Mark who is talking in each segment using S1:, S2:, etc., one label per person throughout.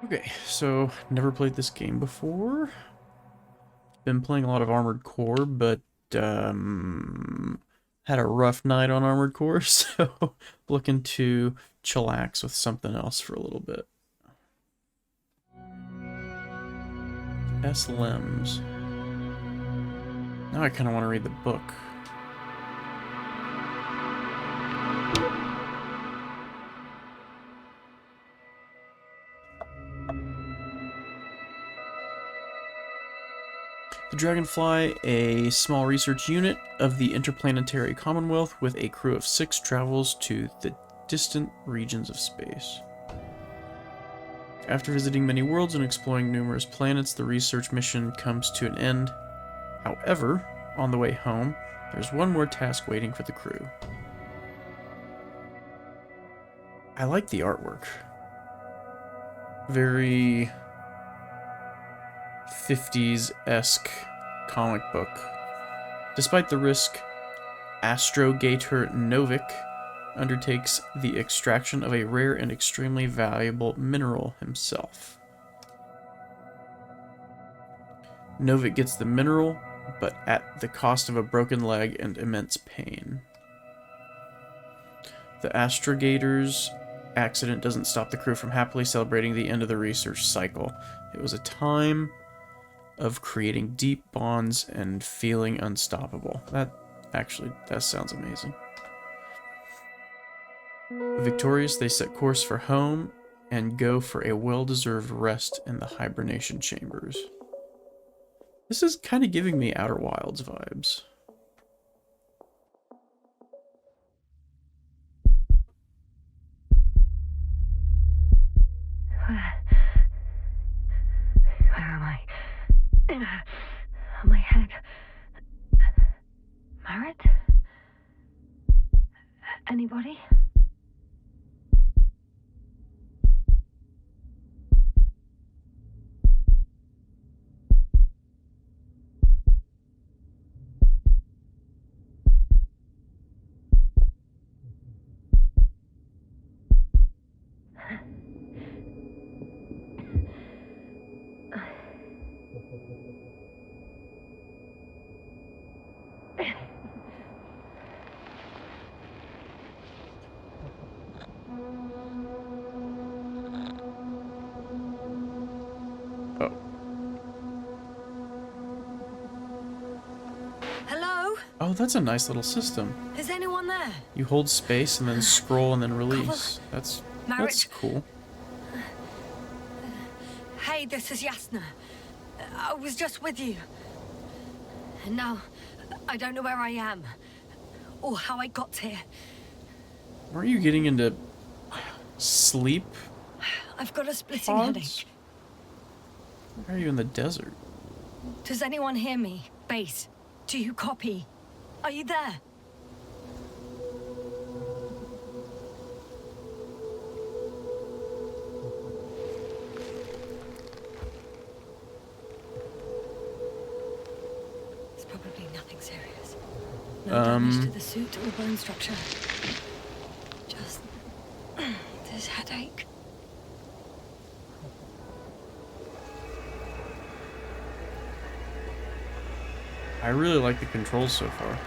S1: Okay, so never played this game before. Been playing a lot of Armored Core, but had a rough night on Armored Core, so looking to chillax with something else for a little bit. S-Limbs. Now I kind of want to read the book. The Dragonfly, a small research unit of the Interplanetary Commonwealth with a crew of 6, travels to the distant regions of space. After visiting many worlds and exploring numerous planets, the research mission comes to an end. However, on the way home, there's one more task waiting for the crew. I like the artwork. Very 50s-esque comic book. Despite the risk, Astrogator Novik undertakes the extraction of a rare and extremely valuable mineral himself. Novik gets the mineral, but at the cost of a broken leg and immense pain. The Astrogator's accident doesn't stop the crew from happily celebrating the end of the research cycle. It was a time of creating deep bonds and feeling unstoppable. That sounds amazing. Victorious, they set course for home and go for a well-deserved rest in the hibernation chambers. This is kind of giving me Outer Wilds vibes.
S2: Where am I? My head. Marriott? Anybody?
S1: Oh.
S2: Hello?
S1: Oh, that's a nice little system.
S2: Is anyone there?
S1: You hold space and then scroll and then release. That's cool.
S2: Hey, this is Yasna. I was just with you. And now, I don't know where I am. Or how I got here.
S1: Weren't you getting into sleep?
S2: I've got a splitting
S1: Pods?
S2: headache.
S1: Why are you in the desert?
S2: Does anyone hear me? Base, do you copy? Are you there? It's probably nothing serious. No damage to the suit or bone structure. Just this headache.
S1: I really like the controls so far.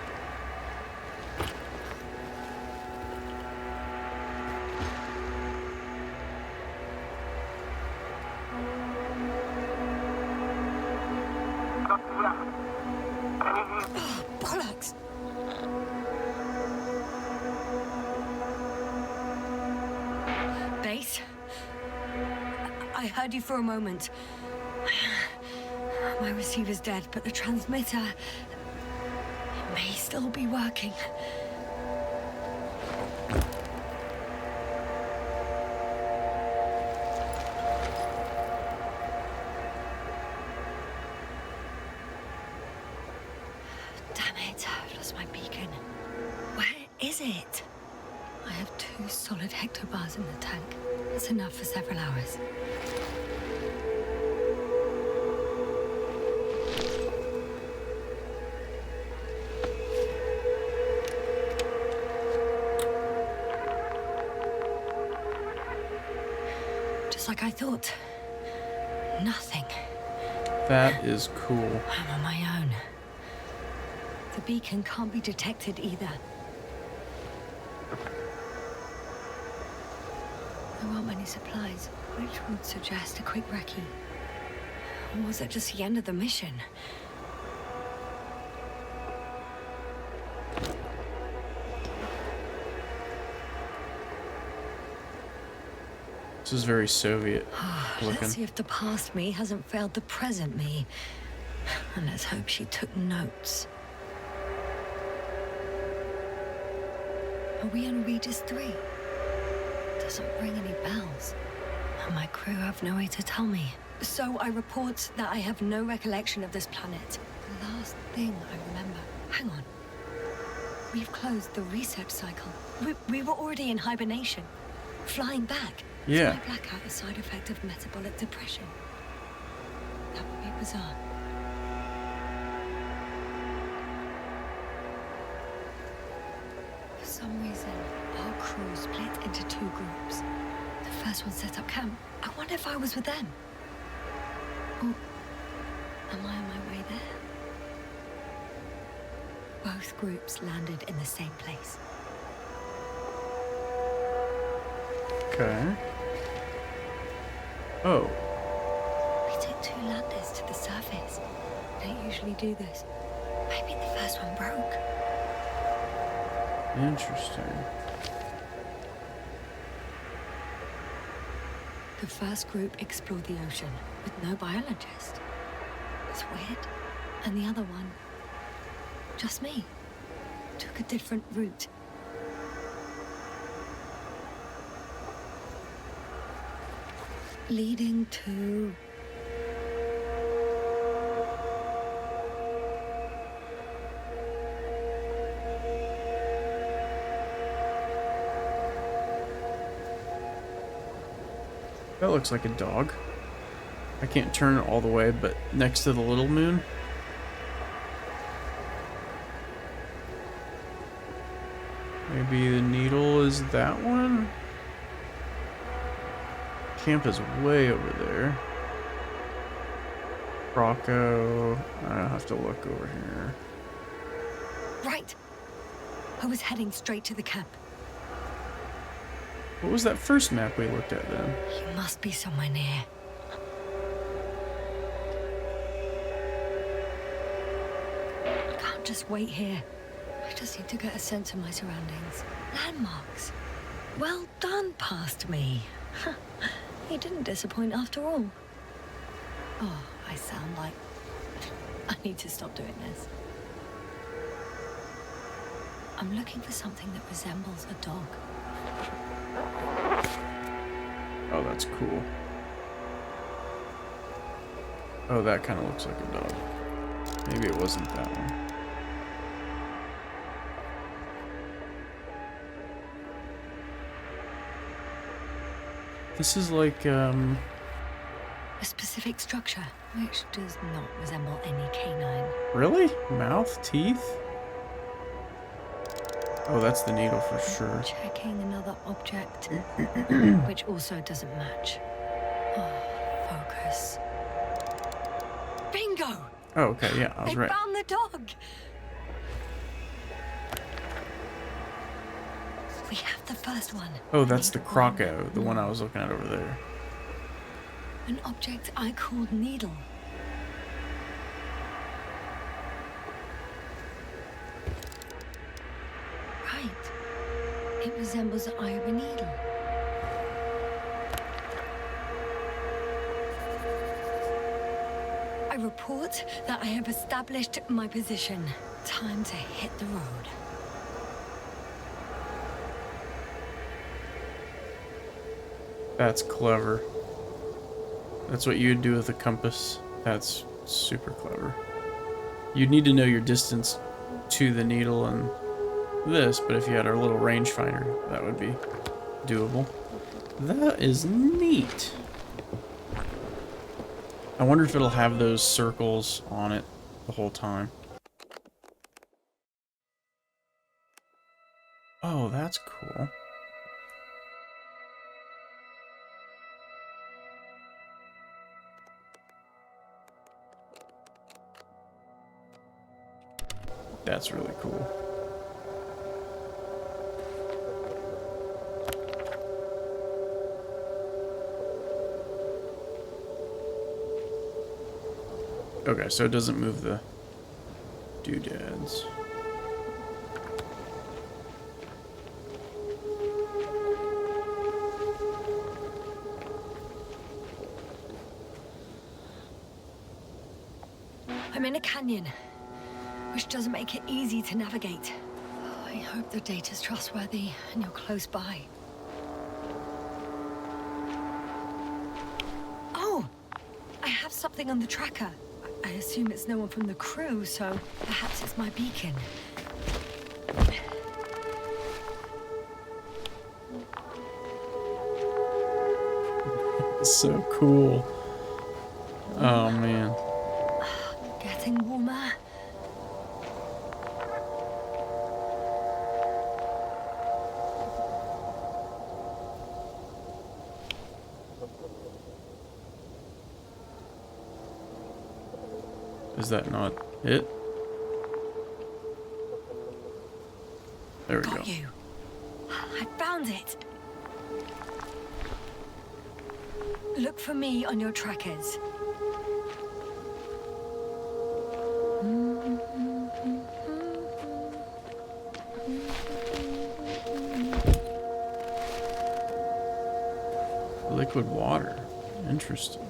S2: Oh, bollocks! Base? I heard you for a moment. My receiver's dead, but the transmitter may still be working. Damn it, I've lost my beacon. Where is it? I have 2 solid hectobars in the tank. That's enough for several hours. Just like I thought. Nothing.
S1: That is cool.
S2: I'm on my own. The beacon can't be detected either. There aren't many supplies, which would suggest a quick recce. Or was it just the end of the mission?
S1: This is very Soviet looking.
S2: Let's see if the past me hasn't failed the present me. And let's hope she took notes. Are we on Regis 3? Doesn't ring any bells. And my crew have no way to tell me. So I report that I have no recollection of this planet. The last thing I remember. Hang on. We've closed the research cycle. We were already in hibernation. Flying back.
S1: Yeah.
S2: Is my blackout a side effect of metabolic depression? That would be bizarre. For some reason, our crew split into 2 groups. The first one set up camp. I wonder if I was with them. Or am I on my way there? Both groups landed in the same place.
S1: Okay. Oh.
S2: We took 2 landers to the surface. We don't usually do this. Maybe the first one broke.
S1: Interesting.
S2: The first group explored the ocean with no biologist. It's weird. And the other one, just me, took a different route. Leading to...
S1: That looks like a dog. I can't turn it all the way, but next to the little moon. Maybe the needle is that one? Camp is way over there. Rocco. I have to look over here.
S2: Right. I was heading straight to the camp.
S1: What was that first map we looked at then?
S2: You must be somewhere near. I can't just wait here. I just need to get a sense of my surroundings. Landmarks. Well done, past me. He didn't disappoint after all. Oh, I sound like... I need to stop doing this. I'm looking for something that resembles a dog.
S1: Oh, that's cool. Oh, that kind of looks like a dog. Maybe it wasn't that one. This is like,
S2: A specific structure, which does not resemble any canine.
S1: really? Mouth? Teeth? Oh, that's the needle for sure.
S2: Checking another object, which also doesn't match. Oh, focus. Bingo!
S1: Oh, okay, yeah, I was
S2: I
S1: right.
S2: found the dog! We have the first one.
S1: Oh,
S2: I
S1: that's the
S2: need
S1: croco,
S2: one
S1: the one I
S2: more.
S1: was looking at over there.
S2: An object I called needle. Right. It resembles the eye of a needle. I report that I have established my position. Time to hit the road.
S1: That's clever. That's what you'd do with a compass. That's super clever. You'd need to know your distance to the needle and this, but if you had a little rangefinder, that would be doable. That is neat. I wonder if it'll have those circles on it the whole time. Oh, that's cool. That's really cool. Okay, so it doesn't move the doodads.
S2: I'm in a canyon, which doesn't make it easy to navigate. I hope the data's trustworthy and you're close by. Oh! I have something on the tracker. I assume it's no one from the crew, so perhaps it's my beacon.
S1: It's so cool. Oh, man.
S2: Getting warmer.
S1: Is that not it? There we go.
S2: Got you. I found it. Look for me on your trackers.
S1: Liquid water. Interesting.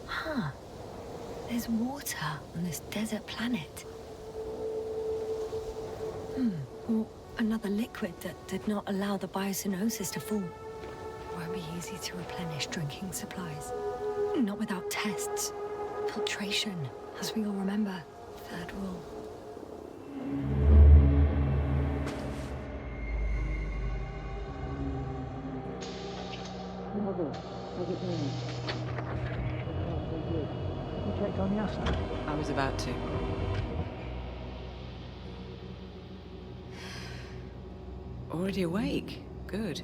S2: Huh. There's water on this desert planet. Or another liquid that did not allow the biocenosis to form. Won't be easy to replenish drinking supplies. Not without tests. Filtration, as we all remember. Third rule.
S3: You checked on Yasna?
S4: I was about to. Already awake? Good.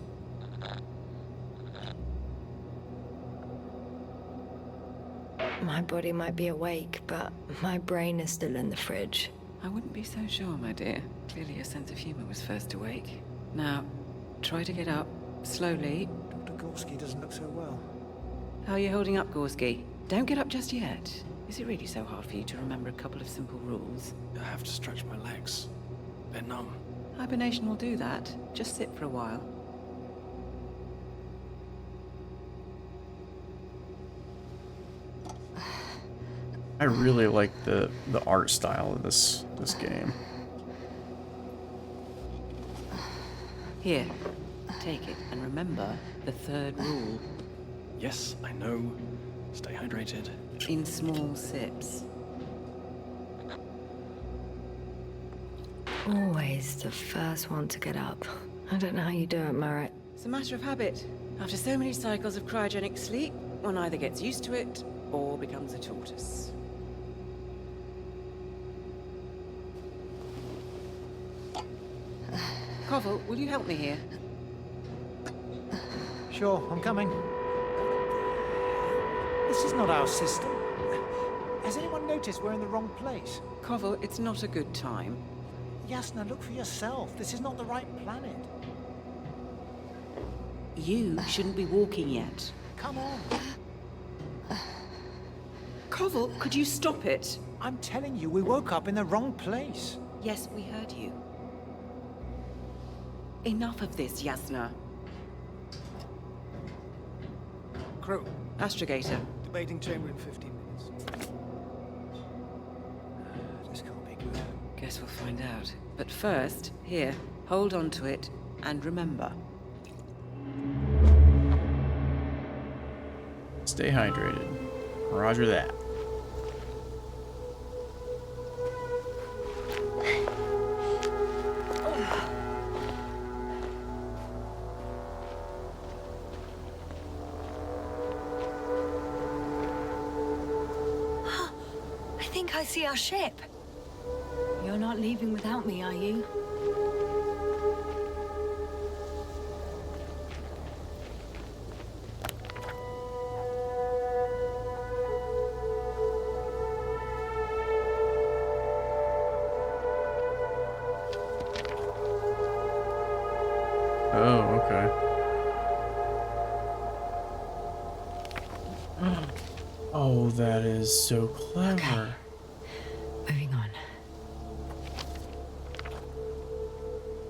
S2: My body might be awake, but my brain is still in the fridge.
S4: I wouldn't be so sure, my dear. Clearly your sense of humor was first awake. Now, try to get up. Slowly.
S3: Dr. Gorski doesn't look so well.
S4: How are you holding up, Gorski? Don't get up just yet. Is it really so hard for you to remember a couple of simple rules?
S5: I have to stretch my legs. They're numb.
S4: Hibernation will do that. Just sit for a while.
S1: I really like the art style of this game.
S4: Here, take it, and remember the third rule.
S5: Yes, I know. Stay hydrated.
S4: In small sips.
S2: Always the first one to get up. I don't know how you do it, Merritt.
S4: It's a matter of habit. After so many cycles of cryogenic sleep, one either gets used to it or becomes a tortoise. Koval, will you help me here?
S3: Sure, I'm coming. This is not our system. Has anyone noticed we're in the wrong place?
S4: Koval, it's not a good time.
S3: Yasna, look for yourself. This is not the right planet.
S4: You shouldn't be walking yet.
S3: Come on.
S4: Koval, could you stop it?
S3: I'm telling you, we woke up in the wrong place.
S4: Yes, we heard you. Enough of this, Yasna.
S5: Crew,
S4: Astrogator.
S5: debating chamber in 15 minutes.
S3: This can't be good.
S4: Guess we'll find out. But first, here, hold on to it, and remember.
S1: Stay hydrated. Roger that.
S2: I think I see our ship. You're not leaving without me, are you?
S1: Oh, okay. Oh, that is so clever.
S2: Moving on.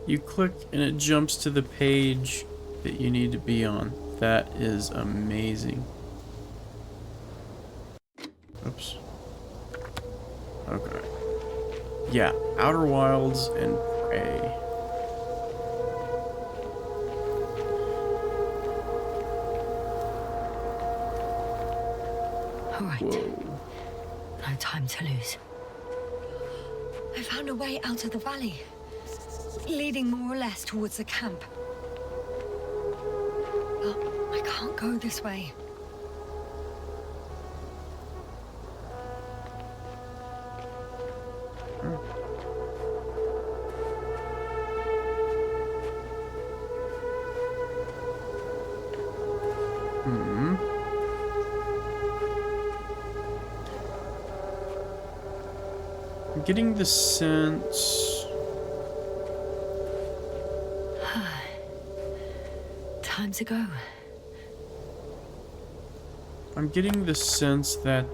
S1: You click and it jumps to the page that you need to be on. That is amazing. Oops. Okay. Yeah, Outer Wilds and Prey.
S2: All right.
S1: Whoa.
S2: No time to lose. I found a way out of the valley, leading more or less towards the camp. But I can't go this way.
S1: Hmm. I'm getting the sense...
S2: Time to go.
S1: I'm getting the sense that,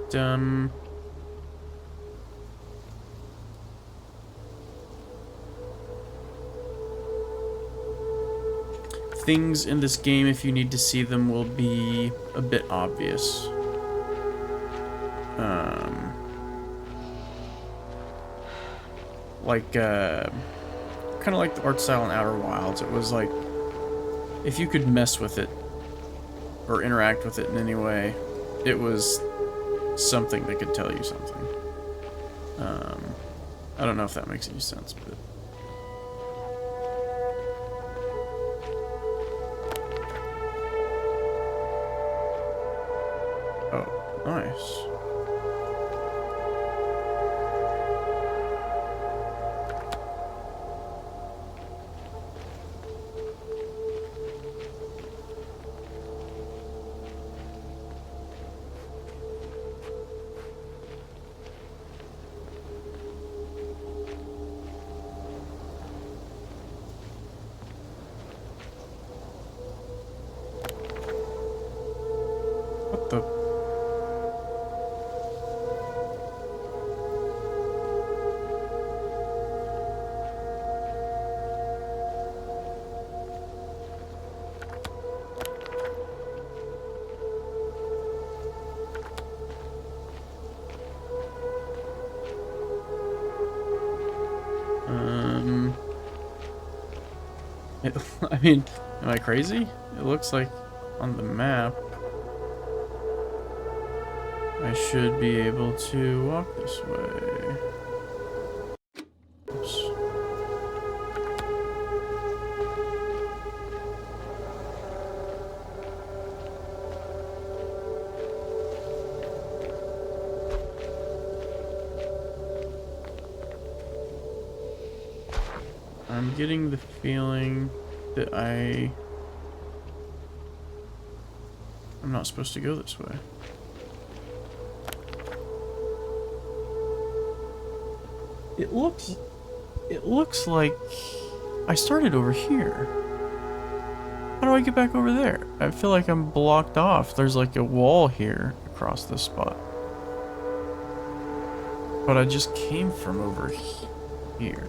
S1: things in this game, if you need to see them, will be a bit obvious. Kind of like the art style in Outer Wilds. It was like, if you could mess with it, or interact with it in any way, it was something that could tell you something. I don't know if that makes any sense, but... Oh, nice. What the... I mean, am I crazy? It looks like on the map I should be able to walk this way. Oops. I'm getting the feeling that I'm not supposed to go this way. It looks like I started over here. How do I get back over there? I feel like I'm blocked off. There's like a wall here across this spot. But I just came from over here.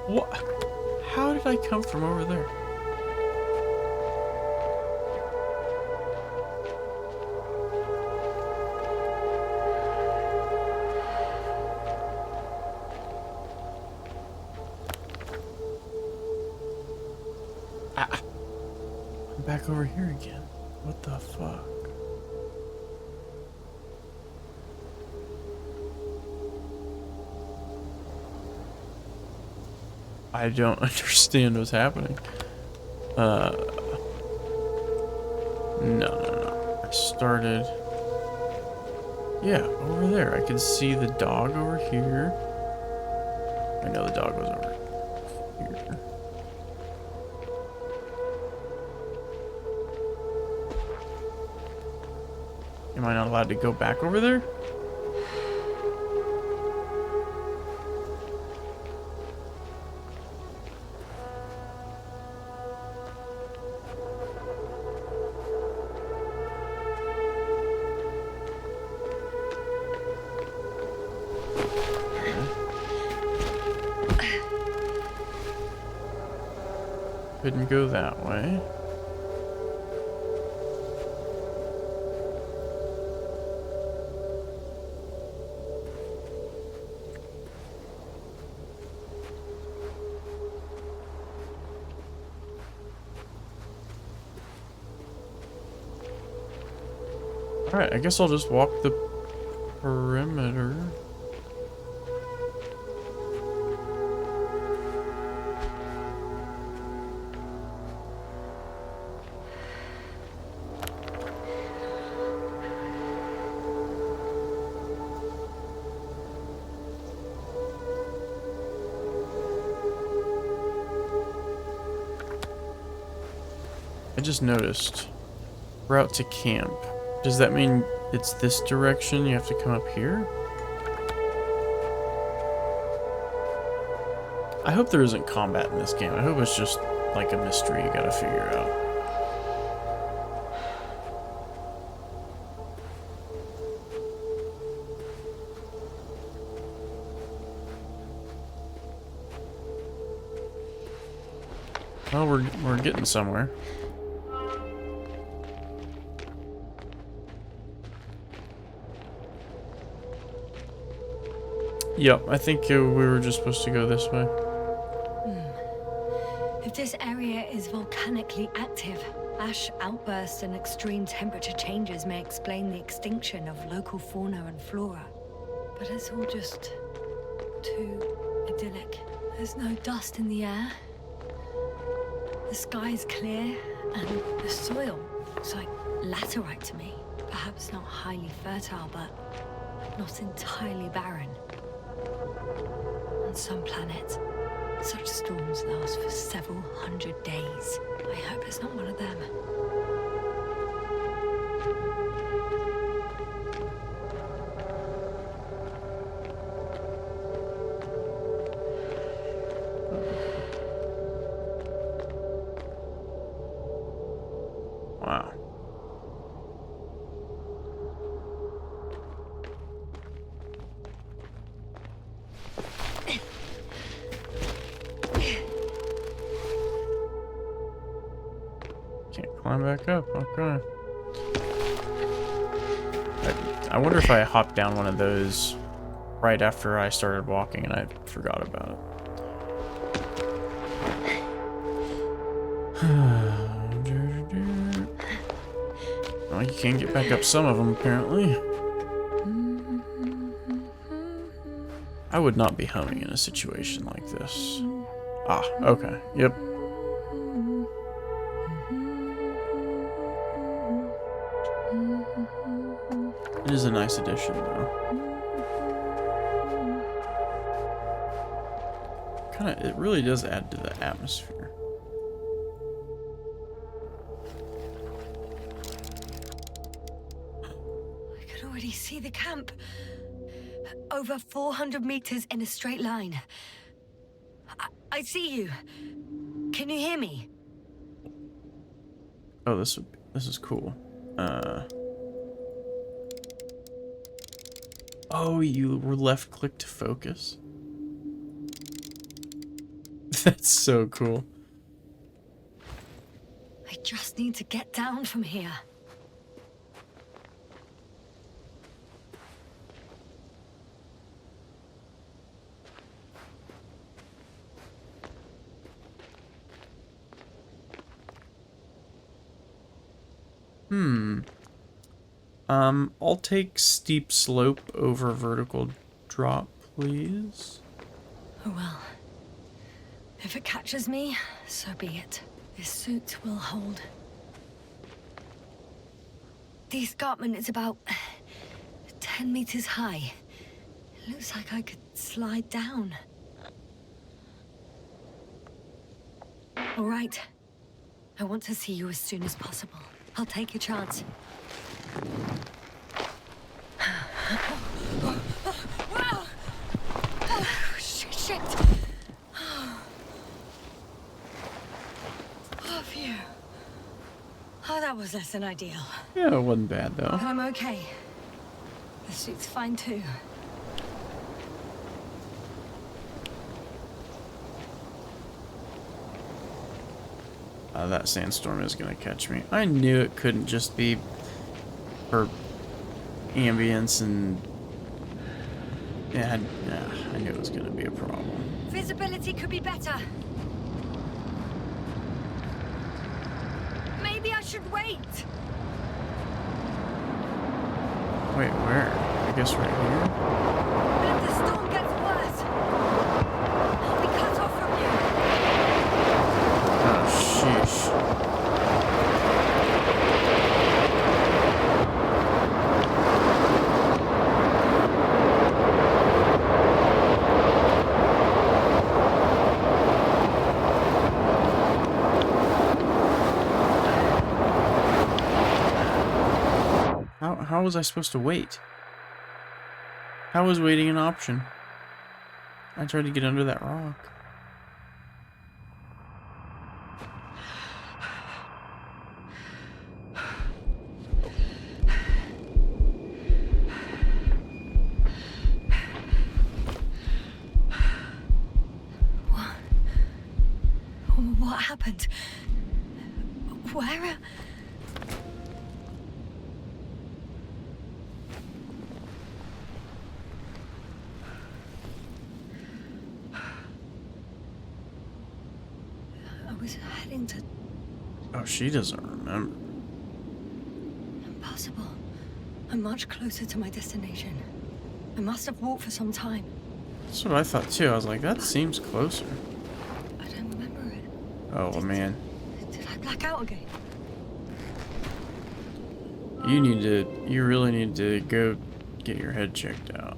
S1: What? How did I come from over there? I'm back over here again. What the fuck? I don't understand what's happening. No. I started... Yeah, over there. I can see the dog over here. I know the dog was over here. Am I not allowed to go back over there? Couldn't go that way. Alright, I guess I'll just walk the perimeter. I just noticed. Route to camp. Does that mean it's this direction? You have to come up here? I hope there isn't combat in this game. I hope it's just like a mystery you gotta figure out. Well, we're getting somewhere. Yep, I think we were just supposed to go this way.
S2: If this area is volcanically active, ash outbursts and extreme temperature changes may explain the extinction of local fauna and flora. But it's all just too idyllic. There's no dust in the air. The sky's clear, and the soil looks like laterite to me. Perhaps not highly fertile, but not entirely barren. On some planets, such storms last for several hundred days. I hope it's not one of them.
S1: Wow. Can't climb back up. Okay. I wonder if I hopped down one of those right after I started walking and I forgot about it. Well, you can get back up some of them, apparently. I would not be humming in a situation like this. Ah, okay. Yep. It is a nice addition, though. It really does add to the atmosphere.
S2: I can already see the camp. Over 400 meters in a straight line. I see you. Can you hear me?
S1: Oh, this is cool. Oh, you were left click to focus. That's so cool.
S2: I just need to get down from here.
S1: I'll take steep slope over vertical drop, please.
S2: Oh well. If it catches me, so be it. This suit will hold. The escarpment is about 10 meters high. It looks like I could slide down. All right. I want to see you as soon as possible. I'll take a chance. was less than ideal.
S1: Yeah, it wasn't bad though.
S2: But I'm okay. The suit's fine too.
S1: That sandstorm is gonna catch me. I knew it couldn't just be for ambience and yeah, I knew it was gonna be a problem.
S2: Visibility could be better. Maybe I should wait.
S1: Wait, where? I guess right here?
S2: But if the storm gets worse, I'll be cut off from you.
S1: Oh, sheesh. How was I supposed to wait? How was waiting an option? I tried to get under that rock.
S2: What happened? Where? I was heading to...
S1: Oh, she doesn't remember.
S2: Impossible. I'm much closer to my destination. I must have walked for some time.
S1: That's what I thought too. I was like, that seems closer.
S2: I don't remember it.
S1: Oh, well, man.
S2: Did I black out again?
S1: You really need to go get your head checked out.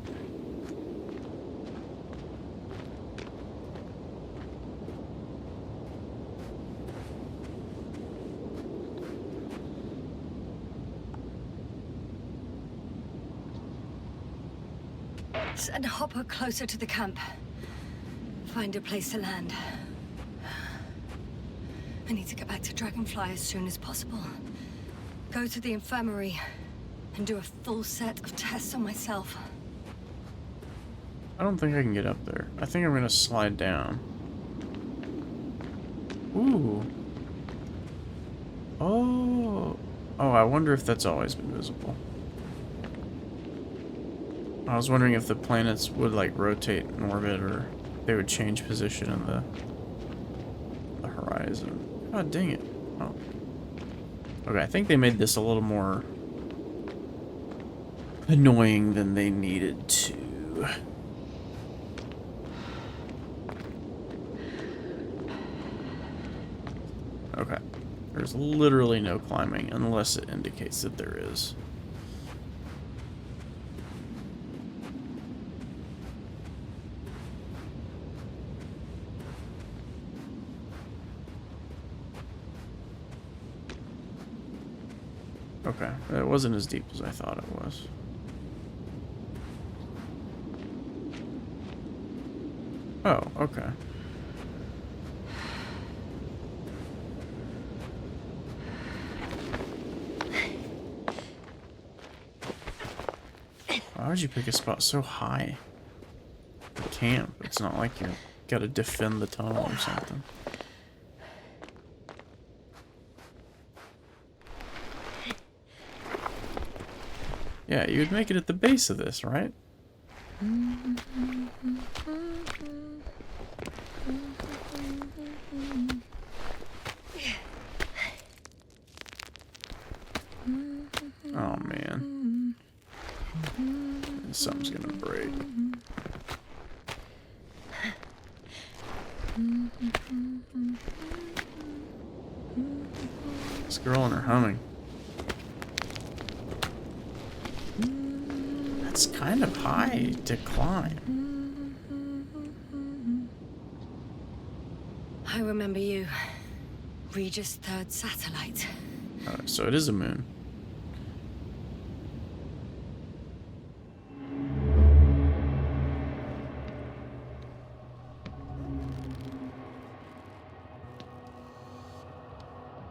S2: Send Hopper closer to the camp. Find a place to land. I need to get back to Dragonfly as soon as possible. Go to the infirmary and do a full set of tests on myself.
S1: I don't think I can get up there. I think I'm gonna slide down. Ooh. Oh. Oh, I wonder if that's always been visible. I was wondering if the planets would like rotate in orbit or they would change position in the horizon. God dang it. Oh. Okay, I think they made this a little more annoying than they needed to. Okay. There's literally no climbing unless it indicates that there is. Okay, it wasn't as deep as I thought it was. Oh, okay. Why would you pick a spot so high? Camp. It's not like you gotta defend the tunnel or something. Yeah, you would make it at the base of this, right? Oh, man. Something's gonna break. This girl and her humming. That's kind of high to climb.
S2: I remember you. Regis' third satellite.
S1: So it is a moon.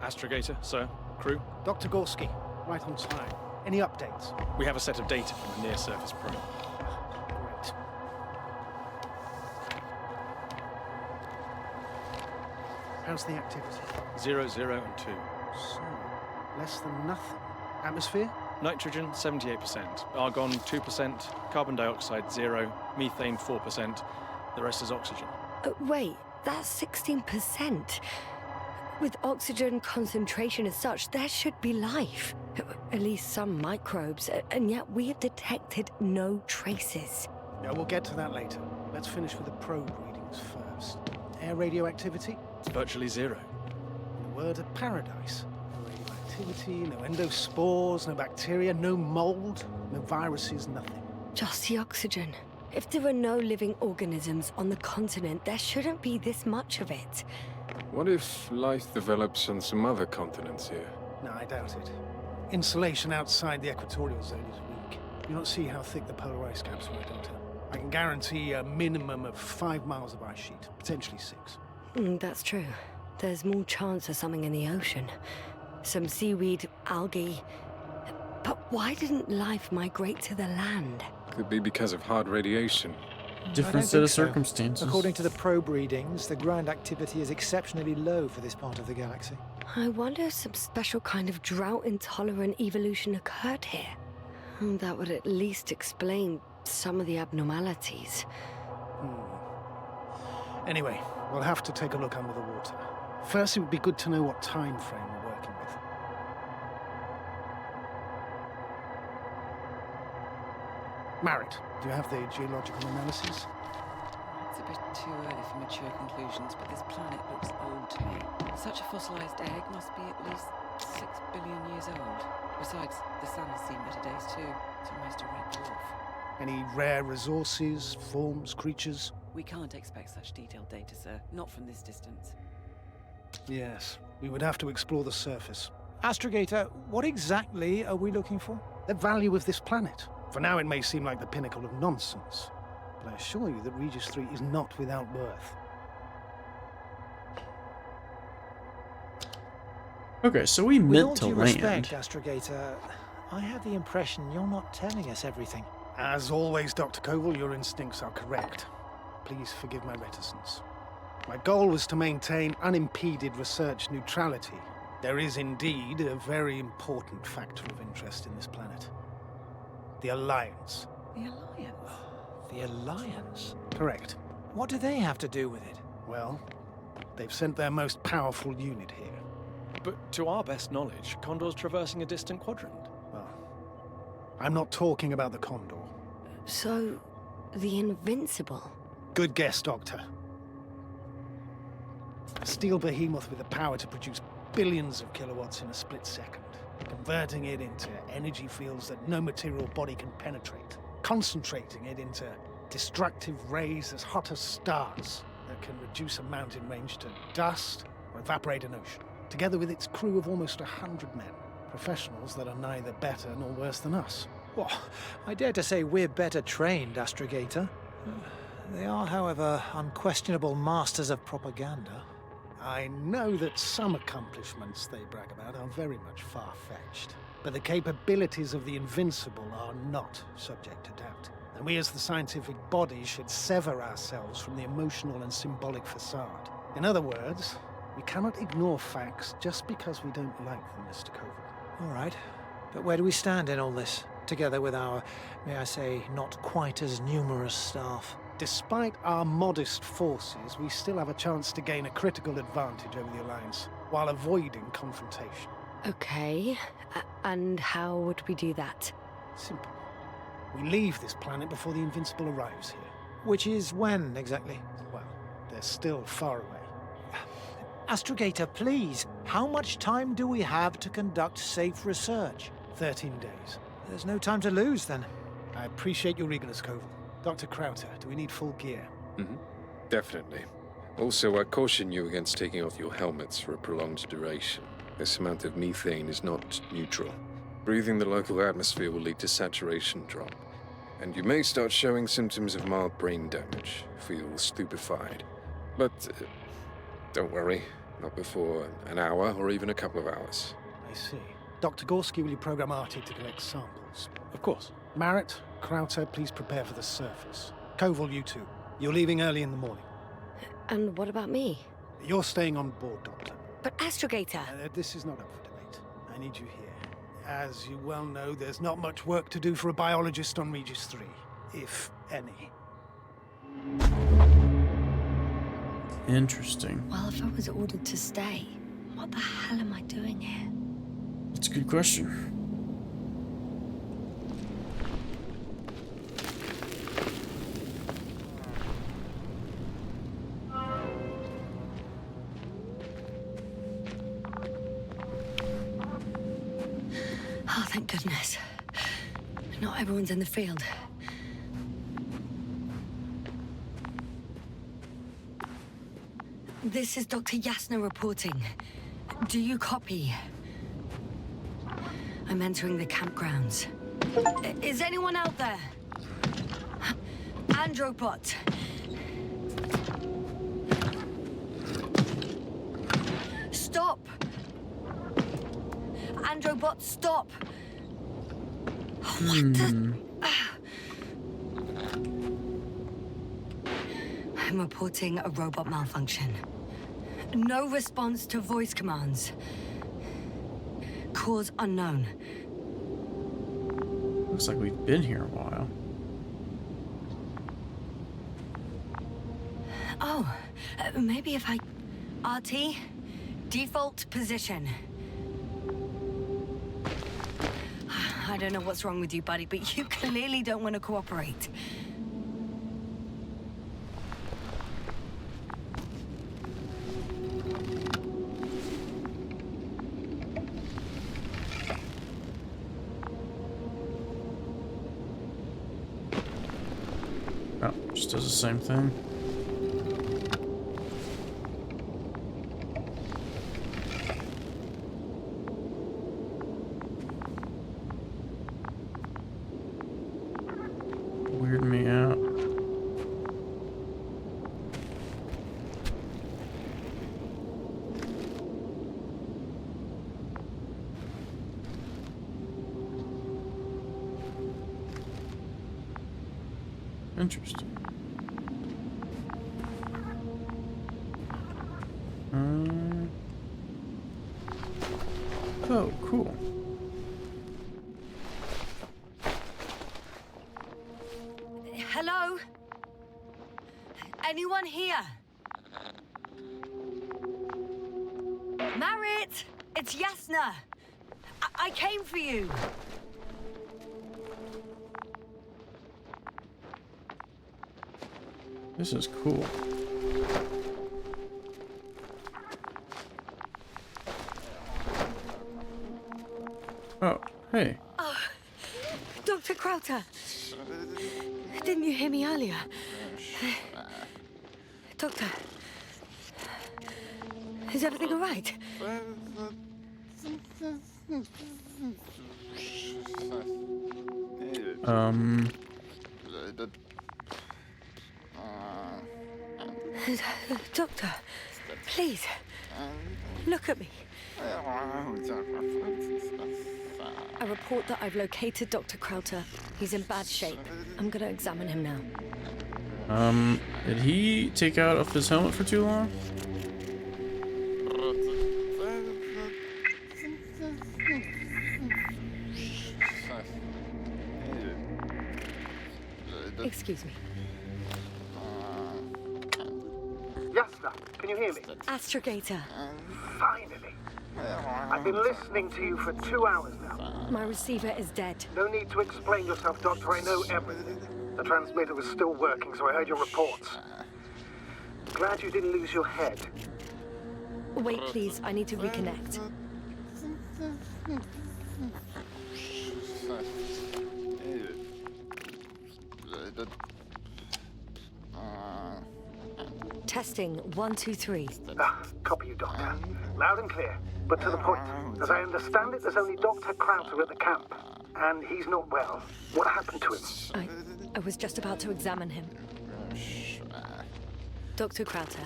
S5: Astrogator, sir. Crew,
S3: Dr. Gorski, right on time. Any updates?
S5: We have a set of data from the near-surface probe.
S3: Great. How's the activity?
S5: 0, 0, and 2.
S3: So, less than nothing. Atmosphere?
S5: Nitrogen, 78%. Argon, 2%. Carbon dioxide, 0. Methane, 4%. The rest is oxygen.
S2: Wait, that's 16%. With oxygen concentration as such, there should be life. At least some microbes, and yet we have detected no traces.
S3: Yeah, we'll get to that later. Let's finish with the probe readings first. Air radioactivity?
S5: It's virtually 0.
S3: In a word, a paradise. No radioactivity, no endospores, no bacteria, no mold, no viruses, nothing.
S2: Just the oxygen. If there are no living organisms on the continent, there shouldn't be this much of it.
S6: What if life develops on some other continents here?
S3: No, I doubt it. Insulation outside the equatorial zone is weak. You don't see how thick the polar ice caps were, Doctor. I can guarantee a minimum of 5 miles of ice sheet, potentially 6.
S2: That's true. There's more chance of something in the ocean. Some seaweed, algae. But why didn't life migrate to the land?
S6: Could be because of hard radiation.
S1: Different set of circumstances.
S7: According to the probe readings, the ground activity is exceptionally low for this part of the galaxy.
S2: I wonder if some special kind of drought-intolerant evolution occurred here. That would at least explain some of the abnormalities.
S3: Anyway, we'll have to take a look under the water. First, it would be good to know what time frame we're working with. Marriott, do you have the geological analysis?
S4: It's a bit too early for mature conclusions, but this planet looks old to me. Such a fossilized egg must be at least 6 billion years old. Besides, the sun has seen better days too. It's almost a red dwarf.
S3: Any rare resources, forms, creatures?
S4: We can't expect such detailed data, sir. Not from this distance.
S3: Yes, we would have to explore the surface.
S7: Astrogator, what exactly are we looking for?
S3: The value of this planet. For now, it may seem like the pinnacle of nonsense, but I assure you that Regis 3 is not without worth.
S1: Okay, so we
S7: With all
S1: meant to
S7: due
S1: land.
S7: respect, Astrogator, I have the impression you're not telling us everything.
S3: As always, Dr. Koval, your instincts are correct. Please forgive my reticence. My goal was to maintain unimpeded research neutrality. There is indeed a very important factor of interest in this planet. The Alliance.
S4: The Alliance?
S7: The Alliance?
S3: Correct.
S7: What do they have to do with it?
S3: Well, they've sent their most powerful unit here.
S5: But to our best knowledge, Condor's traversing a distant quadrant.
S3: Well, I'm not talking about the Condor.
S2: So, the Invincible.
S3: Good guess, Doctor. A steel behemoth with the power to produce billions of kilowatts in a split second, converting it into energy fields that no material body can penetrate, concentrating it into destructive rays as hot as stars that can reduce a mountain range to dust or evaporate an ocean, together with its crew of almost 100 men, professionals that are neither better nor worse than us.
S7: Well, I dare to say we're better trained, Astrogator. They are, however, unquestionable masters of propaganda.
S3: I know that some accomplishments they brag about are very much far-fetched, but the capabilities of the Invincible are not subject to doubt. And we as the scientific body should sever ourselves from the emotional and symbolic facade. In other words, we cannot ignore facts just because we don't like them, Mr. Koval.
S7: All right, but where do we stand in all this, together with our, may I say, not quite as numerous staff?
S3: Despite our modest forces, we still have a chance to gain a critical advantage over the Alliance, while avoiding confrontation.
S2: Okay, and how would we do that?
S3: Simple. We leave this planet before the Invincible arrives here.
S7: Which is when, exactly?
S3: Well, they're still far away.
S7: Astrogator, please, how much time do we have to conduct safe research?
S3: 13 days.
S7: There's no time to lose, then.
S3: I appreciate your eagerness, Koval. Dr. Crowther, do we need full gear?
S6: Definitely. Also, I caution you against taking off your helmets for a prolonged duration. This amount of methane is not neutral. Breathing the local atmosphere will lead to saturation drop, and you may start showing symptoms of mild brain damage, feel stupefied. But don't worry, not before an hour or even a couple of hours.
S3: I see. Dr. Gorski, will you program Artie to collect samples?
S5: Of course.
S3: Marrett, Krauter, please prepare for the surface. Koval, you too. You're leaving early in the morning.
S2: And what about me?
S3: You're staying on board, Doctor.
S2: But Astrogator...
S3: This is not up for debate. I need you here. As you well know, there's not much work to do for a biologist on Regis 3, if any.
S1: Interesting.
S2: Well, if I was ordered to stay, what the hell am I doing here?
S1: That's a good question.
S2: Oh, thank goodness. Not everyone's in the field. This is Dr. Yasna reporting. Do you copy? I'm entering the campgrounds. Is anyone out there? Andropod. Stop! Androbot, stop! What the... I'm reporting a robot malfunction. No response to voice commands. Cause unknown.
S1: Looks like we've been here a while.
S2: Oh, maybe if I... RT? Default position. I don't know what's wrong with you, buddy, but you clearly don't want to cooperate.
S1: Oh, just does the same thing. Weird me out. Interesting. Oh, cool.
S2: Hello? Anyone here? Marrett! It's Yasna! I came for you!
S1: This is cool. Oh, hey.
S2: Oh, Dr. Krauter! Didn't you hear me earlier? Doctor, is everything all right? Doctor, please, look at me. I report that I've located Dr. Krauter. He's in bad shape. I'm gonna examine him now.
S1: Did he take out off his helmet for too long?
S2: Excuse me.
S3: Yasna, can you hear me?
S2: Astrogator,
S3: Finally. I've been listening to you for 2 hours now.
S2: my receiver is dead.
S3: No need to explain yourself, Doctor. I know everything. The transmitter was still working, so I heard your reports. Glad you didn't lose your head.
S2: Wait, please. I need to reconnect. Testing 1, 2, 3.
S3: Copy you, Doctor. Loud and clear, but to the point. As I understand it, there's only Dr. Krauter at the camp, and he's not well. What happened to him?
S2: I was just about to examine him. Dr. Krauter,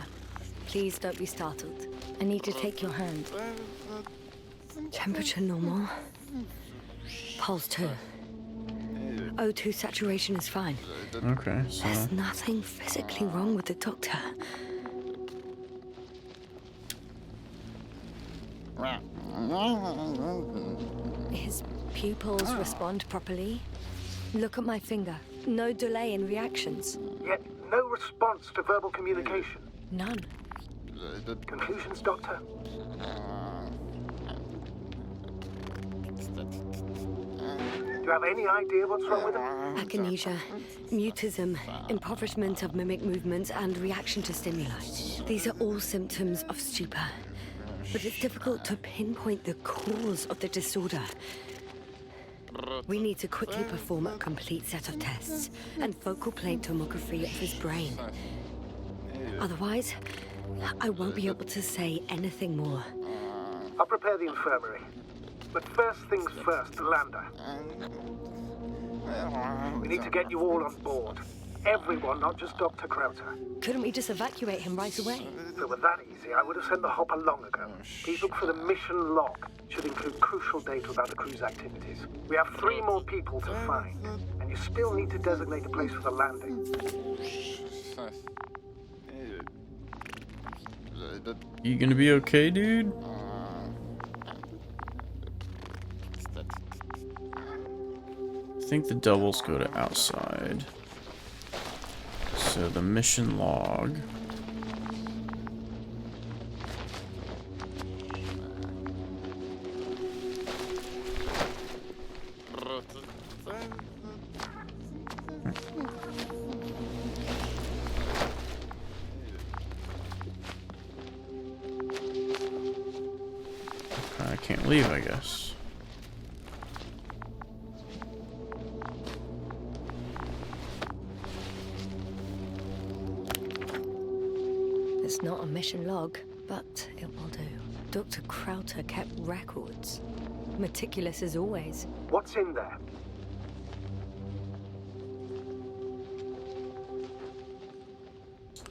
S2: please don't be startled. I need to take your hand. Temperature normal. Pulse 2. O2 saturation is fine.
S1: Okay, so
S2: There's nothing physically wrong with the doctor. His pupils respond properly. Look at my finger. No delay in reactions.
S3: Yet no response to verbal communication.
S2: None.
S3: Conclusions, Doctor? Do you have any idea what's wrong with him?
S2: Akinesia, mutism, impoverishment of mimic movements, and reaction to stimuli. These are all symptoms of stupor. But it's difficult to pinpoint the cause of the disorder. We need to quickly perform a complete set of tests and focal plane tomography of his brain. Otherwise, I won't be able to say anything more.
S3: I'll prepare the infirmary. But first things first, Lander. We need to get you all on board. Everyone, not just Dr. Krauter.
S2: Couldn't we just evacuate him right away?
S3: If it were that easy, I would have sent the hopper long ago. Please look for the mission log. Should include crucial data about the crew's activities. We have 3 more people to find, and you still need to designate a place for the landing.
S1: you gonna be okay, dude? I think the doubles go to outside. So the mission log. I can't leave, I guess.
S2: It's not a mission log, but it will do. Dr. Krauter kept records. Meticulous as always.
S3: What's in there?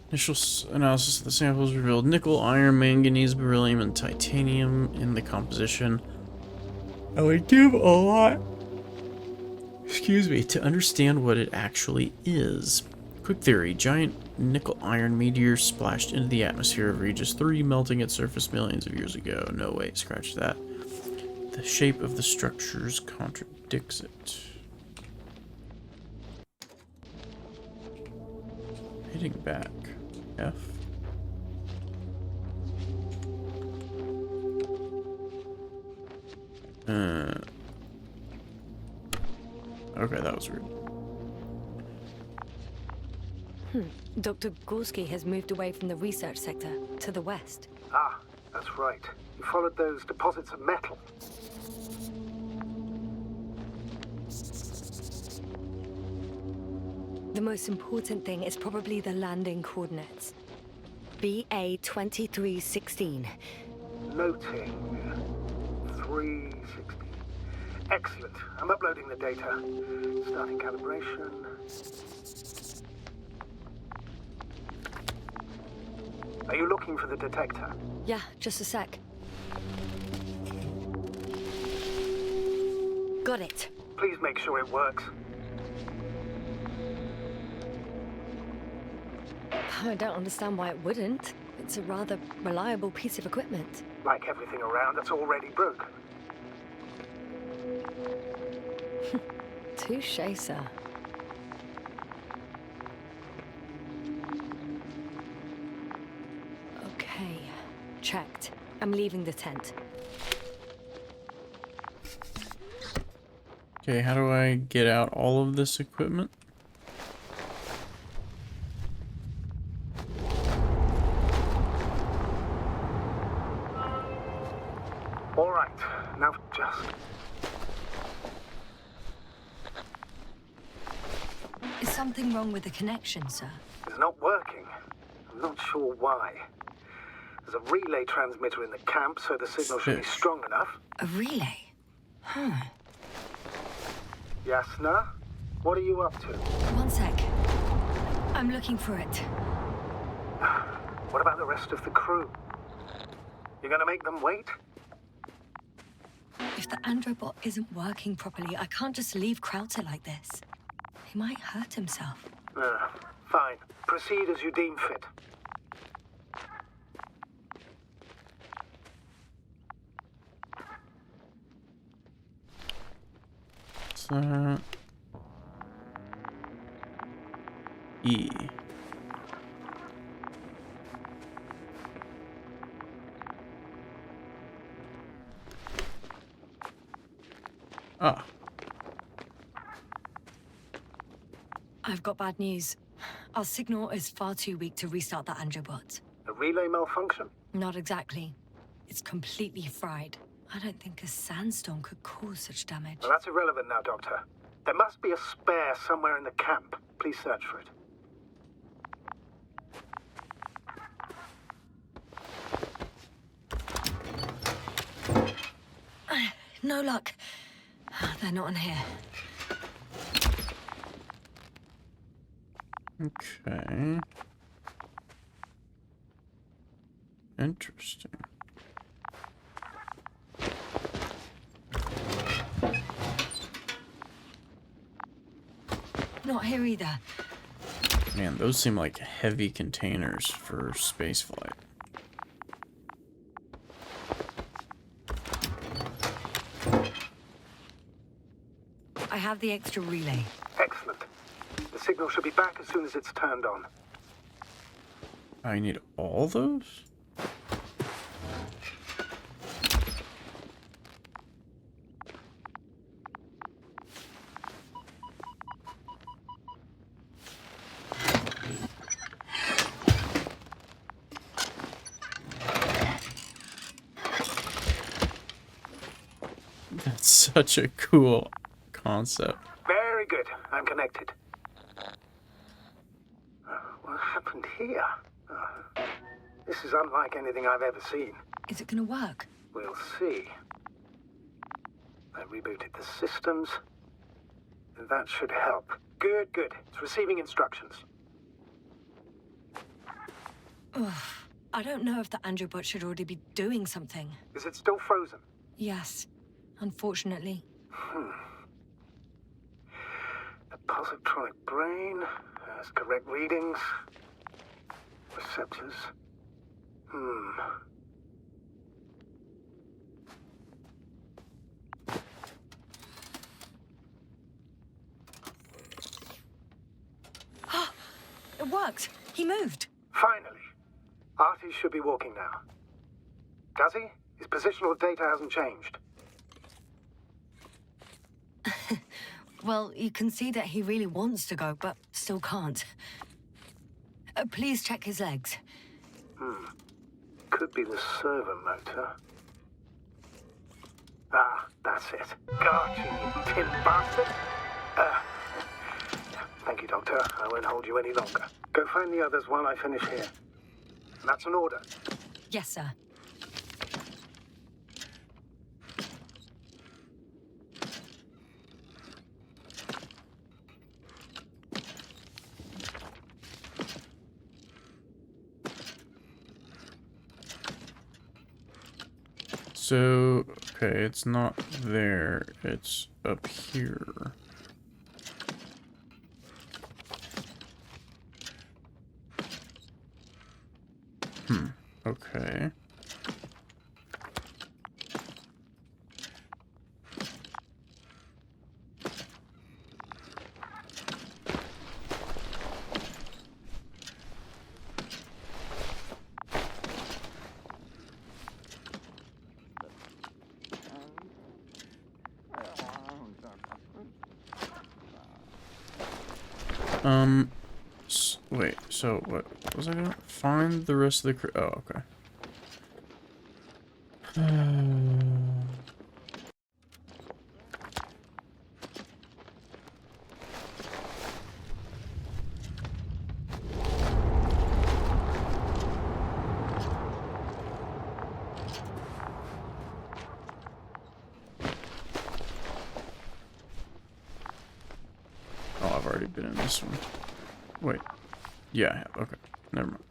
S1: Initial analysis of the samples revealed nickel, iron, manganese, beryllium, and titanium in the composition. I would give a lot, excuse me, to understand what it actually is. Quick theory: giant nickel-iron meteor splashed into the atmosphere of Regis 3, melting its surface millions of years ago. No, wait, scratch that. The shape of the structures contradicts it. Hitting back. F. Okay, that was weird.
S2: Dr. Gorski has moved away from the research sector to the west.
S3: Ah, that's right. You followed those deposits of metal.
S2: The most important thing is probably the landing coordinates. BA 2316.
S3: Noting. 360. Excellent. I'm uploading the data. Starting calibration. Are you looking for the detector?
S2: Yeah, just a sec. Got it.
S3: Please make sure it works.
S2: I don't understand why it wouldn't. It's a rather reliable piece of equipment.
S3: Like everything around that's already broken.
S2: Touché, sir. Okay, checked. I'm leaving the tent.
S1: Okay, how do I get out all of this equipment?
S3: All right, now just...
S2: Is something wrong with the connection, sir?
S3: It's not working. I'm not sure why. There's a relay transmitter in the camp, so the signal should be strong enough.
S2: A relay? Huh.
S3: Yasna, what are you up to?
S2: One sec. I'm looking for it.
S3: What about the rest of the crew? You're gonna make them wait?
S2: If the androbot isn't working properly, I can't just leave Krauter like this. He might hurt himself.
S3: Fine. Proceed as you deem fit.
S1: What's that? E. Ah.
S2: I've got bad news. Our signal is far too weak to restart the androbot.
S3: A relay malfunction?
S2: Not exactly. It's completely fried. I don't think a sandstorm could cause such damage.
S3: Well, that's irrelevant now, Doctor. There must be a spare somewhere in the camp. Please search for it.
S2: No luck. They're not in here.
S1: Okay. Interesting.
S2: Not here either.
S1: Man, those seem like heavy containers for spaceflight.
S2: I have the extra relay.
S3: Excellent. The signal should be back as soon as it's turned on.
S1: I need all those? That's such a cool concept.
S3: Very good. I'm connected. What happened here? This is unlike anything I've ever seen.
S2: Is it gonna work?
S3: We'll see. I rebooted the systems. That should help. Good, good. It's receiving instructions.
S2: Ugh. I don't know if the androbot should already be doing something.
S3: Is it still frozen?
S2: Yes, unfortunately.
S3: The positronic brain has correct readings. Receptors.
S2: It worked. He moved.
S3: Finally. Artie should be walking now. Does he? His positional data hasn't changed.
S2: Well, you can see that he really wants to go, but still can't. Please check his legs.
S3: Could be the servo motor. Ah, that's it. Gotcha, you tin bastard. Thank you, Doctor. I won't hold you any longer. Go find the others while I finish here. And that's an order.
S2: Yes, sir.
S1: So, okay, it's not there. It's up here. Okay. Wait, so what was I doing? Find the rest of the crew. Oh, okay. Oh, I've already been in this one. Wait. Yeah, I have. Okay. Never mind.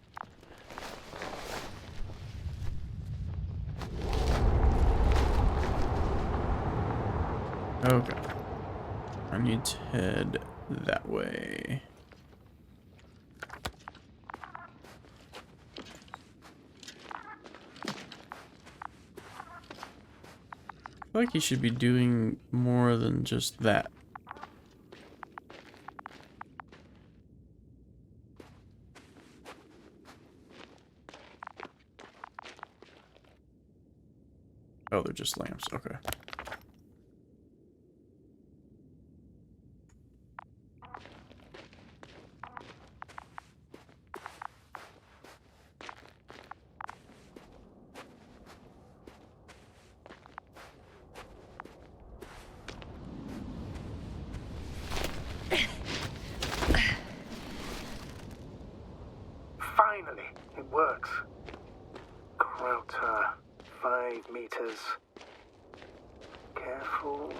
S1: Okay. I need to head that way. I feel like he should be doing more than just that. Oh, they're just lamps. Okay.
S3: Finally, it works. Krauter, 5 meters. Careful.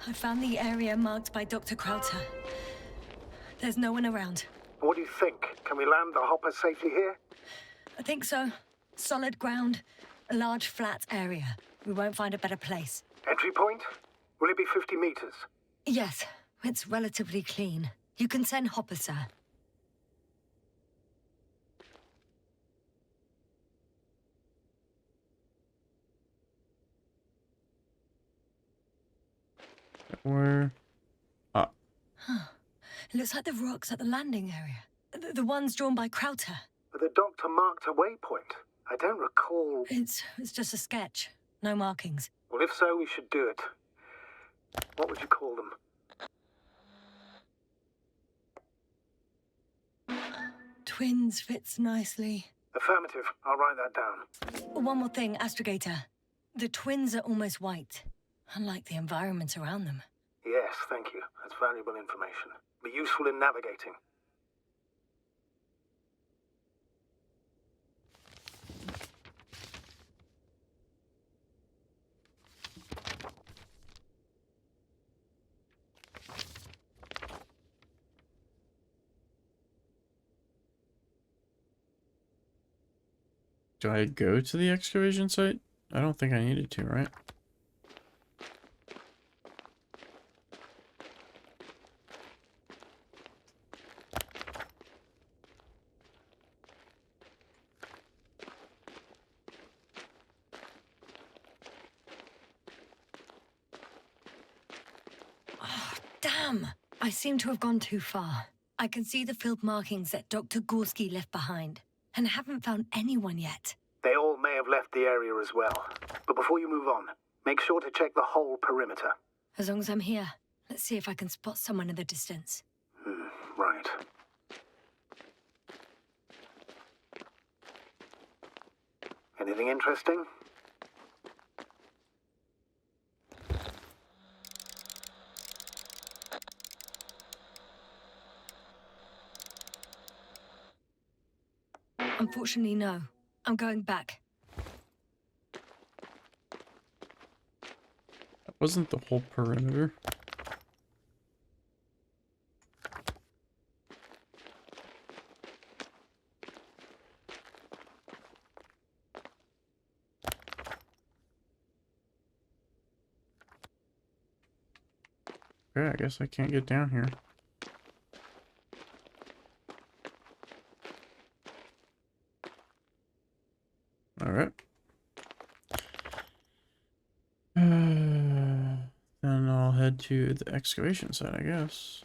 S2: I found the area marked by Dr. Krauter. There's no one around.
S3: What do you think? Can we land the hopper safely here?
S2: I think so. Solid ground, a large flat area. We won't find a better place.
S3: Entry point? Will it be 50 meters?
S2: Yes, it's relatively clean. You can send Hopper, sir.
S1: Where? Ah.
S2: It looks like the rocks at the landing area. The ones drawn by Krauter.
S3: The doctor marked a waypoint. I don't recall...
S2: It's just a sketch. No markings.
S3: Well, if so, we should do it. What would you call them?
S2: Twins fits nicely.
S3: Affirmative. I'll write that down.
S2: One more thing, Astrogator. The twins are almost white, unlike the environment around them.
S3: Yes, thank you. That's valuable information. Be useful in navigating.
S1: Do I go to the excavation site? I don't think I needed to, right?
S2: Oh, damn! I seem to have gone too far. I can see the field markings that Dr. Gorski left behind, and haven't found anyone yet.
S3: They all may have left the area as well. But before you move on, make sure to check the whole perimeter.
S2: As long as I'm here, let's see if I can spot someone in the distance.
S3: Right. Anything interesting?
S2: Unfortunately, no. I'm going back.
S1: That wasn't the whole perimeter. Okay, I guess I can't get down here. Alright. Then I'll head to the excavation site, I guess.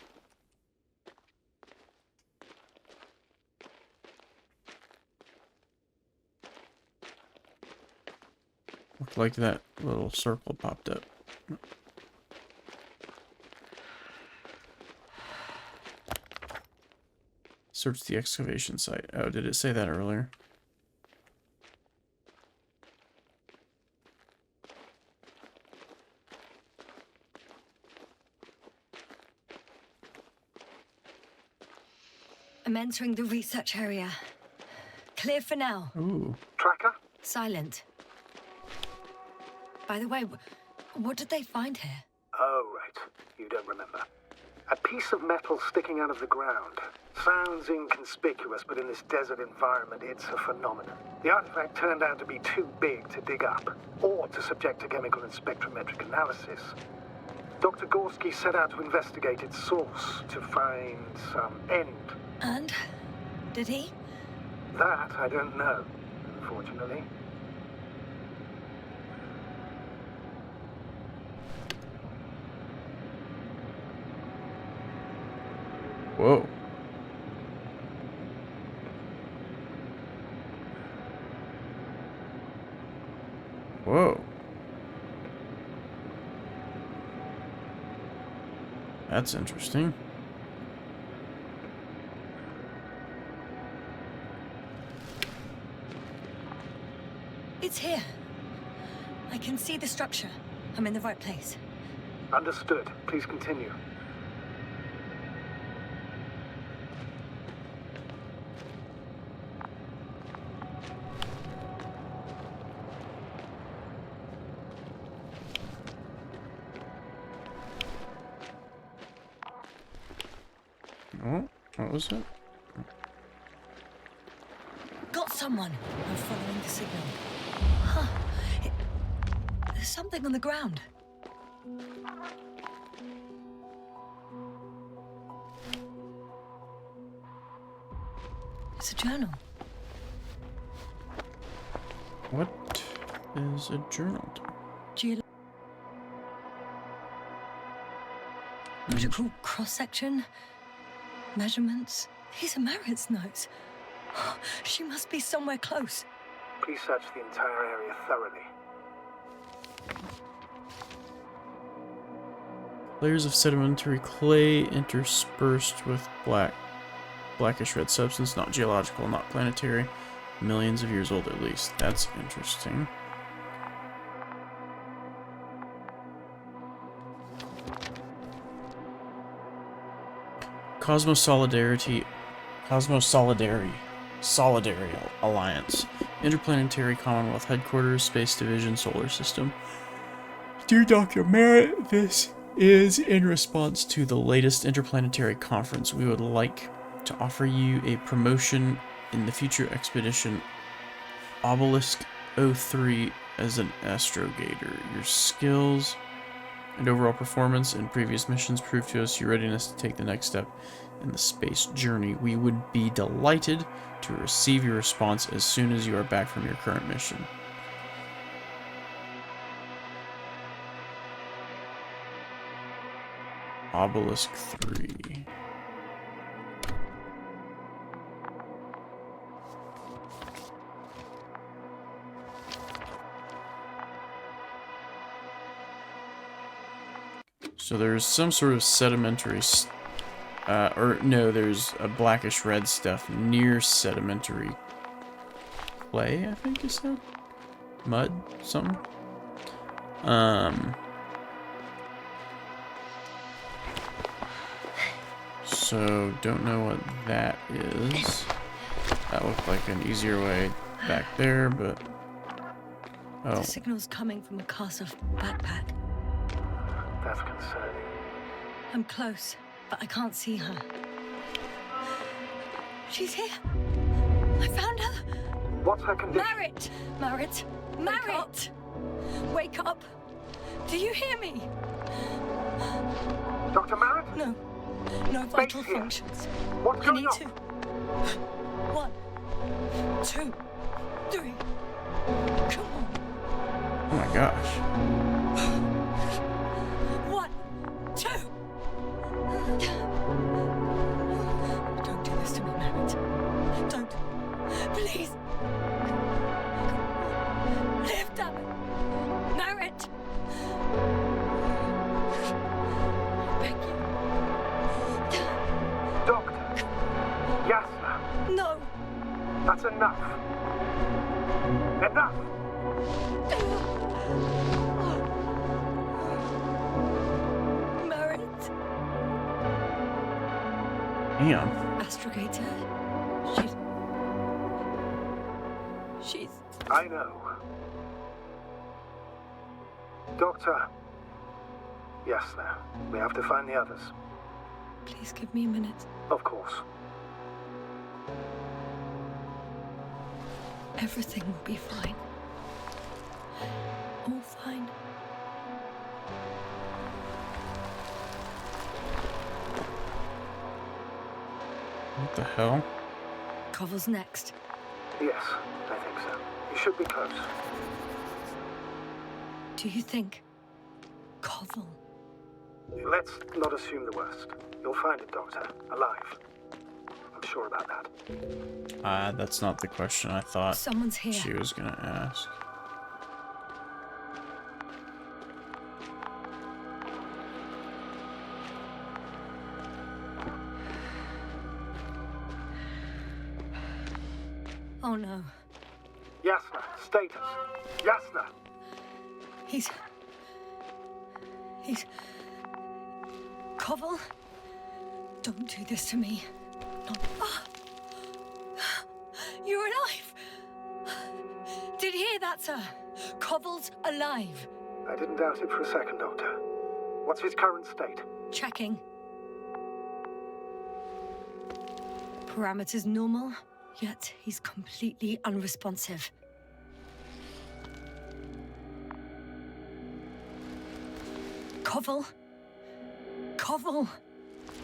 S1: Looked like that little circle popped up. Search the excavation site. Oh, did it say that earlier?
S2: I'm entering the research area. Clear for now.
S1: Ooh.
S3: Tracker?
S2: Silent. By the way, what did they find here?
S3: Oh, right. You don't remember. A piece of metal sticking out of the ground. Sounds inconspicuous, but in this desert environment, it's a phenomenon. The artifact turned out to be too big to dig up, or to subject to chemical and spectrometric analysis. Dr. Gorski set out to investigate its source, to find some end.
S2: And? Did he?
S3: That I don't know, unfortunately.
S1: Whoa. Whoa. That's interesting.
S2: It's here. I can see the structure. I'm in the right place.
S3: Understood. Please continue.
S1: Oh, what was it?
S2: Got someone. I'm following the signal. Huh. There's something on the ground. It's a journal.
S1: What is a journal?
S2: Geological cross-section. Measurements. These are Merritt's notes. She must be somewhere close.
S3: Please search the entire area thoroughly.
S1: Layers of sedimentary clay interspersed with blackish red substance, not geological, not planetary, millions of years old at least. That's interesting. Cosmosolidarity Alliance. Interplanetary Commonwealth Headquarters, Space Division, Solar System. Dear Dr. Merritt, this is in response to the latest interplanetary conference. We would like to offer you a promotion in the future expedition Obelisk 03 as an astrogator. Your skills and overall performance in previous missions prove to us your readiness to take the next step in the space journey. We would be delighted to receive your response as soon as you are back from your current mission. Obelisk 3. So there's some sort of sedimentary, there's a blackish red stuff near sedimentary clay, I think you said? Mud? Something? So, don't know what that is. That looked like an easier way back there, but... Oh.
S2: The signal's coming from a Casa backpack.
S3: That's concerning.
S2: I'm close, but I can't see her. She's here. I found her.
S3: What's her condition?
S2: Merritt! Wake up! Do you hear me?
S3: Dr. Merritt?
S2: No vital functions.
S3: What's
S2: I
S3: going
S2: need
S3: on?
S2: to. 1, 2, 3. Come on.
S1: Oh my gosh.
S2: 1, 2. Don't do this to me, Merritt. Don't. Please. Live, damn it. Merritt. I beg you.
S3: Doctor. Yasna.
S2: No.
S3: That's enough. Enough.
S2: Merritt.
S1: Damn.
S2: Astrogator. She's...
S3: I know. Doctor. Yes, now. We have to find the others.
S2: Please give me a minute.
S3: Of course.
S2: Everything will be fine. All fine.
S1: What the hell?
S2: Koval's next.
S3: Yes, I think so. You should be close.
S2: Do you think Koval?
S3: Let's not assume the worst. You'll find it, Doctor. Alive. I'm sure about that.
S1: That's not the question I thought
S2: Someone's here.
S1: she was gonna ask.
S2: Oh no.
S3: Yasna, status. Yasna!
S2: He's... Koval? Don't do this to me. Not... Ah! You're alive! Did you hear that, sir? Koval's alive.
S3: I didn't doubt it for a second, Doctor. What's his current state?
S2: Checking. Parameters normal, yet he's completely unresponsive. Koval? Koval!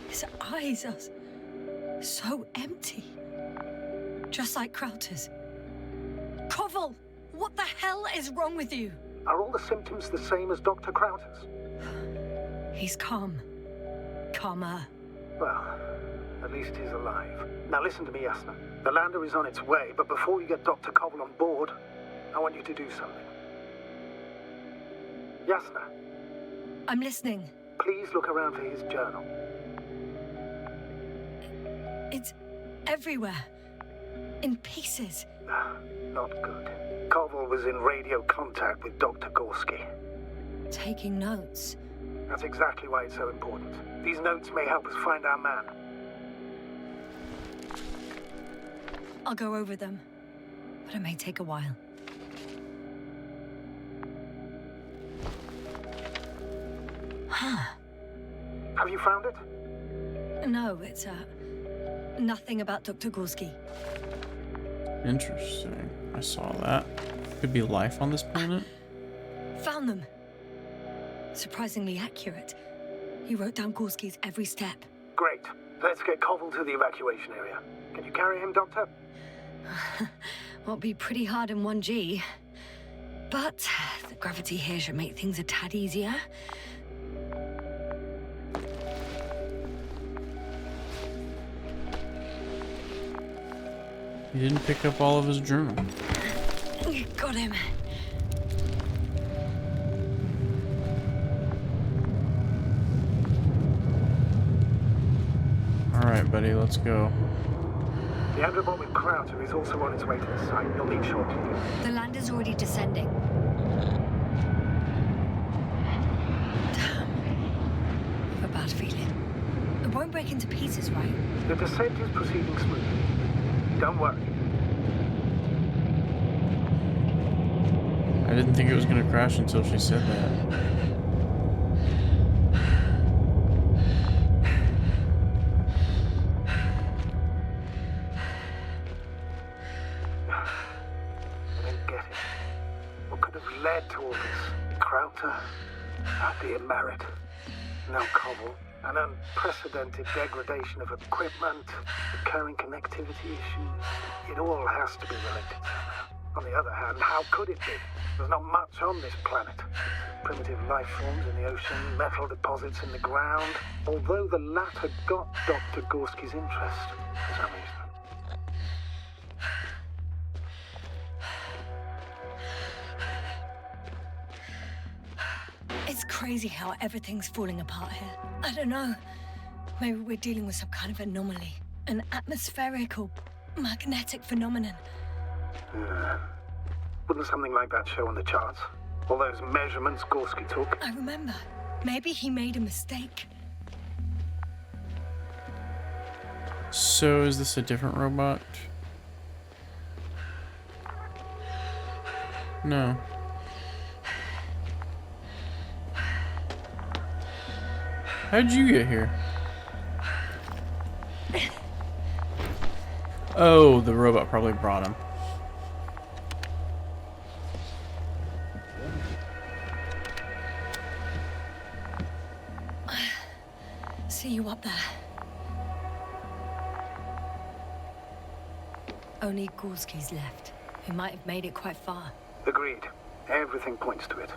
S2: His eyes are so empty. Just like Krauter's. Koval! What the hell is wrong with you?
S3: Are all the symptoms the same as Dr. Krauter's?
S2: He's calm. Calmer.
S3: Well, at least he's alive. Now listen to me, Yasna. The lander is on its way, but before you get Dr. Koval on board, I want you to do something. Yasna,
S2: I'm listening.
S3: please look around for his journal.
S2: It's everywhere. In pieces.
S3: Not good. Koval was in radio contact with Dr. Gorski.
S2: Taking notes.
S3: That's exactly why it's so important. These notes may help us find our man.
S2: I'll go over them. But it may take a while. Huh.
S3: Have you found it?
S2: No, it's, nothing about Dr. Gorski.
S1: Interesting. I saw that. Could be life on this planet?
S2: Found them. Surprisingly accurate. He wrote down Gorski's every step.
S3: Great. Let's get Koval to the evacuation area. Can you carry him, Doctor?
S2: Won't be pretty hard in 1G. But the gravity here should make things a tad easier.
S1: He didn't pick up all of his journal.
S2: Got him.
S1: Alright, buddy, let's go.
S3: The Androbot with Krauter is also on its way to the site. You'll meet shortly.
S2: The lander's already descending. Damn. I have a bad feeling. It won't break into pieces, right?
S3: The descent is proceeding smoothly. Don't worry.
S1: I didn't think it was gonna crash until she said that.
S3: I don't get it. What could have led to all this? Krauter, happy and married. Now Koval, an unprecedented degradation of equipment, recurring connectivity issues. It all has to be related somehow. On the other hand, how could it be? There's not much on this planet. Primitive life forms in the ocean, metal deposits in the ground. Although the latter got Dr. Gorski's interest for some reason.
S2: It's crazy how everything's falling apart here. I don't know. Maybe we're dealing with some kind of anomaly. An atmospheric or magnetic phenomenon.
S3: Wouldn't something like that show on the charts? All those measurements Gorski took?
S2: I remember. Maybe he made a mistake.
S1: So, is this a different robot? How'd you get here? Oh, the robot probably brought him.
S2: See you up there. Only Gorski's left. We might have made it quite far.
S3: Agreed. Everything points to it.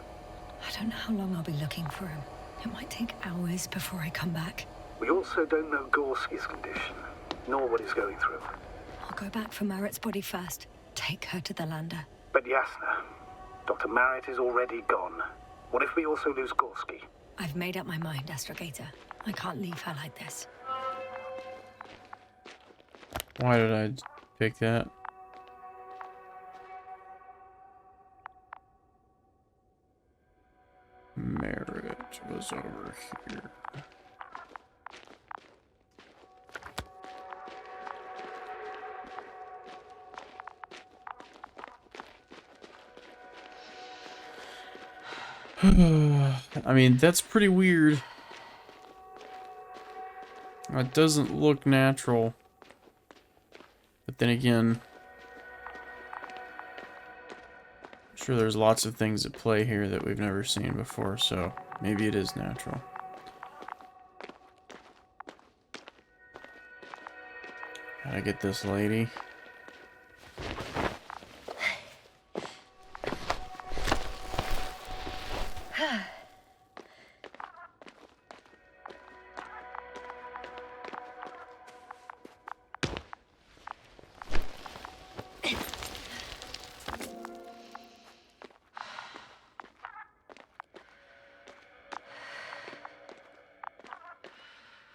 S2: I don't know how long I'll be looking for him. It might take hours before I come back.
S3: We also don't know Gorski's condition, nor what he's going through.
S2: I'll go back for Merritt's body first. Take her to the lander.
S3: But Yasna, Dr. Merritt is already gone. What if we also lose Gorski?
S2: I've made up my mind, Astrogator. I can't leave her like this.
S1: Why did I pick that? Merritt was over here. I mean, that's pretty weird. It doesn't look natural. But then again, I'm sure there's lots of things at play here that we've never seen before, so maybe it is natural. Gotta get this lady.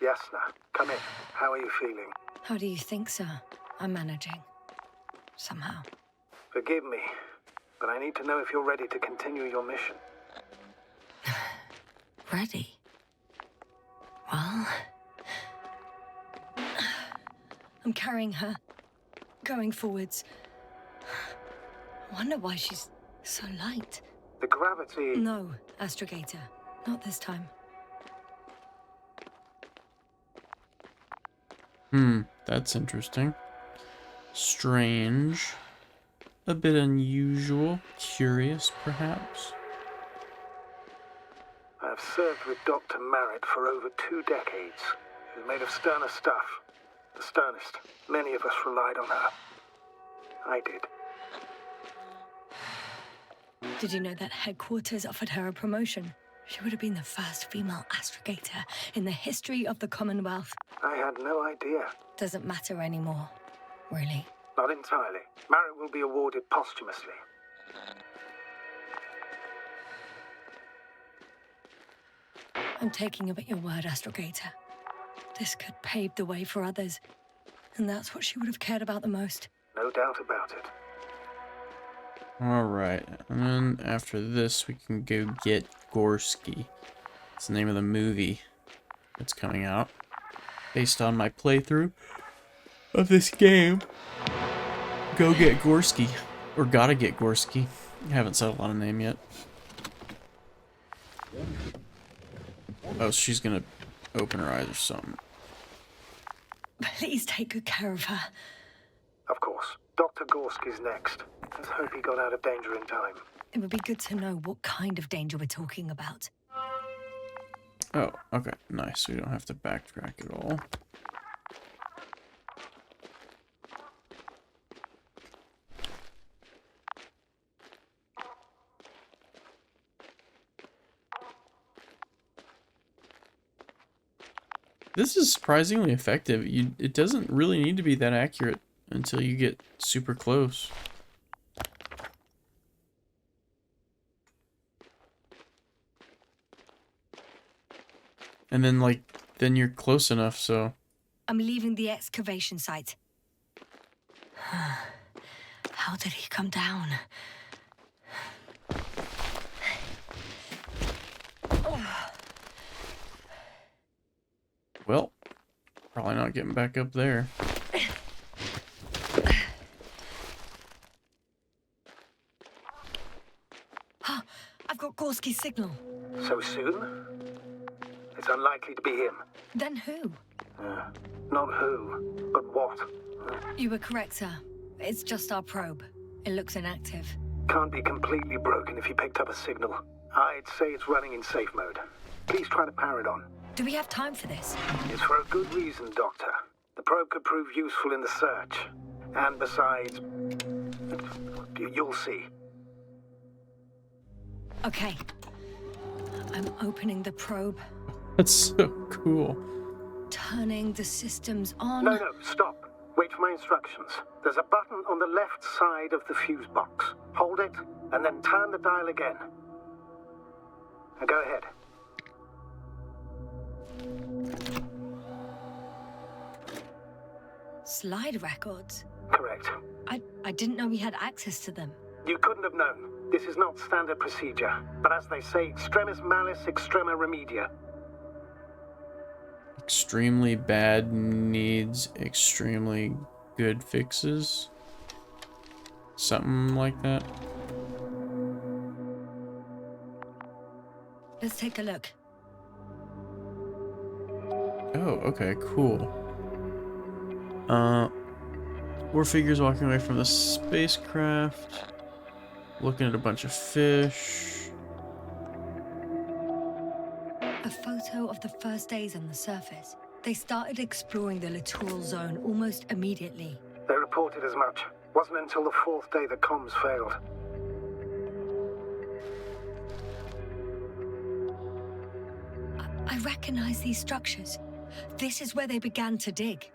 S3: Yasna, come in. How are you feeling?
S2: How do you think, sir? I'm managing. Somehow.
S3: Forgive me, but I need to know if you're ready to continue your mission.
S2: Ready? Well... I'm carrying her. Going forwards. I wonder why she's so light.
S3: The gravity...
S2: No, Astrogator. Not this time.
S1: That's interesting. Strange. A bit unusual. Curious, perhaps.
S3: I've served with Dr. Merritt for over 2 decades. She's made of sterner stuff. The sternest. Many of us relied on her. I did.
S2: Did you know that headquarters offered her a promotion? She would have been the first female astrogator in the history of the Commonwealth.
S3: I had no idea.
S2: Doesn't matter anymore, really.
S3: Not entirely. Merritt will be awarded posthumously.
S2: I'm taking you at your word, Astrogator. This could pave the way for others. And that's what she would have cared about the most.
S3: No doubt about it.
S1: Alright, and then after this we can go get Gorski. It's the name of the movie that's coming out. Based on my playthrough of this game. Go get Gorski. Or gotta get Gorski. I haven't settled on a name yet. Oh, she's gonna open her eyes or something.
S2: Please take good care of her.
S3: Of course. Dr. Gorski's next. Let's hope he got out of danger in time.
S2: It would be good to know what kind of danger we're talking about.
S1: Oh, okay, nice. We don't have to backtrack at all. This is surprisingly effective. It doesn't really need to be that accurate until you get super close. And then, like, then you're close enough, so...
S2: I'm leaving the excavation site. How did he come down?
S1: Well, probably not getting back up there.
S2: I've got Gorski's signal.
S3: So soon?
S8: It's unlikely to be him.
S2: Then who?
S8: Not who, but what.
S2: You were correct, sir. It's just our probe. It looks inactive.
S8: Can't be completely broken if you picked up a signal. I'd say it's running in safe mode. Please try to power it on.
S2: Do we have time for this?
S8: It's for a good reason, Doctor. The probe could prove useful in the search. And besides, you'll see.
S2: Okay. I'm opening the probe,
S1: That's so cool.
S2: turning the systems on.
S8: No, stop. Wait for my instructions. There's a button on the left side of the fuse box. Hold it, and then turn the dial again. Now go ahead.
S2: Slide records?
S8: Correct.
S2: I didn't know we had access to them.
S8: You couldn't have known. This is not standard procedure. But as they say, extremis malice, extrema remedia.
S1: Extremely bad needs extremely good fixes. Something like that.
S2: Let's take a look.
S1: Oh, okay, cool. Four figures walking away from the spacecraft. Looking at a bunch of fish.
S2: A photo of the first days on the surface. They started exploring the littoral zone almost immediately.
S8: They reported as much. Wasn't until the fourth day the comms failed.
S2: I recognize these structures. This is where they began to dig.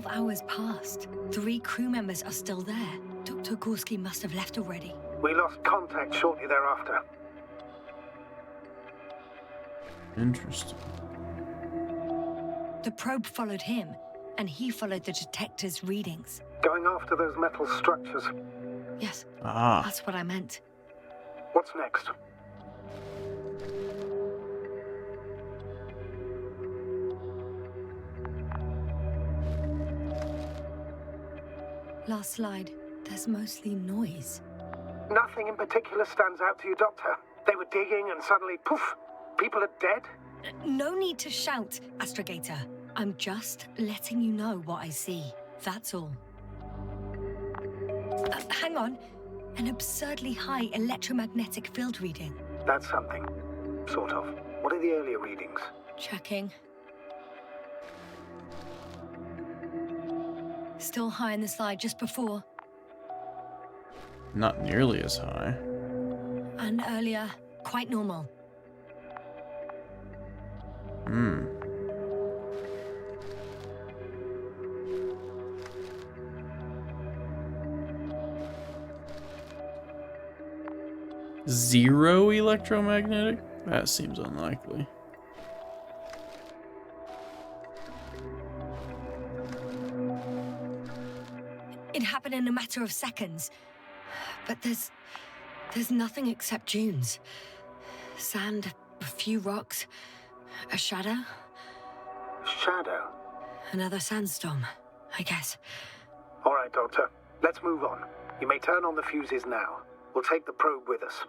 S2: Hours passed. 3 crew members are still there. Dr. Gorski must have left already.
S8: We lost contact shortly thereafter.
S1: Interesting.
S2: The probe followed him, and he followed the detector's readings.
S8: Going after those metal structures.
S2: Yes,
S1: Ah.
S2: that's what I meant.
S8: What's next?
S2: Last slide. There's mostly noise.
S8: Nothing in particular stands out to you, Doctor. They were digging and suddenly, poof, people are dead?
S2: No need to shout, Astrogator. I'm just letting you know what I see. That's all. Hang on. An absurdly high electromagnetic field reading.
S8: That's something. Sort of. What are the earlier readings?
S2: Checking. Still high in the slide just before.
S1: Not nearly as high.
S2: And earlier, quite normal.
S1: Hmm. Zero electromagnetic? That seems unlikely.
S2: It happened in a matter of seconds. But there's nothing except dunes. Sand, a few rocks, a shadow.
S8: Shadow?
S2: Another sandstorm, I guess.
S8: All right, Doctor. Let's move on. You may turn on the fuses now. We'll take the probe with us.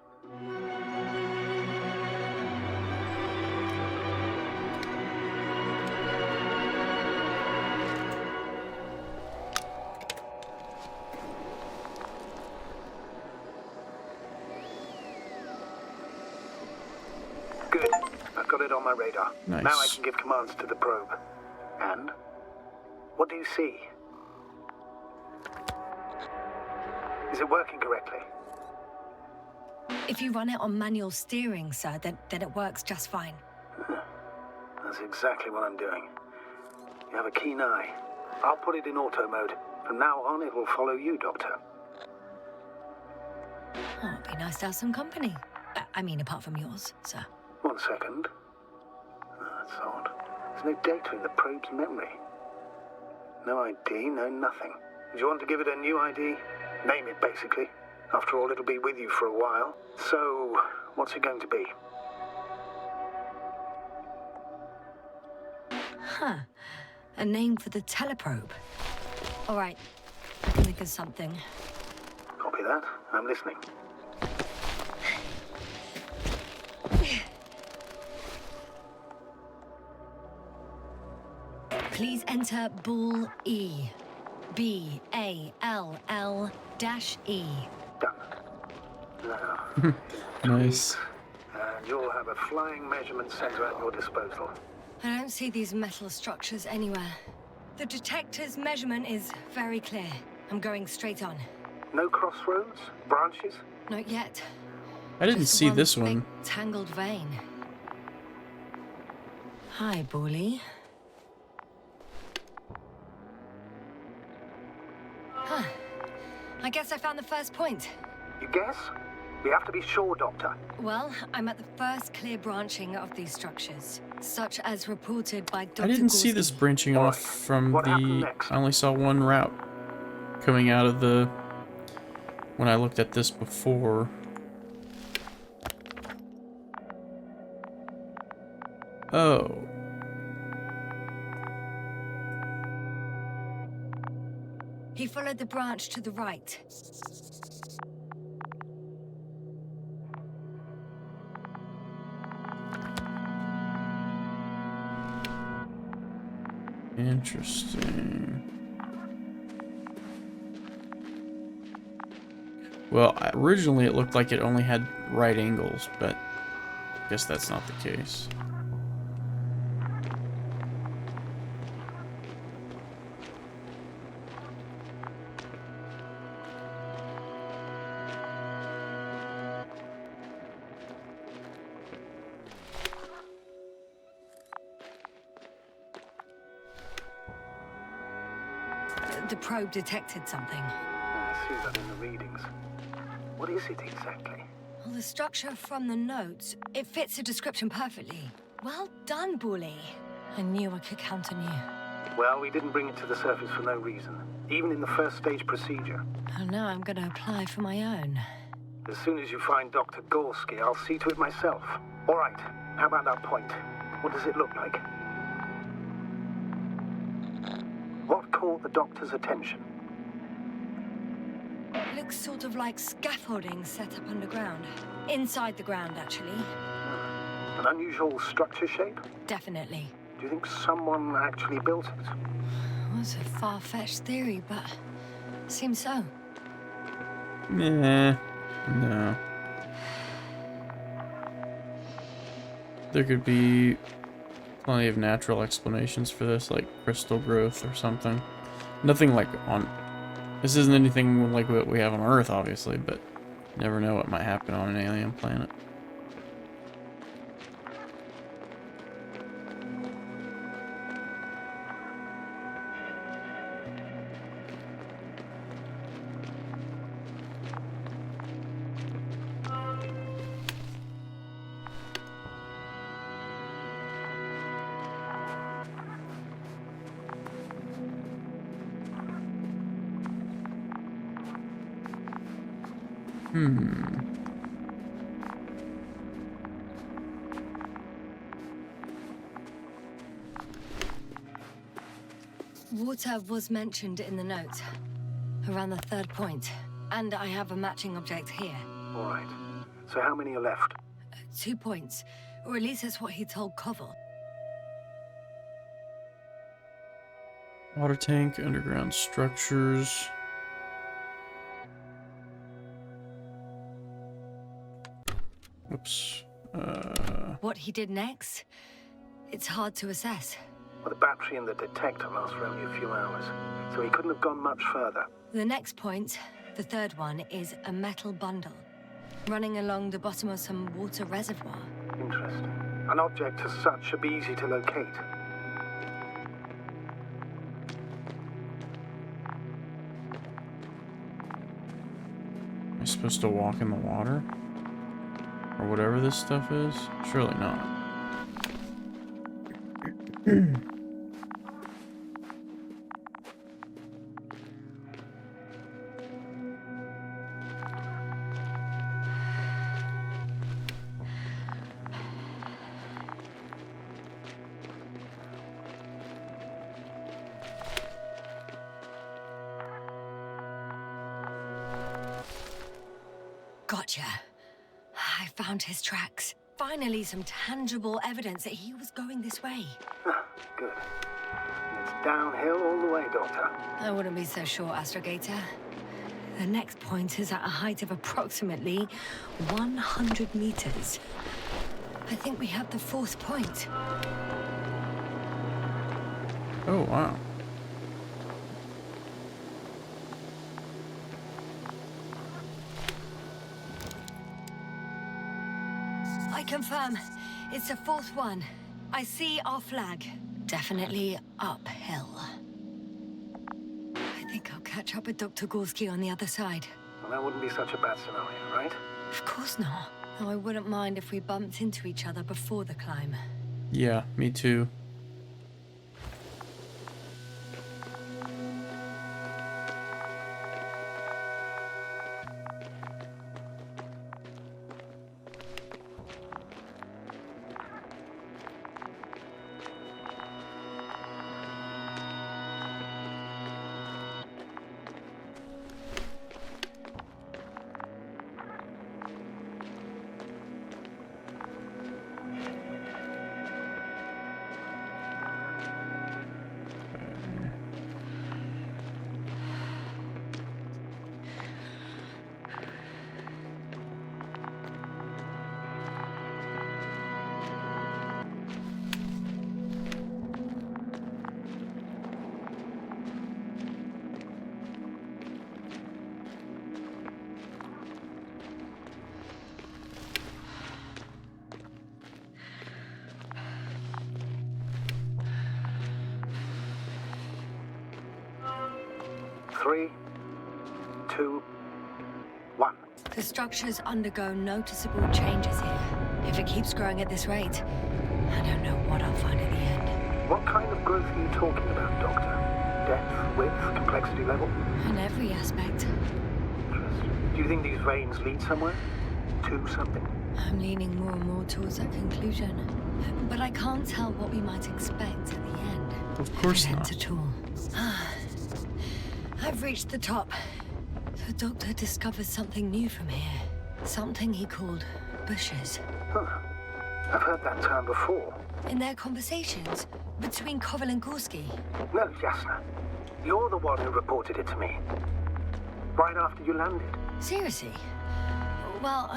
S8: Good. I've got it on my radar.
S1: Nice.
S8: Now I can give commands to the probe. And? What do you see? Is it working correctly?
S2: If you run it on manual steering, sir, then it works just fine.
S8: That's exactly what I'm doing. You have a keen eye. I'll put it in auto mode. From now on, it will follow you, Doctor.
S2: Oh, it'd be nice to have some company. I mean, apart from yours, sir.
S8: 1 second. That's odd. There's no data in the probe's memory. No ID, no nothing. Do you want to give it a new ID? Name it, basically. After all, it'll be with you for a while. So, what's it going to be?
S2: Huh. A name for the teleprobe. All right. I can think of something.
S8: Copy that. I'm listening.
S2: Please enter Ball E. B-A-L-L-E.
S8: Done. Now,
S1: Nice.
S8: and you'll have a flying measurement center at your disposal.
S2: I don't see these metal structures anywhere. The detector's measurement is very clear. I'm going straight on.
S8: No crossroads? Branches?
S2: Not yet.
S1: I didn't
S2: Just
S1: see
S2: one
S1: this
S2: big,
S1: one.
S2: tangled vein. Hi, Bully. Huh. I guess I found the first point.
S8: You guess? We have to be sure, Doctor.
S2: Well, I'm at the first clear branching of these structures, such as reported by Dr.
S1: I didn't see this
S2: Gorski.
S1: branching off from
S8: What happened
S1: the...
S8: next?
S1: I only saw one route coming out of the... when I looked at this before. Oh.
S2: He followed the branch to the right.
S1: Interesting. Well, originally it looked like it only had right angles, but I guess that's not the case.
S2: The probe detected something.
S8: I see that in the readings. What is it exactly?
S2: Well, the structure from the notes, it fits the description perfectly. Well done, Bully. I knew I could count on you.
S8: Well, we didn't bring it to the surface for no reason. Even in the first stage procedure.
S2: And now I'm going to apply for my own.
S8: As soon as you find Dr. Gorski, I'll see to it myself. All right. How about that point? What does it look like? What caught the doctor's attention?
S2: Looks sort of like scaffolding set up underground. Inside the ground, actually.
S8: An unusual structure shape?
S2: Definitely.
S8: Do you think someone actually built it?
S2: Well, it's a far-fetched theory, but seems so.
S1: Nah. No. There could be plenty of natural explanations for this, like crystal growth or something. Nothing like on... This isn't anything like what we have on Earth, obviously, but you never know what might happen on an alien planet.
S2: Water was mentioned in the note, around the third point. And I have a matching object here.
S8: All right. So how many are left?
S2: 2 points, or at least that's what he told Koval.
S1: Water tank, underground structures. Whoops.
S2: What he did next, it's hard to assess.
S8: Well, the battery in the detector lasts for only a few hours, so he couldn't have gone much further.
S2: The next point, the third one, is a metal bundle running along the bottom of some water reservoir.
S8: Interesting. An object as such should be easy to locate.
S1: Am I supposed to walk in the water? Or whatever this stuff is? Surely not.
S2: Gotcha. I found his tracks. Finally, some tangible evidence that he was going this way.
S8: Good. And it's downhill all the way, Doctor.
S2: I wouldn't be so sure, Astrogator. The next point is at a height of approximately 100 meters. I think we have the fourth point.
S1: Oh, wow.
S2: I confirm. It's the fourth one. I see our flag. Definitely uphill. I think I'll catch up with Dr. Gorski on the other side.
S8: Well, that wouldn't be such a bad scenario, right?
S2: Of course not. Though I wouldn't mind if we bumped into each other before the climb.
S1: Yeah, me too.
S8: Three, two, one.
S2: The structures undergo noticeable changes here. If it keeps growing at this rate, I don't know what I'll find at the end.
S8: What kind of growth are you talking about, Doctor? Depth, width, complexity level?
S2: In every aspect.
S8: Interesting. Do you think these veins lead somewhere? To something?
S2: I'm leaning more and more towards that conclusion. But I can't tell what we might expect at the end.
S1: Of course
S2: Hint
S1: not.
S2: at all. I've reached the top. The doctor discovered something new from here. Something he called bushes.
S8: Huh. I've heard that term before.
S2: In their conversations between Koval and Gorski.
S8: No, Jasna. You're the one who reported it to me. Right after you landed.
S2: Seriously? Well,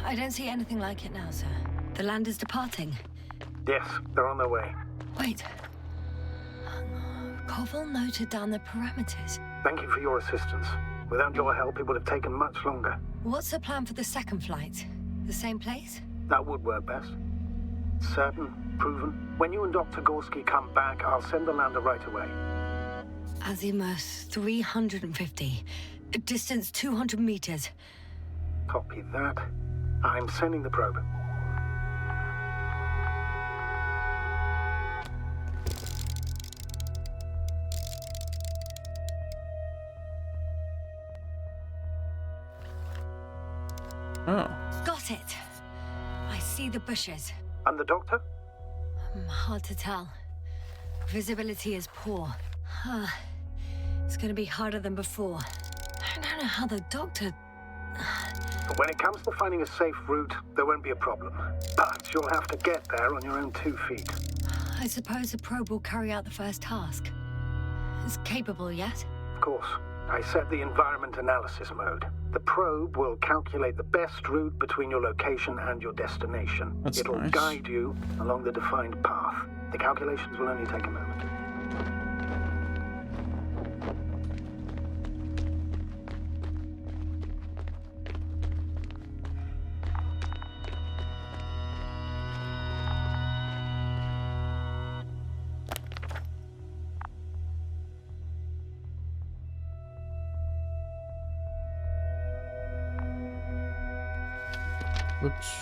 S2: I don't see anything like it now, sir. The land is departing.
S8: Yes, they're on their way.
S2: Wait. Koval noted down the parameters.
S8: Thank you for your assistance. Without your help, it would have taken much longer.
S2: What's the plan for the second flight? The same place?
S8: That would work best. Certain, proven. When you and Dr. Gorski come back, I'll send the lander right away.
S2: Azimuth 350. Distance 200 meters.
S8: Copy that. I'm sending the probe.
S1: Oh.
S2: Got it. I see the bushes.
S8: And the doctor?
S2: Hard to tell. Visibility is poor. It's gonna be harder than before. I don't know how the doctor...
S8: But when it comes to finding a safe route, there won't be a problem. But you'll have to get there on your own 2 feet.
S2: I suppose the probe will carry out the first task. It's capable yet?
S8: Of course. I set the environment analysis mode. The probe will calculate the best route between your location and your destination.
S1: That's
S8: It'll
S1: nice.
S8: guide you along the defined path. The calculations will only take a moment.
S1: Whoops.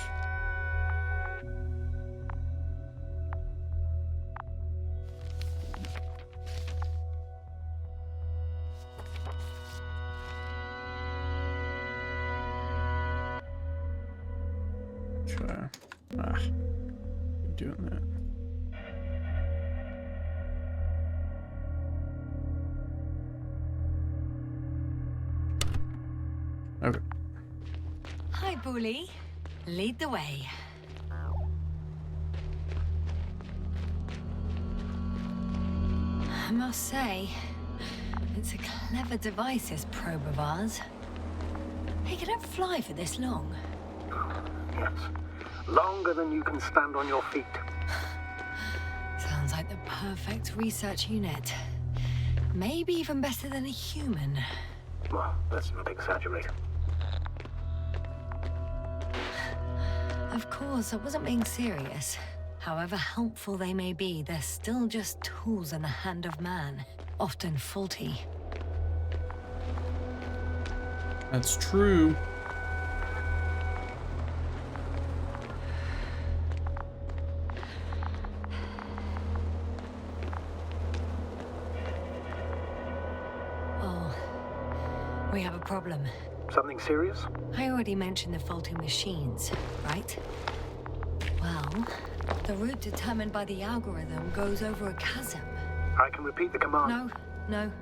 S1: Okay. Doing that. Okay.
S2: bully. Lead the way. I must say, it's a clever device, this probe of ours. Hey, can it fly for this long?
S8: Yes. Longer than you can stand on your feet.
S2: Sounds like the perfect research unit. Maybe even better than a human.
S8: Well, let's not exaggerate.
S2: Of course, I wasn't being serious. However helpful they may be, they're still just tools in the hand of man, often faulty.
S1: That's true.
S2: Oh, we have a problem.
S8: Something serious?
S2: I already mentioned the faulty machines, right? Well, the route determined by the algorithm goes over a chasm.
S8: I can repeat the command.
S2: No.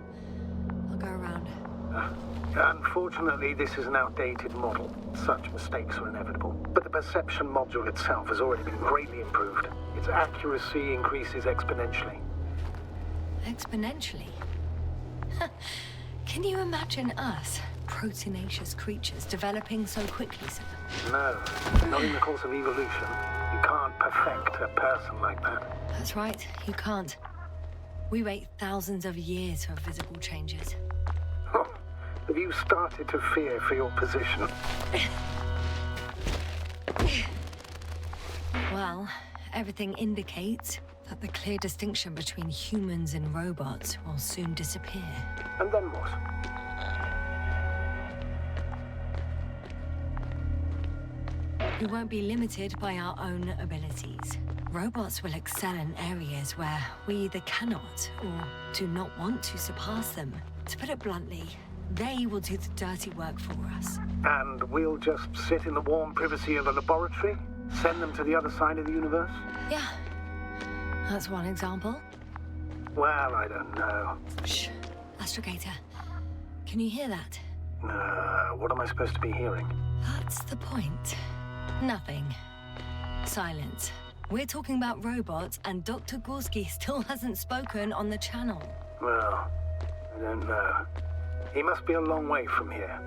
S2: I'll go around.
S8: Unfortunately, this is an outdated model. Such mistakes are inevitable. But the perception module itself has already been greatly improved. Its accuracy increases exponentially.
S2: Exponentially? Can you imagine us, proteinaceous creatures, developing so quickly, sir?
S8: No, not in the course of evolution. You can't perfect a person like that.
S2: That's right, you can't. We wait thousands of years for visible changes.
S8: Oh, have you started to fear for your position?
S2: Well, everything indicates that the clear distinction between humans and robots will soon disappear.
S8: And then what?
S2: We won't be limited by our own abilities. Robots will excel in areas where we either cannot or do not want to surpass them. To put it bluntly, they will do the dirty work for us.
S8: And we'll just sit in the warm privacy of a laboratory? Send them to the other side of the universe?
S2: Yeah, that's one example.
S8: Well, I don't know.
S2: Shh, Astrogator. Can you hear that?
S8: What am I supposed to be hearing?
S2: That's the point. Nothing. Silence. We're talking about robots, and Dr. Gorski still hasn't spoken on the channel.
S8: Well, I don't know. He must be a long way from here.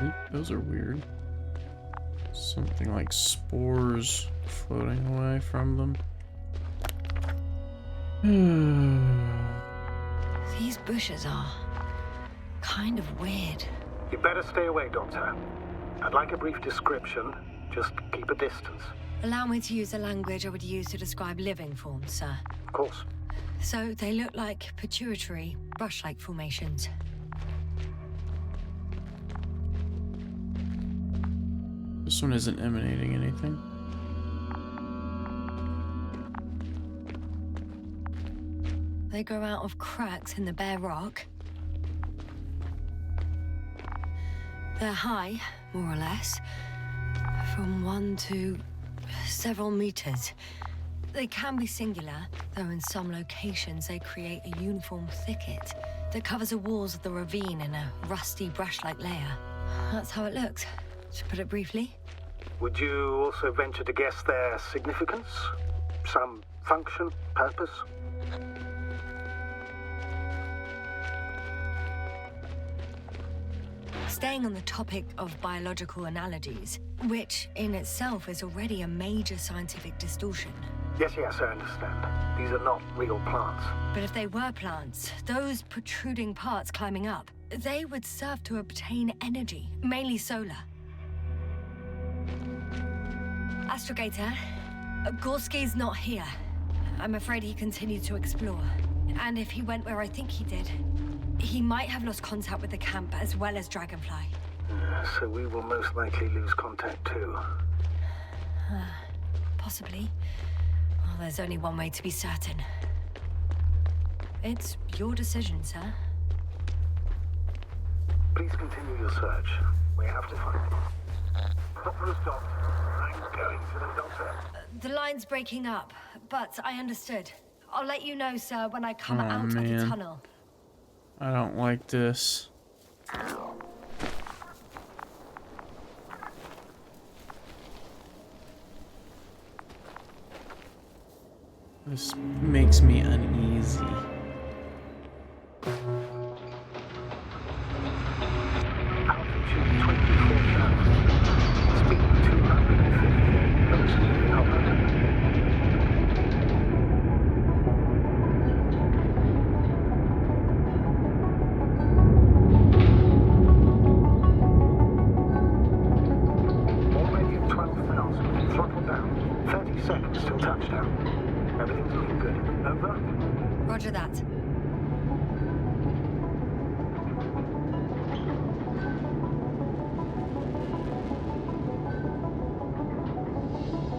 S1: Oop, those are weird. Something like spores floating away from them.
S2: These bushes are kind of weird.
S8: You better stay away, Doctor. I'd like a brief description. Just keep a distance.
S2: Allow me to use the language I would use to describe living forms, sir.
S8: Of course.
S2: So they look like pituitary, brush-like formations.
S1: This one isn't emanating anything.
S2: They grow out of cracks in the bare rock. They're high, more or less, from 1 to several meters. They can be singular, though in some locations they create a uniform thicket that covers the walls of the ravine in a rusty brush-like layer. That's how it looks, to put it briefly.
S8: Would you also venture to guess their significance? Some function, purpose?
S2: Staying on the topic of biological analogies, which in itself is already a major scientific distortion.
S8: Yes, I understand. These are not real plants.
S2: But if they were plants, those protruding parts climbing up, they would serve to obtain energy, mainly solar. Astrogator, Gorski's not here. I'm afraid he continued to explore. And if he went where I think he did, he might have lost contact with the camp as well as Dragonfly.
S8: So we will most likely lose contact too.
S2: Possibly. Well, there's only one way to be certain. It's your decision, sir.
S8: Please continue your search. We have to find it. Proper stop. I'm going to the doctor.
S2: The line's breaking up, but I understood. I'll let you know, sir, when I come out of the
S1: man.
S2: tunnel.
S1: I don't like this. This makes me uneasy.
S8: Altitude 24,000. Speed 250. Coastally hopper. Already at 12,000. Throttle down. 30 seconds till touchdown. Everything's looking good. Over?
S2: Roger that.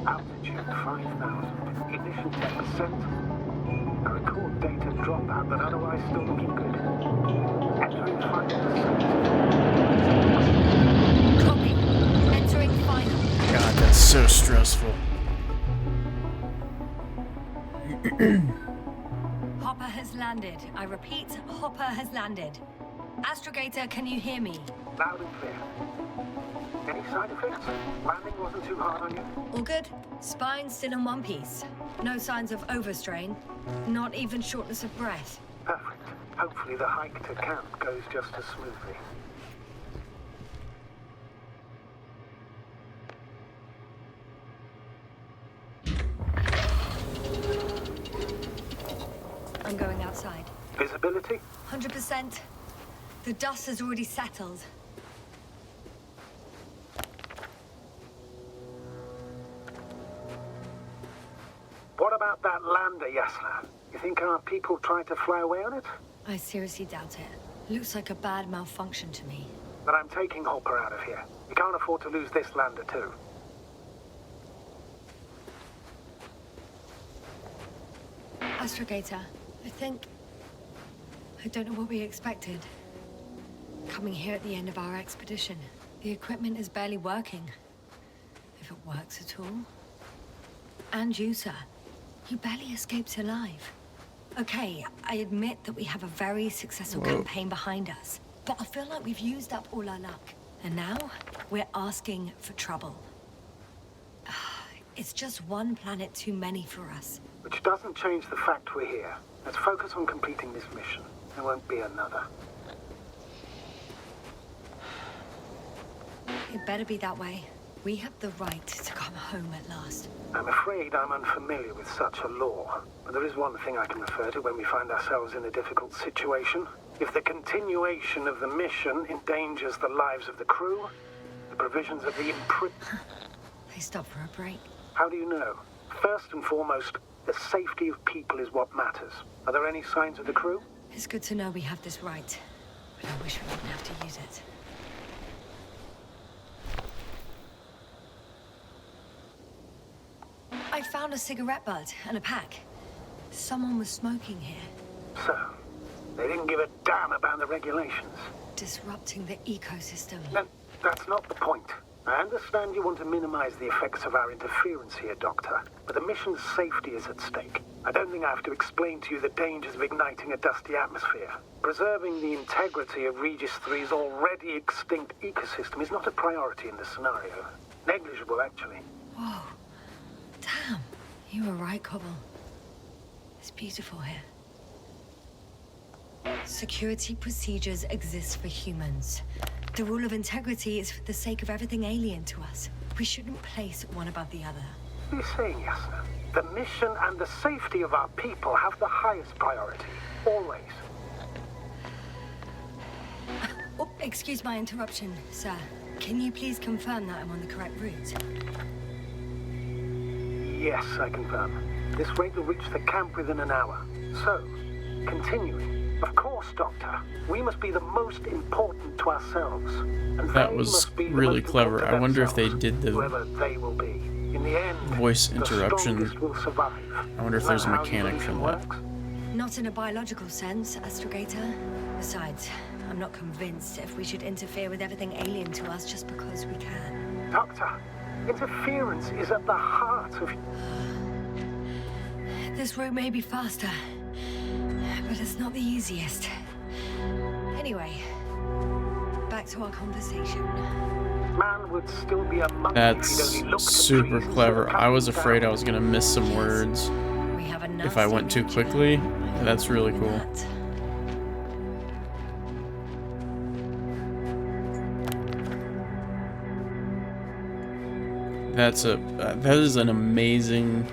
S8: Altitude 5,000. Ignition 10%. A record data dropout, but otherwise still looking good. Entering final descent.
S2: Copy. Entering final.
S1: God, that's so stressful.
S2: Hopper has landed. I repeat, Hopper has landed. Astrogator, can you hear me?
S8: Loud and clear. Any side effects? Landing wasn't too hard on you?
S2: All good. Spine still in one piece. No signs of overstrain. Not even shortness of breath.
S8: Perfect. Hopefully the hike to camp goes just as smoothly.
S2: I'm going outside.
S8: Visibility?
S2: 100%. The dust has already settled.
S8: What about that lander, Yasna? You think our people tried to fly away on it?
S2: I seriously doubt it. Looks like a bad malfunction to me.
S8: But I'm taking Hopper out of here. We can't afford to lose this lander too.
S2: Astrogator, I don't know what we expected. Coming here at the end of our expedition. The equipment is barely working. If it works at all. And you, sir. You barely escaped alive. Okay, I admit that we have a very successful campaign behind us. But I feel like we've used up all our luck. And now, we're asking for trouble. It's just one planet too many for us.
S8: Which doesn't change the fact we're here. Let's focus on completing this mission. There won't be another.
S2: It better be that way. We have the right to come home at last.
S8: I'm afraid I'm unfamiliar with such a law. But there is one thing I can refer to when we find ourselves in a difficult situation. If the continuation of the mission endangers the lives of the crew, the provisions of the
S2: They stopped for a break.
S8: How do you know? First and foremost, the safety of people is what matters. Are there any signs of the crew?
S2: It's good to know we have this right. But I wish we didn't have to use it. I found a cigarette butt and a pack. Someone was smoking here.
S8: So, they didn't give a damn about the regulations.
S2: Disrupting the ecosystem.
S8: That's not the point. I understand you want to minimize the effects of our interference here, Doctor, but the mission's safety is at stake. I don't think I have to explain to you the dangers of igniting a dusty atmosphere. Preserving the integrity of Regis 3's already extinct ecosystem is not a priority in this scenario. Negligible, actually.
S2: Whoa. Damn. You were right, Cobble. It's beautiful here. Security procedures exist for humans. The rule of integrity is for the sake of everything alien to us. We shouldn't place one above the other.
S8: What are you saying, Yasna? The mission and the safety of our people have the highest priority. Always.
S2: Oh, excuse my interruption, sir. Can you please confirm that I'm on the correct route?
S8: Yes, I confirm. This rate will reach the camp within an hour. So, continuing. Of course, Doctor. We must be the most important to ourselves. And
S1: That
S8: they
S1: was
S8: must be the
S1: really
S8: most
S1: clever.
S8: important
S1: I wonder if they
S8: themselves,
S1: did the
S8: whoever they will be. In the end,
S1: voice
S8: the
S1: interruption.
S8: strongest will survive.
S1: I wonder if
S8: Isn't
S1: there's a
S8: that how
S1: mechanic for
S8: evolution
S1: that.
S8: works?
S2: Not in a biological sense, Astrogator. Besides, I'm not convinced if we should interfere with everything alien to us just because we can.
S8: Doctor, interference is at the heart of...
S2: This route may be faster, but it's not the easiest. Anyway, back to our conversation.
S8: Man would still be a monkey if
S1: That's
S8: he'd only looked at
S1: super
S8: trees
S1: clever.
S8: instead of
S1: I was
S8: cutting
S1: afraid
S8: down.
S1: I was gonna miss some words.
S2: We have have a
S1: if I went too quickly. That's really cool. That is an amazing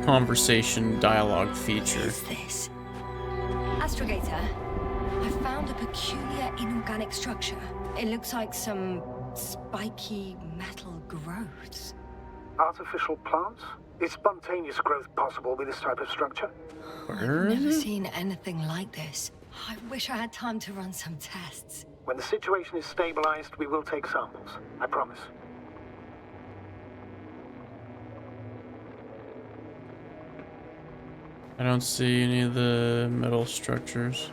S1: conversation dialogue feature.
S2: What is this? Astrogator, I found a peculiar inorganic structure. It looks like some spiky metal growths.
S8: Artificial plants? Is spontaneous growth possible with this type of structure?
S1: Where
S2: I've
S1: is
S2: never
S1: it?
S2: seen anything like this. I wish I had time to run some tests.
S8: When the situation is stabilized, we will take samples. I promise.
S1: I don't see any of the metal structures.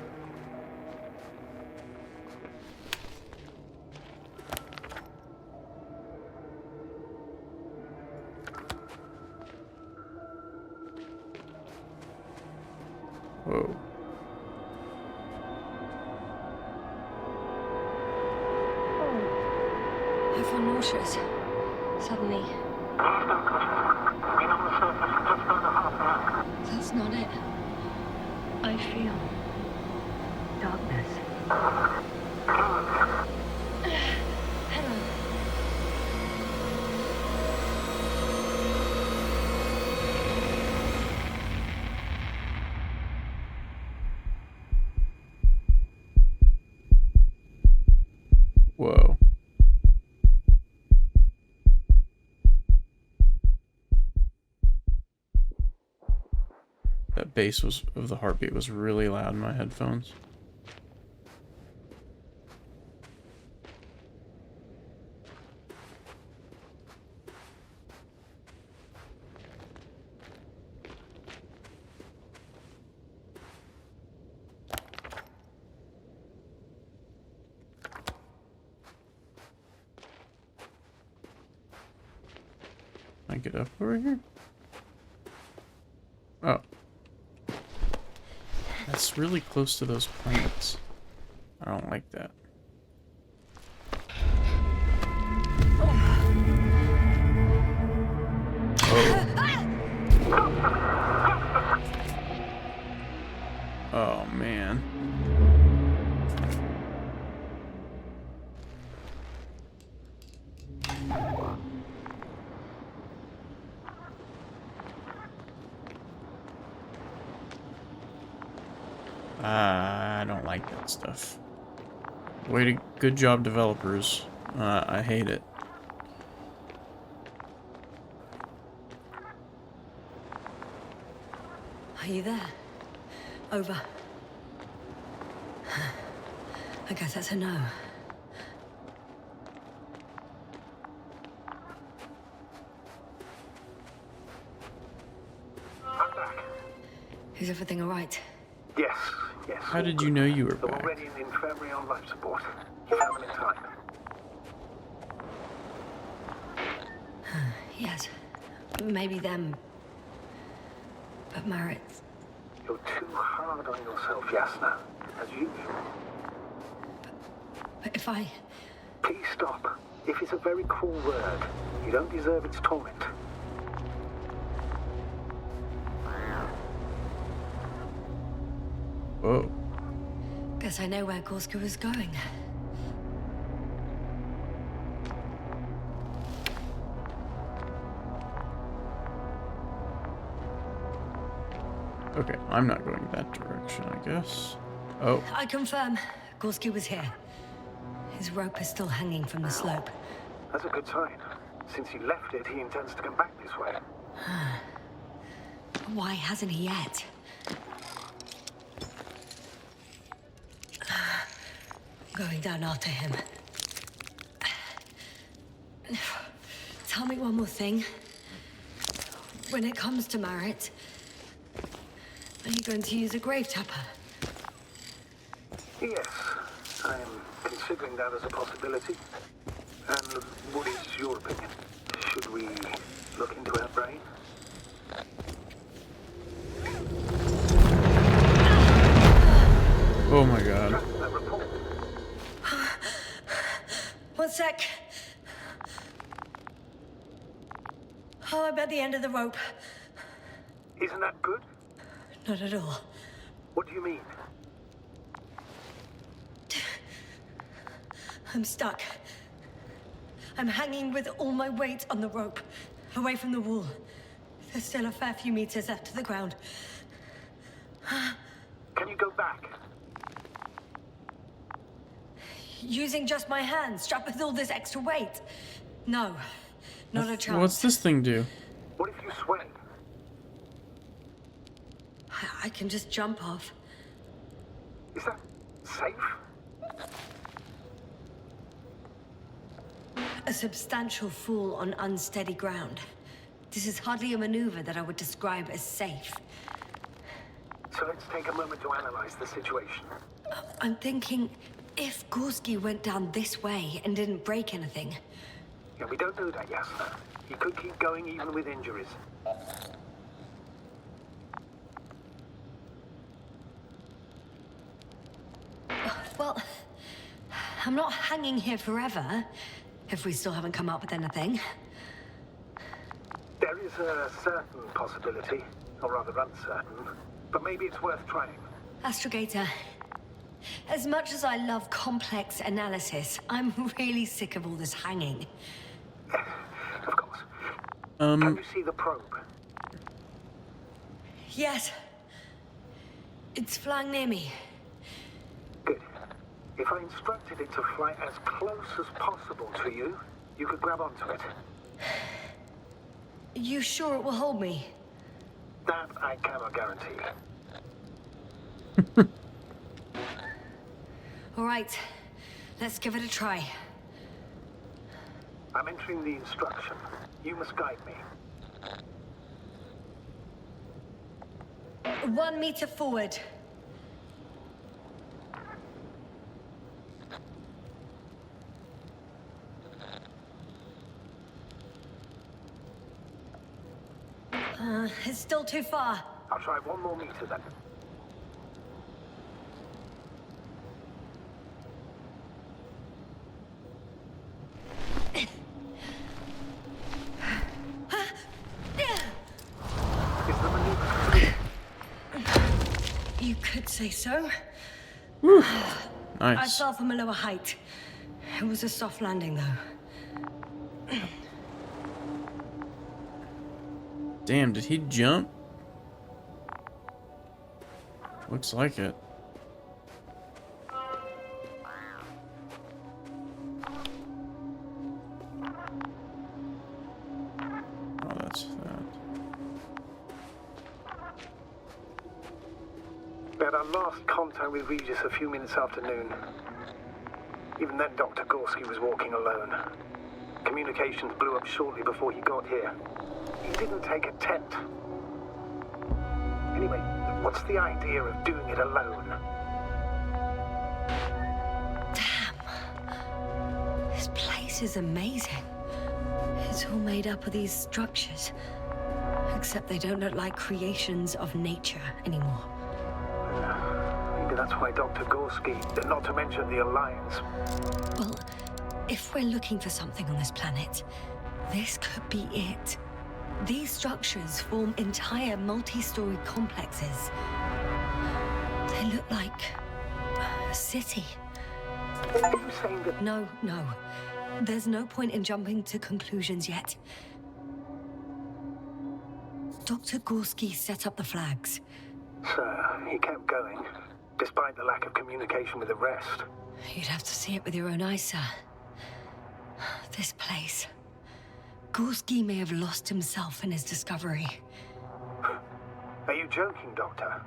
S1: Whoa.
S2: I feel nauseous. Suddenly. That's not it. I feel darkness. Hello.
S1: Whoa. That bass of the heartbeat was really loud in my headphones. Can I get up over here? Oh. That's really close to those planets. I don't like that. Oh man. I don't like that stuff. Good job, developers. I hate it.
S2: Are you there? Over. I guess that's a no.
S8: I'm back.
S2: Is everything all right?
S8: Yes, yes.
S1: How did you know you were
S8: They're
S1: back?
S8: already in the infirmary on life support. You found them in time.
S2: Yes. Maybe them. But Merritt.
S8: You're too hard on yourself, Yasna. As usual.
S2: But if I...
S8: Please stop. If it's a very cruel word, you don't deserve its torment.
S1: Whoa.
S2: Guess I know where Gorska was going.
S1: Okay, I'm not going that direction, I guess. Oh,
S2: I confirm. Gorski was here. His rope is still hanging from the slope.
S8: That's a good sign. Since he left it, he intends to come back this way.
S2: Why hasn't he yet? Going down after him. Tell me one more thing. When it comes to Merritt, are you going to use a grave tapper?
S8: Yes, I am considering that as a possibility. And what is your opinion? Should we look into her brain?
S1: oh my god.
S8: That report.
S2: 1 sec. Oh, I'm at the end of the rope.
S8: Isn't that good?
S2: Not at all.
S8: What do you mean?
S2: I'm stuck. I'm hanging with all my weight on the rope, away from the wall. There's still a fair few meters left to the ground.
S8: Can you go back?
S2: Using just my hands, strapped with all this extra weight. No, not a chance.
S1: What's this thing do?
S8: What if you sway?
S2: I can just jump off.
S8: Is that safe?
S2: A substantial fall on unsteady ground. This is hardly a maneuver that I would describe as safe.
S8: So let's take a moment to analyze the situation.
S2: I'm thinking, if Gorski went down this way and didn't break anything,
S8: Yeah, we don't know that, Yasna. He could keep going even with injuries.
S2: well, I'm not hanging here forever, if we still haven't come up with anything.
S8: There is a certain possibility, or rather uncertain, but maybe it's worth trying.
S2: Astrogator, as much as I love complex analysis, I'm really sick of all this hanging.
S8: Of course. Can you see the probe?
S2: Yes. It's flying near me.
S8: Good. If I instructed it to fly as close as possible to you, you could grab onto it.
S2: You sure it will hold me?
S8: That I cannot guarantee.
S2: All right. Let's give it a try.
S8: I'm entering the instruction. You must guide me.
S2: 1 meter forward. It's still too far.
S8: I'll try 1 more meter then. Is the maneuver complete?
S2: You could say so. I
S1: Nice.
S2: fell from a lower height. It was a soft landing, though.
S1: Damn, did he jump? Looks like it. Oh, that's that.
S8: We had our last contact with Regis a few minutes after noon. Even then, Dr. Gorski was walking alone. Communications blew up shortly before he got here. He didn't take a tent. Anyway, what's the idea of doing it alone?
S2: Damn. This place is amazing. It's all made up of these structures. Except they don't look like creations of nature anymore.
S8: Maybe that's why Dr. Gorski, not to mention the Alliance.
S2: Well, if we're looking for something on this planet, this could be it. These structures form entire multi-story complexes. They look like a city.
S8: Are you saying that...
S2: No. There's no point in jumping to conclusions yet. Dr. Gorski set up the flags.
S8: Sir, he kept going, despite the lack of communication with the rest.
S2: You'd have to see it with your own eyes, sir. This place. Gorski may have lost himself in his discovery.
S8: Are you joking, Doctor?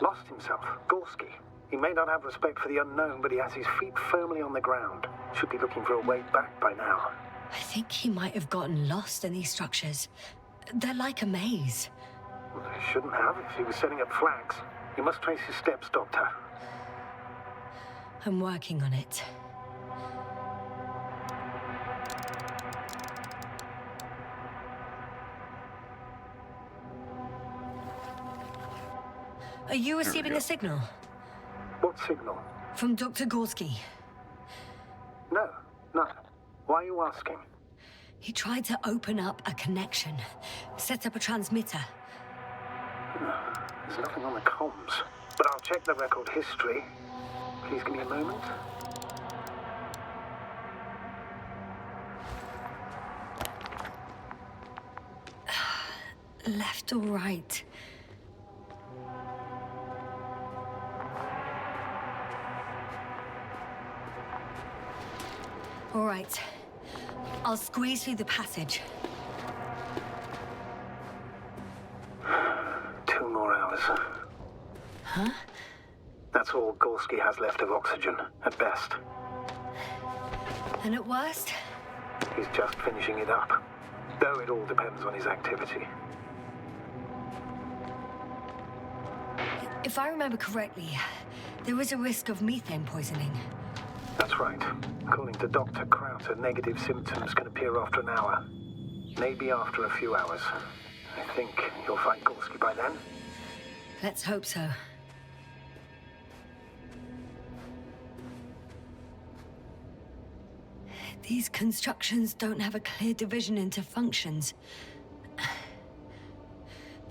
S8: Lost himself, Gorski. He may not have respect for the unknown, but he has his feet firmly on the ground. Should be looking for a way back by now.
S2: I think he might have gotten lost in these structures. They're like a maze.
S8: Well, he shouldn't have if he was setting up flags. You must trace his steps, Doctor.
S2: I'm working on it. Are you receiving a signal?
S8: What signal?
S2: From Dr. Gorski.
S8: No, none. Why are you asking?
S2: He tried to open up a connection, set up a transmitter.
S8: There's nothing on the comms, but I'll check the record history. Please give me a moment.
S2: Left or right? All right. I'll squeeze through the passage.
S8: 2 more hours.
S2: Huh?
S8: That's all Gorski has left of oxygen, at best.
S2: And at worst?
S8: He's just finishing it up. Though it all depends on his activity.
S2: If I remember correctly, there is a risk of methane poisoning.
S8: That's right. According to Dr. Krauter, negative symptoms can appear after an hour. Maybe after a few hours. I think you'll find Gorski by then.
S2: Let's hope so. These constructions don't have a clear division into functions.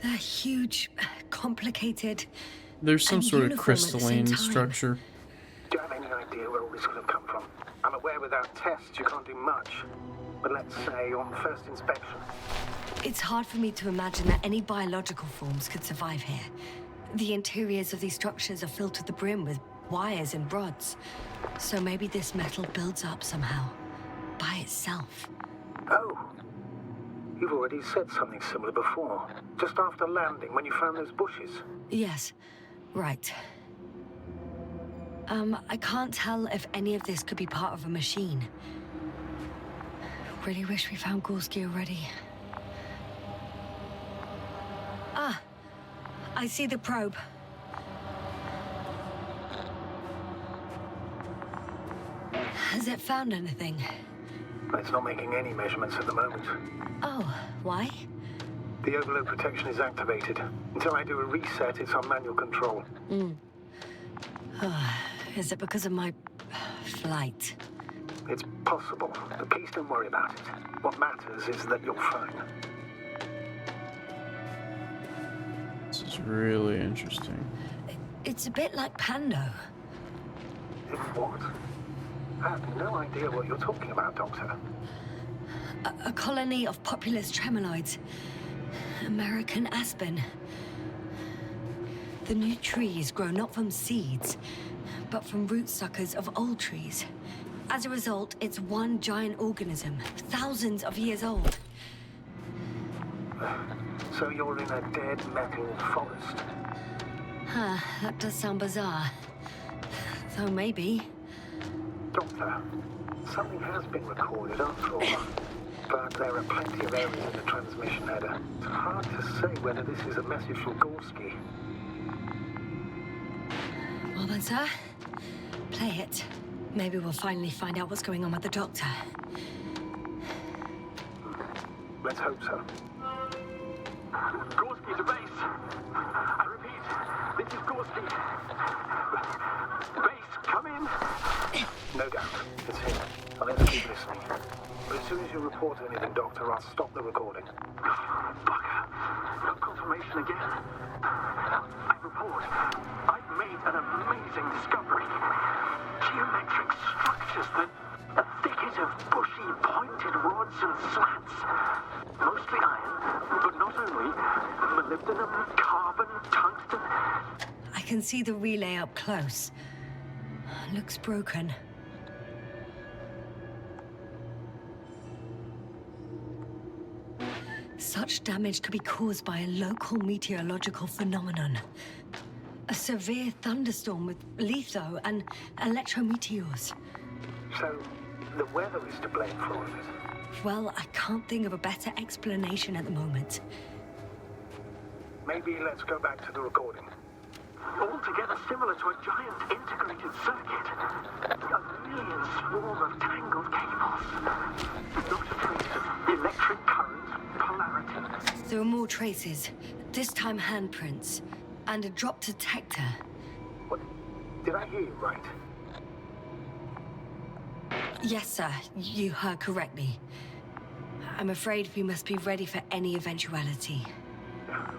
S2: They're huge, complicated.
S1: There's some
S2: and
S1: sort of
S2: uniform at the same
S1: crystalline
S2: time.
S1: structure.
S8: Do you have any idea where all this could have come from? I'm aware without tests you can't do much. But let's say on first inspection.
S2: It's hard for me to imagine that any biological forms could survive here. The interiors of these structures are filled to the brim with wires and rods. So maybe this metal builds up somehow, by itself.
S8: Oh. You've already said something similar before. Just after landing, when you found those bushes.
S2: Yes, right. I can't tell if any of this could be part of a machine. Really wish we found Gorski already. Ah, I see the probe. Has it found anything?
S8: It's not making any measurements at the moment.
S2: Oh, why?
S8: The overload protection is activated. Until I do a reset, it's on manual control.
S2: Is it because of my flight?
S8: It's possible, but please don't worry about it. What matters is that you're fine.
S1: This is really interesting.
S2: It's a bit like Pando.
S8: What? I have no idea what you're talking about, Doctor.
S2: A colony of populous tremoloids. American aspen. The new trees grow not from seeds, but from rootsuckers of old trees. As a result, it's one giant organism, thousands of years old.
S8: So you're in a dead metal forest.
S2: Huh, that does sound bizarre. Though maybe.
S8: Doctor, something has been recorded after all. But there are plenty of errors in the transmission header. It's hard to say whether this is a message from Gorski.
S2: Well then, sir, play it. Maybe we'll finally find out what's going on with the doctor.
S8: Let's hope so.
S9: Gorski to base. I repeat, this is Gorski. Base, come in.
S8: No doubt. It's him. I'll let keep listening. But as soon as you report anything, Doctor, I'll stop the recording.
S9: Bugger. No confirmation again. I report. I've made an amazing discovery. Geometric structures that a thicket of bushy, pointed rods and slats. Mostly iron, but not only. Molybdenum, carbon, tungsten.
S2: I can see the relay up close. Looks broken. Such damage could be caused by a local meteorological phenomenon. A severe thunderstorm with litho and electrometeors.
S8: So, the weather is to blame for all of it.
S2: Well, I can't think of a better explanation at the moment.
S8: Maybe let's go back to the recording.
S9: Altogether similar to a giant integrated circuit. A million swarm of tangled cables. Not a trace of electric current, polarity.
S2: There are more traces, this time handprints, and a drop detector.
S8: What? Did I hear you right?
S2: Yes, sir, you heard correctly. I'm afraid we must be ready for any eventuality.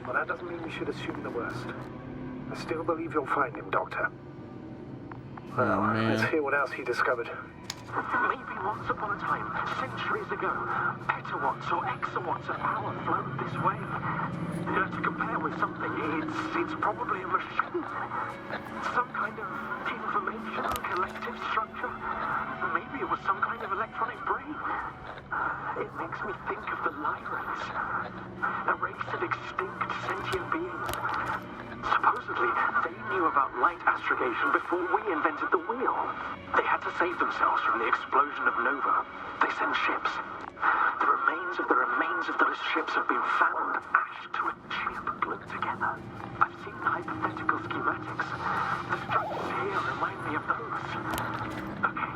S8: Well, that doesn't mean we should assume the worst. I still believe you'll find him, Doctor. Well,
S1: man.
S8: let's hear what else he discovered.
S9: Maybe once upon a time, centuries ago, petawatts or exawatts of power flowed this way. To compare with something, it's probably a machine. Some kind of information collective structure. Maybe it was some kind of electronic brain. It makes me think of the Lyrans, a race of extinct sentient beings. Supposedly, they knew about light astrogation before we invented the wheel. They had to save themselves from the explosion of Nova. They sent ships. The remains of those ships have been found, ashed to a chip glued together. I've seen hypothetical schematics. The structures here remind me of those. Okay,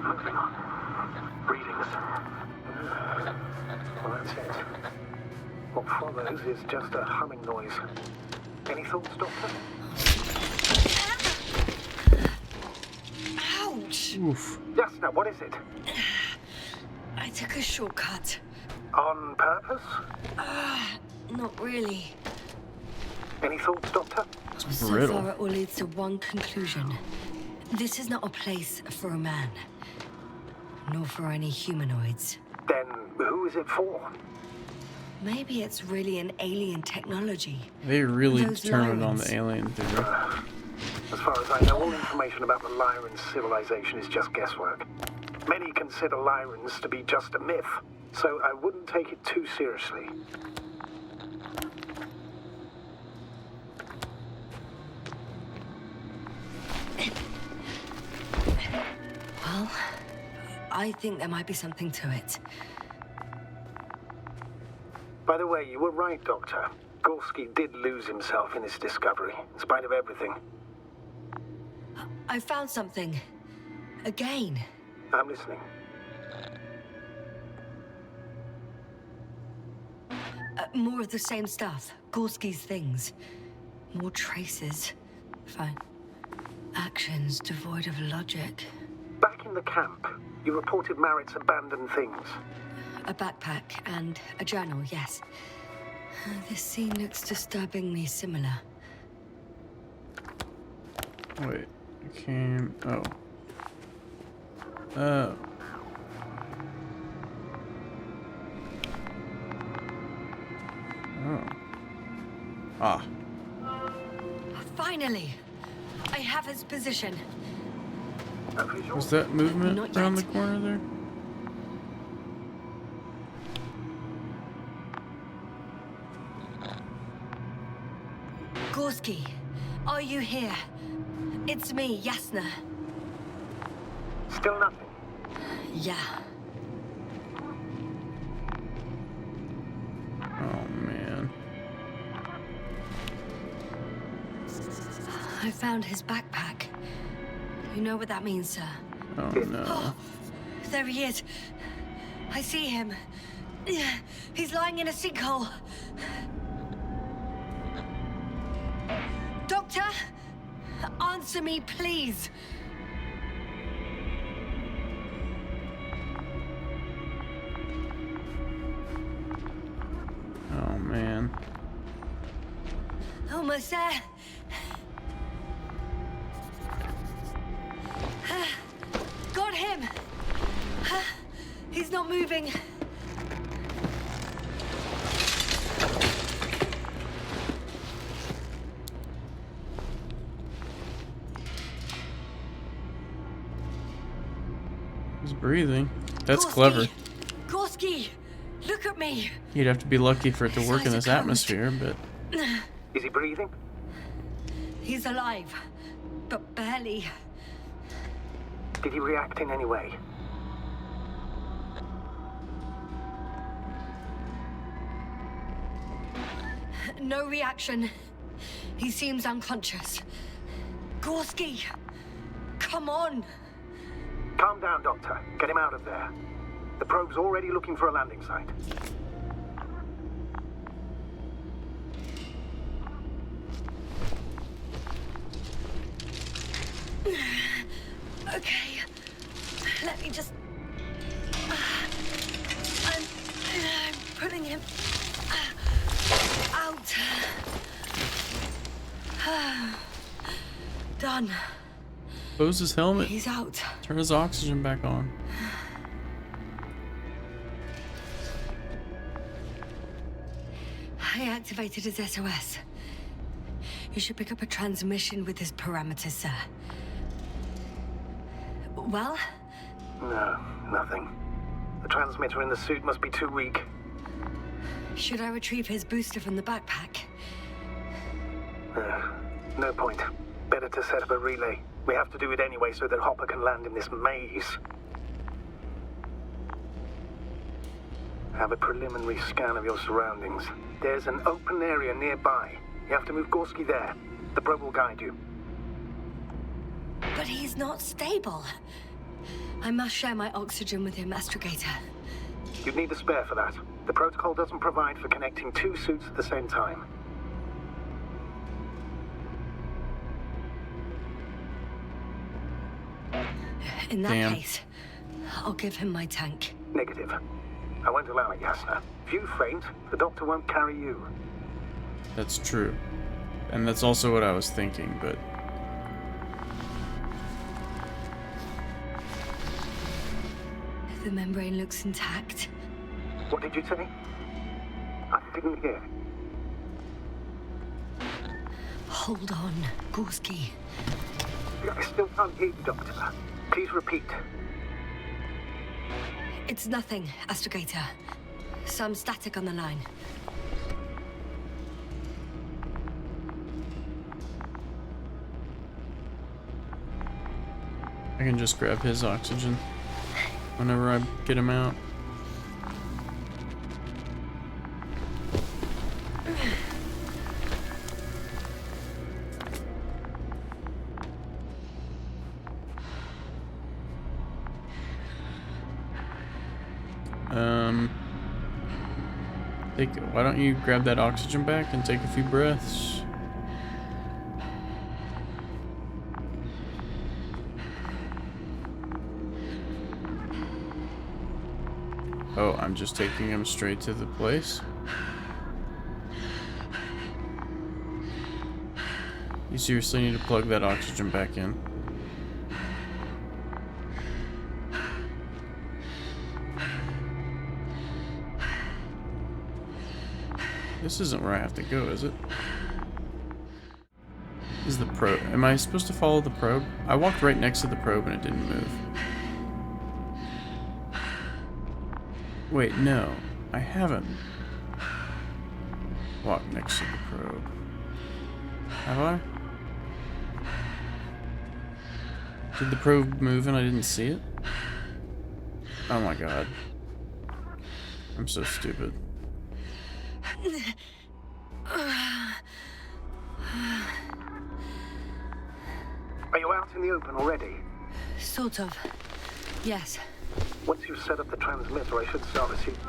S9: moving on. Readings.
S8: Well, that's it. What follows is just a humming noise. Any thoughts, Doctor?
S2: Ouch!
S1: Oof.
S8: Yes, now, what is it?
S2: I took a shortcut.
S8: On purpose?
S2: Not really.
S8: Any thoughts, Doctor?
S1: It's
S2: So
S1: brittle.
S2: far, it all leads to one conclusion. This is not a place for a man. Nor for any humanoids.
S8: Then who is it for?
S2: Maybe it's really an alien technology.
S1: They really
S2: Those
S1: determined on
S2: Lyrans.
S1: the alien theory.
S8: As far as I know, all information about the Lyran civilization is just guesswork. Many consider Lyrans to be just a myth, so I wouldn't take it too seriously.
S2: Well, I think there might be something to it.
S8: By the way, you were right, Doctor. Gorski did lose himself in his discovery, in spite of everything.
S2: I found something. Again.
S8: I'm listening.
S2: More of the same stuff. Gorski's things. More traces. Fine. Actions devoid of logic.
S8: Back in the camp, you reported Marrett's abandoned things.
S2: A backpack and a journal, yes. This scene looks disturbingly similar.
S1: Wait. I came. Oh. Oh. Oh. Ah.
S2: Finally! I have his position.
S8: A visual?
S1: Was that movement
S2: Not
S1: around the
S2: yet.
S1: corner there?
S2: Gorski, are you here? It's me, Yasna.
S8: Still nothing.
S2: Yeah.
S1: Oh man.
S2: I found his backpack. You know what that means, sir?
S1: Oh no.
S2: Oh, there he is. I see him. He's lying in a sinkhole. Doctor? Answer me, please.
S1: Oh man.
S2: Almost there. Got him. He's not moving.
S1: He's breathing. That's
S2: Gorski!
S1: clever.
S2: Gorski, look at me.
S1: You'd have to be lucky for it to
S2: His
S1: work in
S2: eyes are
S1: this
S2: closed.
S1: atmosphere, but
S8: Is he breathing?
S2: He's alive, but barely.
S8: Did he react in any way?
S2: No reaction. He seems unconscious. Gorski, come on.
S8: Calm down, Doctor. Get him out of there. The probe's already looking for a landing site.
S2: Okay, let me just... I'm putting him out. Done.
S1: Close his helmet.
S2: He's out.
S1: Turn his oxygen back on.
S2: I activated his SOS. You should pick up a transmission with his parameters, sir. Well?
S8: No, nothing. The transmitter in the suit must be too weak.
S2: Should I retrieve his booster from the backpack?
S8: No point. Better to set up a relay. We have to do it anyway so that Hopper can land in this maze. Have a preliminary scan of your surroundings. There's an open area nearby. You have to move Gorski there. The probe will guide you.
S2: But he's not stable. I must share my oxygen with him, Astrogator.
S8: You'd need a spare for that. The protocol doesn't provide for connecting two suits at the same time.
S2: In that
S1: Damn.
S2: case, I'll give him my tank.
S8: Negative. I won't allow it, Yasna. If you faint, the doctor won't carry you.
S1: That's true. And that's also what I was thinking, but...
S2: The membrane looks intact.
S8: What did you say? I didn't hear.
S2: Hold on, Gorski.
S8: I still can't hear you, Doctor. Please repeat.
S2: It's nothing, Astrogator. Some static on the line.
S1: I can just grab his oxygen whenever I get him out. Why don't you grab that oxygen back and take a few breaths? Oh, I'm just taking him straight to the place. You seriously need to plug that oxygen back in. This isn't where I have to go, is it? Is the probe... Am I supposed to follow the probe? I walked right next to the probe and it didn't move. Wait, no. I haven't walked next to the probe. Have I? Did the probe move and I didn't see it? Oh my god. I'm so stupid.
S8: Are you out in the open already?
S2: Sort of. Yes.
S8: Once you've set up the transmitter, I should start receiving.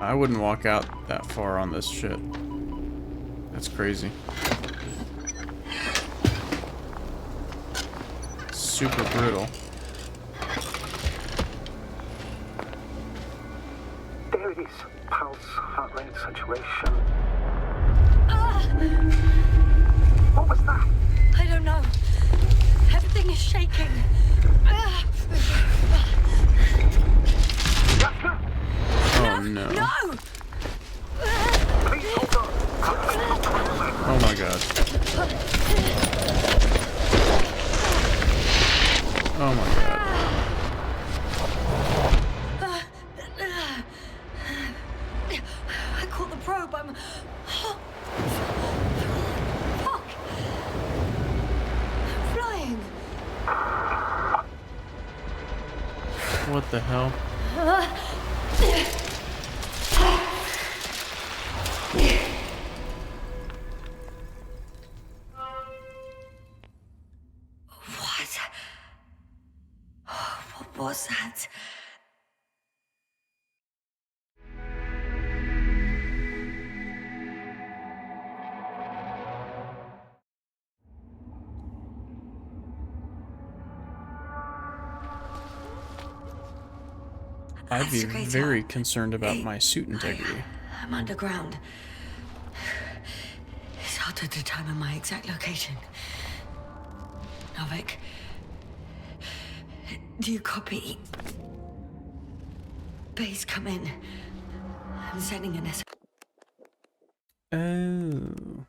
S1: I wouldn't walk out that far on this shit. That's crazy. Super brittle.
S8: There it is. Pulse, heart rate, saturation. What was that?
S2: I don't know. Everything is shaking.
S8: Yasna!
S1: Oh no.
S2: No!
S8: Please hold on.
S1: Oh my god. Oh my god.
S2: I caught the probe. I'm... Fuck! I'm flying.
S1: What the hell?
S2: What was that?
S1: I'd be
S2: Astrogator.
S1: very concerned about my suit integrity.
S2: I'm underground. It's hard to determine my exact location. Novik, do you copy? Base, come in. I'm sending an S.
S1: Oh.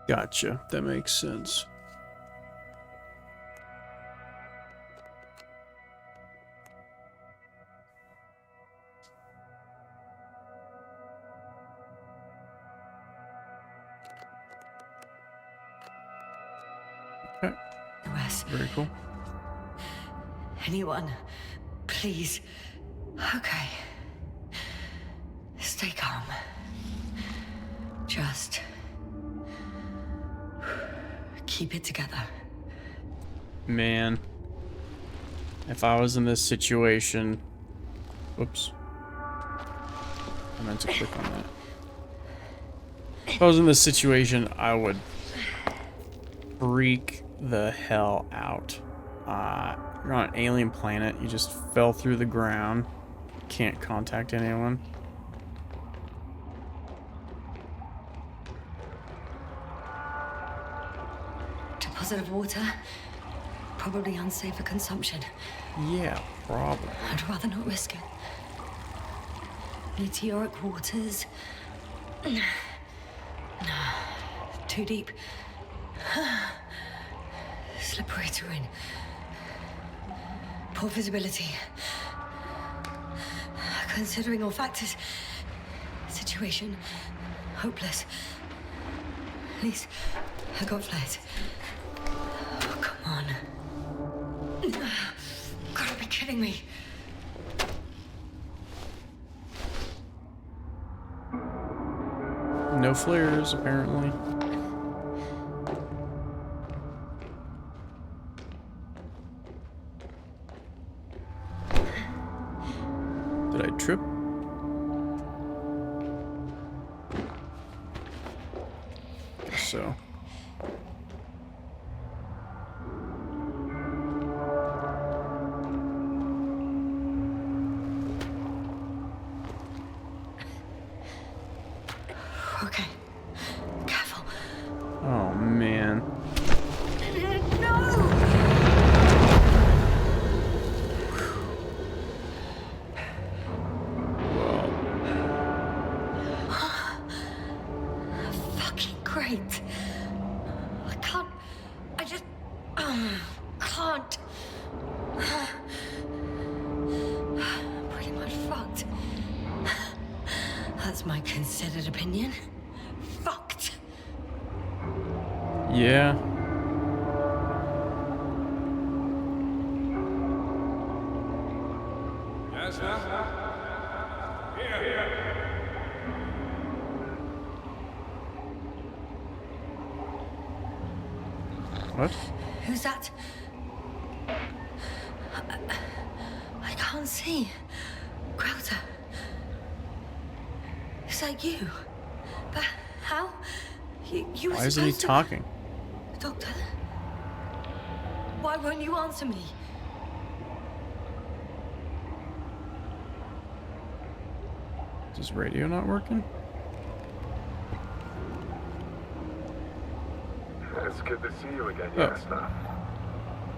S1: Gotcha. That makes sense. Okay.
S2: Wes,
S1: Very cool.
S2: anyone, please. Okay. Stay calm. Just keep it together.
S1: Man. If I was in this situation... Whoops. I meant to click on that. If I was in this situation, I would freak the hell out. You're on an alien planet. You just fell through the ground. Can't contact anyone.
S2: Deposit of water. Probably unsafe for consumption.
S1: Yeah, probably.
S2: I'd rather not risk it. Meteoric waters. Too deep. Slippery terrain. Poor visibility. Considering all factors, situation hopeless. At least I got flares. Oh, come on. Gotta be kidding me.
S1: No flares, apparently. Did I trip? Guess so.
S2: Okay. Careful.
S1: Oh, man.
S2: No! Fucking great. I can't. I just. Can't. Pretty much fucked. That's my considered opinion. Fucked.
S1: Yeah.
S6: Yes, Here.
S1: What?
S2: Who's that? I can't see. Crowther. Is that you? But how? You were
S1: Why isn't he
S2: supposed to-
S1: talking?
S2: Doctor? Why won't you answer me?
S1: Is his radio not working?
S10: It's good to see you again,
S1: Oh.
S10: Yasna.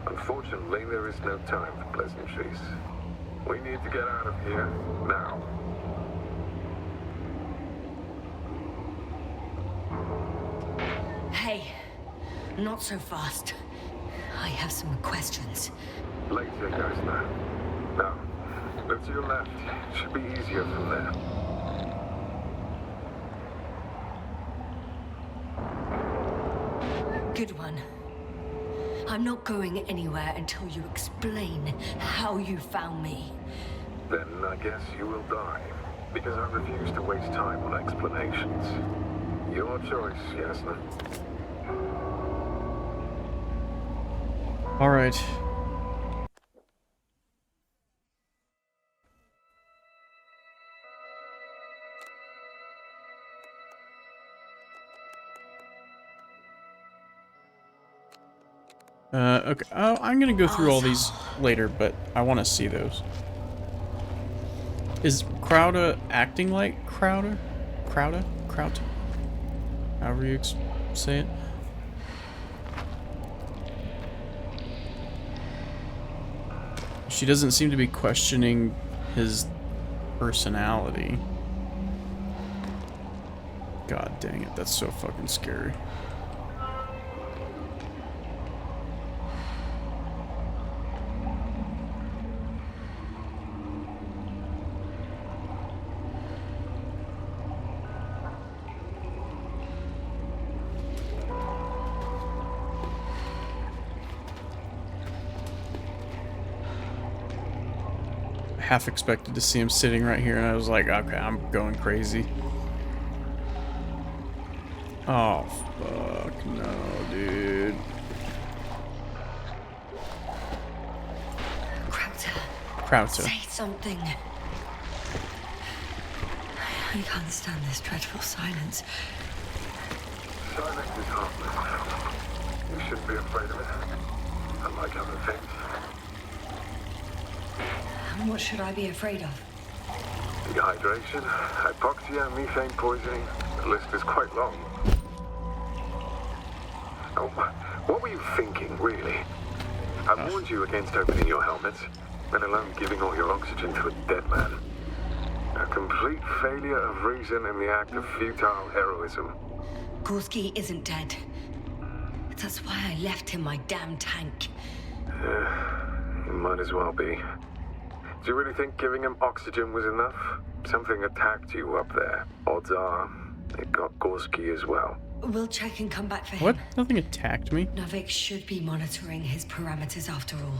S10: Unfortunately, there is no time for pleasantries. We need to get out of here now.
S2: Hey, not so fast. I have some questions.
S10: Later, Yasna. Now, look to your left. It should be easier from there.
S2: Good one. I'm not going anywhere until you explain how you found me.
S10: Then I guess you will die. Because I refuse to waste time on explanations. Your choice, Yasna.
S1: All right. Okay. Oh, I'm gonna go through all these later, but I want to see those. Is Crowda acting like Crowder? Crowda? Crowd? However you say it. She doesn't seem to be questioning his personality. God dang it, that's so fucking scary. Half expected to see him sitting right here, and I was like, okay, I'm going crazy. Oh, fuck no, dude. Crowder.
S2: Say something. I can't stand this dreadful silence.
S10: Silence is harmless. You shouldn't be afraid of it. Unlike other things.
S2: And what should I be afraid of?
S10: Dehydration, hypoxia, methane poisoning. The list is quite long. Oh, what were you thinking, really? I warned you against opening your helmets, let alone giving all your oxygen to a dead man. A complete failure of reason in the act of futile heroism.
S2: Gorski isn't dead. That's why I left him my damn tank.
S10: He might as well be. Do you really think giving him oxygen was enough? Something attacked you up there. Odds are, it got Gorski as well.
S2: We'll check and come back for him.
S1: What? Nothing attacked me?
S2: Novik should be monitoring his parameters after all.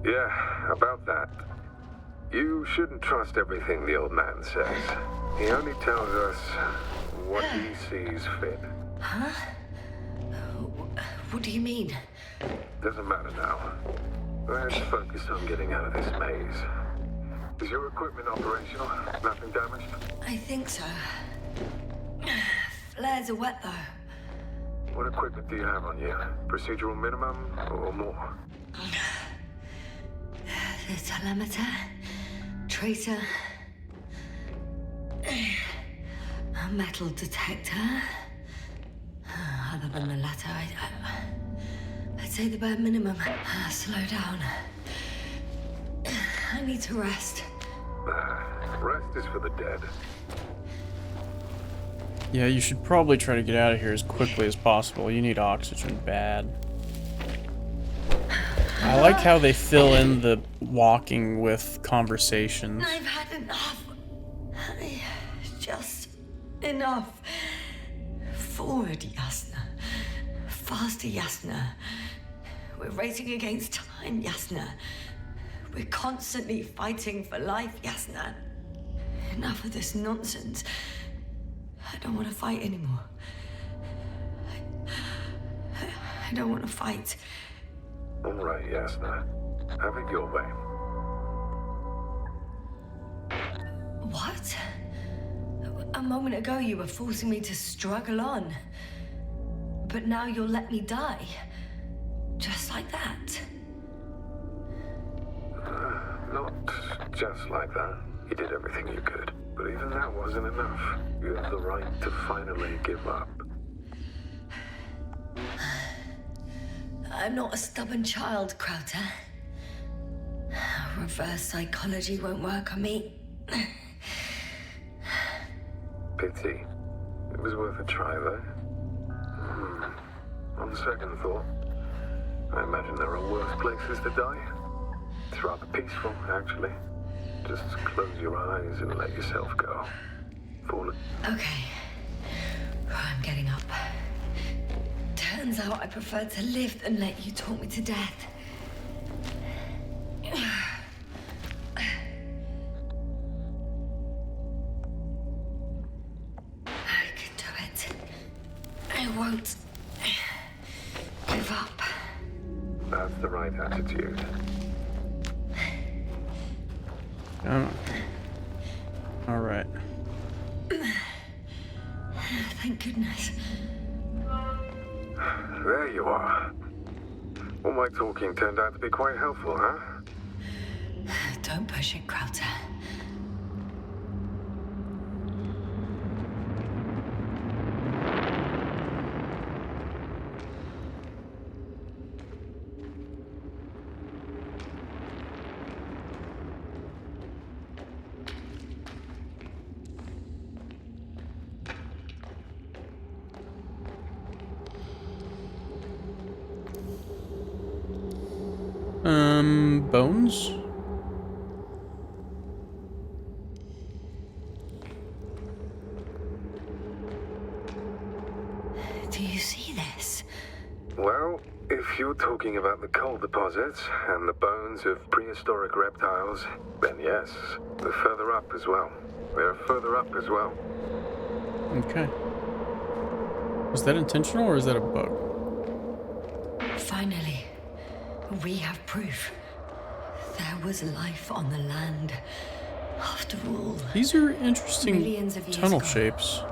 S10: Yeah, about that. You shouldn't trust everything the old man says. He only tells us what he sees fit.
S2: Huh? What do you mean?
S10: Doesn't matter now. Let's focus on getting out of this maze. Is your equipment operational? Nothing damaged?
S2: I think so. Flares are wet, though.
S10: What equipment do you have on you? Procedural minimum or more?
S2: The telemeter, tracer, a metal detector. Other than the latter, I'd say the bare minimum. Slow down. I need to rest.
S10: Rest is for the dead.
S1: Yeah, you should probably try to get out of here as quickly as possible. You need oxygen bad. I like how they fill in the walking with conversations.
S2: I've had enough. Just enough. Forward, Yasna. Faster, Yasna. We're racing against time, Yasna. We're constantly fighting for life, Yasna. Enough of this nonsense. I don't want to fight anymore. I don't want to fight.
S10: All right, Yasna. Have it your way.
S2: What? A moment ago you were forcing me to struggle on. But now you'll let me die. Just like that.
S10: Not just like that. You did everything you could. But even that wasn't enough. You have the right to finally give up.
S2: I'm not a stubborn child, Crowder. Reverse psychology won't work on me.
S10: Pity. It was worth a try, though. On second thought, I imagine there are worse places to die. It's rather peaceful, actually. Just close your eyes and let yourself go. Fall.
S2: Okay. I'm getting up. Turns out I prefer to live than let you talk me to death. I can do it. I won't give up.
S10: That's the right attitude.
S1: All right.
S2: Thank goodness.
S10: There you are. All my talking turned out to be quite helpful, huh?
S2: Don't push it, Crowther.
S1: Bones?
S2: Do you see this?
S10: Well, if you're talking about the coal deposits and the bones of prehistoric reptiles, then yes, they're further up as well. They're further up as well.
S1: Okay. Was that intentional or is that a bug?
S2: Finally, we have proof. There was life on the land. After all,
S1: These are interesting
S2: millions of years
S1: tunnel
S2: ago.
S1: shapes.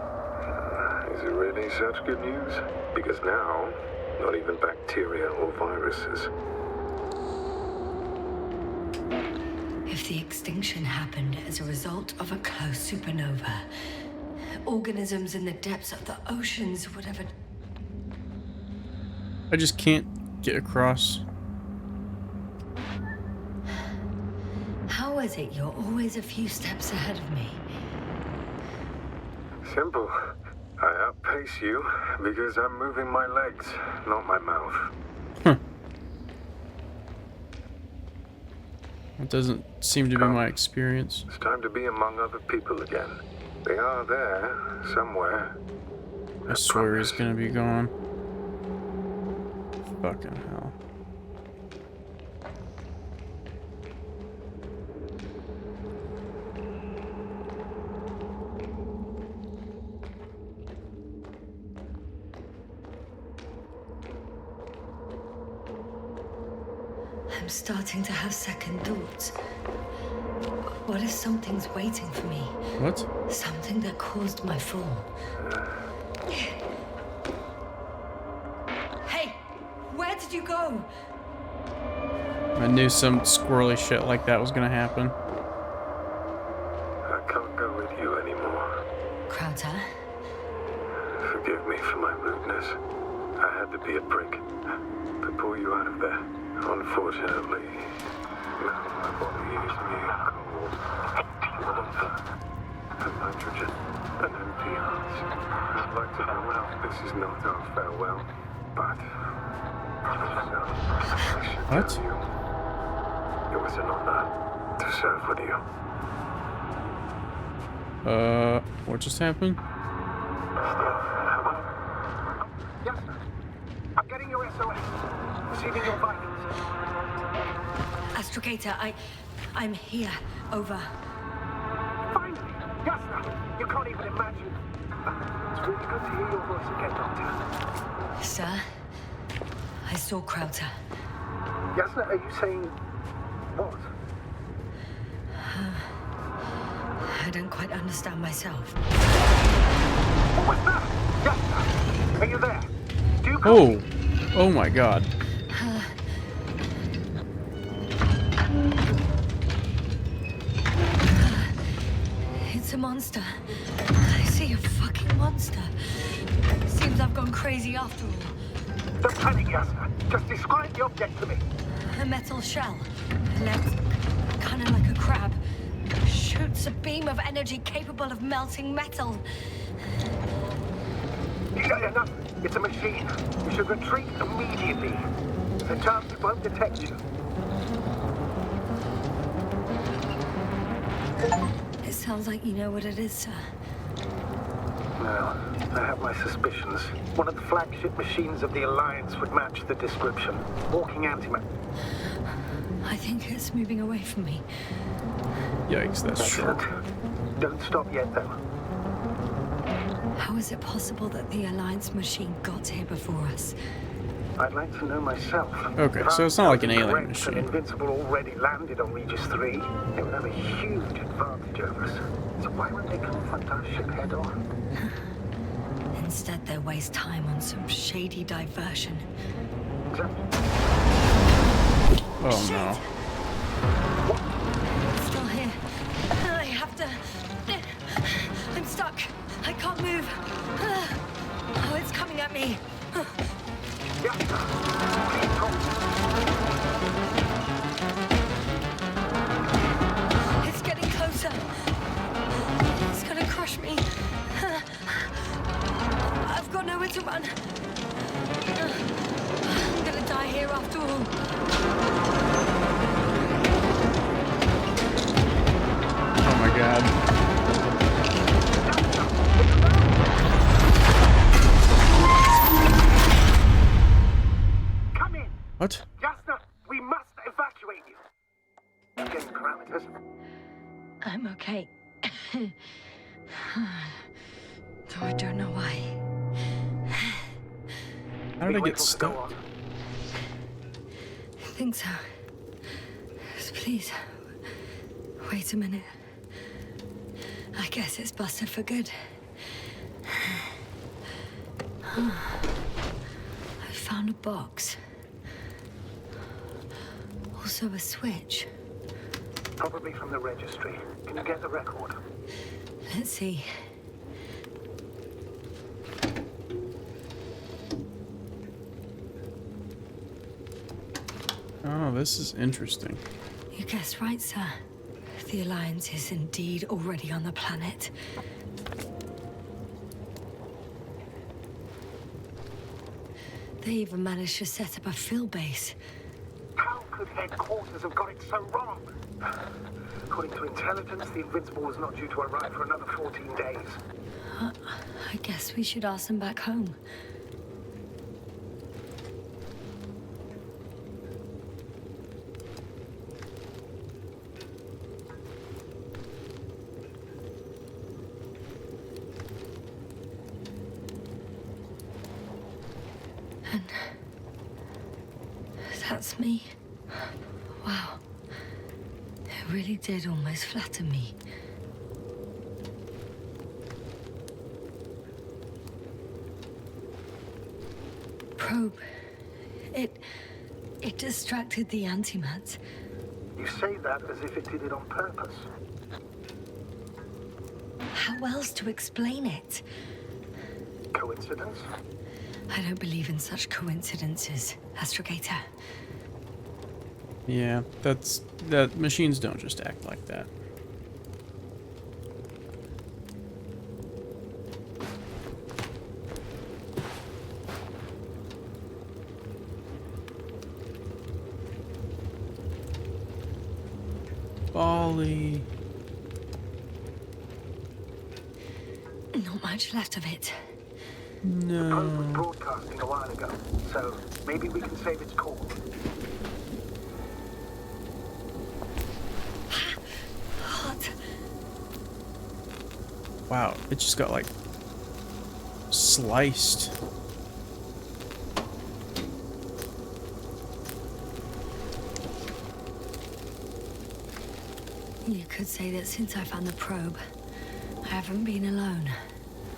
S10: Is it really such good news? Because now, not even bacteria or viruses.
S2: If the extinction happened as a result of a close supernova, organisms in the depths of the oceans would have...
S1: I just can't get across.
S2: How is it you're always a few steps ahead of me?
S10: Simple. I outpace you because I'm moving my legs, not my mouth.
S1: That doesn't seem to be my experience.
S10: It's time to be among other people again. They are there, somewhere.
S1: I swear he's gonna be gone. Fucking hell.
S2: I'm starting to have second thoughts. What if something's waiting for me?
S1: What?
S2: Something that caused my fall. Hey, where did you go?
S1: I knew some squirrely shit like that was gonna happen.
S10: I can't go with you anymore.
S2: Crowther?
S10: Forgive me for my rudeness. I had to be a prick to pull you out of there. Unfortunately, now my body is near cold. Water and nitrogen and empty hearts. I'd like to pronounce this is not our farewell, but I should
S1: What?
S10: tell you, it was an honor to serve with you.
S1: What just happened?
S8: Yes, sir. I'm getting your SOS. Receiving your vitals.
S2: Astrogator, I'm here. Over.
S8: Finally! Yes, sir. You can't even imagine. It's really good to hear your voice again, Doctor.
S2: Sir, I saw Crowther.
S8: Yes, sir. Are you saying what?
S2: I don't quite understand myself.
S8: What was that? Yes, sir. Are you there? Do you
S1: Oh! Oh my god.
S2: It's a monster. I see a fucking monster. Seems I've gone crazy after all.
S8: Don't panic, yes, sir. Just describe the object to me.
S2: A metal shell. Legs, kind of like a crab. Shoots a beam of energy capable of melting metal.
S8: Enough. It's a machine. You should retreat immediately. There's a chance it won't detect you.
S2: It sounds like you know what it is, sir.
S8: Well, I have my suspicions. One of the flagship machines of the Alliance would match the description. Walking antimatter.
S2: I think it's moving away from me.
S1: Yikes, that's short.
S8: Excellent. Don't stop yet, though.
S2: How is it possible that the Alliance machine got here before us?
S8: I'd like to know myself.
S1: Okay,
S8: If
S1: so
S8: I'm
S1: it's not like an alien
S8: correct
S1: machine.
S8: And Invincible already landed on Regis 3. It would have a huge advantage over us. So why won't they confront our ship head on?
S2: Instead, they waste time on some shady diversion.
S8: Exactly.
S1: Oh no.
S2: It's still here. I have to... I'm stuck. I can't move. Oh, it's coming at me. It's getting closer. It's gonna crush me. I've got nowhere to run. I'm gonna die here after all.
S1: Oh my god.
S8: Come in!
S1: What?
S8: Jasna, we must evacuate you. Getting parameters.
S2: I'm okay. Though I don't know why.
S1: How did I
S8: Wait
S1: get
S8: till to
S1: stuck?
S8: go on.
S2: I think so. So please, wait a minute. I guess it's busted for good. I found a box. Also a switch.
S8: Probably from the registry. Can you get the record?
S2: Let's see.
S1: Oh, this is interesting.
S2: You guessed right, sir. The Alliance is indeed already on the planet. They even managed to set up a field base.
S8: How could headquarters have got it so wrong? According to intelligence, the Invincible was not due to arrive for another 14 days.
S2: I guess we should ask them back home. And that's me. Wow. It really did almost flatten me. Probe. It distracted the antimats.
S8: You say that as if it did it on purpose.
S2: How else to explain it?
S8: Coincidence?
S2: I don't believe in such coincidences, Astrogator.
S1: Yeah, that machines don't just act like that. Bali.
S2: Not much left of it.
S8: The probe was
S1: No.
S8: broadcasting a while ago, so maybe we can save its call.
S2: Hot.
S1: Wow, it just got like sliced.
S2: You could say that since I found the probe, I haven't been alone.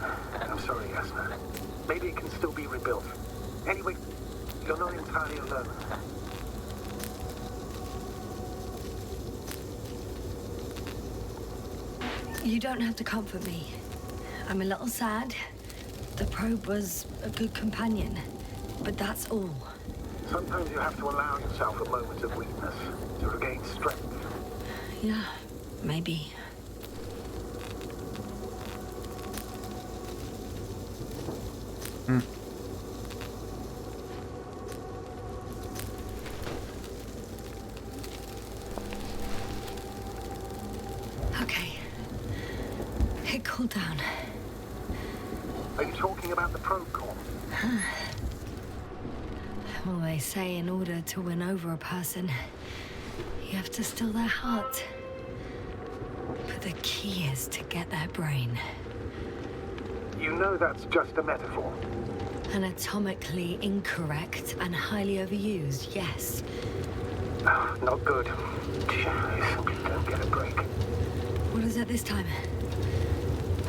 S8: I'm sorry, Jasna. Maybe it can still be rebuilt. Anyway, you're not entirely alone.
S2: You don't have to comfort me. I'm a little sad. The probe was a good companion, but that's all.
S8: Sometimes you have to allow yourself a moment of weakness to regain strength.
S2: Yeah, maybe. Okay. It cooled down.
S8: Are you talking about the probe core?
S2: Well, they say in order to win over a person, you have to steal their heart. But the key is to get their brain.
S8: You know that's just a metaphor.
S2: Anatomically incorrect and highly overused, yes.
S8: Not good. You simply don't get a break.
S2: What is it this time?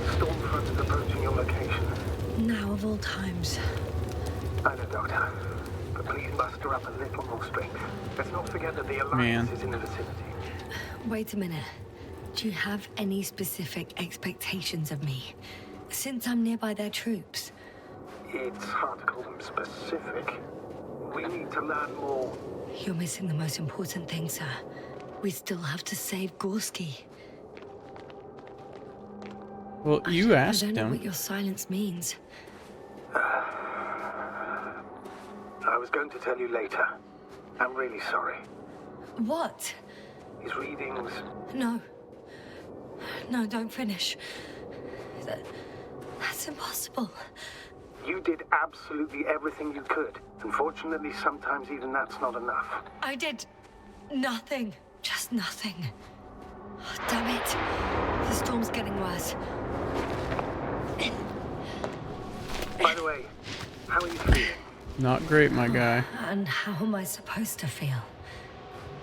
S8: Stormfront is approaching your location.
S2: Now of all times.
S8: I know, Doctor. But please muster up a little more strength. Let's not forget that the Alliance is in the vicinity.
S2: Wait a minute. Do you have any specific expectations of me? Since I'm nearby their troops.
S8: It's hard to call them specific. We need to learn more.
S2: You're missing the most important thing, sir. We still have to save Gorski.
S1: Well, you asked
S2: I don't know
S1: him.
S2: what your silence means.
S8: I was going to tell you later. I'm really sorry.
S2: What?
S8: His readings...
S2: No. No, don't finish. That's impossible.
S8: You did absolutely everything you could. Unfortunately, sometimes even that's not enough.
S2: I did nothing. Just nothing. Oh, damn it. The storm's getting worse.
S8: By the way, how are you feeling?
S1: Not great, my guy.
S2: And how am I supposed to feel?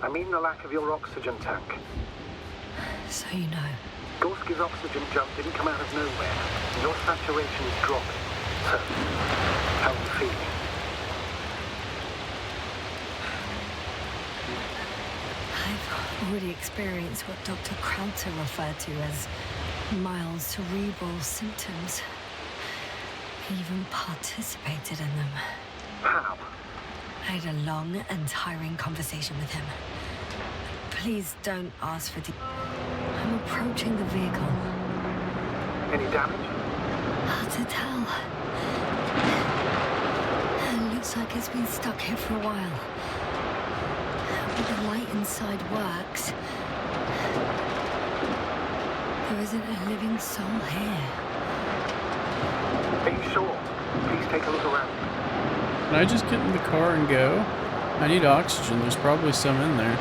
S8: I mean the lack of your oxygen tank.
S2: So you know.
S8: Gorski's oxygen jump didn't come out of nowhere. Your saturation is dropping. So, how are you feeling?
S2: I've already experienced what Dr. Krauter referred to as mild cerebral symptoms. I even participated in them.
S8: How?
S2: I had a long and tiring conversation with him. Please don't ask for I'm approaching the vehicle.
S8: Any damage?
S2: Hard to tell. It looks like it's been stuck here for a while. But the light inside works. There isn't a living soul here.
S8: Are you sure? Please take a look around.
S1: Can I just get in the car and go? I need oxygen. There's probably some in there.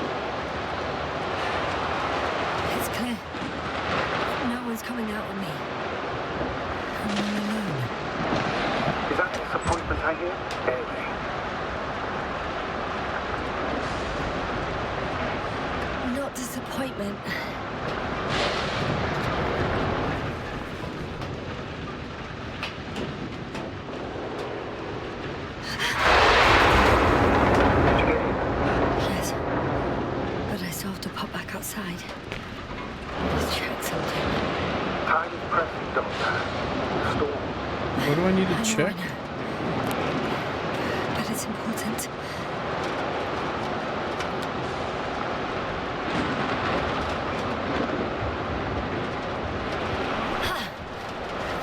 S2: It's clear. No one's coming out on me. I'm all alone.
S8: Is that disappointment I hear? Airway.
S2: Not disappointment. Yes. But I still have to pop back outside. Just check something.
S8: Time is pressing, Doctor. Storm.
S1: What do I need to
S2: I
S1: check?
S2: know. But it's important.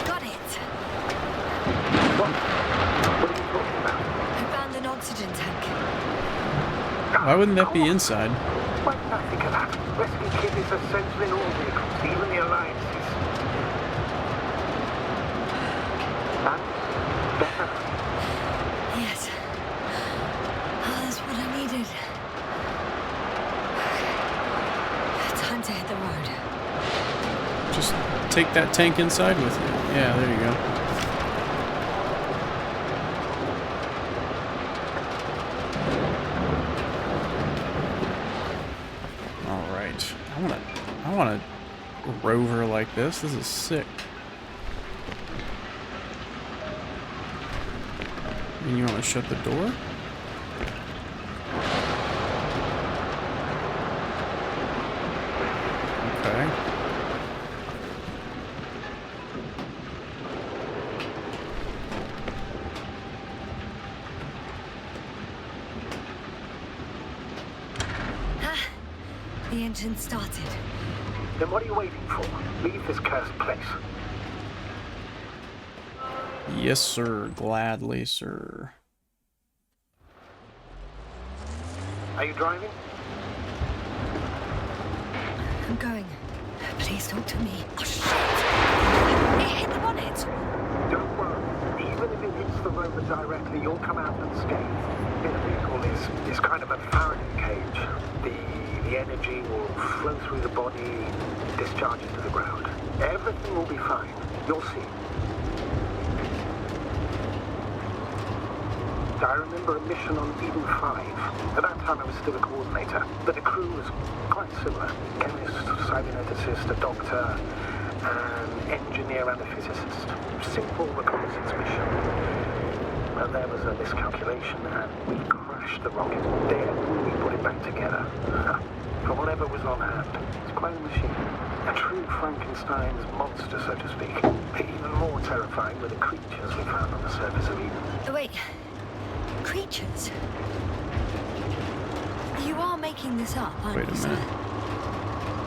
S2: Got it.
S8: What? What are you talking about?
S2: I found an oxygen tank.
S1: Why wouldn't that be inside?
S8: Why didn't I think of that? Rescue kit is essential in all vehicles, even the Alliances. And? Better?
S2: Yes. Oh, that's what I needed. Time to hit the road.
S1: Just take that tank inside with you. Yeah, there you go. All right. I want a rover like this. This is sick. And you want to shut the door? Okay.
S2: The engine started.
S8: Then what are you waiting for? Leave this cursed place.
S1: Yes, sir. Gladly, sir.
S8: Are you driving?
S2: I'm going. Please talk to me. Oh, shit! It hit the bonnet!
S8: Don't worry. Even if it hits the rover directly, you'll come out unscathed. The vehicle is kind of a Faraday cage. The energy will flow through the body, discharge into the ground. Everything will be fine. You'll see. I remember a mission on Eden 5. At that time I was still a coordinator, but the crew was quite similar. Chemist, cyberneticist, a doctor, an engineer and a physicist. Simple reconnaissance mission. But there was a miscalculation, and we crashed the rocket. Then we put it back together. From whatever was on hand. It's quite a machine. A true Frankenstein's monster, so to speak. Even more terrifying were the creatures we found on the surface of Eden.
S2: Wait. Creatures? You are making this up, aren't
S1: Wait a
S2: you, sir?
S1: minute.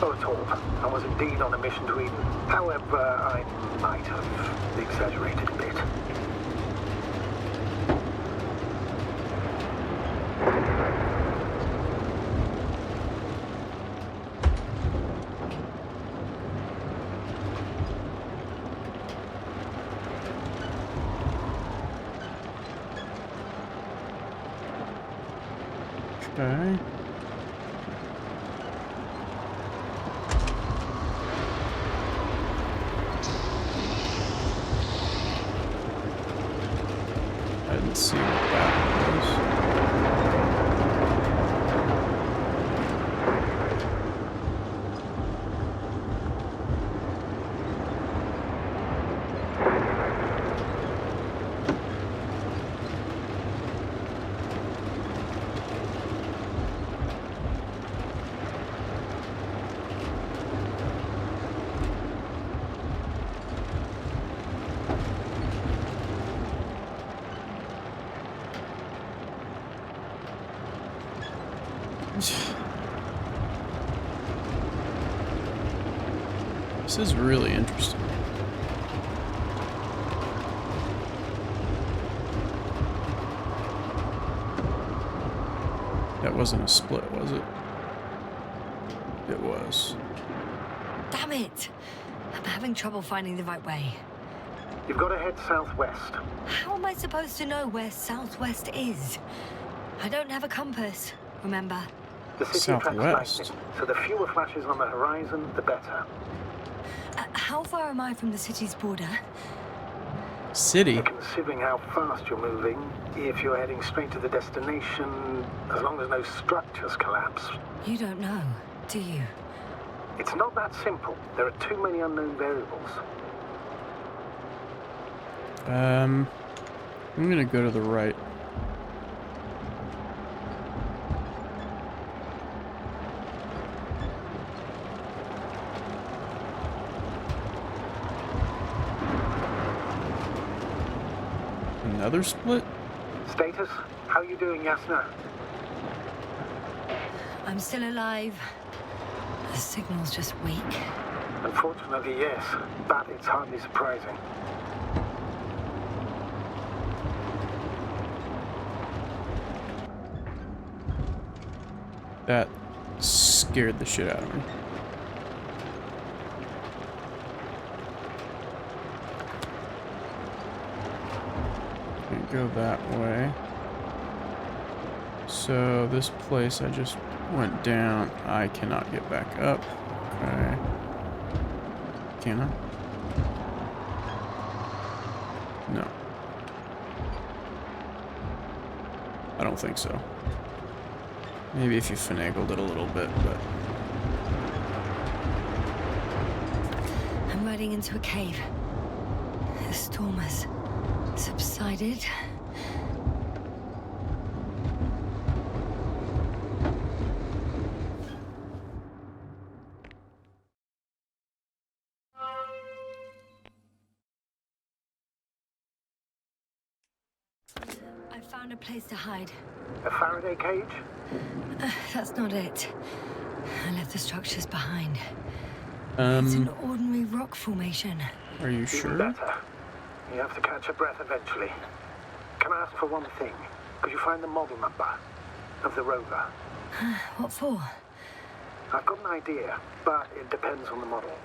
S8: Not at all. I was indeed on a mission to Eden. However, I might have exaggerated a bit.
S1: Okay. I didn't see what that was. This is really interesting. That wasn't a split, was it? It was.
S2: Damn it! I'm having trouble finding the right way.
S8: You've got to head southwest.
S2: How am I supposed to know where southwest is? I don't have a compass, remember?
S8: The city attracts
S1: Southwest.
S8: lightning, so the fewer flashes on the horizon, the better.
S2: How far am I from the city's border?
S1: City?
S8: Considering how fast you're moving, if you're heading straight to the destination, as long as no structures collapse.
S2: You don't know, do you?
S8: It's not that simple. There are too many unknown variables.
S1: I'm gonna go to the right. Another split?
S8: Status? How you doing, Yasna?
S2: I'm still alive. The signal's just weak.
S8: Unfortunately, yes. But it's hardly surprising.
S1: That scared the shit out of me. Can't go that way. So this place I just went down, I cannot get back up. Okay. Can I? No. I don't think so. Maybe if you finagled it a little bit, but...
S2: I'm riding into a cave. The storm has subsided. I found a place to hide.
S8: A Faraday cage?
S2: That's not it. I left the structures behind. It's an ordinary rock formation.
S1: Are you
S8: Even
S1: sure?
S8: better. You have to catch your breath eventually. Can I ask for one thing? Could you find the model number of the rover?
S2: What for?
S8: I've got an idea, but it depends on the model.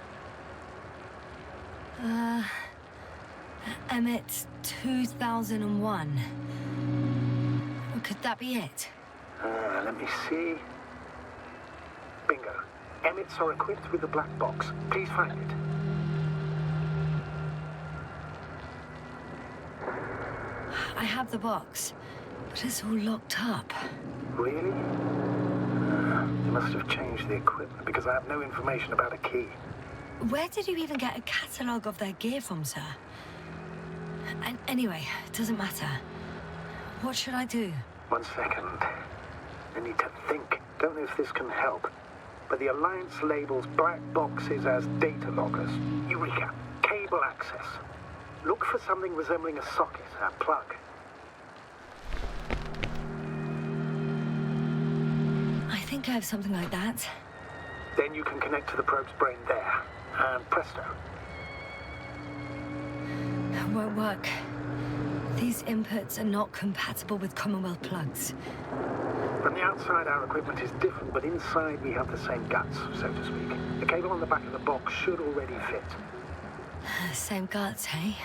S2: Emmett 2001. Could that be it?
S8: Let me see. Bingo. Emmets are equipped with a black box. Please find it.
S2: I have the box, but it's all locked up.
S8: Really? You must have changed the equipment because I have no information about a key.
S2: Where did you even get a catalogue of their gear from, sir? And anyway, it doesn't matter. What should I do?
S8: 1 second. I need to think. Don't know if this can help. But the Alliance labels black boxes as data loggers. Eureka! Cable access. Look for something resembling a socket, a plug.
S2: I think I have something like that.
S8: Then you can connect to the probe's brain there. And presto.
S2: It won't work. These inputs are not compatible with Commonwealth plugs.
S8: From the outside, our equipment is different, but inside we have the same guts, so to speak. The cable on the back of the box should already fit.
S2: Same guts, hey?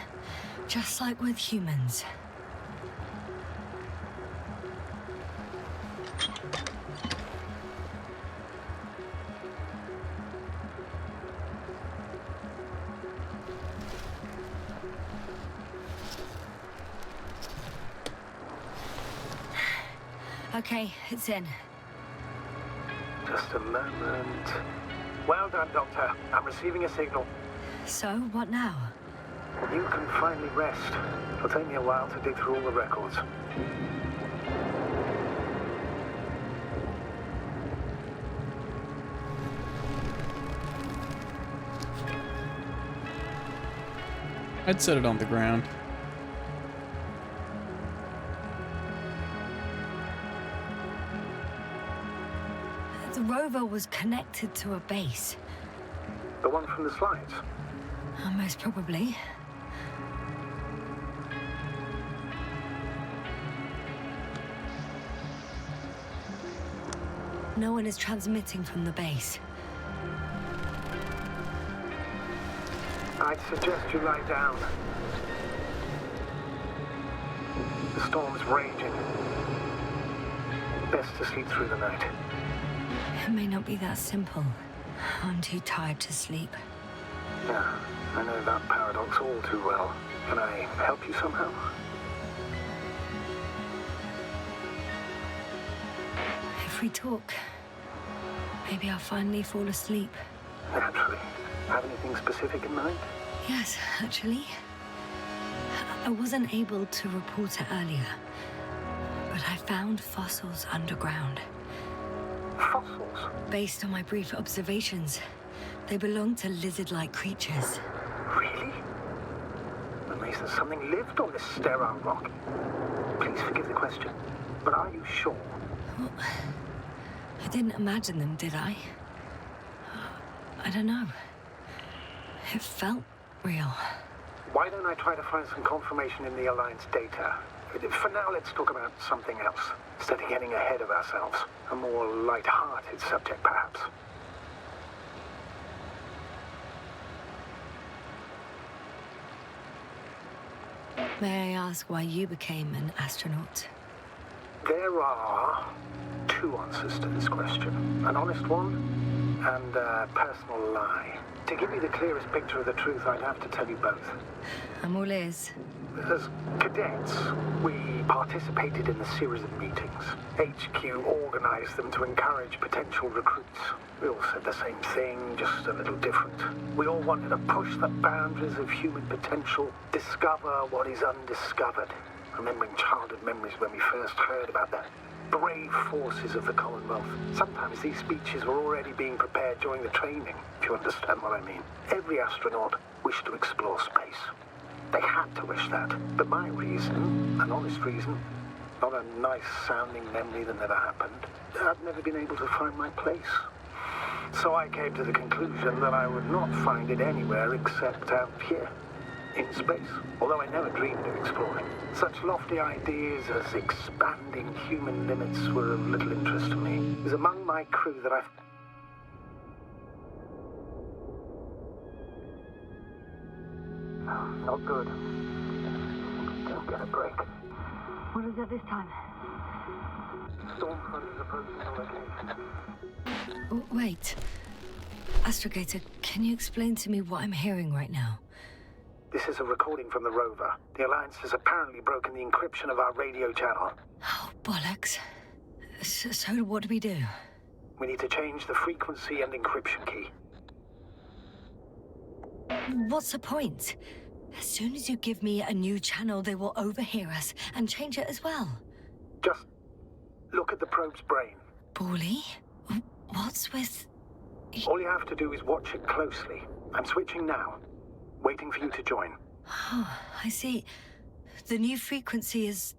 S2: Just like with humans. Okay, it's in.
S8: Just a moment. Well done, Doctor. I'm receiving a signal.
S2: So, what now?
S8: You can finally rest. It'll take me a while to dig through all the records.
S1: I'd set it on the ground.
S2: The rover was connected to a base.
S8: The one from the slides?
S2: Most probably. No one is transmitting from the base.
S8: I'd suggest you lie down. The storm's raging. Best to sleep through the night.
S2: It may not be that simple. I'm too tired to sleep.
S8: Yeah, I know that paradox all too well. Can I help you somehow?
S2: If we talk, maybe I'll finally fall asleep.
S8: Naturally. Have anything specific in mind?
S2: Yes, actually. I wasn't able to report it earlier, but I found fossils underground.
S8: Fossils?
S2: Based on my brief observations, they belong to lizard-like creatures.
S8: Really? Amazed that something lived on this sterile rock. Please forgive the question, but are you sure?
S2: Well, I didn't imagine them, did I? I don't know. It felt real.
S8: Why don't I try to find some confirmation in the Alliance data? For now, let's talk about something else. Instead of getting ahead of ourselves. A more light-hearted subject, perhaps.
S2: May I ask why you became an astronaut?
S8: There are two answers to this question. An honest one and a personal lie. To give you the clearest picture of the truth, I'd have to tell you both.
S2: I'm all ears.
S8: As cadets, we participated in a series of meetings. HQ organized them to encourage potential recruits. We all said the same thing, just a little different. We all wanted to push the boundaries of human potential, discover what is undiscovered. Remembering childhood memories when we first heard about the brave forces of the Commonwealth. Sometimes these speeches were already being prepared during the training, if you understand what I mean. Every astronaut wished to explore space. They had to wish that. But my reason, an honest reason, not a nice-sounding memory that never happened, I'd never been able to find my place. So I came to the conclusion that I would not find it anywhere except out here, in space. Although I never dreamed of exploring. Such lofty ideas as expanding human limits were of little interest to me. It was among my crew that I... Not good. Don't get a break.
S2: What is it this time?
S8: Storm front is approaching the location.
S2: Wait. Astrogator, can you explain to me what I'm hearing right now?
S8: This is a recording from the rover. The Alliance has apparently broken the encryption of our radio channel.
S2: Oh, bollocks. So what do we do?
S8: We need to change the frequency and encryption key.
S2: What's the point? As soon as you give me a new channel, they will overhear us and change it as well.
S8: Just look at the probe's brain.
S2: Bally? What's with...
S8: All you have to do is watch it closely. I'm switching now. Waiting for you to join.
S2: Oh, I see. The new frequency is...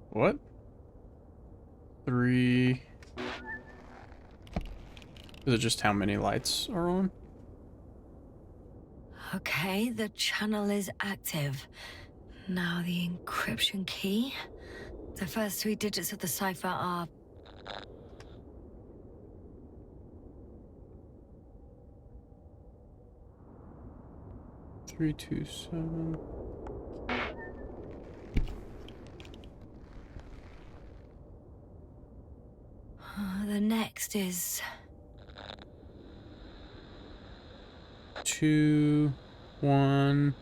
S1: What? 3... Is it just how many lights are on?
S2: Okay, the channel is active. Now the encryption key. The first 3 digits of the cipher are...
S1: Three, 2, 7.
S2: The next is...
S1: 2, 1,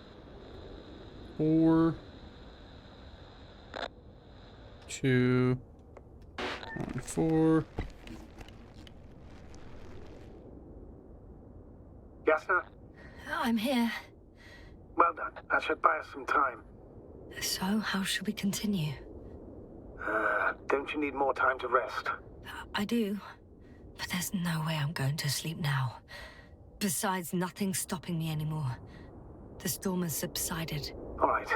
S1: 4, 2, 1, 4.
S8: Yes, sir?
S2: I'm here.
S8: Well done. That should buy us some time.
S2: So, how should we continue?
S8: Don't you need more time to rest?
S2: I do. But there's no way I'm going to sleep now. Besides, nothing's stopping me anymore. The storm has subsided.
S8: All right.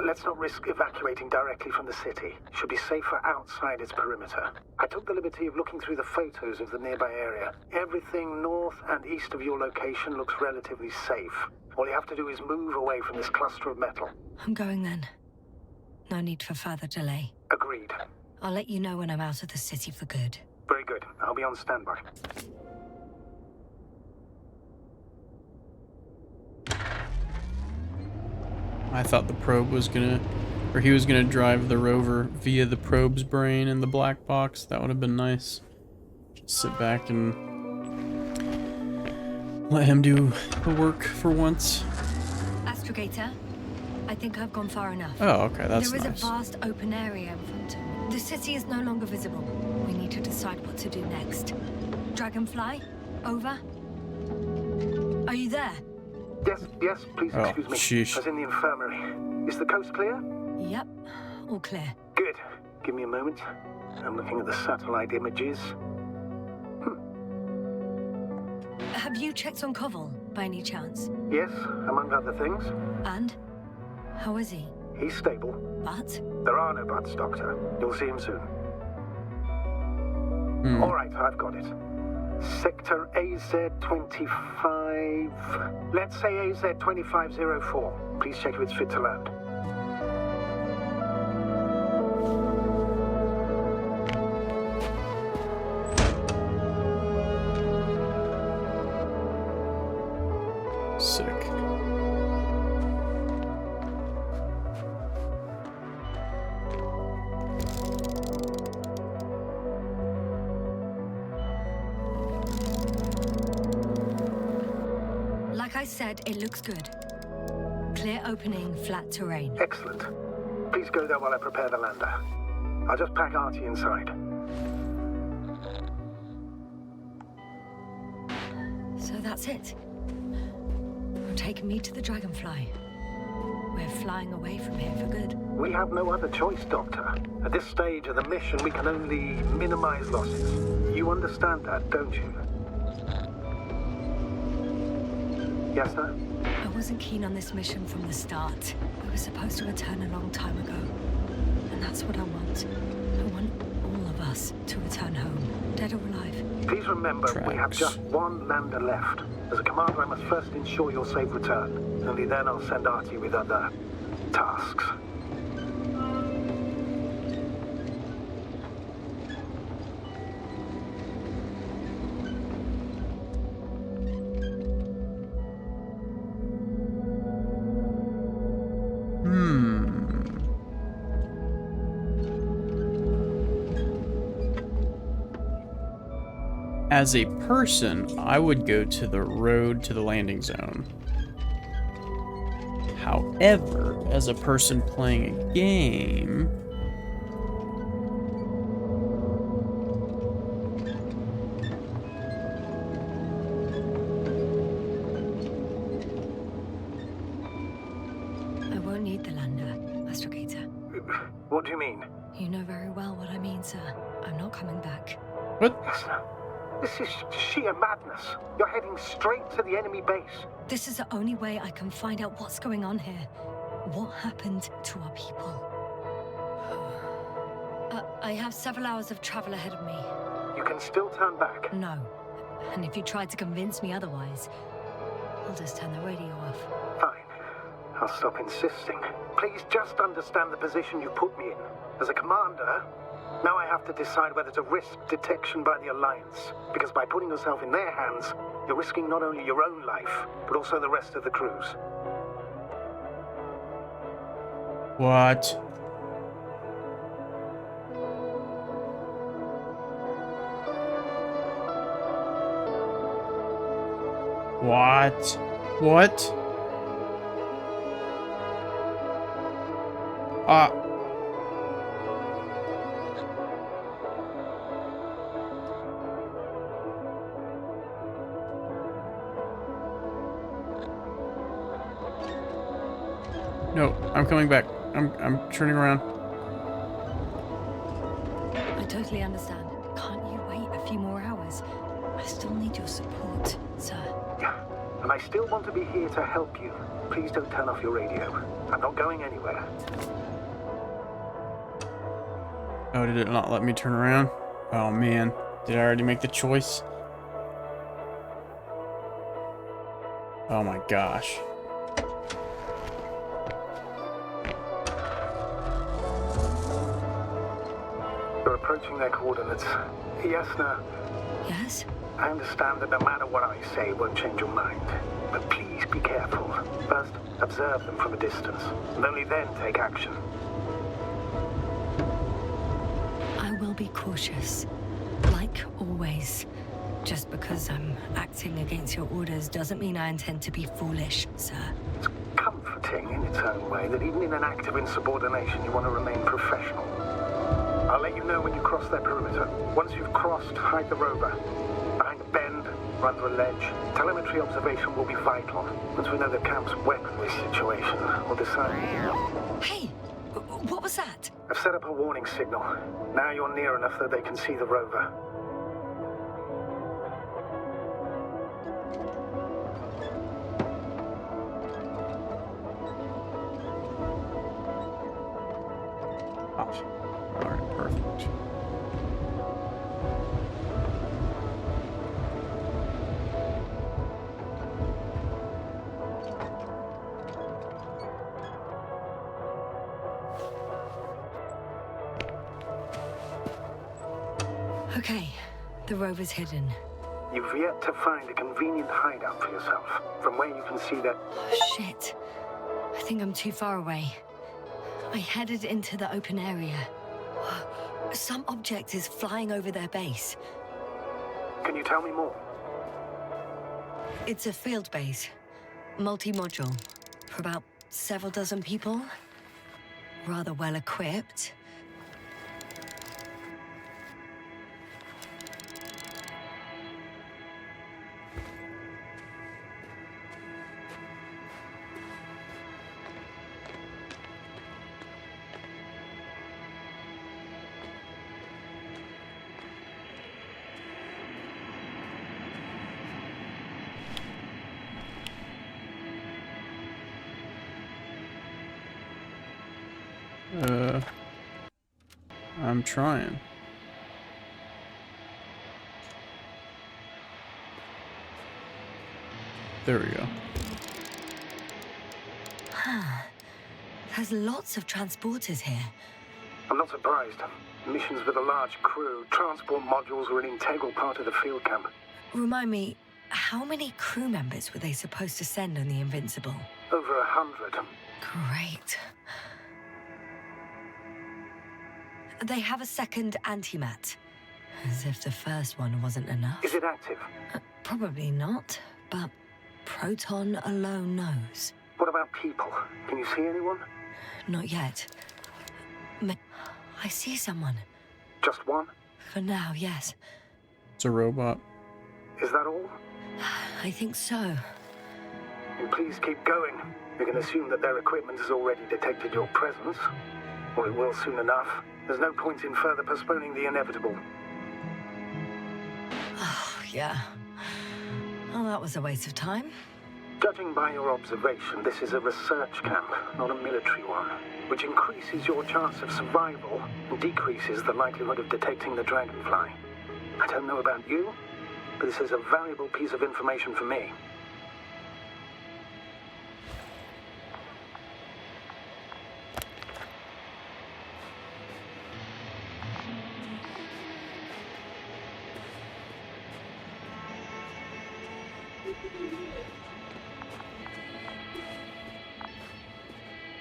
S8: Let's not risk evacuating directly from the city. Should be safer outside its perimeter. I took the liberty of looking through the photos of the nearby area. Everything north and east of your location looks relatively safe. All you have to do is move away from this cluster of metal.
S2: I'm going then. No need for further delay.
S8: Agreed.
S2: I'll let you know when I'm out of the city for good.
S8: Very good. I'll be on standby.
S1: I thought the probe was gonna, or he was gonna drive the rover via the probe's brain in the black box. That would have been nice. Just sit back and let him do the work for once.
S2: Astrogator, I think I've gone far enough.
S1: Oh, okay, that's
S2: nice. There
S1: nice.
S2: is a vast open area in front of me. The city is no longer visible. We need to decide what to do next. Dragonfly, over. Are you there?
S8: Yes, please
S1: Oh,
S8: excuse me.
S1: sheesh.
S8: I was in the infirmary. Is the coast clear?
S2: Yep, all clear.
S8: Good. Give me a moment. I'm looking at the satellite images.
S2: Have you checked on Koval, by any chance?
S8: Yes, among other things.
S2: And? How is he?
S8: He's stable.
S2: But?
S8: There are no buts, Doctor. You'll see him soon. All right, I've got it. Sector AZ-25... Let's say AZ-2504. Please check if it's fit to land.
S1: Sick.
S2: Like I said, it looks good. Clear opening, flat terrain.
S8: Excellent. Please go there while I prepare the lander. I'll just pack Artie inside.
S2: So that's it. You're taking me to the Dragonfly. We're flying away from here for good.
S8: We have no other choice, Doctor. At this stage of the mission, we can only minimize losses. You understand that, don't you? Yes, sir?
S2: I wasn't keen on this mission from the start. We were supposed to return a long time ago. And that's what I want. I want all of us to return home, dead or alive.
S8: Please remember, we have just one lander left. As a commander, I must first ensure your safe return. Only then I'll send Artie with other tasks.
S1: As a person, I would go to the road to the landing zone. However, as a person playing a game,
S2: I won't need the lander, Astrogator.
S8: What do you mean?
S2: You know very well what I mean, sir. I'm not coming back.
S1: What?
S8: Listen, this is sheer madness. You're heading straight to the enemy base.
S2: This is the only way I can find out what's going on here. What happened to our people? I have several hours of travel ahead of me.
S8: You can still turn back.
S2: No. And if you try to convince me otherwise, I'll just turn the radio off.
S8: Fine. I'll stop insisting. Please just understand the position you put me in. As a commander, now I have to decide whether to risk detection by the Alliance. Because by putting yourself in their hands, you're risking not only your own life, but also the rest of the crew's.
S1: What? What? What? No, I'm coming back. I'm turning around.
S2: I totally understand. Can't you wait a few more hours? I still need your support, sir.
S8: Yeah, and I still want to be here to help you. Please don't turn off your radio. I'm not going anywhere.
S1: Oh, did it not let me turn around? Oh man, did I already make the choice? Oh my gosh.
S8: You're approaching their coordinates. Yes, no.
S2: Yes?
S8: I understand that no matter what I say, it won't change your mind. But please be careful. First, observe them from a distance, and only then take action.
S2: I will be cautious. Like always. Just because I'm acting against your orders doesn't mean I intend to be foolish, sir.
S8: It's comforting in its own way that even in an act of insubordination, you want to remain professional. I'll let you know when you cross their perimeter. Once you've crossed, hide the rover. Behind a bend, or under a ledge. Telemetry observation will be vital. Once we know the camp's weaponry situation, we'll decide.
S2: Hey! What was that?
S8: I've set up a warning signal. Now you're near enough that they can see the rover.
S1: Alright, perfect.
S2: Okay, the rover's hidden.
S8: You've yet to find a convenient hideout for yourself, from where you can see that.
S2: Oh, shit. I think I'm too far away. I headed into the open area. Some object is flying over their base.
S8: Can you tell me more?
S2: It's a field base. Multi-module. For about several dozen people. Rather well equipped.
S1: I'm trying. There we go.
S2: There's lots of transporters here.
S8: I'm not surprised. Missions with a large crew, transport modules were an integral part of the field camp.
S2: Remind me, how many crew members were they supposed to send on the Invincible?
S8: Over 100.
S2: Great. They have a second antimat. As if the first one wasn't enough.
S8: Is it active?
S2: Probably not, but Proton alone knows.
S8: What about people? Can you see anyone?
S2: Not yet. I see someone.
S8: Just one?
S2: For now, yes.
S1: It's a robot.
S8: Is that all?
S2: I think so.
S8: And please keep going. You can assume that their equipment has already detected your presence. Or it will soon enough. There's no point in further postponing the inevitable.
S2: Yeah. Well, that was a waste of time.
S8: Judging by your observation, this is a research camp, not a military one, which increases your chance of survival and decreases the likelihood of detecting the dragonfly. I don't know about you, but this is a valuable piece of information for me.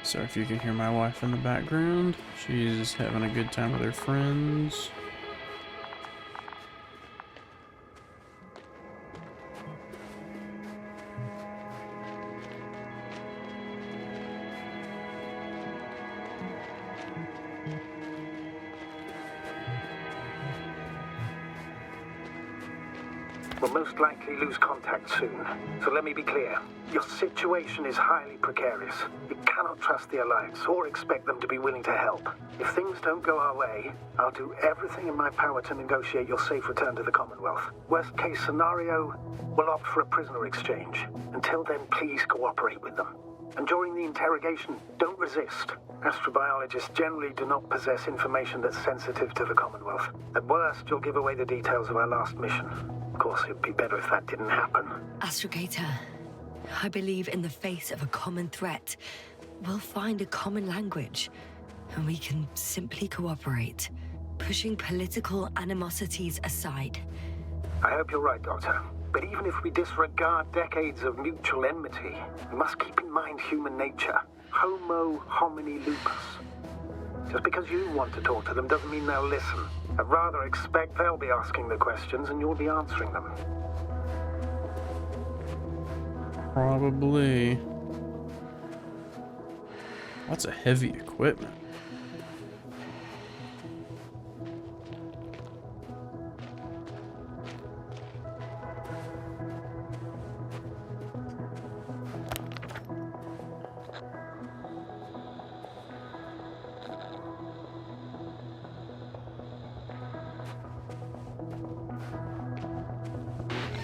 S1: Sorry if you can hear my wife in the background. She's having a good time with her friends.
S8: We'll most likely lose contact soon. So let me be clear. Your situation is highly precarious. You cannot trust the Alliance or expect them to be willing to help. If things don't go our way, I'll do everything in my power to negotiate your safe return to the Commonwealth. Worst case scenario, we'll opt for a prisoner exchange. Until then, please cooperate with them. And during the interrogation, don't resist. Astrobiologists generally do not possess information that's sensitive to the Commonwealth. At worst, you'll give away the details of our last mission. Of course, it'd be better if that didn't happen.
S2: Astrogator, I believe in the face of a common threat, we'll find a common language, and we can simply cooperate, pushing political animosities aside.
S8: I hope you're right, Doctor. But even if we disregard decades of mutual enmity, we must keep in mind human nature. Homo homini lupus. Just because you want to talk to them doesn't mean they'll listen. I'd rather expect they'll be asking the questions and you'll be answering them.
S1: Probably. Lots of heavy equipment.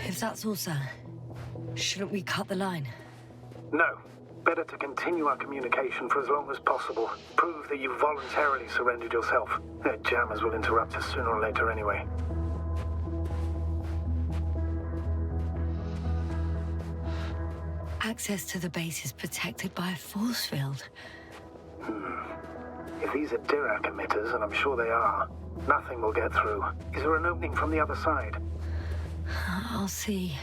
S2: If that's all, sir, shouldn't we cut the line?
S8: No. Better to continue our communication for as long as possible. Prove that you voluntarily surrendered yourself. Their jammers will interrupt us sooner or later anyway.
S2: Access to the base is protected by a force field.
S8: If these are Dirac emitters, and I'm sure they are, nothing will get through. Is there an opening from the other side?
S2: I'll see.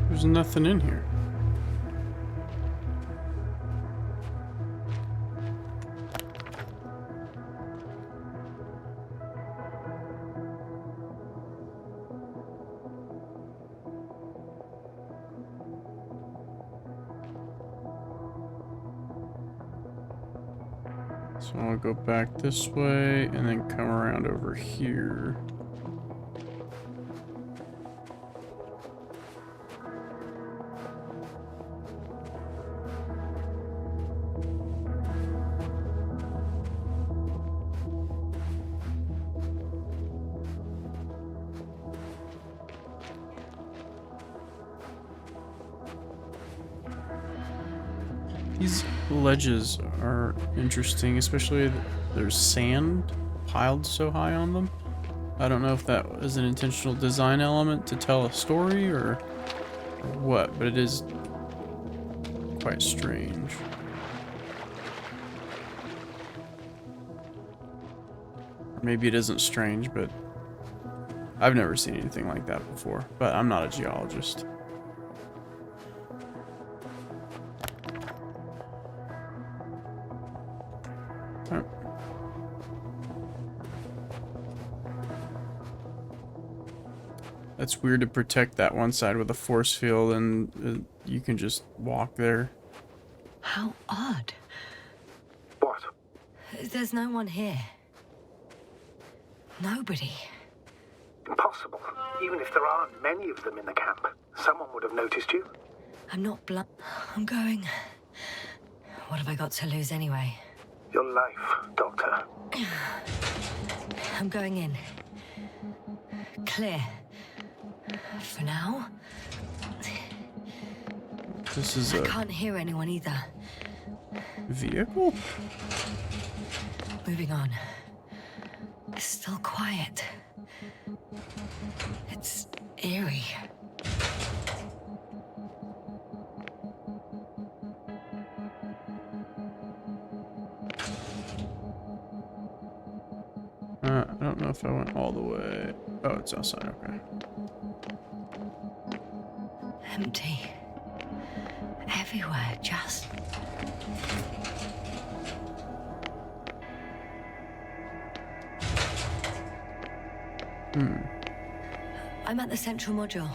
S1: There's nothing in here. So I'll go back this way and then come around over here. These ledges are interesting, especially there's sand piled so high on them. I don't know if that is an intentional design element to tell a story or what, but it is quite strange. Or maybe it isn't strange, but I've never seen anything like that before, but I'm not a geologist. It's weird to protect that one side with a force field and you can just walk there.
S2: How odd.
S8: What?
S2: There's no one here. Nobody.
S8: Impossible. Even if there aren't many of them in the camp, someone would have noticed you.
S2: I'm not blunt. I'm going. What have I got to lose anyway?
S8: Your life, Doctor.
S2: I'm going in. Clear. For now.
S1: This is
S2: I
S1: a
S2: can't hear anyone either.
S1: vehicle?
S2: Moving on. It's still quiet. It's eerie.
S1: I don't know if I went all the way. Oh, it's outside, okay.
S2: Empty. Everywhere, just... I'm at the central module.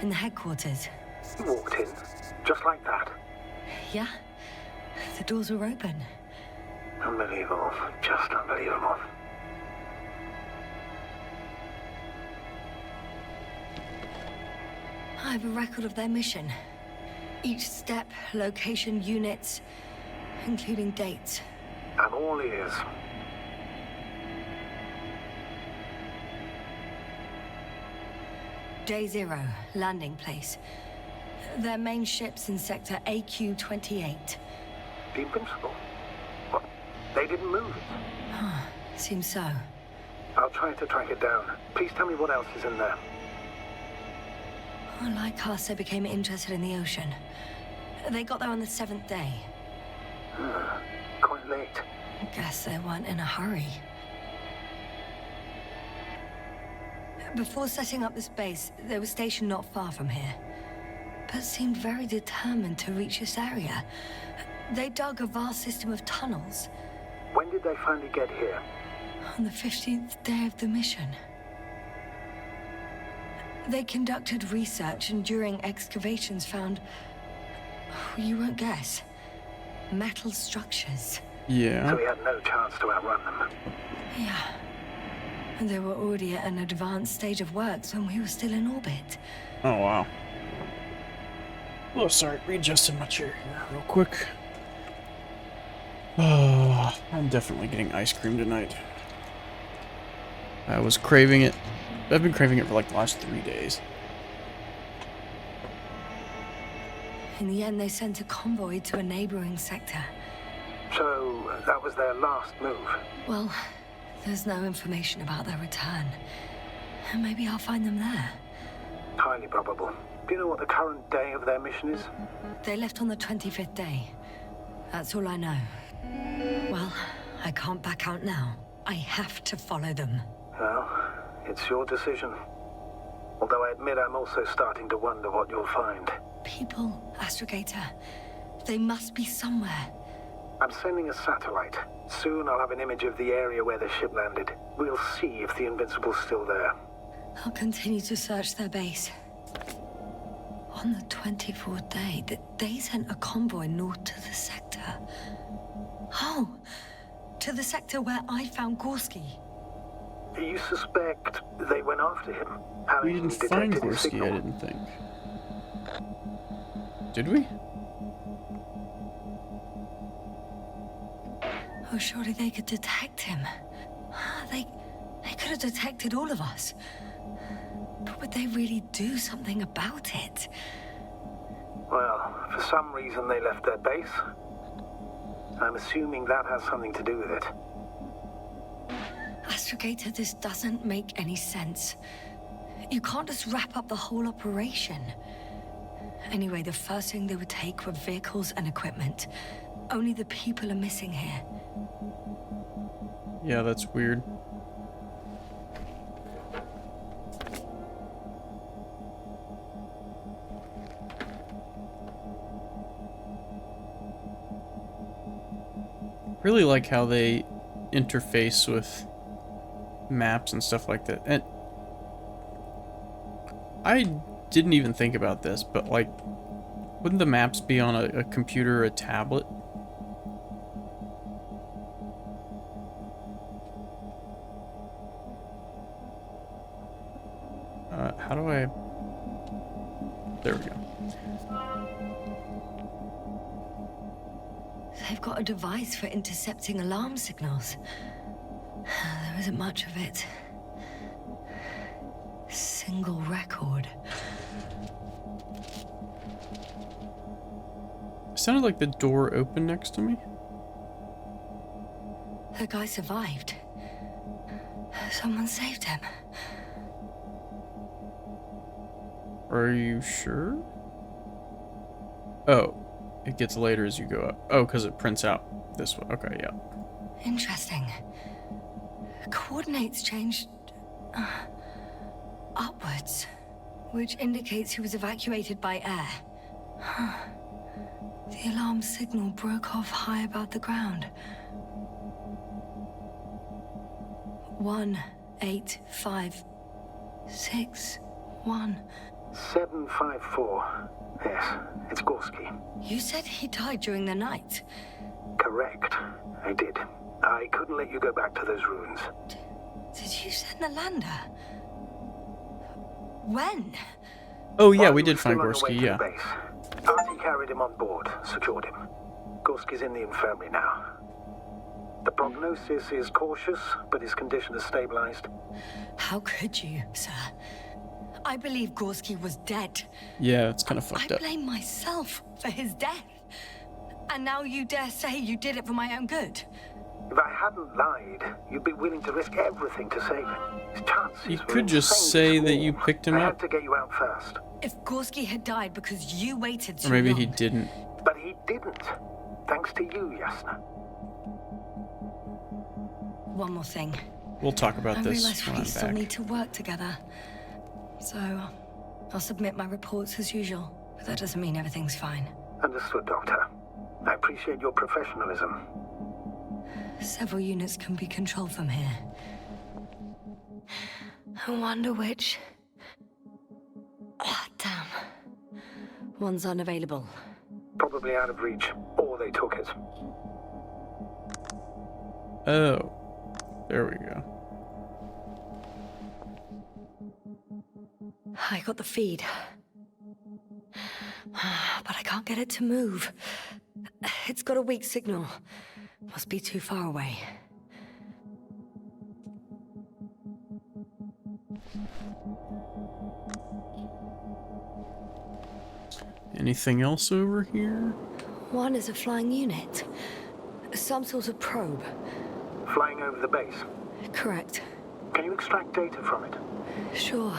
S2: In the headquarters.
S8: You walked in, just like that.
S2: Yeah? The doors were open.
S8: Unbelievable. Just unbelievable.
S2: I have a record of their mission. Each step, location, units, including dates.
S8: I'm all ears.
S2: Day 0, landing place. Their main ship's in sector AQ-28.
S8: The Invincible? What? They didn't move it?
S2: Seems so.
S8: I'll try to track it down. Please tell me what else is in there.
S2: Like us, they became interested in the ocean. They got there on the 7th day.
S8: Quite late.
S2: Guess they weren't in a hurry. Before setting up this base, they were stationed not far from here, but seemed very determined to reach this area. They dug a vast system of tunnels.
S8: When did they finally get here?
S2: On the 15th day of the mission. They conducted research and during excavations found... you won't guess. Metal structures.
S1: Yeah.
S8: So we had no chance to outrun them.
S2: Yeah. And they were already at an advanced stage of works when we were still in orbit.
S1: Oh, wow. Oh, sorry. Readjusting my chair here real quick. Oh, I'm definitely getting ice cream tonight. I was craving it. I've been craving it for like the last 3 days.
S2: In the end, they sent a convoy to a neighboring sector.
S8: So, that was their last move.
S2: Well, there's no information about their return. Maybe I'll find them there.
S8: Highly probable. Do you know what the current day of their mission is?
S2: They left on the 25th day. That's all I know. Well, I can't back out now. I have to follow them.
S8: Well, it's your decision. Although I admit I'm also starting to wonder what you'll find.
S2: People, Astrogator. They must be somewhere.
S8: I'm sending a satellite. Soon I'll have an image of the area where the ship landed. We'll see if the Invincible's still there.
S2: I'll continue to search their base. On the 24th day, they sent a convoy north to the sector. Oh, to the sector where I found Gorski.
S8: You suspect they went after him?
S1: We
S8: Having
S1: didn't find
S8: detected his
S1: Gorski,
S8: signal?
S1: I didn't think. Did we?
S2: Oh, surely they could detect him. They could have detected all of us. But would they really do something about it?
S8: Well, for some reason they left their base. I'm assuming that has something to do with it.
S2: Astrogator, this doesn't make any sense. You can't just wrap up the whole operation. Anyway, the first thing they would take were vehicles and equipment. Only the people are missing here.
S1: Yeah, that's weird. Really like how they interface with maps and stuff like that. And I didn't even think about this, but like, wouldn't the maps be on a computer or a tablet? How do I... There we go.
S2: They've got a device for intercepting alarm signals. There isn't much of it. Single record.
S1: It sounded like the door opened next to me.
S2: The guy survived. Someone saved him.
S1: Are you sure? Oh, it gets later as you go up. Oh, because it prints out this way. Okay, yeah.
S2: Interesting. Coordinates changed upwards, which indicates he was evacuated by air. Huh. The alarm signal broke off high above the ground. 18561.
S8: 754. Yes, it's Gorski.
S2: You said he died during the night.
S8: Correct. I did. I couldn't let you go back to those ruins.
S2: Did you send the lander? When?
S1: Oh yeah,
S8: While
S1: we
S8: he
S1: did
S8: was
S1: find
S8: still on the way
S1: Gorski,
S8: to
S1: yeah.
S8: the base, Artie carried him on board, secured him. Gorski's in the infirmary now. The prognosis is cautious, but his condition has stabilized.
S2: How could you, sir? I believe Gorski was dead.
S1: Yeah, it's kind of fucked
S2: I
S1: up.
S2: blame myself for his death. And now you dare say you did it for my own good.
S8: If I hadn't lied, you'd be willing to risk everything to save him. His chances
S1: You
S8: were
S1: could just
S8: insanely
S1: say that
S8: small.
S1: you picked him
S8: I
S1: up.
S8: had to get you out first.
S2: If Gorski had died because you waited too
S1: Or maybe
S2: long...
S1: he didn't.
S8: But he didn't. Thanks to you, Yasna.
S2: One more thing.
S1: We'll talk about
S2: I
S1: this
S2: realize
S1: when
S2: we
S1: I'm
S2: still
S1: back.
S2: need to work together. So, I'll submit my reports as usual. But that doesn't mean everything's fine.
S8: Understood, Doctor. I appreciate your professionalism.
S2: Several units can be controlled from here. I wonder which... Ah, damn. One's unavailable.
S8: Probably out of reach, or they took it.
S1: Oh, there we go.
S2: I got the feed. But I can't get it to move. It's got a weak signal. Must be too far away.
S1: Anything else over here?
S2: One is a flying unit. Some sort of probe.
S8: Flying over the base.
S2: Correct.
S8: Can you extract data from it?
S2: Sure.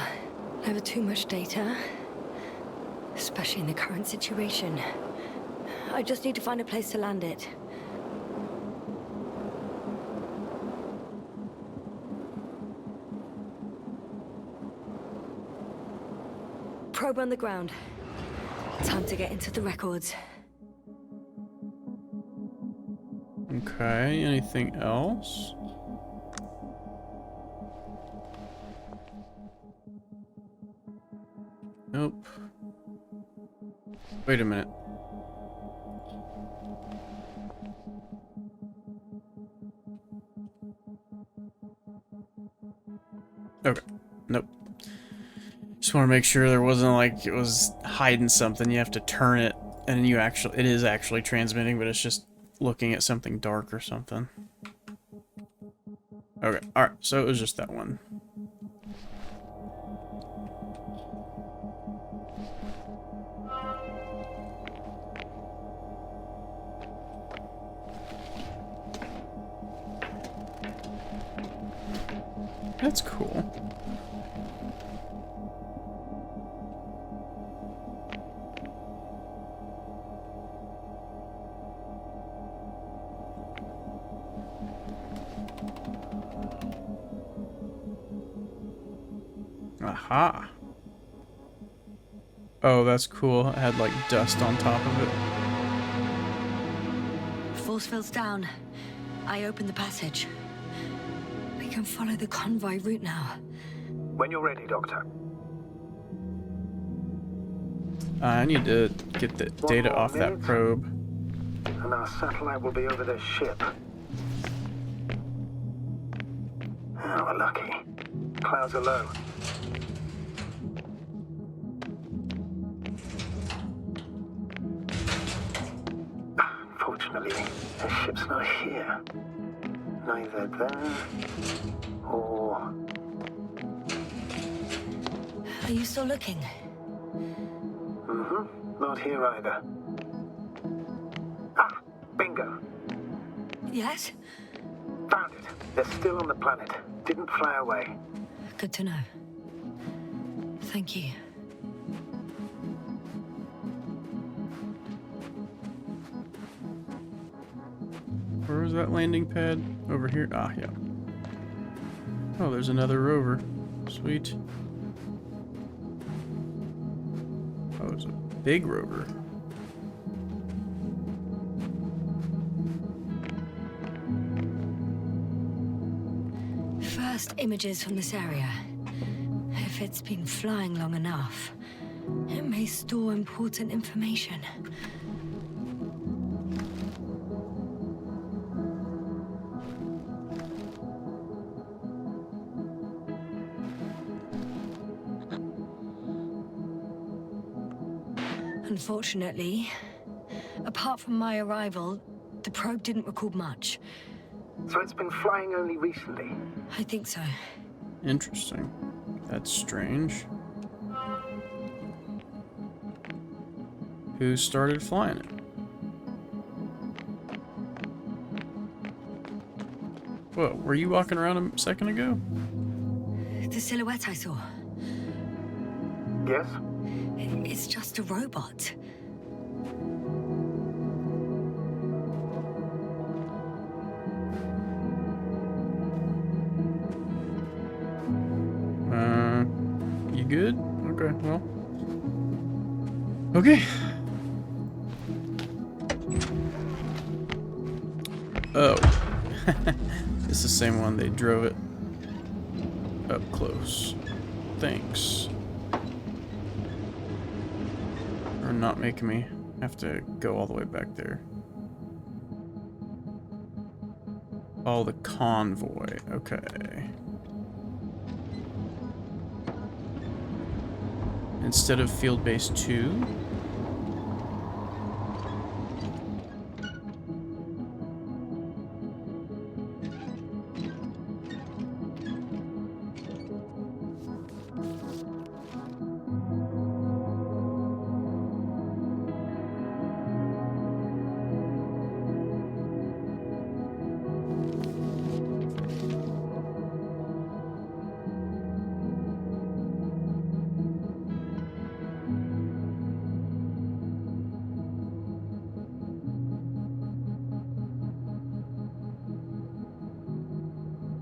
S2: Never too much data. Especially in the current situation. I just need to find a place to land it. Probe on the ground. Time to get into the records.
S1: Okay, anything else? Nope. Wait a minute. Okay. Nope. Just want to make sure there wasn't like it was hiding something. You have to turn it, and it is actually transmitting, but it's just looking at something dark or something. Okay. All right. So it was just that one. That's cool. Aha. Oh, that's cool. It had like dust on top of it.
S2: Force field's down. I opened the passage. We can follow the convoy route now.
S8: When you're ready, Doctor.
S1: I need to get the data
S8: more
S1: off that
S8: minute.
S1: probe.
S8: And our satellite will be over their ship. Oh, we're lucky. Clouds are low. ship's not here. Neither there or...
S2: Are you still looking?
S8: Not here either. Ah, bingo.
S2: Yes?
S8: Found it. They're still on the planet. Didn't fly away.
S2: Good to know. Thank you.
S1: Where is that landing pad? Over here? Ah, yeah. Oh, there's another rover. Sweet. Oh, it's a big rover.
S2: First images from this area. If it's been flying long enough, it may store important information. Unfortunately, apart from my arrival, the probe didn't record much.
S8: So it's been flying only recently?
S2: I think so.
S1: Interesting. That's strange. Who started flying it? Whoa, were you walking around a second ago?
S2: The silhouette I saw.
S8: Yes?
S2: It's just a robot.
S1: You good? Okay, well. Okay. Oh. It's the same one. They drove it up close. Thanks. For not making me have to go all the way back there. Oh, the convoy. Okay. Instead of field base 2.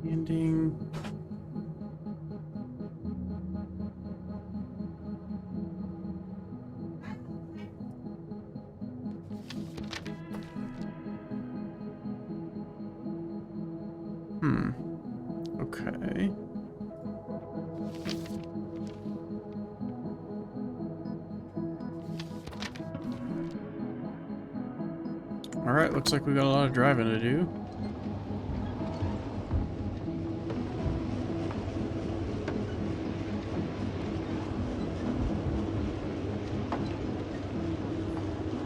S1: Ending. Okay. All right, looks like we got a lot of driving to do.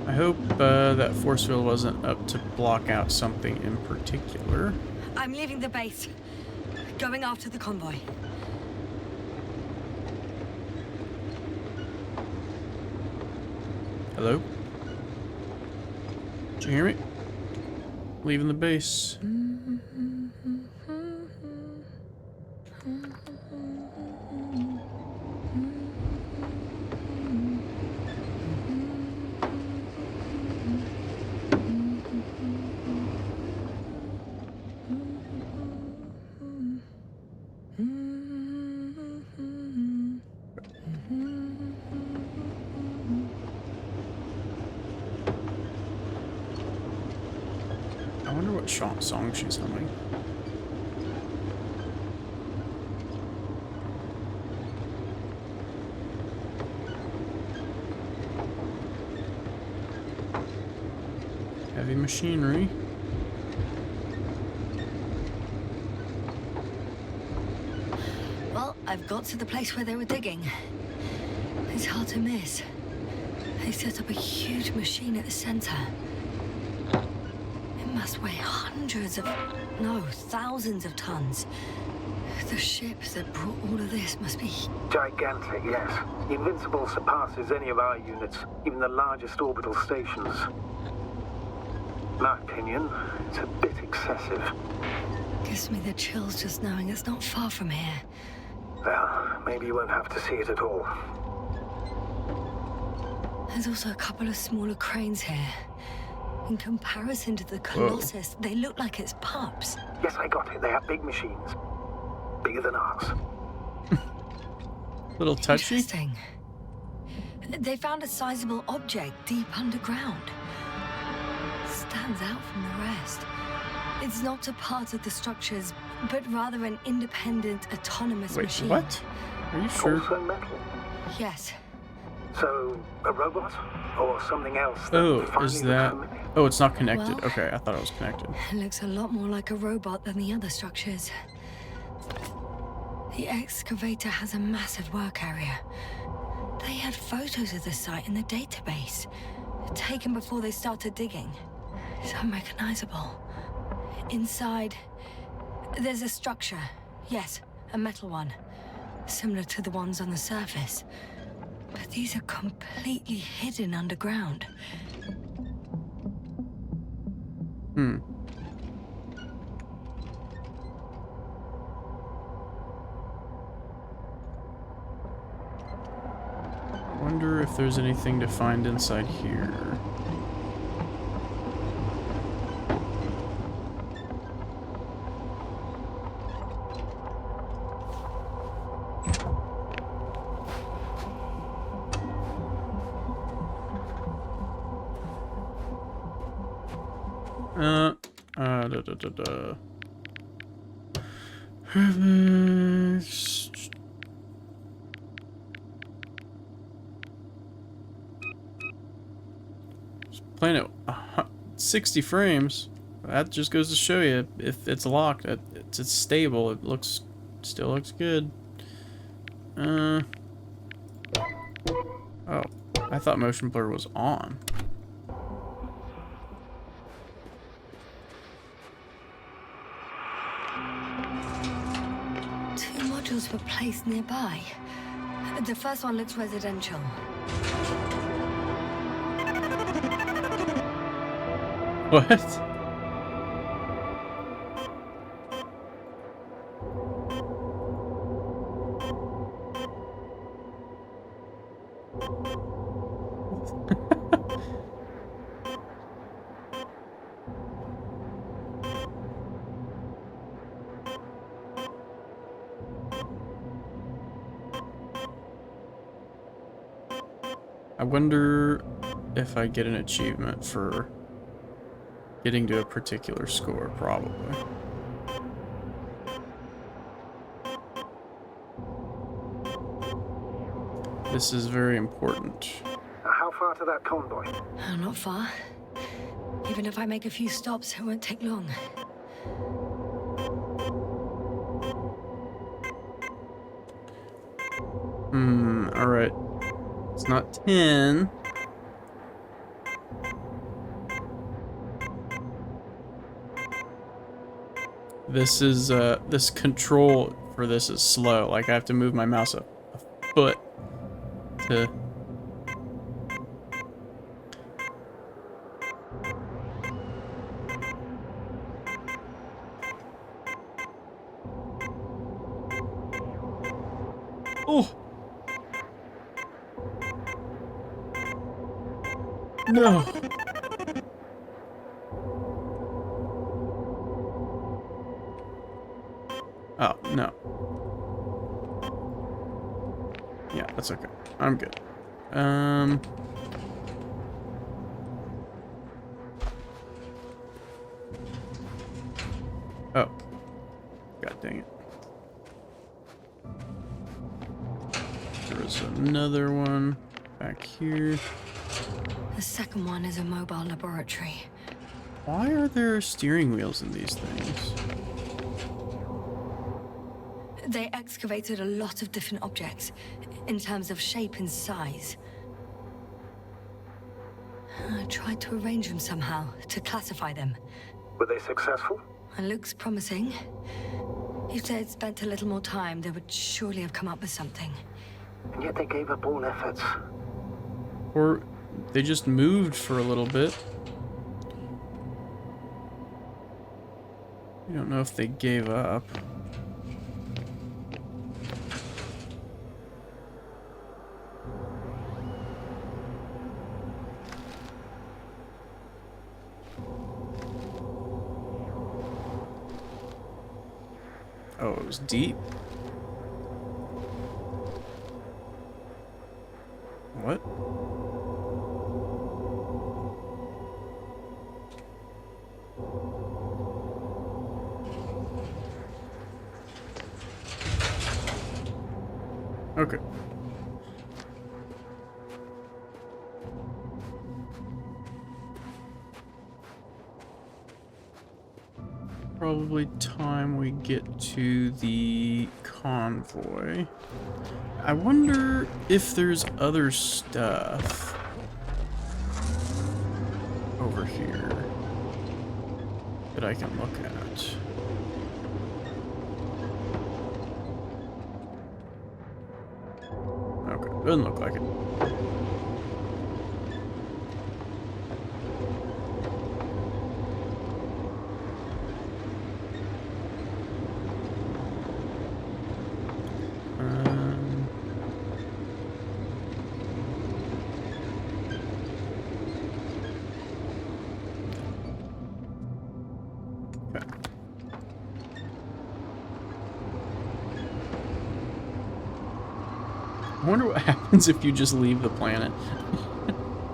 S1: I hope that force field wasn't up to block out something in particular.
S2: I'm leaving the base. Going after the convoy.
S1: Hello? Did you hear me? Leaving the base. I wonder what song she's humming. Heavy machinery.
S2: Well, I've got to the place where they were digging. It's hard to miss. They set up a huge machine at the center. It must weigh hundreds of, no, thousands of tons. The ship that brought all of this must be...
S8: Gigantic, yes. The Invincible surpasses any of our units, even the largest orbital stations. In my opinion, it's a bit excessive.
S2: Gives me the chills just knowing it's not far from here.
S8: Well, maybe you won't have to see it at all.
S2: There's also a couple of smaller cranes here. In comparison to the Colossus, they look like it's pups.
S8: Yes, I got it. They have big machines. Bigger than ours.
S1: Little touchy.
S2: Interesting. They found a sizable object deep underground. Stands out from the rest. It's not a part of the structures, but rather an independent, autonomous machine.
S1: What? Are you sure?
S8: Also metal.
S2: Yes.
S8: So, a robot? Or something else?
S1: Oh, is that... Oh, it's not connected.
S2: Well,
S1: Okay, I thought it was connected.
S2: It looks a lot more like a robot than the other structures. The excavator has a massive work area. They had photos of the site in the database, taken before they started digging. It's unrecognizable. Inside, there's a structure. Yes, a metal one. Similar to the ones on the surface. But these are completely hidden underground.
S1: Wonder if there's anything to find inside here. Playing at 60 frames. That just goes to show you, if it's locked, it's stable. It still looks good. Oh, I thought motion blur was on.
S2: Two modules were placed nearby. The first one looks residential.
S1: What? I wonder if I get an achievement for getting to a particular score, probably. This is very important.
S8: How far to that convoy?
S2: Oh, not far. Even if I make a few stops, it won't take long.
S1: Alright. It's not 10. This is, this control for this is slow. Like, I have to move my mouse a foot to... Oh! No! Oh, no. Yeah, that's okay. I'm good. Oh. God dang it. There was another one back here.
S2: The second one is a mobile laboratory.
S1: Why are there steering wheels in these things?
S2: They excavated a lot of different objects, in terms of shape and size. I tried to arrange them somehow, to classify them.
S8: Were they successful?
S2: It looks promising. If they had spent a little more time, they would surely have come up with something.
S8: And yet they gave up all efforts.
S1: Or they just moved for a little bit. We don't know if they gave up. Oh, it was deep. What? Okay. Probably time we get to the convoy. I wonder if there's other stuff over here that I can look at. Okay, doesn't look like it. I wonder what happens if you just leave the planet.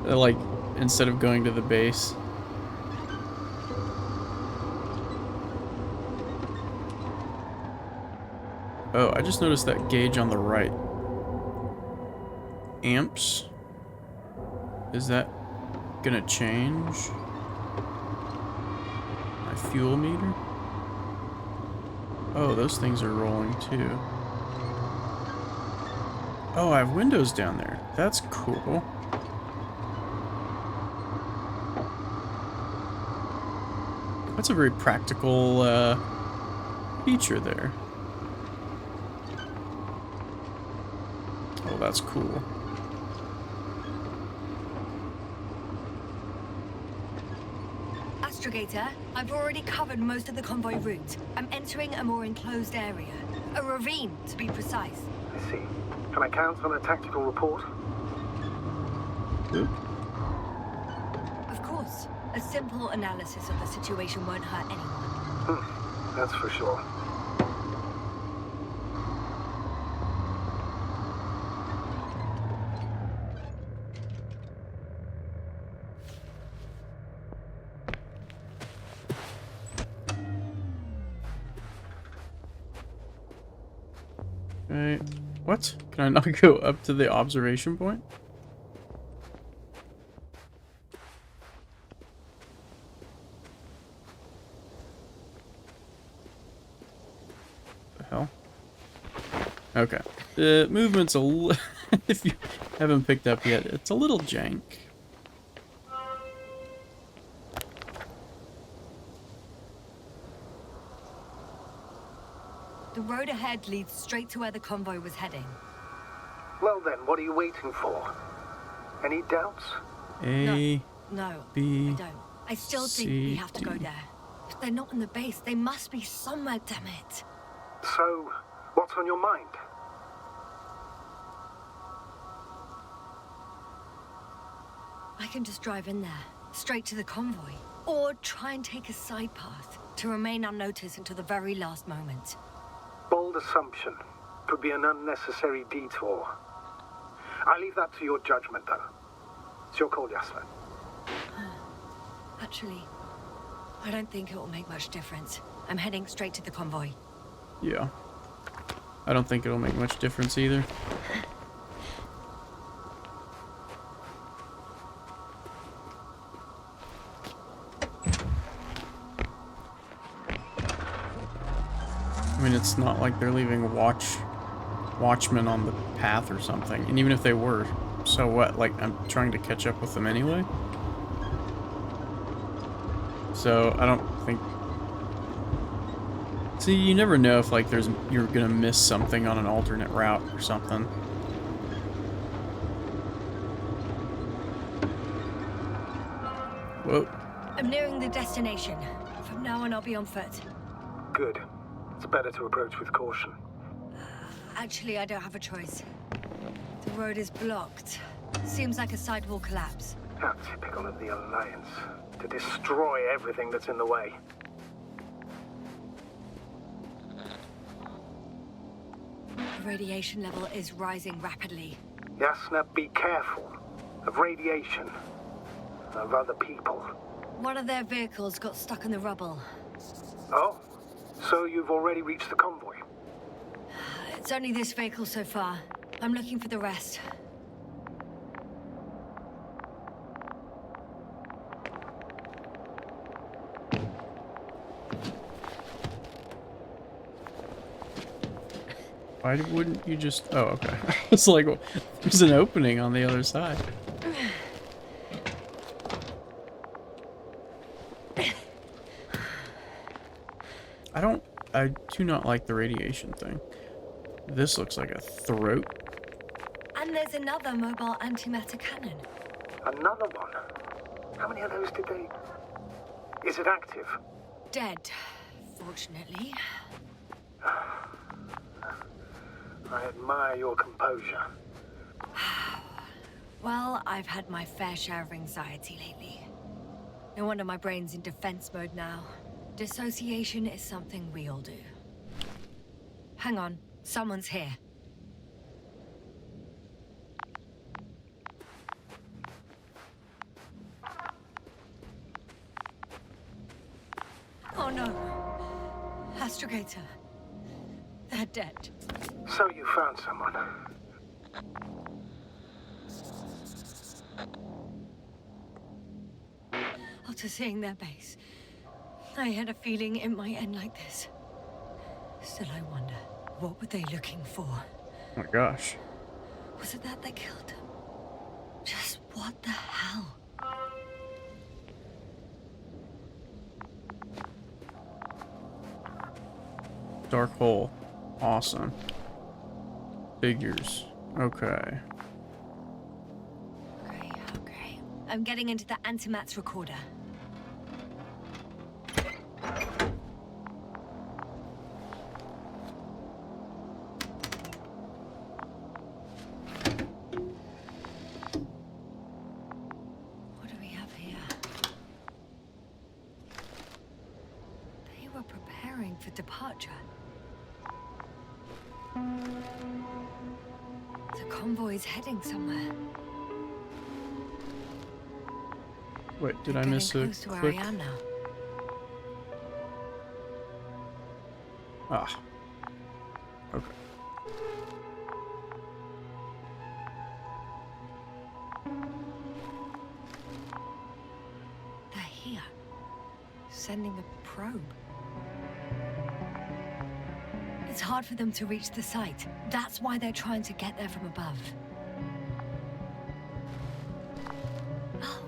S1: Like, instead of going to the base. Oh, I just noticed that gauge on the right. Amps? Is that gonna change? My fuel meter? Oh, those things are rolling too. Oh, I have windows down there. That's cool. That's a very practical feature there. Oh, that's cool.
S2: Astrogator, I've already covered most of the convoy route. I'm entering a more enclosed area. A ravine, to be precise.
S8: I see. Can I count on a tactical report?
S2: Of course. A simple analysis of the situation won't hurt anyone.
S8: That's for sure.
S1: Okay. What? Can I not go up to the observation point? The hell? Okay. The movement's a if you haven't picked up yet, it's a little jank.
S2: The road ahead leads straight to where the convoy was heading.
S8: Well then, what are you waiting for? Any doubts?
S1: A,
S2: No,
S1: B,
S2: I don't. I still think
S1: C,
S2: we have to go
S1: D.
S2: there. If they're not in the base, they must be somewhere, damn it.
S8: So, what's on your mind?
S2: I can just drive in there, straight to the convoy. Or try and take a side path to remain unnoticed until the very last moment.
S8: Bold assumption. Could be an unnecessary detour. I leave that to your judgment, though. It's your call, Yasmin.
S2: Actually, I don't think it will make much difference. I'm heading straight to the convoy.
S1: Yeah. I don't think it'll make much difference either. I mean, it's not like they're leaving watchmen on the path or something. And even if they were, so what? Like, I'm trying to catch up with them anyway? So, I don't think See, you never know if like you're gonna miss something on an alternate route or something. Whoa.
S2: I'm nearing the destination. From now on, I'll be on foot.
S8: Good. It's better to approach with caution.
S2: Actually, I don't have a choice. The road is blocked. Seems like a sidewall collapse.
S8: How typical of the Alliance. To destroy everything that's in the way.
S2: The radiation level is rising rapidly.
S8: Yasna, be careful. Of radiation. Of other people.
S2: One of their vehicles got stuck in the rubble.
S8: Oh? So you've already reached the convoy?
S2: It's only this vehicle so far. I'm looking for the rest.
S1: Why wouldn't you just... Oh, okay. It's like, there's an opening on the other side. I do not like the radiation thing. This looks like a throat.
S2: And there's another mobile antimatter cannon.
S8: Another one? How many of those did they... Is it active?
S2: Dead, fortunately.
S8: I admire your composure.
S2: Well, I've had my fair share of anxiety lately. No wonder my brain's in defense mode now. Dissociation is something we all do. Hang on, someone's here. Oh no. Astrogator. They're dead.
S8: So you found someone.
S2: After seeing their base, I had a feeling it might end like this. Still, I wonder, what were they looking for?
S1: Oh my gosh.
S2: Was it that they killed him? Just what the hell?
S1: Dark hole. Awesome. Figures. Okay.
S2: Okay. I'm getting into the antimat's recorder. What do we have here? They were preparing for departure. The convoy's heading somewhere.
S1: Wait, did I miss a
S2: close to where
S1: click?
S2: I am now.
S1: Ah. Okay.
S2: They're here. Sending a probe. It's hard for them to reach the site. That's why they're trying to get there from above. Oh.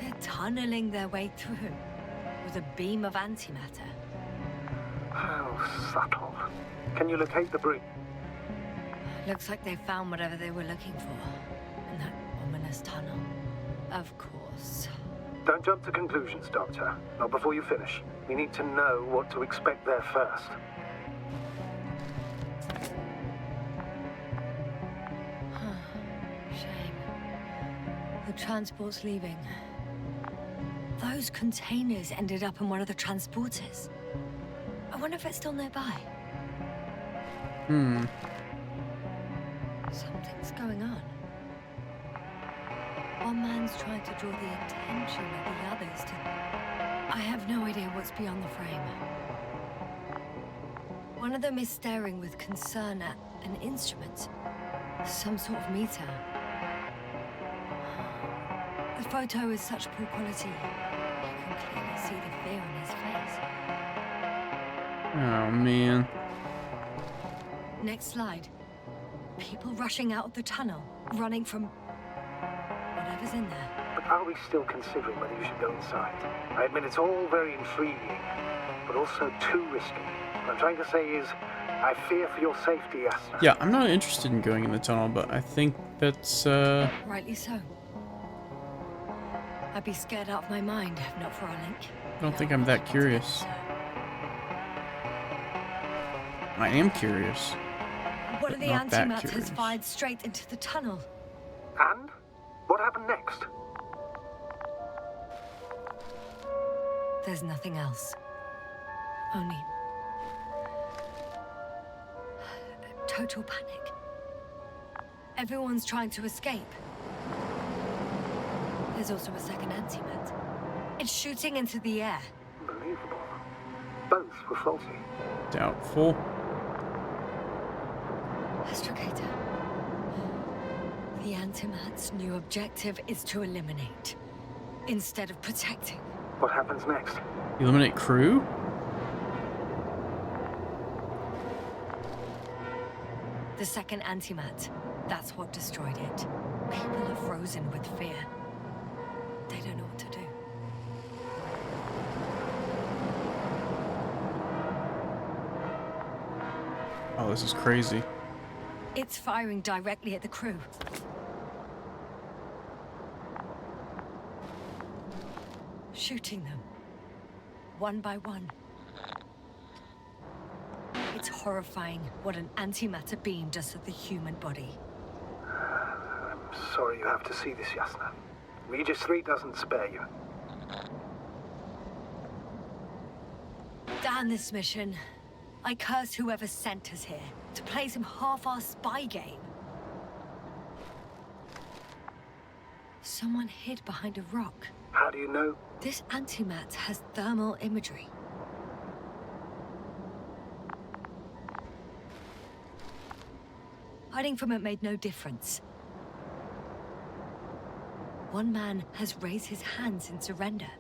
S2: They're tunneling their way through with a beam of antimatter.
S8: How subtle. Can you locate the bridge?
S2: Looks like they found whatever they were looking for in that ominous tunnel. Of course.
S8: Don't jump to conclusions, Doctor. Not before you finish. We need to know what to expect there first.
S2: Shame. The transport's leaving. Those containers ended up in one of the transporters. I wonder if it's still nearby. Something's going on. One man's trying to draw the attention of the others to... I have no idea what's beyond the frame. One of them is staring with concern at an instrument. Some sort of meter. The photo is such poor quality. You can clearly see the fear on his face.
S1: Oh, man.
S2: Next slide. People rushing out of the tunnel, running from whatever's in there.
S8: But are we still considering whether you should go inside? I admit it's all very intriguing, but also too risky. What I'm trying to say is, I fear for your safety, Yasna.
S1: Yeah, I'm not interested in going in the tunnel, but I think that's,
S2: Rightly so. I'd be scared out of my mind if not for our link.
S1: I don't think I'm that curious. I am curious.
S2: One of
S1: but
S2: the
S1: not that
S2: antimats has
S1: curious.
S2: fired straight into the tunnel.
S8: And? What happened next?
S2: There's nothing else. Only total panic. Everyone's trying to escape. There's also a second antimat. It's shooting into the air.
S8: Unbelievable. Both were faulty.
S1: Doubtful.
S2: Astrogator. The antimat's new objective is to eliminate, instead of protecting.
S8: What happens next?
S1: Eliminate crew?
S2: The second antimat, that's what destroyed it. People are frozen with fear. They don't know what to do.
S1: Oh, this is crazy.
S2: It's firing directly at the crew. Shooting them, one by one. It's horrifying what an antimatter beam does to the human body.
S8: I'm sorry you have to see this, Yasna. Regis 3 doesn't spare you.
S2: Damn this mission. I curse whoever sent us here to play some half-assed spy game. Someone hid behind a rock.
S8: How do you know?
S2: This antimat has thermal imagery. Hiding from it made no difference. One man has raised his hands in surrender.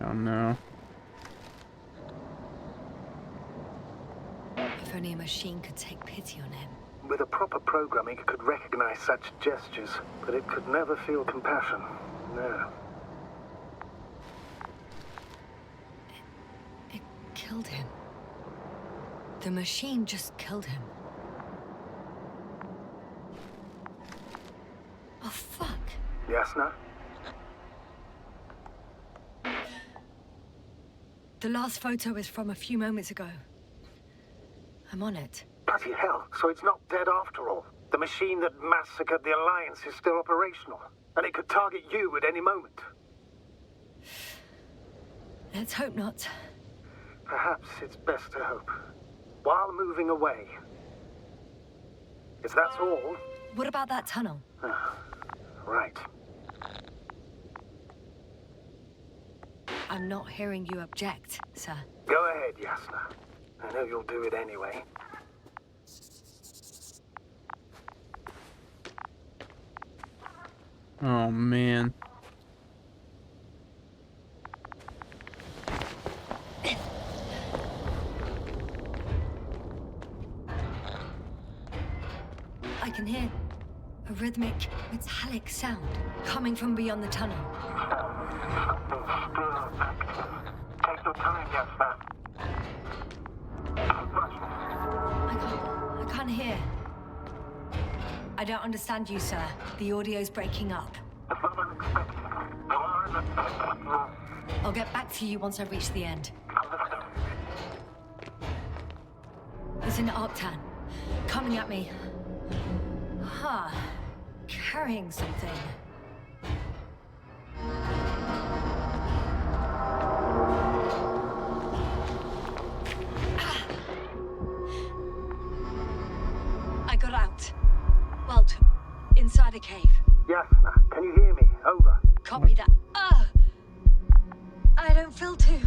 S1: Oh no.
S2: If only a machine could take pity on him.
S8: With a proper programming, it could recognize such gestures, but it could never feel compassion. No.
S2: It killed him. The machine just killed him. Oh, fuck.
S8: Yasna?
S2: The last photo is from a few moments ago. I'm on it.
S8: Bloody hell, so it's not dead after all. The machine that massacred the Alliance is still operational, and it could target you at any moment.
S2: Let's hope not.
S8: Perhaps it's best to hope. While moving away. If that's all...
S2: What about that tunnel?
S8: Right.
S2: I'm not hearing you object, sir.
S8: Go ahead, Yasna. I know you'll do it anyway.
S1: Oh man.
S2: I can hear a rhythmic, metallic sound coming from beyond the tunnel.
S9: Take your time, Yasna.
S2: I can't hear. I don't understand you, sir. The audio's breaking up.
S9: It's not unexpected. You are in
S2: I'll get back to you once I reach the end. It's an Arctan. Coming at me. Huh. Carrying something. I got out. Well, inside a cave.
S8: Yasna, can you hear me? Over.
S2: Copy that. I don't feel too...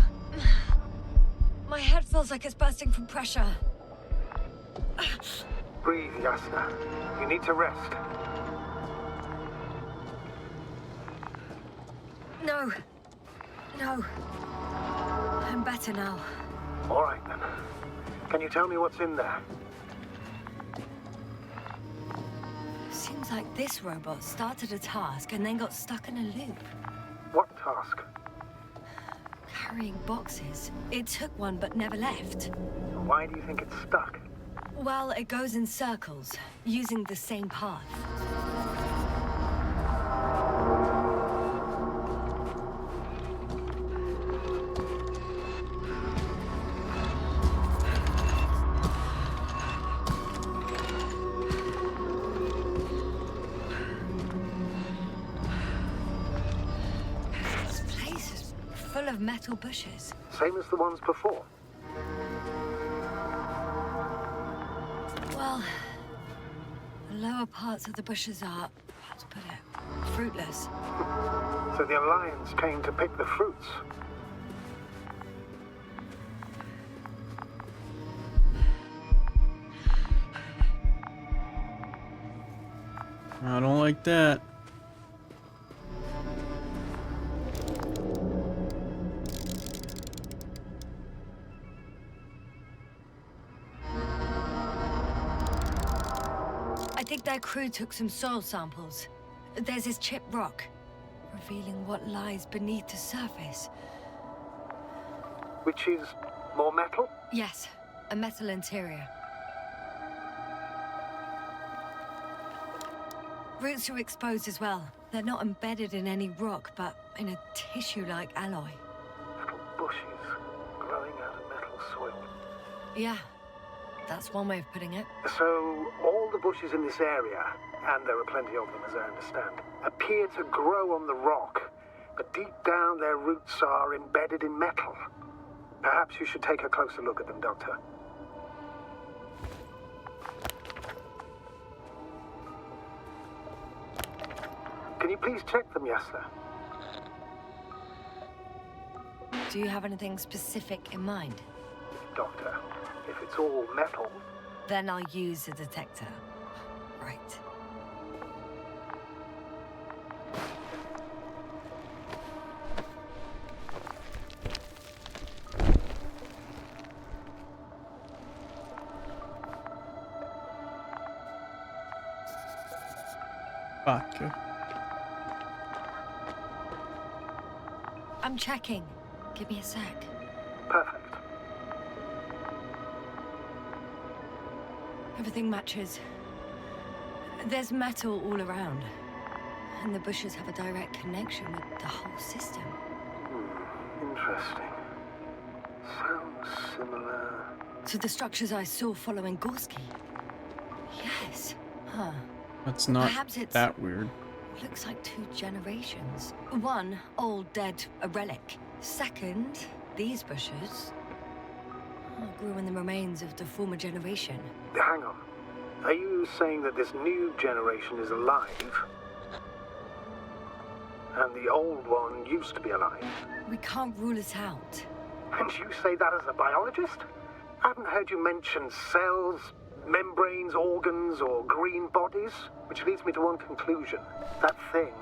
S2: My head feels like it's bursting from pressure.
S8: Breathe, Yasna. You need to rest.
S2: No. No. I'm better now.
S8: All right, then. Can you tell me what's in there?
S2: Seems like this robot started a task and then got stuck in a loop.
S8: What task?
S2: carrying boxes. It took one but never left.
S8: Why do you think it's stuck?
S2: Well, it goes in circles, using the same path. This place is full of metal bushes.
S8: Same as the ones before.
S2: Well, the lower parts of the bushes are, how to put it, fruitless.
S8: So the Alliance came to pick the fruits.
S1: I don't like that.
S2: I think their crew took some soil samples. There's this chipped rock, revealing what lies beneath the surface.
S8: Which is more metal?
S2: Yes, a metal interior. Roots are exposed as well. They're not embedded in any rock, but in a tissue-like alloy.
S8: Little bushes growing out of metal soil.
S2: Yeah, that's one way of putting it.
S8: So all the bushes in this area, and there are plenty of them as I understand, appear to grow on the rock, but deep down their roots are embedded in metal. Perhaps you should take a closer look at them, Doctor. Can you please check them, yes, sir?
S2: Do you have anything specific in mind?
S8: Doctor, if it's all metal,
S2: Then I'll use a detector. Right.
S1: Fuck.
S2: I'm checking. Give me a sec.
S8: perfect.
S2: Everything matches. There's metal all around. And the bushes have a direct connection with the whole system.
S8: Interesting. Sounds similar.
S2: To the structures I saw following Gorski. Yes. Huh.
S1: That's not
S2: Perhaps it's-
S1: that weird.
S2: Looks like 2 generations. One, old, dead, a relic. Second, these bushes grew in the remains of the former generation.
S8: Hang on. Are you saying that this new generation is alive? And the old one used to be alive?
S2: We can't rule it out.
S8: And you say that as a biologist? I haven't heard you mention cells, membranes, organs, or green bodies, which leads me to one conclusion. That thing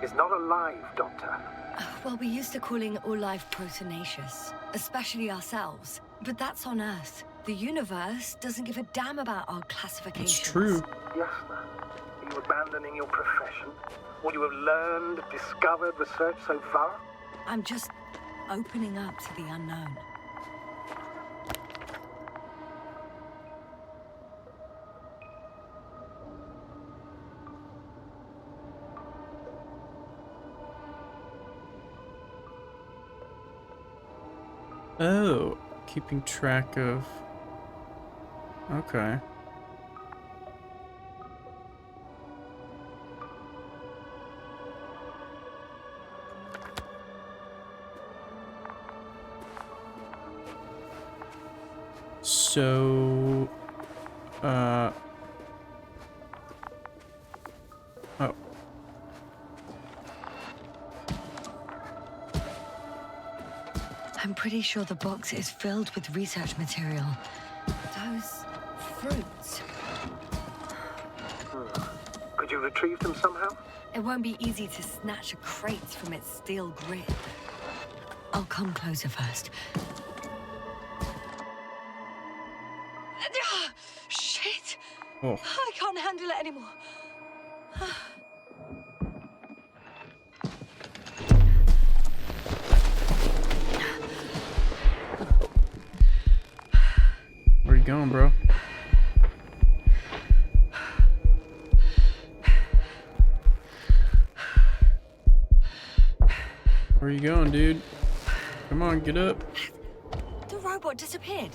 S8: is not alive, Doctor.
S2: Well, we used to calling all life proteinaceous, especially ourselves. But that's on Earth. The universe doesn't give a damn about our classifications.
S1: It's true.
S8: Yes, sir. Are you abandoning your profession? What you have learned, discovered, researched so far?
S2: I'm just opening up to the unknown.
S1: Oh, keeping track of... Okay. So... Oh.
S2: I'm pretty sure the box is filled with research material. Those fruits.
S8: Could you retrieve them somehow?
S2: It won't be easy to snatch a crate from its steel grip. I'll come closer first. Shit!
S1: Oh.
S2: I can't handle it anymore.
S1: going, bro? Where are you going, dude? Come on, get up.
S2: The robot disappeared.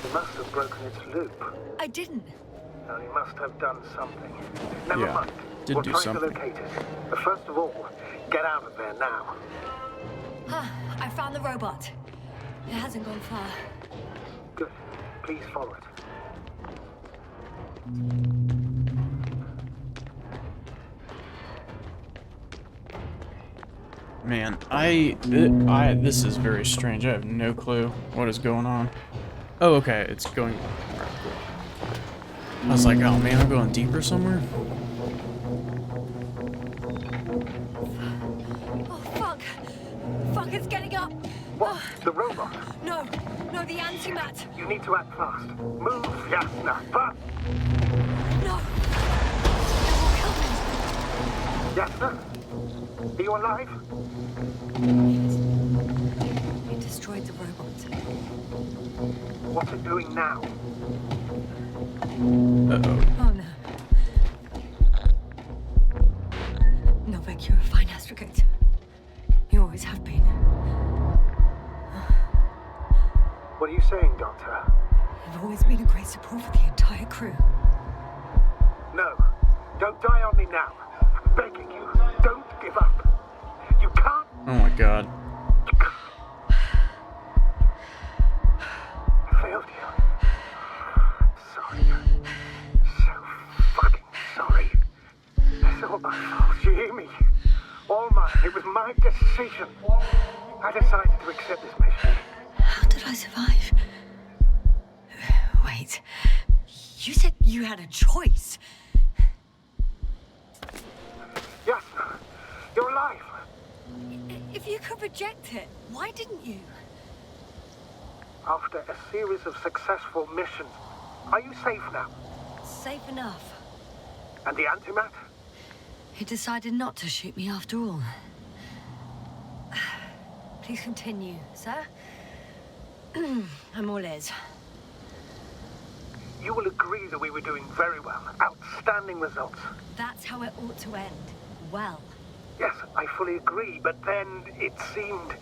S8: He must have broken its loop.
S2: I didn't.
S8: Now, he must have done something. Never
S1: Yeah,
S8: mind.
S1: did
S8: we'll
S1: do
S8: try
S1: something.
S8: to locate it. But first of all, get out of there now.
S2: I found the robot. It hasn't gone far.
S8: Good. Please follow it.
S1: Man, this is very strange. I have no clue what is going on. Oh, okay, it's going. Alright, cool. I was like, oh man, I'm going deeper somewhere.
S2: Oh, fuck. Fuck, it's getting up.
S8: What? The robot?
S2: No, the antimat.
S8: You need to act fast. Move, Yasna. Fast.
S2: No. It will kill me.
S8: Yasna? Are you alive?
S2: It destroyed the robot.
S8: What's it doing now?
S1: Uh-oh.
S2: Oh, no. No, Vic, you're a fine astrogator. You always have been.
S8: What are you saying, Doctor?
S2: You've always been a great support for the entire crew.
S8: No. Don't die on me now. I'm begging you. Don't give up. You can't.
S1: Oh my god.
S8: I failed you. Sorry. So fucking sorry. It's all my fault. You hear me? All mine. It was my decision. I decided to accept this mission.
S2: How did I survive? Wait. You said you had a choice.
S8: Yes. You're alive.
S2: If you could reject it, why didn't you?
S8: After a series of successful missions, are you safe now?
S2: Safe enough.
S8: And the antimat?
S2: He decided not to shoot me after all. Please continue, sir. I'm all ears.
S8: You will agree that we were doing very well. Outstanding results.
S2: That's how it ought to end. Well.
S8: Yes, I fully agree, but then it seemed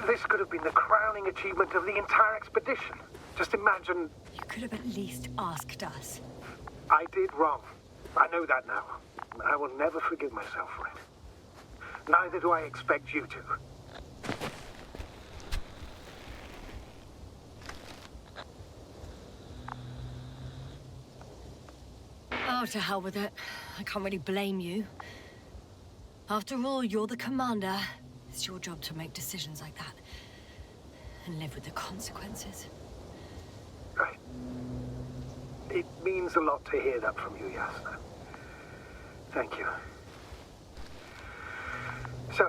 S8: this could have been the crowning achievement of the entire expedition. Just imagine.
S2: You could have at least asked us.
S8: I did wrong. I know that now. I will never forgive myself for it. Neither do I expect you to.
S2: Oh, to hell with it. I can't really blame you. After all, you're the commander. It's your job to make decisions like that. And live with the consequences.
S8: Right. It means a lot to hear that from you, Yasna. Thank you. So,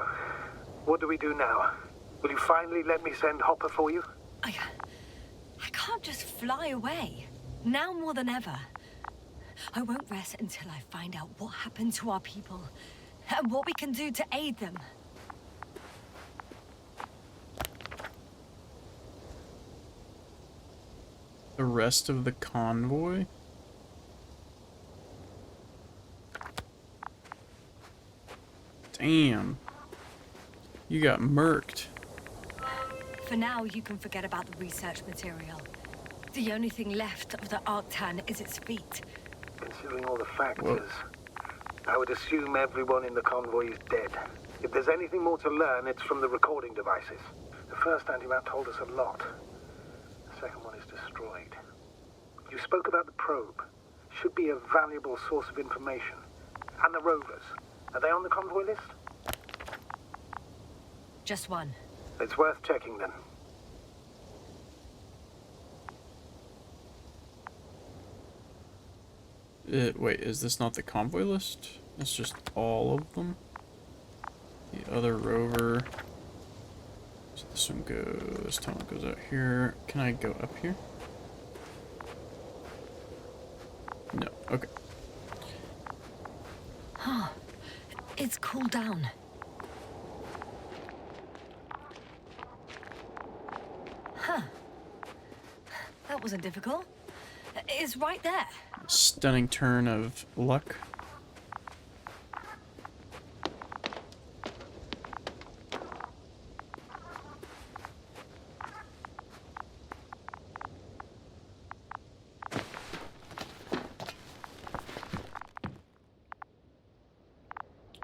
S8: what do we do now? Will you finally let me send Hopper for you?
S2: I can't just fly away. Now more than ever. I won't rest until I find out what happened to our people. And what we can do to aid them.
S1: The rest of the convoy? Damn. You got murked.
S2: For now, you can forget about the research material. The only thing left of the Arctan is its feet.
S8: Considering all the factors, I would assume everyone in the convoy is dead. If there's anything more to learn, it's from the recording devices. The first antimat told us a lot. The second one is destroyed. You spoke about the probe. Should be a valuable source of information. And the rovers. Are they on the convoy list?
S2: Just one.
S8: It's worth checking then.
S1: Wait, is this not the convoy list? It's just all of them? The other rover. So this one goes, this tunnel goes out here. Can I go up here? No, okay.
S2: Huh. It's cooled down. Huh. That wasn't difficult. is right there.
S1: Stunning turn of luck.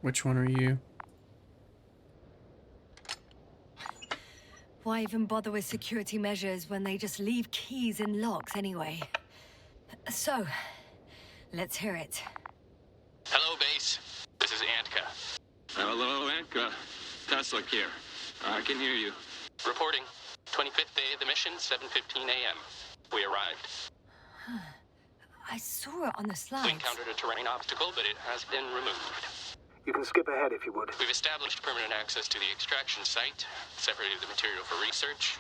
S1: Which one are you?
S2: Why even bother with security measures when they just leave keys in locks anyway? So, let's hear it.
S11: Hello, base. This is Antka.
S12: Hello, Antka. Tesla here. I can hear you.
S11: Reporting. 25th day of the mission, 7:15 a.m. We arrived.
S2: I saw it on the
S11: We
S2: slides.
S11: encountered a terrain obstacle, but it has been removed.
S8: You can skip ahead if you would.
S11: We've established permanent access to the extraction site, separated the material for research.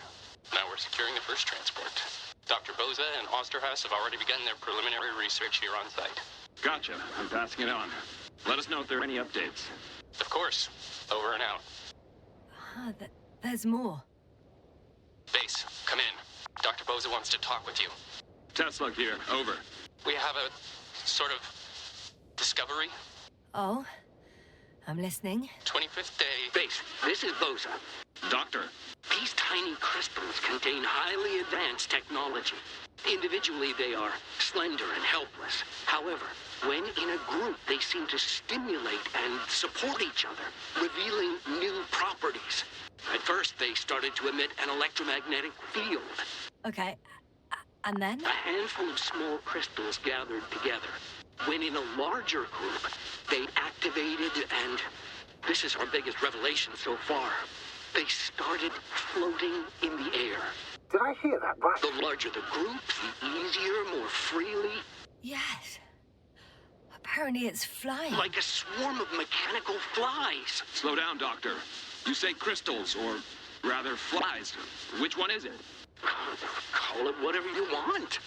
S11: Now we're securing the first transport. Dr. Boza and Osterhaus have already begun their preliminary research here on site.
S12: Gotcha. I'm passing it on. Let us know if there are any updates.
S11: Of course. Over and out.
S2: There's more.
S11: Base, come in. Dr. Boza wants to talk with you.
S12: Tesla here. Over.
S11: We have a sort of discovery.
S2: Oh? I'm listening.
S11: 25th day.
S9: Base, this is Boza.
S12: Doctor.
S9: These tiny crystals contain highly advanced technology. Individually, they are slender and helpless. However, when in a group, they seem to stimulate and support each other, revealing new properties. At first, they started to emit an electromagnetic field.
S2: Okay. And then?
S9: A handful of small crystals gathered together. When in a larger group, they activated and... this is our biggest revelation so far. They started floating in the air.
S8: Did I hear that right?
S9: The larger the group, the easier, more freely.
S2: Yes. Apparently it's flying.
S9: Like a swarm of mechanical flies.
S12: Slow down, Doctor. You say crystals, or rather flies. Which one is it?
S9: Call it whatever you want.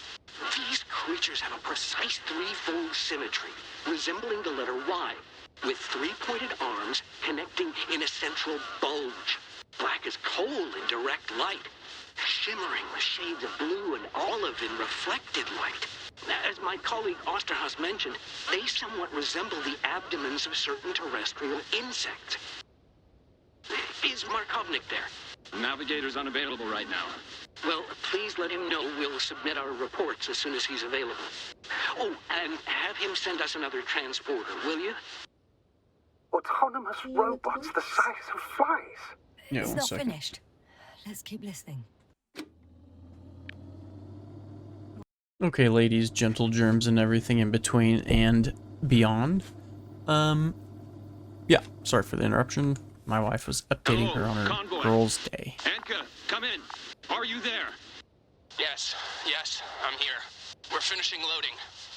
S9: These creatures have a precise threefold symmetry, resembling the letter Y, with three-pointed arms connecting in a central bulge. Black as coal in direct light, shimmering with shades of blue and olive in reflected light. As my colleague Osterhaus mentioned, they somewhat resemble the abdomens of certain terrestrial insects. Is Markovnik there?
S12: Navigator's unavailable right now.
S9: Well, please let him know we'll submit our reports as soon as he's available. Oh, and have him send us another transporter, will you?
S8: Autonomous robots the size of flies.
S1: Yeah,
S2: It's
S1: one
S2: not
S1: second.
S2: finished. Let's keep listening.
S1: Okay, ladies, gentle germs and everything in between and beyond. Yeah, sorry for the interruption. My wife was updating her on her
S12: Convoy.
S1: girl's day.
S12: Antka, come in. Are you there?
S11: Yes, I'm here. We're finishing loading.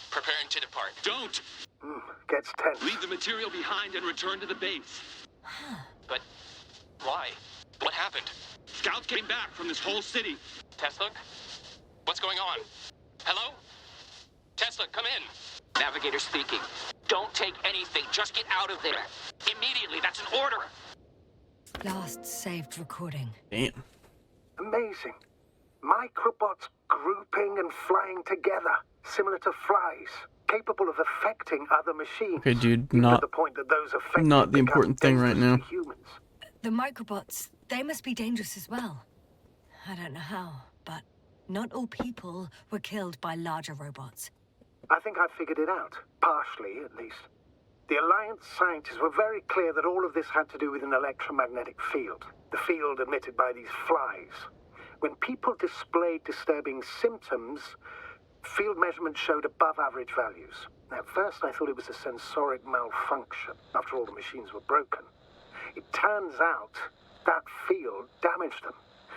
S11: Preparing to depart.
S12: Don't!
S8: Gets tense.
S12: Leave the material behind and return to the base.
S11: But why? What happened?
S12: Scouts came back from this whole city.
S11: Tesla? What's going on? Hello? Tesla, come in.
S9: Navigator speaking. Don't take anything. Just get out of there. Immediately. That's an order.
S2: Last saved recording.
S1: Damn.
S8: Amazing. Microbots grouping and flying together, similar to flies, capable of affecting other machines.
S1: Okay, dude,
S8: Even
S1: not
S8: to the point that those affected
S1: not the
S8: become
S1: important thing right
S8: dangerous
S1: now.
S8: to humans.
S2: The microbots, they must be dangerous as well. I don't know how, but not all people were killed by larger robots.
S8: I think I figured it out, partially at least. The Alliance scientists were very clear that all of this had to do with an electromagnetic field, the field emitted by these flies. When people displayed disturbing symptoms, field measurements showed above average values. At first I thought it was a sensoric malfunction, after all the machines were broken. It turns out that field damaged them.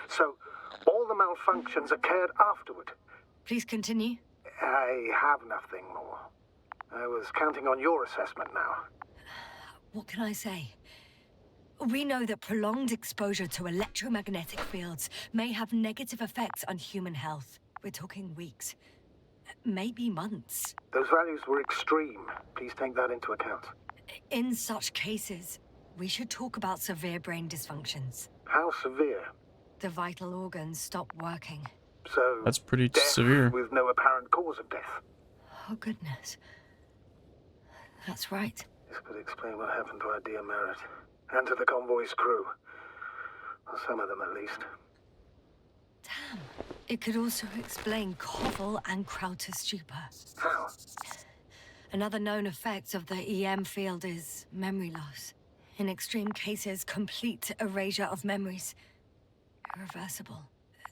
S8: So all the malfunctions occurred afterward.
S2: Please continue.
S8: I have nothing more. I was counting on your assessment now.
S2: What can I say? We know that prolonged exposure to electromagnetic fields may have negative effects on human health. We're talking weeks, maybe months.
S8: Those values were extreme. Please take that into account.
S2: In such cases, we should talk about severe brain dysfunctions.
S8: How severe?
S2: The vital organs stop working.
S8: So
S1: That's pretty
S8: death
S1: severe.
S8: with no apparent cause of death.
S2: Oh, goodness. That's right.
S8: This could explain what happened to our dear Merritt. And to the convoy's crew. Or some of them, at least.
S2: Damn. It could also explain Koval and Crowter's stupor.
S8: How?
S2: Another known effect of the EM field is memory loss. In extreme cases, complete erasure of memories. Irreversible.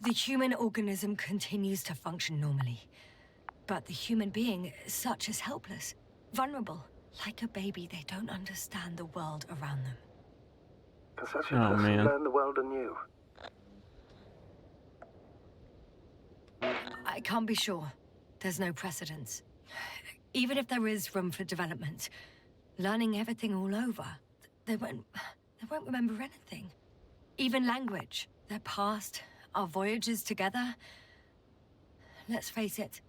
S2: The human organism continues to function normally. But the human being, such as helpless, vulnerable. Like a baby, they don't understand the world around them.
S8: Can such a
S1: Oh,
S8: person
S1: man.
S8: learn the world anew?
S2: I can't be sure. There's no precedence. Even if there is room for development, learning everything all over, they won't remember anything. Even language, their past, our voyages together. Let's face it,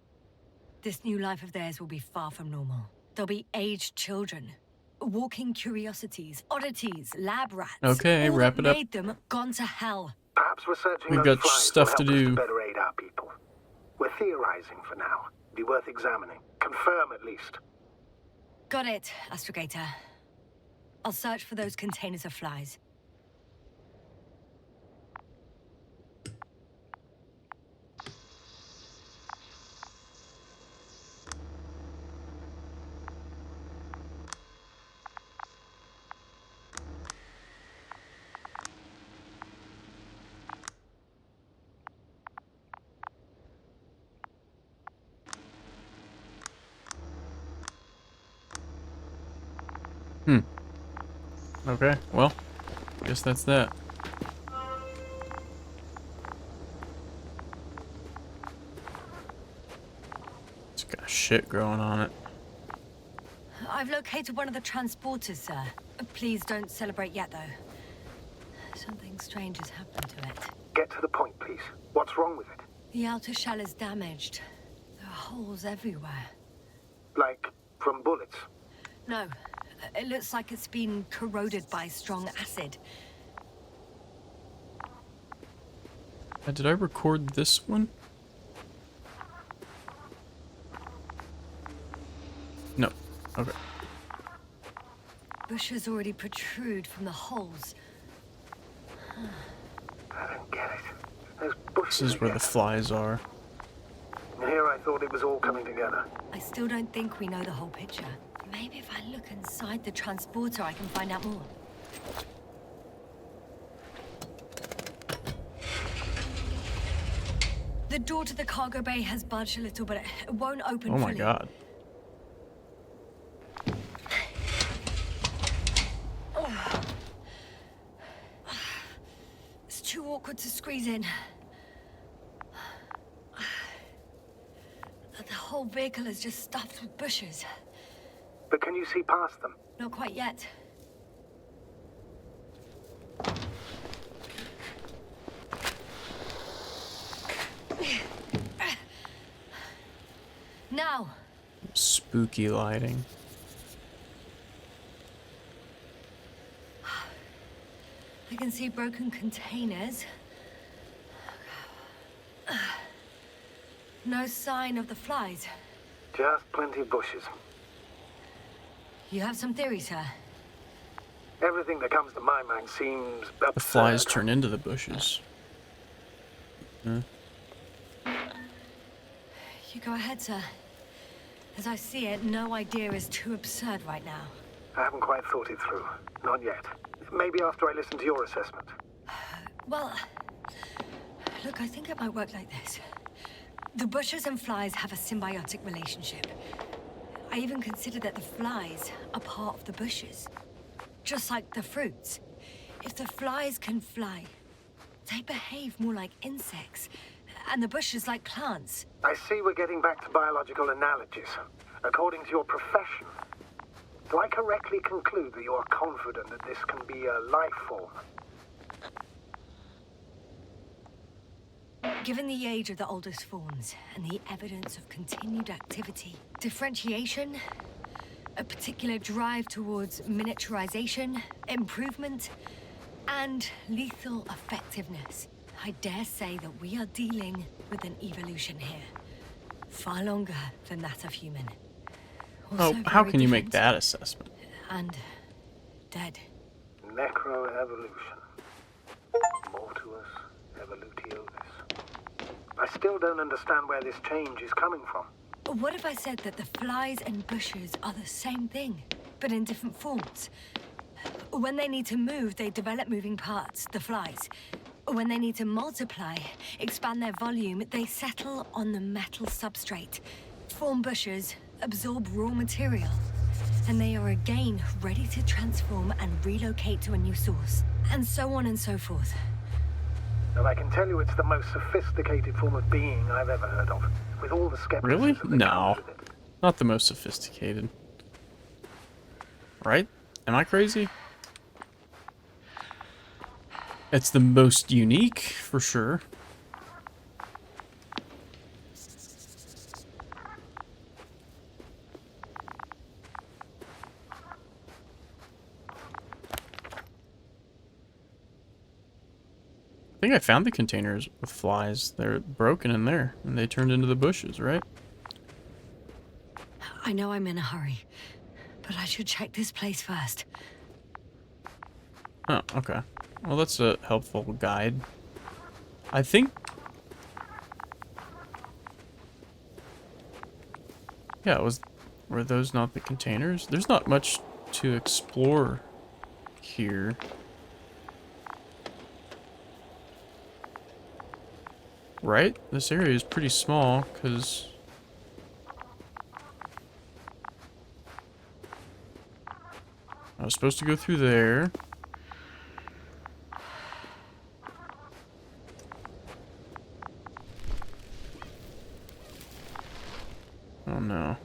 S2: this new life of theirs will be far from normal. They'll be aged children, walking curiosities, oddities, lab rats.
S1: Okay,
S2: all
S1: wrap
S2: that
S1: it up.
S2: made them gone to hell.
S8: Perhaps researching
S1: We've
S8: those
S1: got
S8: flies
S1: stuff
S8: will
S1: to
S8: help us
S1: do.
S8: better aid our people. We're theorizing for now. Be worth examining. Confirm at least.
S2: Got it, Astrogator. I'll search for those containers of flies.
S1: Okay, well, guess that's that. It's got shit growing on it.
S2: I've located one of the transporters, sir. Please don't celebrate yet, though. Something strange has happened to it.
S8: Get to the point, please. What's wrong with it?
S2: The outer shell is damaged. There are holes everywhere.
S8: Like, from bullets?
S2: No, it looks like it's been corroded by strong acid.
S1: Did I record this one? No. Okay.
S2: Bushes already protrude from the holes.
S8: I don't get it. Those bushes
S1: This is where the
S8: again.
S1: flies are.
S8: And here I thought it was all coming together.
S2: I still don't think we know the whole picture. Maybe if I look inside the transporter, I can find out more. The door to the cargo bay has budged a little, but it won't open
S1: Oh my
S2: fully.
S1: god.
S2: It's too awkward to squeeze in. The whole vehicle is just stuffed with bushes.
S8: But can you see past them?
S2: Not quite yet. Now.
S1: Spooky lighting.
S2: I can see broken containers. No sign of the flies.
S8: Just plenty of bushes.
S2: You have some theories, sir?
S8: Everything that comes to my mind seems absurd.
S1: The flies turn into the bushes.
S2: You go ahead, sir. As I see it, no idea is too absurd right now.
S8: I haven't quite thought it through. Not yet. Maybe after I listen to your assessment.
S2: Well, look, I think it might work like this. The bushes and flies have a symbiotic relationship. I even consider that the flies are part of the bushes. Just like the fruits. If the flies can fly, they behave more like insects, and the bushes like plants.
S8: I see we're getting back to biological analogies. According to your profession, do I correctly conclude that you are confident that this can be a life form?
S2: Given the age of the oldest forms and the evidence of continued activity, differentiation, a particular drive towards miniaturization, improvement, and lethal effectiveness, I dare say that we are dealing with an evolution here. Far longer than that of human.
S1: Oh,
S2: Also
S1: how
S2: very
S1: can you make
S2: different
S1: that assessment?
S2: and dead.
S8: Necroevolution. Mortuus evolutionis. I still don't understand where this change is coming from.
S2: What if I said that the flies and bushes are the same thing, but in different forms? When they need to move, they develop moving parts, the flies. When they need to multiply, expand their volume, they settle on the metal substrate, form bushes, absorb raw material, and they are again ready to transform and relocate to a new source, and so on and so forth.
S8: And I can tell you it's the most sophisticated form of being I've ever heard of, with all the skepticism
S1: Really?
S8: that
S1: No.
S8: comes with it.
S1: Not the most sophisticated. Right? Am I crazy? It's the most unique, for sure. I think I found the containers with flies. They're broken in there, and they turned into the bushes, right?
S2: I know I'm in a hurry, but I should check this place first.
S1: Oh, okay. Well, that's a helpful guide. I think... Yeah, were those not the containers? There's not much to explore here. Right? This area is pretty small, because... I was supposed to go through there. Oh no.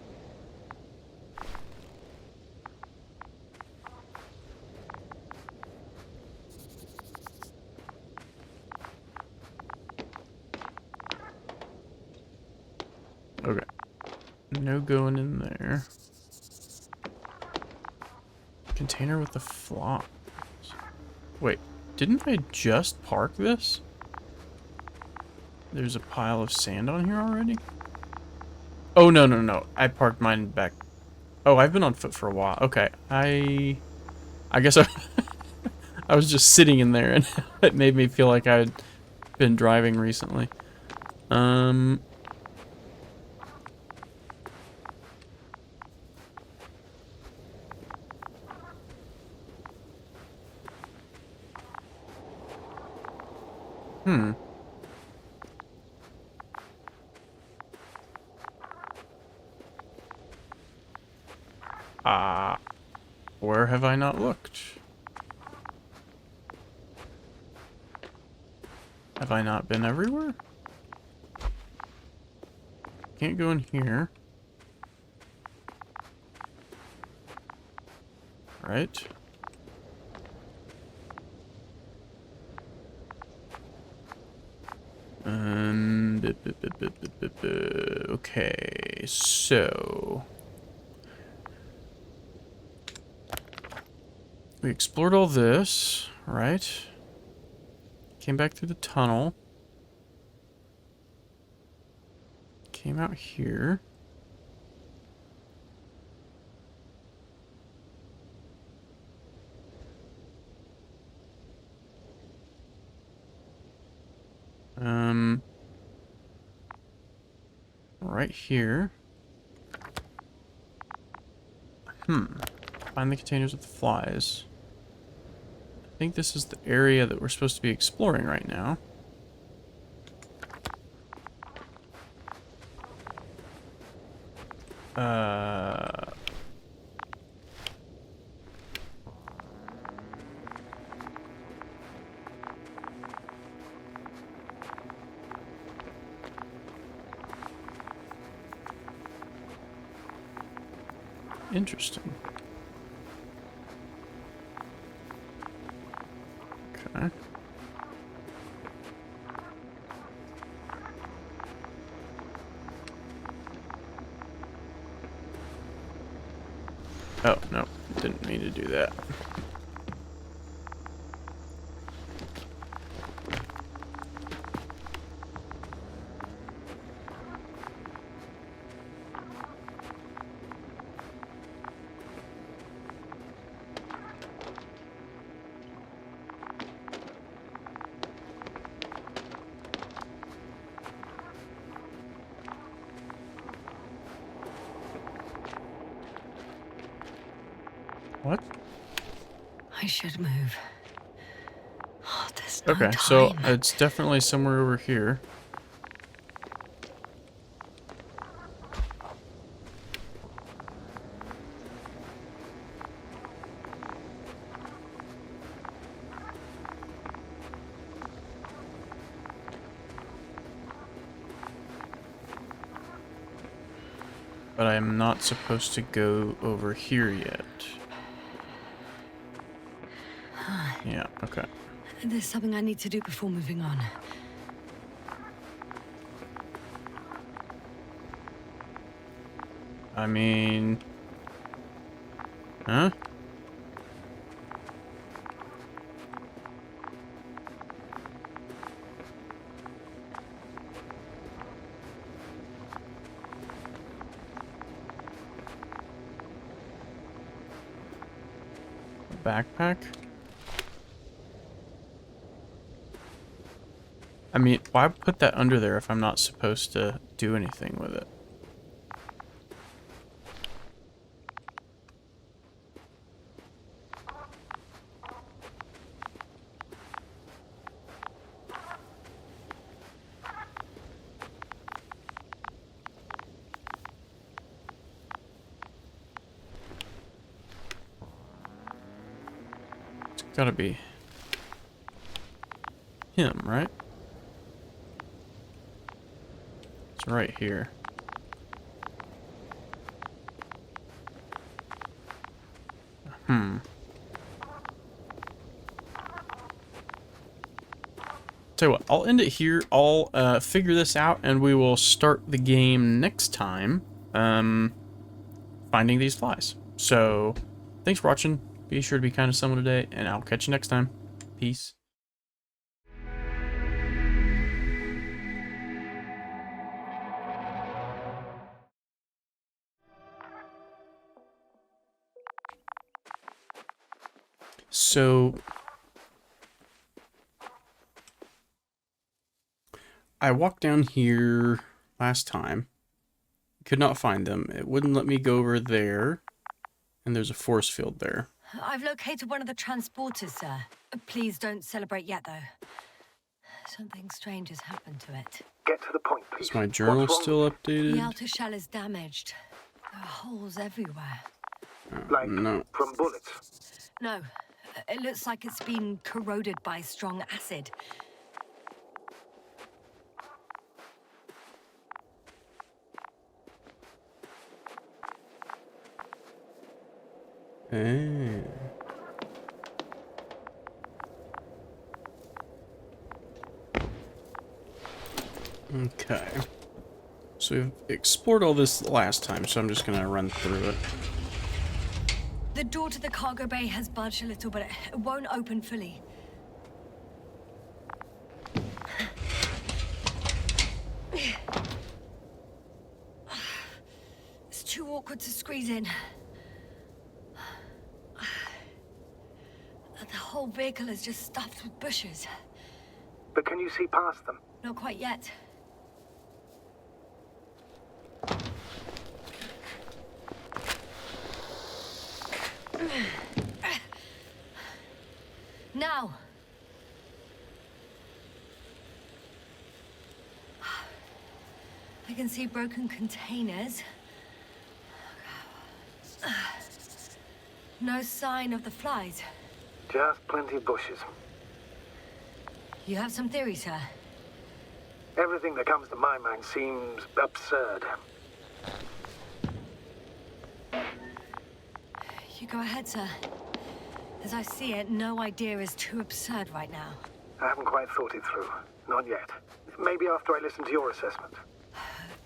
S1: Okay. No going in there. Container with the flies. Wait, didn't I just park this? There's a pile of sand on here already? Oh, no, no, no. I parked mine back. Oh, I've been on foot for a while. Okay, I guess I was just sitting in there and it made me feel like I'd been driving recently. Where have I not looked? Have I not been everywhere? Can't go in here. Right? Okay, so... We explored all this, right? Came back through the tunnel. Came out here. Right here. Find the containers with the flies. I think this is the area that we're supposed to be exploring right now. Interesting. Okay. Oh, no. Didn't mean to do that. What?
S2: I should move. Oh, there's no
S1: Okay,
S2: time.
S1: so it's definitely somewhere over here. But I am not supposed to go over here yet. Yeah, okay.
S2: There's something I need to do before moving on.
S1: I mean... Huh? A backpack? I mean, why put that under there if I'm not supposed to do anything with it? It's gotta be him, right? It's right here. Tell you what, I'll end it here. I'll figure this out, and we will start the game next time, finding these flies. So, thanks for watching. Be sure to be kind to someone today, and I'll catch you next time. Peace. So, I walked down here last time. Could not find them. It wouldn't let me go over there. And there's a force field there.
S2: I've located one of the transporters, sir. Please don't celebrate yet, though. Something strange has happened to it.
S8: Get to the point, please.
S1: Is my journal still updated?
S2: The outer shell is damaged. There are holes everywhere.
S8: Like
S1: No.
S8: from bullets.
S2: No, it looks like it's been corroded by strong acid.
S1: Hey. Okay. So we've explored all this last time, so I'm just gonna run through it.
S2: The door to the cargo bay has budged a little, but it won't open fully. It's too awkward to squeeze in. The whole vehicle is just stuffed with bushes.
S8: But can you see past them?
S2: Not quite yet. Now. I can see broken containers. No sign of the flies.
S8: Just plenty of bushes.
S2: You have some theories, sir?
S8: Everything that comes to my mind seems absurd.
S2: You go ahead, sir. As I see it, no idea is too absurd right now.
S8: I haven't quite thought it through. Not yet. Maybe after I listen to your assessment.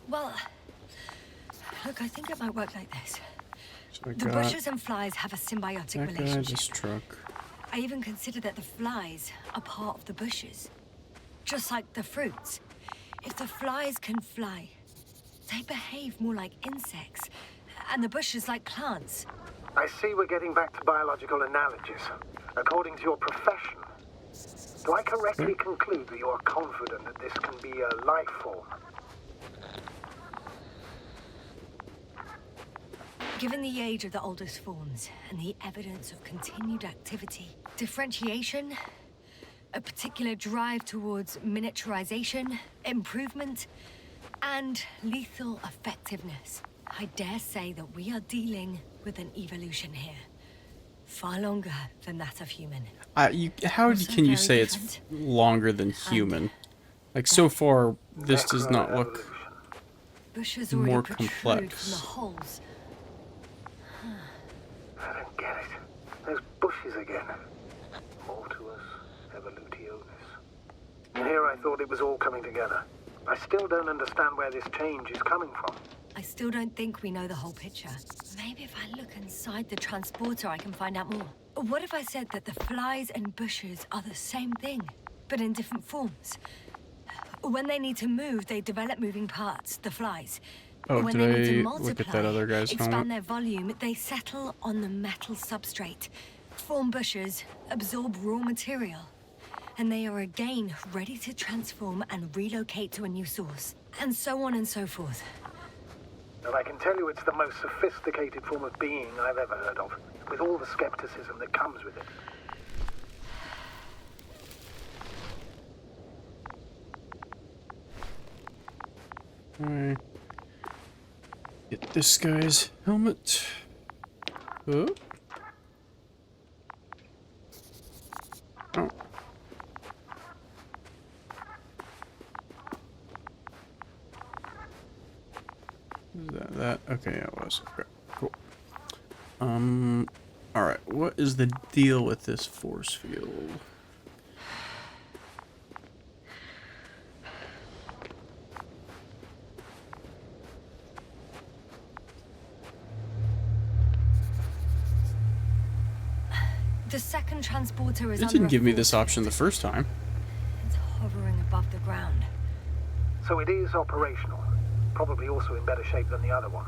S2: Well, look, I think it might work like this.
S1: So
S2: The bushes and flies have a symbiotic
S1: that guy,
S2: relationship.
S1: this truck.
S2: I even consider that the flies are part of the bushes. Just like the fruits. If the flies can fly, they behave more like insects, and the bushes like plants.
S8: I see we're getting back to biological analogies. According to your profession, do I correctly conclude that you are confident that this can be a life form?
S2: Given the age of the oldest forms and the evidence of continued activity, differentiation, a particular drive towards miniaturization, improvement, and lethal effectiveness, I dare say that we are dealing with an evolution here. Far longer than that of human.
S1: How
S2: Also
S1: can you
S2: very
S1: say it's
S2: different.
S1: longer than human? Like, so far, this does not look
S2: Bushes already
S1: more
S2: protrude
S1: complex.
S2: from the holes.
S8: I don't get it. Those bushes again. Mortuus evolutionis. And here I thought it was all coming together. I still don't understand where this change is coming from.
S2: I still don't think we know the whole picture. Maybe if I look inside the transporter, I can find out more. What if I said that the flies and bushes are the same thing, but in different forms? When they need to move, they develop moving parts, the flies.
S1: Oh,
S2: When
S1: did
S2: they need to
S1: I
S2: multiply,
S1: look at that other guy's
S2: expand
S1: helmet?
S2: their volume, they settle on the metal substrate, form bushes, absorb raw material. And they are again ready to transform and relocate to a new source. And so on and so forth.
S8: And I can tell you it's the most sophisticated form of being I've ever heard of, with all the skepticism that comes with it.
S1: Alright. Get this guy's helmet. Oh. Oh. Is that? Okay, yeah, it was. Okay, cool. Alright, what is the deal with this force field?
S2: The second transporter is
S1: It
S2: under
S1: didn't
S2: a
S1: give me
S2: force
S1: this option the first time.
S2: It's hovering above the ground.
S8: So it is operational. Probably also in better shape than the other one.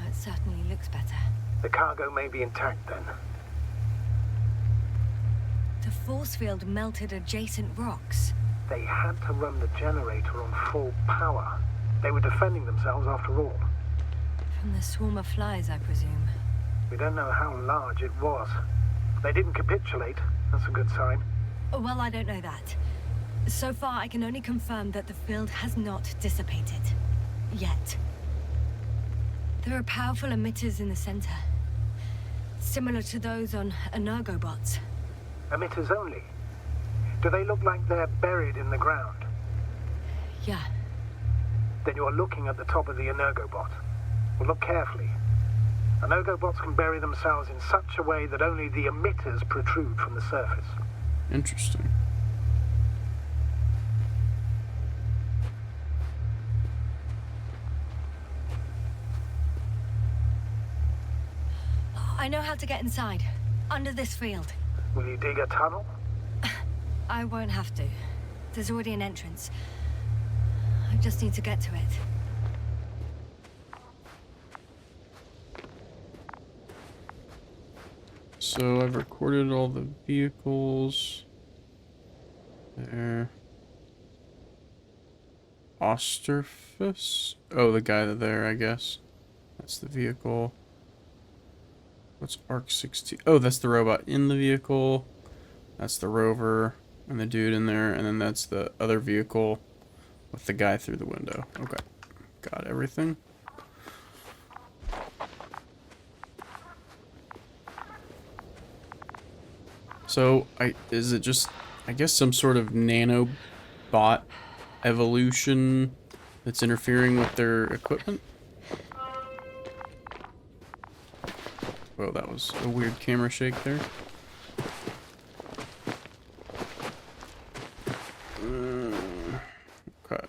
S2: It certainly looks better.
S8: The cargo may be intact then.
S2: The force field melted adjacent rocks.
S8: They had to run the generator on full power. They were defending themselves after all.
S2: From the swarm of flies, I presume.
S8: We don't know how large it was. They didn't capitulate. That's a good sign.
S2: Well, I don't know that. So far, I can only confirm that the field has not dissipated. Yet. There are powerful emitters in the center. Similar to those on Energobots.
S8: Emitters only? Do they look like they're buried in the ground?
S2: Yeah.
S8: Then you're looking at the top of the Energobot. Well, look carefully. Energobots can bury themselves in such a way that only the emitters protrude from the surface.
S1: Interesting.
S2: I know how to get inside. Under this field.
S8: Will you dig a tunnel?
S2: I won't have to. There's already an entrance. I just need to get to it.
S1: So I've recorded all the vehicles. There. Osterfus? Oh, the guy there, I guess. That's the vehicle. What's Arc 16? Oh, that's the robot in the vehicle. That's the rover and the dude in there. And then that's the other vehicle with the guy through the window. Okay. Got everything. So, is it just, I guess, some sort of nanobot evolution that's interfering with their equipment? Well, that was a weird camera shake there. Okay.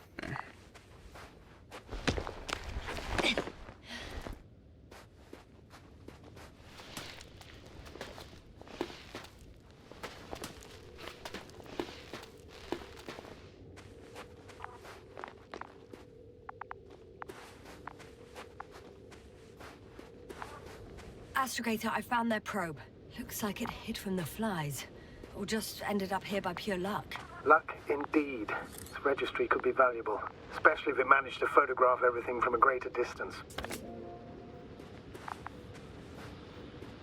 S2: Astrogator, I found their probe. Looks like it hid from the flies. Or just ended up here by pure luck.
S8: Luck indeed. This registry could be valuable, especially if it managed to photograph everything from a greater distance.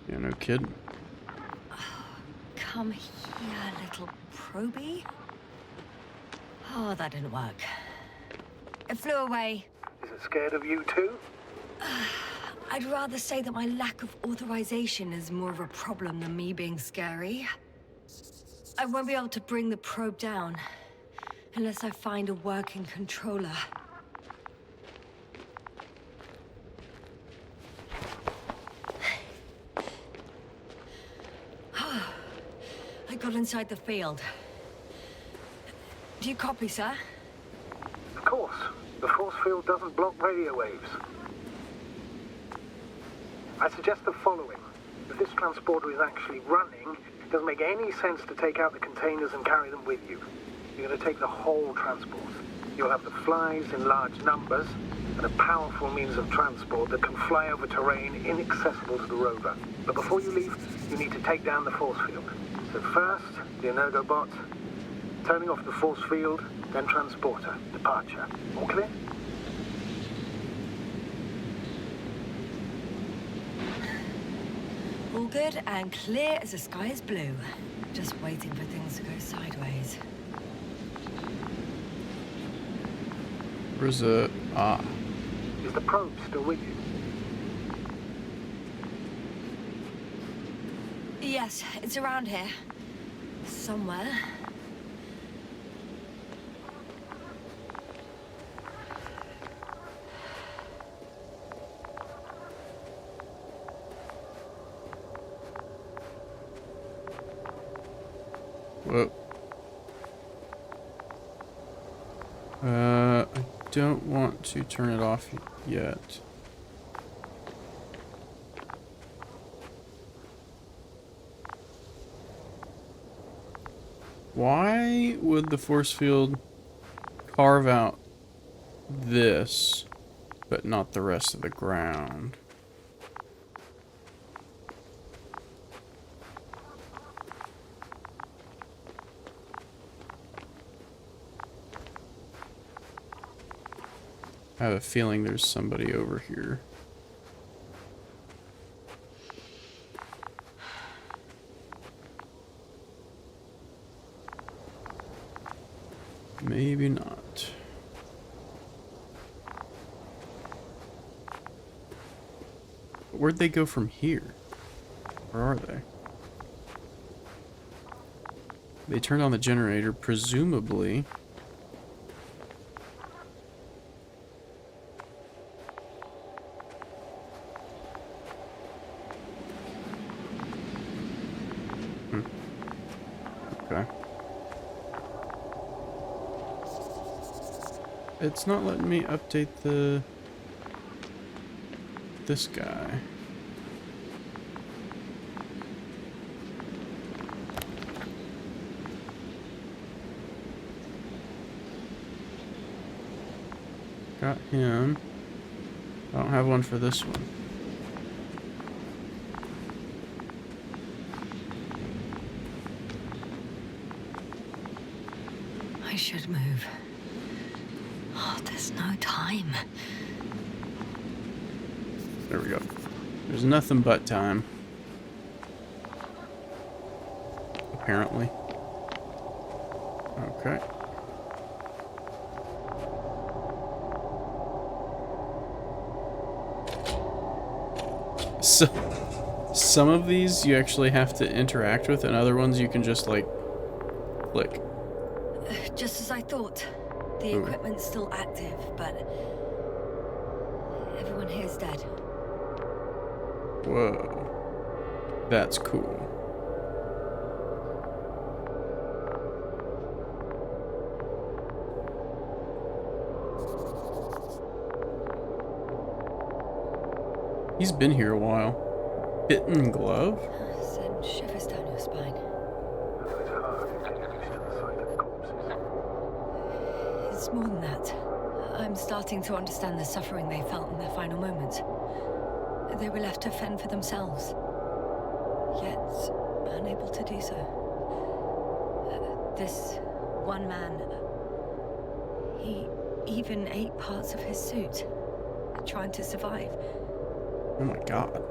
S1: Yeah, no kidding.
S2: Come here, little probie. Oh, that didn't work. It flew away.
S8: Is it scared of you too?
S2: I'd rather say that my lack of authorization is more of a problem than me being scary. I won't be able to bring the probe down unless I find a working controller. I got inside the field. Do you copy, sir?
S8: Of course. The force field doesn't block radio waves. I suggest the following. If this transporter is actually running, it doesn't make any sense to take out the containers and carry them with you. You're going to take the whole transport. You'll have the flies in large numbers, and a powerful means of transport that can fly over terrain inaccessible to the rover. But before you leave, you need to take down the force field. So first, the Energobot, turning off the force field, then transporter, departure. All clear?
S2: All good and clear as the sky is blue. Just waiting for things to go sideways.
S1: Where's the... Ah.
S8: Is the probe still with you?
S2: Yes, it's around here. Somewhere.
S1: Whoa. I don't want to turn it off yet. Why would the force field carve out this, but not the rest of the ground? I have a feeling there's somebody over here. Maybe not. Where'd they go from here? Where are they? They turned on the generator, presumably. Okay. It's not letting me update this guy. Got him. I don't have one for this one.
S2: I should move. Oh, there's no time.
S1: There we go. There's nothing but time. Apparently. Okay. So, some of these you actually have to interact with, and other ones you can just, like, click.
S2: Just as I thought. The equipment's still active, but everyone here's dead.
S1: Whoa. That's cool. He's been here a while. Bitten glove?
S2: Send shivers down your spine. It's more than that. I'm starting to understand the suffering they felt in their final moments. They were left to fend for themselves, yet unable to do so. This one man, he even ate parts of his suit, trying to survive.
S1: Oh my god.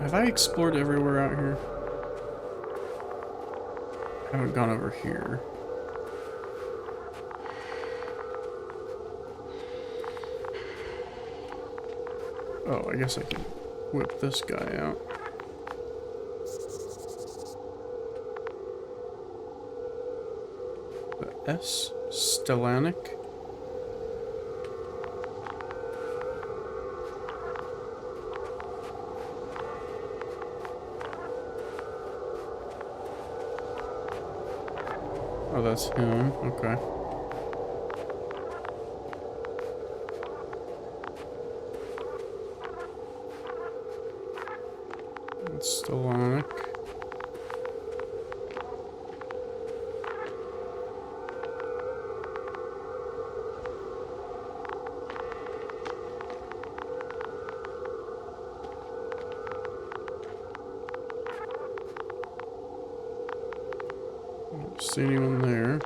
S1: Have I explored everywhere out here? I haven't gone over here. Oh, I guess I can whip this guy out. The S? Stellanic? Oh, that's him. Okay. It's Stellanic. Don't see anyone there.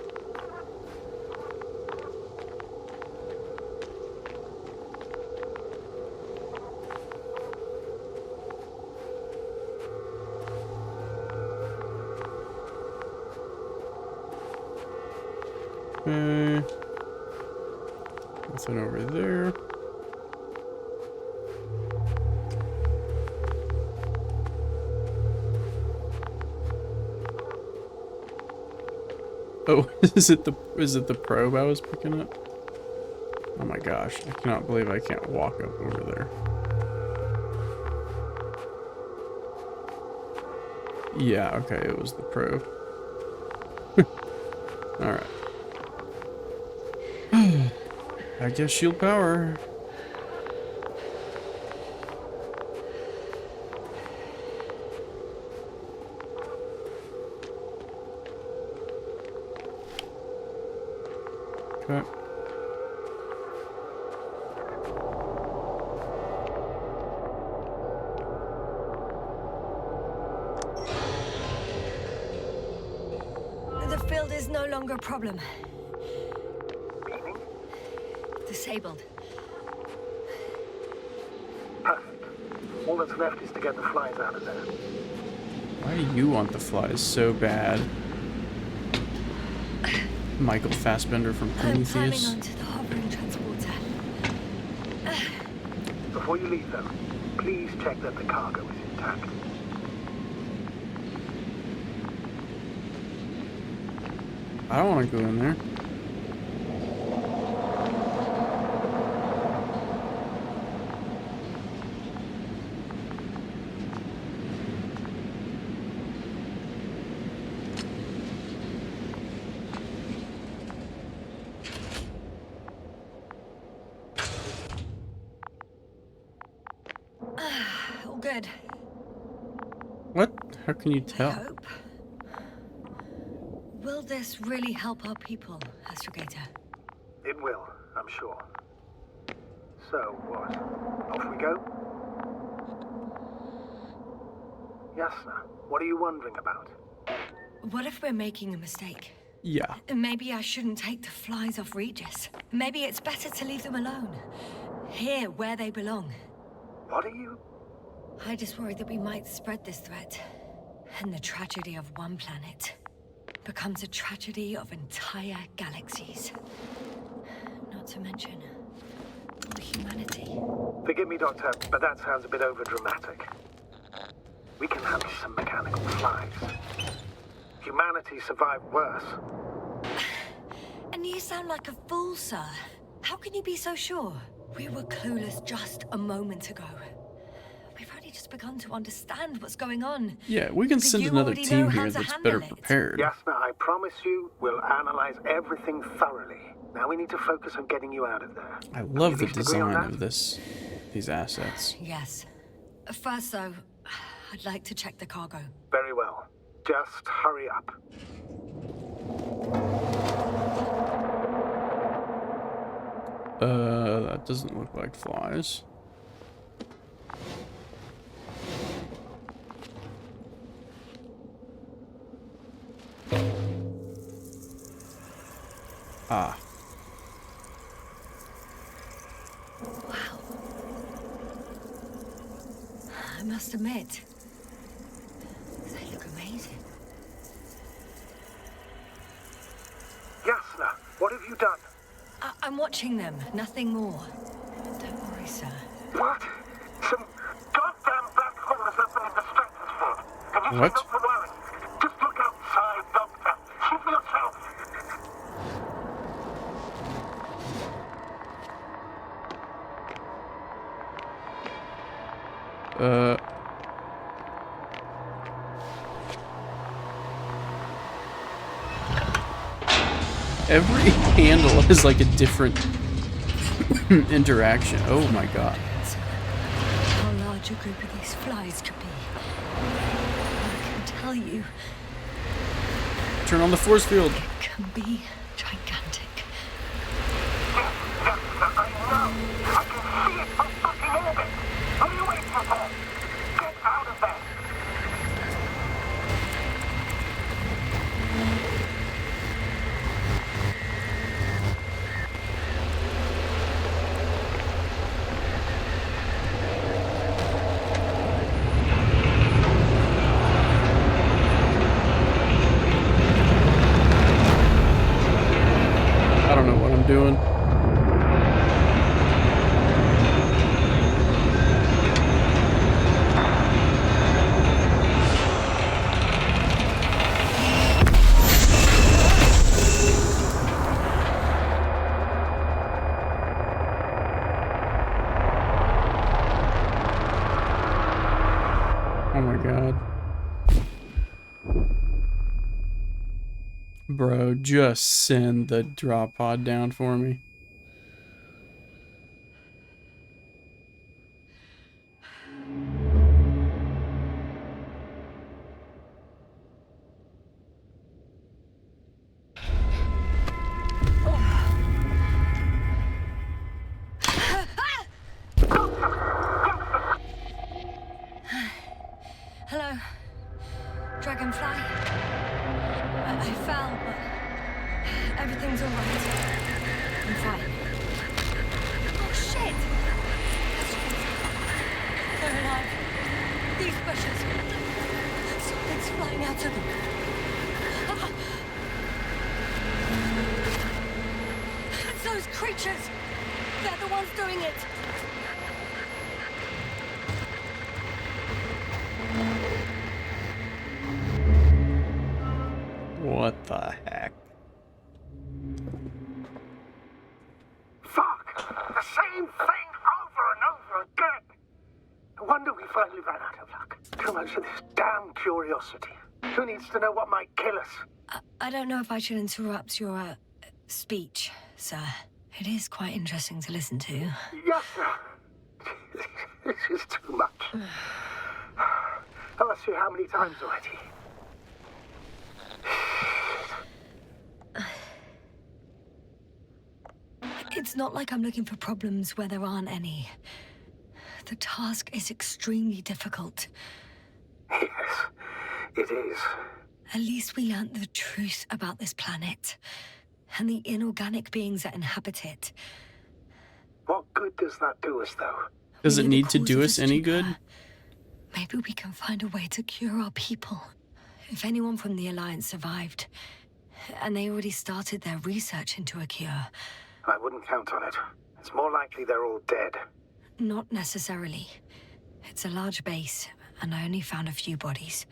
S1: Okay. Nothing over there. Oh, is it the probe I was picking up? Oh my gosh, I cannot believe I can't walk up over there. Yeah, okay, it was the probe. Alright. I guess shield power. Okay.
S2: The field is no longer a problem.
S8: Meaning?
S2: Disabled.
S8: Perfect. All that's left is to get the flies out of there.
S1: Why do you want the flies so bad? Michael Fassbender from
S2: I'm climbing
S1: Prometheus.
S2: onto the hovering transporter.
S8: Before you leave, though, please check that the cargo is intact.
S1: I don't want to go in there.
S2: All good.
S1: What? How can you
S2: I
S1: tell?
S2: hope. Will this really help our people, Astrogator?
S8: It will, I'm sure. So, what? Off we go? Yasna, what are you wondering about?
S2: What if we're making a mistake?
S1: Yeah.
S2: Maybe I shouldn't take the flies off Regis. Maybe it's better to leave them alone. Here, where they belong.
S8: What are you?
S2: I just worry that we might spread this threat. And the tragedy of one planet becomes a tragedy of entire galaxies. Not to mention all humanity.
S8: Forgive me, Doctor, but that sounds a bit overdramatic. We can handle some mechanical flies. Humanity survived worse.
S2: And you sound like a fool, sir. How can you be so sure? We were clueless just a moment ago. We've only just begun to understand what's going on.
S1: Yeah, we can
S2: But
S1: send
S2: you
S1: another
S2: already
S1: team
S2: know how
S1: here
S2: to
S1: that's
S2: handle
S1: better
S2: it.
S1: prepared.
S8: Yasna, I promise you, we'll analyze everything thoroughly. Now we need to focus on getting you out of there.
S1: I love the
S8: Can we at least agree on
S1: design
S8: that?
S1: of these assets.
S2: Yes. First, though, I'd like to check the cargo.
S8: Very well. Just hurry up.
S1: That doesn't look like flies. Ah.
S2: Wow. I must admit, they look amazing.
S8: Yasna, what have you done?
S2: I'm watching them, nothing more. Don't worry, sir.
S8: What? Some goddamn black holes up in the stratosphere. And you say
S1: What?
S8: not to worry. Just look outside, Doctor. See for yourself.
S1: Every handle is like a different interaction. Oh my god.
S2: How large a group of these flies could be. I can tell you,
S1: Turn on the force field.
S2: it can be gigantic.
S8: I know. I can see it from fucking orbit. What are you waiting for? Get out of there.
S1: I don't know what I'm doing. Oh my god. Bro, just send the drop pod down for me.
S2: Hello, Dragonfly. I fell, but everything's all right. I'm fine. Oh shit! They're alive. These bushes. Something's flying out of them. It's those creatures. They're the ones doing it.
S1: What the heck?
S8: Fuck! The same thing over and over again! No wonder we finally ran out of luck. Too much of this damn curiosity. Who needs to know what might kill us?
S2: I don't know if I should interrupt your speech, sir. It is quite interesting to listen to.
S8: Yes, sir. This is too much. I've asked you how many times already?
S2: It's not like I'm looking for problems where there aren't any. The task is extremely difficult.
S8: Yes, it is.
S2: At least we learned the truth about this planet and the inorganic beings that inhabit it.
S8: What good does that do us, though?
S1: Does it
S2: We need
S1: need to
S2: the
S1: do
S2: cause
S1: us
S2: of
S1: any
S2: stupor.
S1: good?
S2: Maybe we can find a way to cure our people. If anyone from the Alliance survived, and they already started their research into a cure.
S8: I wouldn't count on it. It's more likely they're all dead.
S2: Not necessarily. It's a large base, and I only found a few bodies.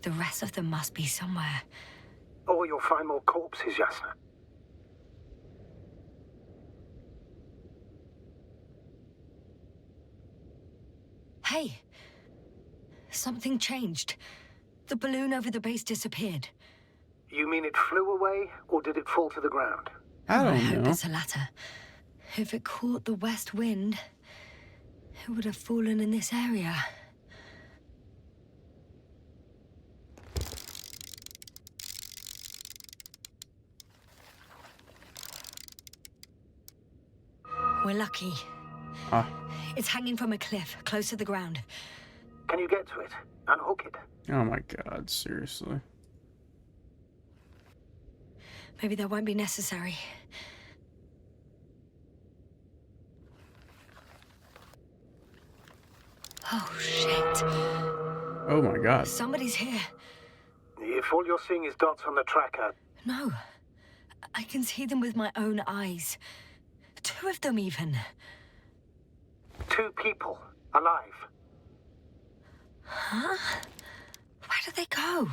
S2: The rest of them must be somewhere.
S8: Or you'll find more corpses, Yasna.
S2: Hey! Something changed. The balloon over the base disappeared.
S8: You mean it flew away, or did it fall to the ground?
S1: I
S2: I
S1: don't
S2: hope
S1: know.
S2: it's the latter. If it caught the west wind, it would have fallen in this area. We're lucky.
S1: Ah.
S2: It's hanging from a cliff, close to the ground.
S8: Can you get to it? Unhook it?
S1: Oh my god, seriously.
S2: Maybe that won't be necessary. Oh, shit.
S1: Oh my god.
S2: Somebody's here.
S8: If all you're seeing is dots on the tracker,
S2: No. I can see them with my own eyes. 2 of them, even.
S8: 2 people alive.
S2: Huh? Where did they go?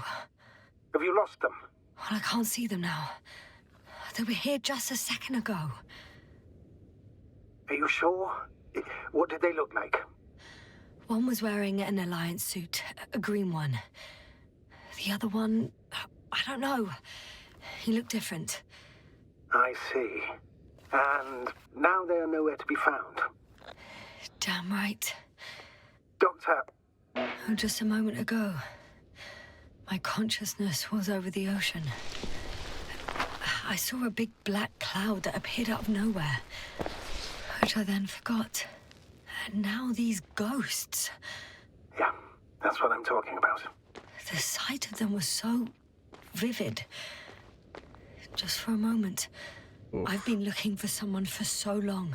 S8: Have you lost them?
S2: Well, I can't see them now. They were here just a second ago.
S8: Are you sure? What did they look like?
S2: One was wearing an Alliance suit, a green one. The other one, I don't know. He looked different.
S8: I see. And now they are nowhere to be found.
S2: Damn right.
S8: Doctor.
S2: Oh, just a moment ago, my consciousness was over the ocean. I saw a big black cloud that appeared out of nowhere, which I then forgot. And now these ghosts.
S8: Yeah, that's what I'm talking about.
S2: The sight of them was so vivid. Just for a moment.
S1: Oof.
S2: I've been looking for someone for so long.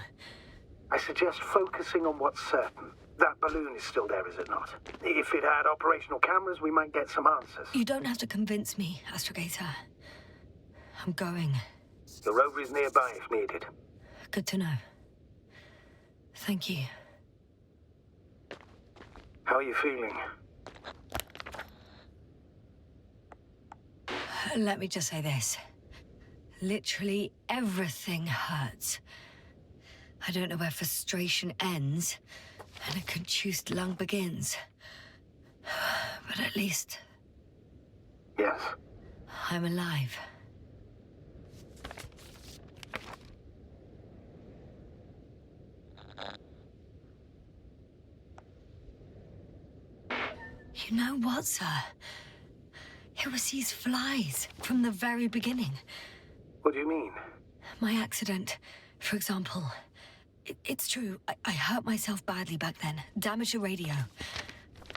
S8: I suggest focusing on what's certain. That balloon is still there, is it not? If it had operational cameras, we might get some answers.
S2: You don't have to convince me, Astrogator. I'm going.
S8: The rover is nearby if needed.
S2: Good to know. Thank you.
S8: How are you feeling?
S2: Let me just say this. Literally everything hurts. I don't know where frustration ends and a contused lung begins. But at least
S8: Yes.
S2: I'm alive. You know what, sir? It was these flies from the very beginning.
S8: What do you mean?
S2: My accident, for example. It's true, I hurt myself badly back then, damaged a radio.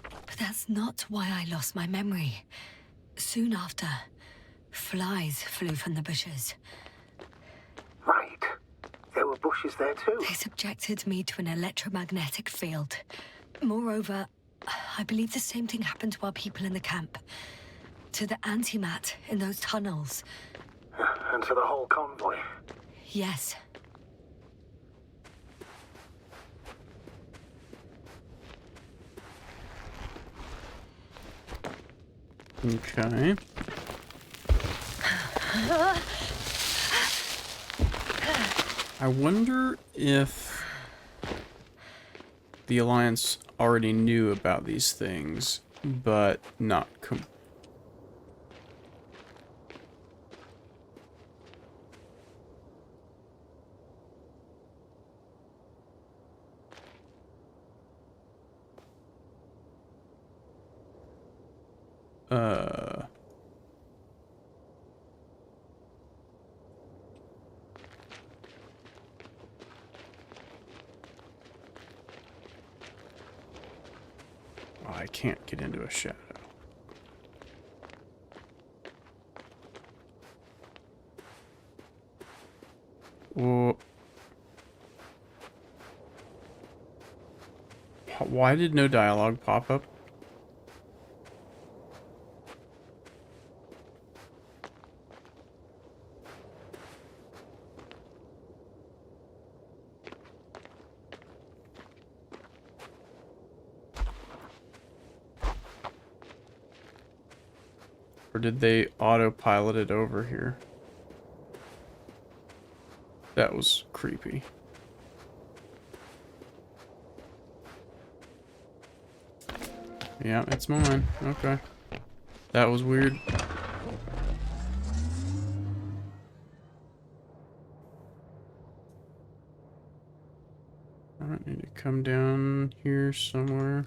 S2: But that's not why I lost my memory. Soon after, flies flew from the bushes.
S8: Right. There were bushes there too.
S2: They subjected me to an electromagnetic field. Moreover, I believe the same thing happened to our people in the camp. To the antimat in those tunnels.
S8: And to the whole convoy.
S2: Yes.
S1: Okay. I wonder if the Alliance already knew about these things, but not I can't get into a shadow. Whoa. Why did no dialogue pop up? Or did they autopilot it over here? That was creepy. Yeah, it's mine. Okay. That was weird. I don't need to come down here somewhere.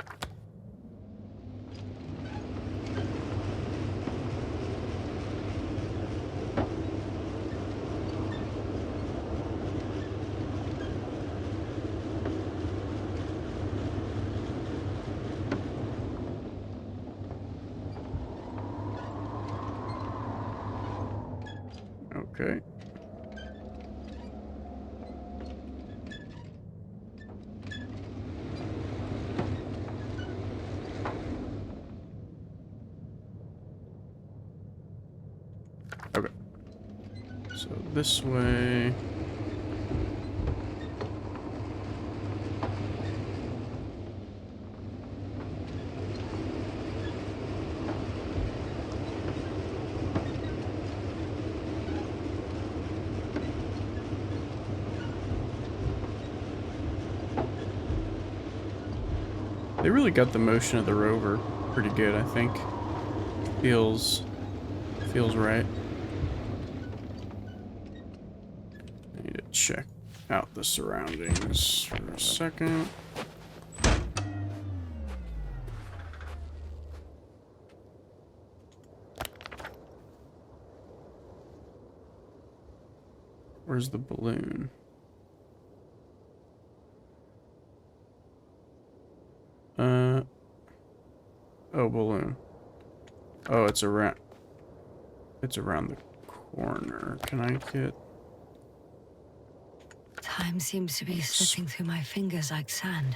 S1: Okay. this way. They really got the motion of the rover pretty good, I think. Feels right. I need to check out the surroundings for a second. Where's the balloon? Oh, balloon. Oh, it's around the corner. Can I get...
S2: Time seems to be slipping through my fingers like sand.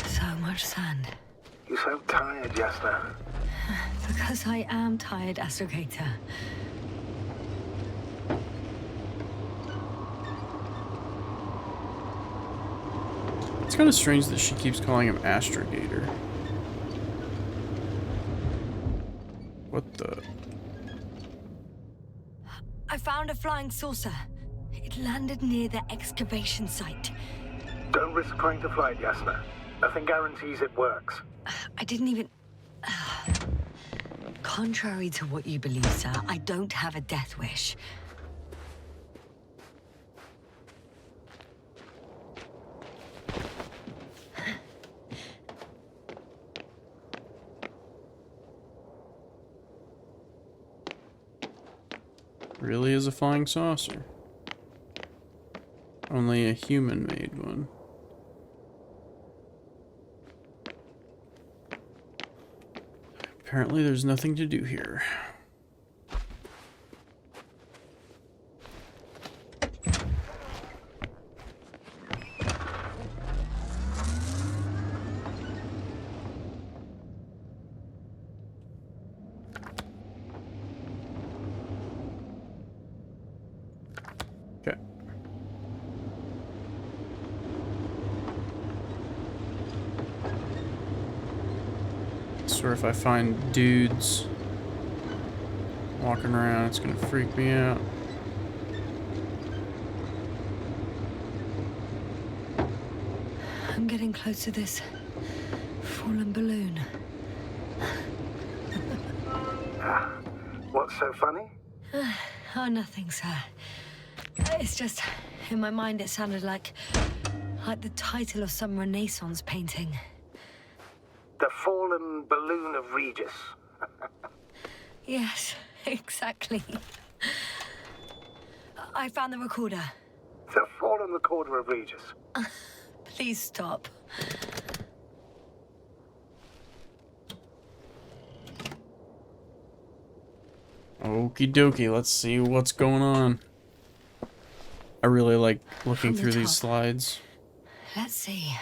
S2: So much sand.
S8: You're so tired, Jasna.
S2: Because I am tired, Astrogator.
S1: It's kind of strange that she keeps calling him Astrogator. What the...
S2: I found a flying saucer. It landed near the excavation site.
S8: Don't risk trying to fly it, Jasna. Nothing guarantees it works.
S2: I didn't even... Contrary to what you believe, sir, I don't have a death wish.
S1: Really is a flying saucer. Only a human-made one. Apparently there's nothing to do here. Okay. So if I find dudes walking around, it's gonna freak me out.
S2: I'm getting close to this fallen balloon.
S8: What's so funny?
S2: Oh, nothing, sir. It's just, in my mind it sounded like the title of some Renaissance painting.
S8: The fallen balloon of Regis.
S2: Yes, exactly. I found the recorder.
S8: The fallen recorder of Regis.
S2: Please stop.
S1: Okie dokie, let's see what's going on. I really like looking through these slides.
S2: Let's see.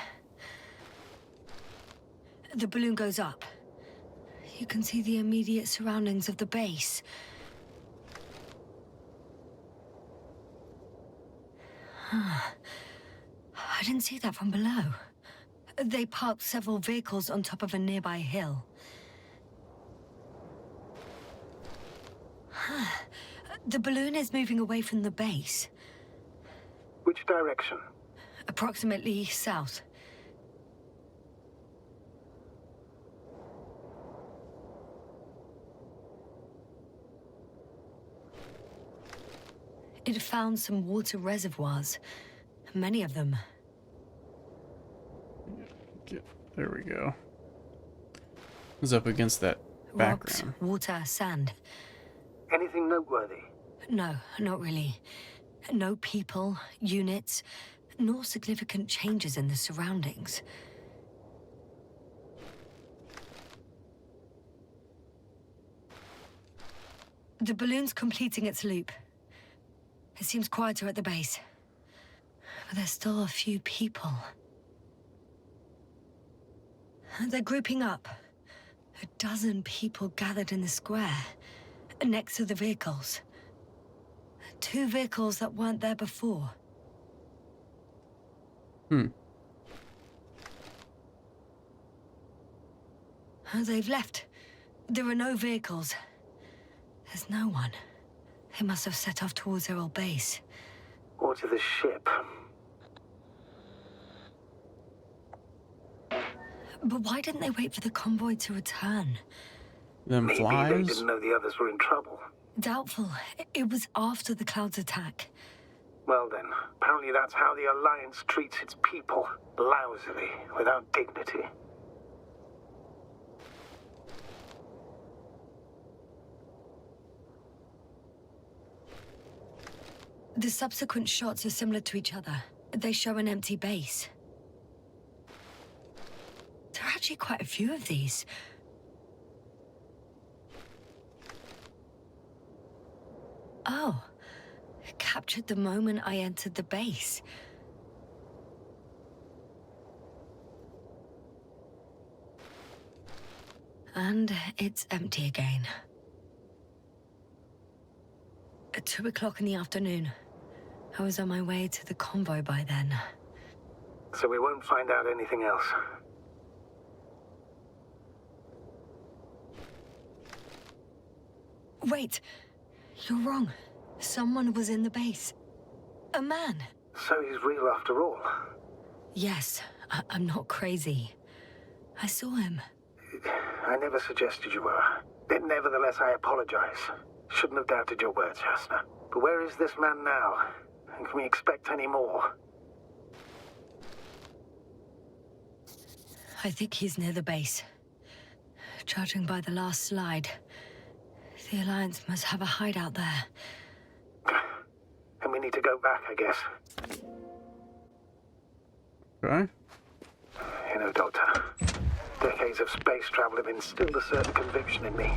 S2: The balloon goes up. You can see the immediate surroundings of the base. Huh. I didn't see that from below. They parked several vehicles on top of a nearby hill. Huh. The balloon is moving away from the base.
S8: Which direction?
S2: Approximately south. It found some water reservoirs. Many of them.
S1: There we go. It was up against that background.
S2: Rocks, water, sand.
S8: Anything noteworthy?
S2: No, not really. No people, units, nor significant changes in the surroundings. The balloon's completing its loop. It seems quieter at the base. But there's still a few people. They're grouping up. A dozen people gathered in the square, next to the vehicles. 2 vehicles that weren't there before.
S1: Hmm.
S2: They've left. There are no vehicles. There's no one. They must have set off towards their old base.
S8: Or to the ship.
S2: But why didn't they wait for the convoy to return?
S1: Them
S8: Maybe they
S1: flies?
S8: didn't know the others were in trouble.
S2: Doubtful. It was after the Cloud's attack.
S8: Well then, apparently that's how the Alliance treats its people. Lousily, without dignity.
S2: The subsequent shots are similar to each other. They show an empty base. There are actually quite a few of these. Oh. Captured the moment I entered the base. And it's empty again. At 2 o'clock in the afternoon. I was on my way to the convoy by then.
S8: So we won't find out anything else.
S2: Wait. You're wrong. Someone was in the base. A man.
S8: So he's real after all.
S2: Yes, I'm not crazy. I saw him.
S8: I never suggested you were. Nevertheless, I apologize. Shouldn't have doubted your words, Jasna. But where is this man now? And can we expect any more?
S2: I think he's near the base. Judging by the last slide, the Alliance must have a hideout there.
S8: And we need to go back, I guess.
S1: Okay.
S8: You know, Doctor, decades of space travel have instilled a certain conviction in me.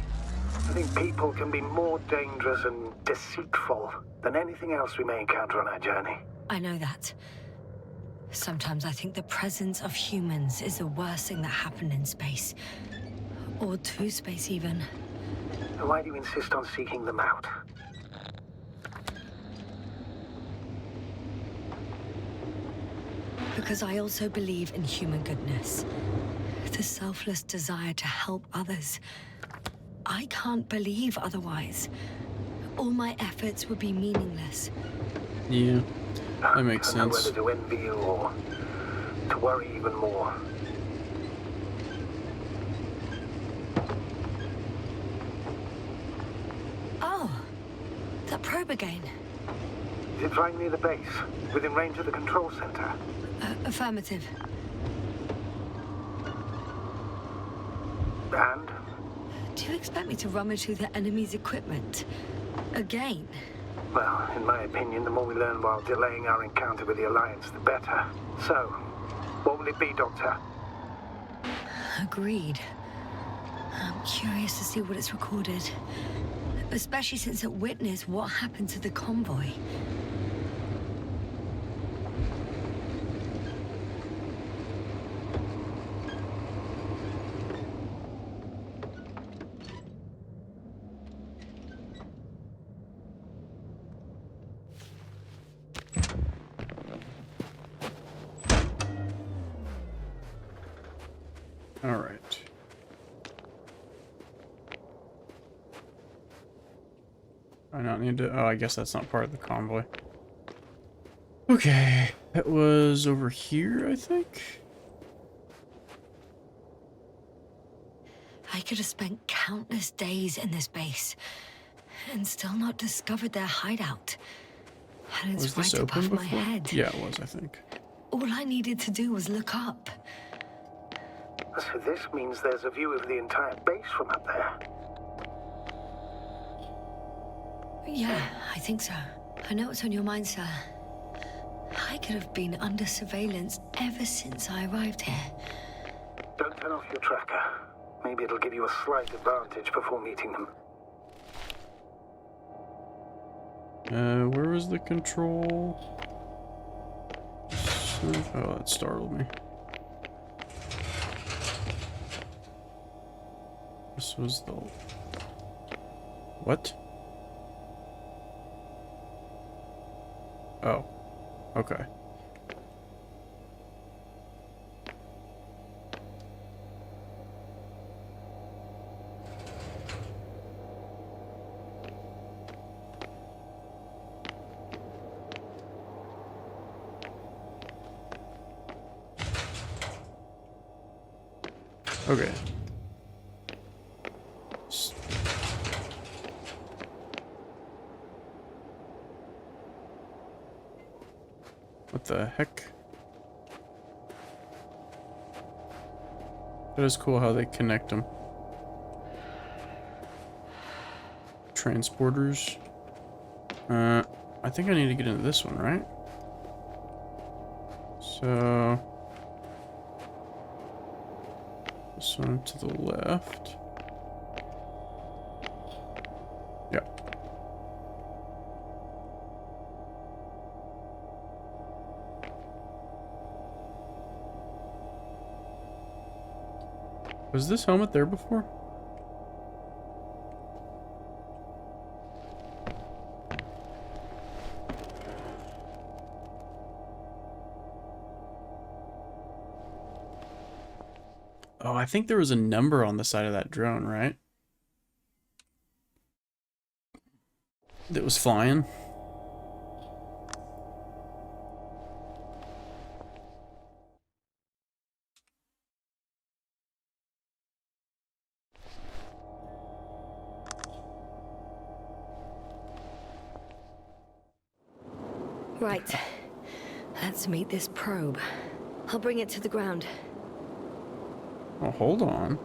S8: I think people can be more dangerous and deceitful than anything else we may encounter on our journey.
S2: I know that. Sometimes I think the presence of humans is the worst thing that happened in space. Or to space, even.
S8: And why do you insist on seeking them out?
S2: Because I also believe in human goodness. The selfless desire to help others. I can't believe otherwise. All my efforts would be meaningless.
S1: Yeah, that makes
S8: I don't know
S1: sense.
S8: whether to envy you or to worry even more.
S2: Oh, that probe again.
S8: Is it right near the base, within range of the control center?
S2: Affirmative.
S8: And?
S2: Do you expect me to rummage through the enemy's equipment? Again?
S8: Well, in my opinion, the more we learn while delaying our encounter with the Alliance, the better. So, what will it be, Doctor?
S2: Agreed. I'm curious to see what it's recorded. Especially since it witnessed what happened to the convoy.
S1: All right. I not need to. Oh, I guess that's not part of the convoy. Okay, that was over here, I think.
S2: I could have spent countless days in this base and still not discovered their hideout. And it's
S1: Was this
S2: right
S1: open
S2: above my
S1: before?
S2: head.
S1: Yeah, it was, I think.
S2: All I needed to do was look up.
S8: So this means there's a view of the entire base from up there.
S2: Yeah, I think so. I know what's on your mind, sir. I could have been under surveillance ever since I arrived here.
S8: Don't turn off your tracker. Maybe it'll give you a slight advantage before meeting them.
S1: Where was the control? Oh, that startled me. This was the... What? Oh. Okay. Okay. What the heck? That is cool how they connect them. Transporters. I think I need to get into this one, right? So... this one to the left. Yep. Was this helmet there before? Oh, I think there was a number on the side of that drone, right? That was flying.
S2: Right. Let's meet this probe. I'll bring it to the ground.
S1: Oh, hold on.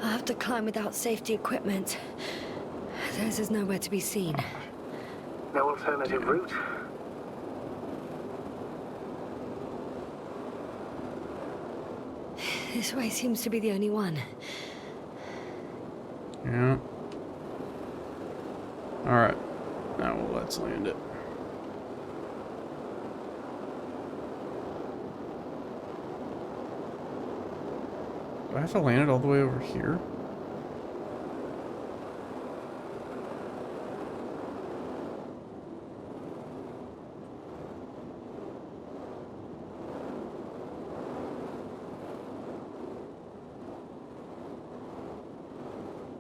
S2: I'll have to climb without safety equipment. Theirs is nowhere to be seen.
S8: No alternative route?
S2: This way seems to be the only one.
S1: Yeah. Alright. Now let's land it. Do I have to land it all the way over here?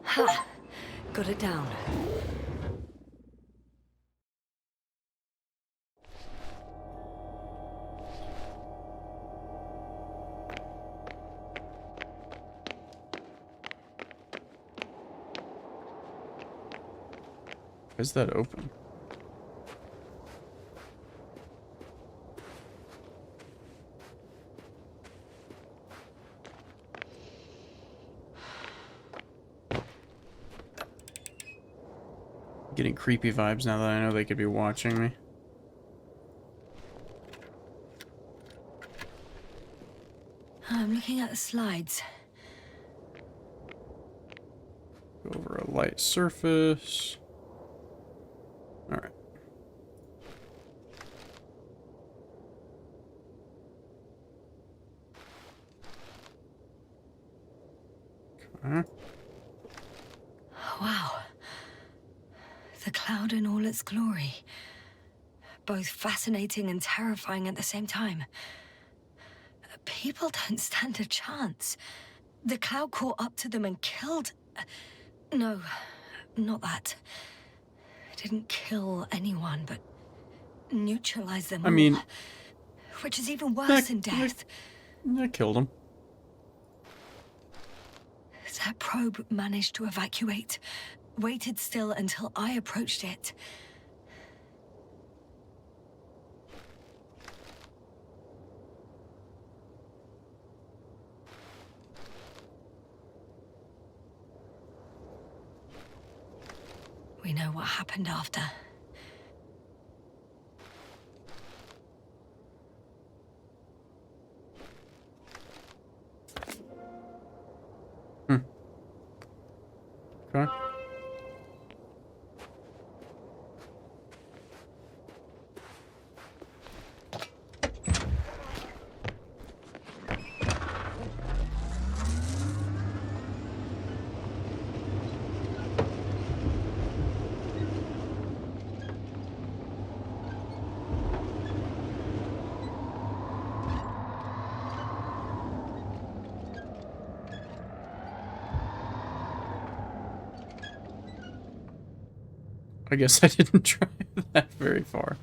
S2: Ha! Got it down.
S1: Is that open? Getting creepy vibes now that I know they could be watching me.
S2: I'm looking at the slides.
S1: Go over a light surface. Alright. Okay.
S2: Wow. The cloud in all its glory. Both fascinating and terrifying at the same time. People don't stand a chance. The cloud caught up to them and killed... No, not that. It didn't kill anyone, but neutralized them
S1: I mean...
S2: all. Which is even worse than death.
S1: I killed him.
S2: That probe managed to evacuate. Waited still until I approached it. We know what happened after.
S1: Okay. I guess I didn't drive that very far.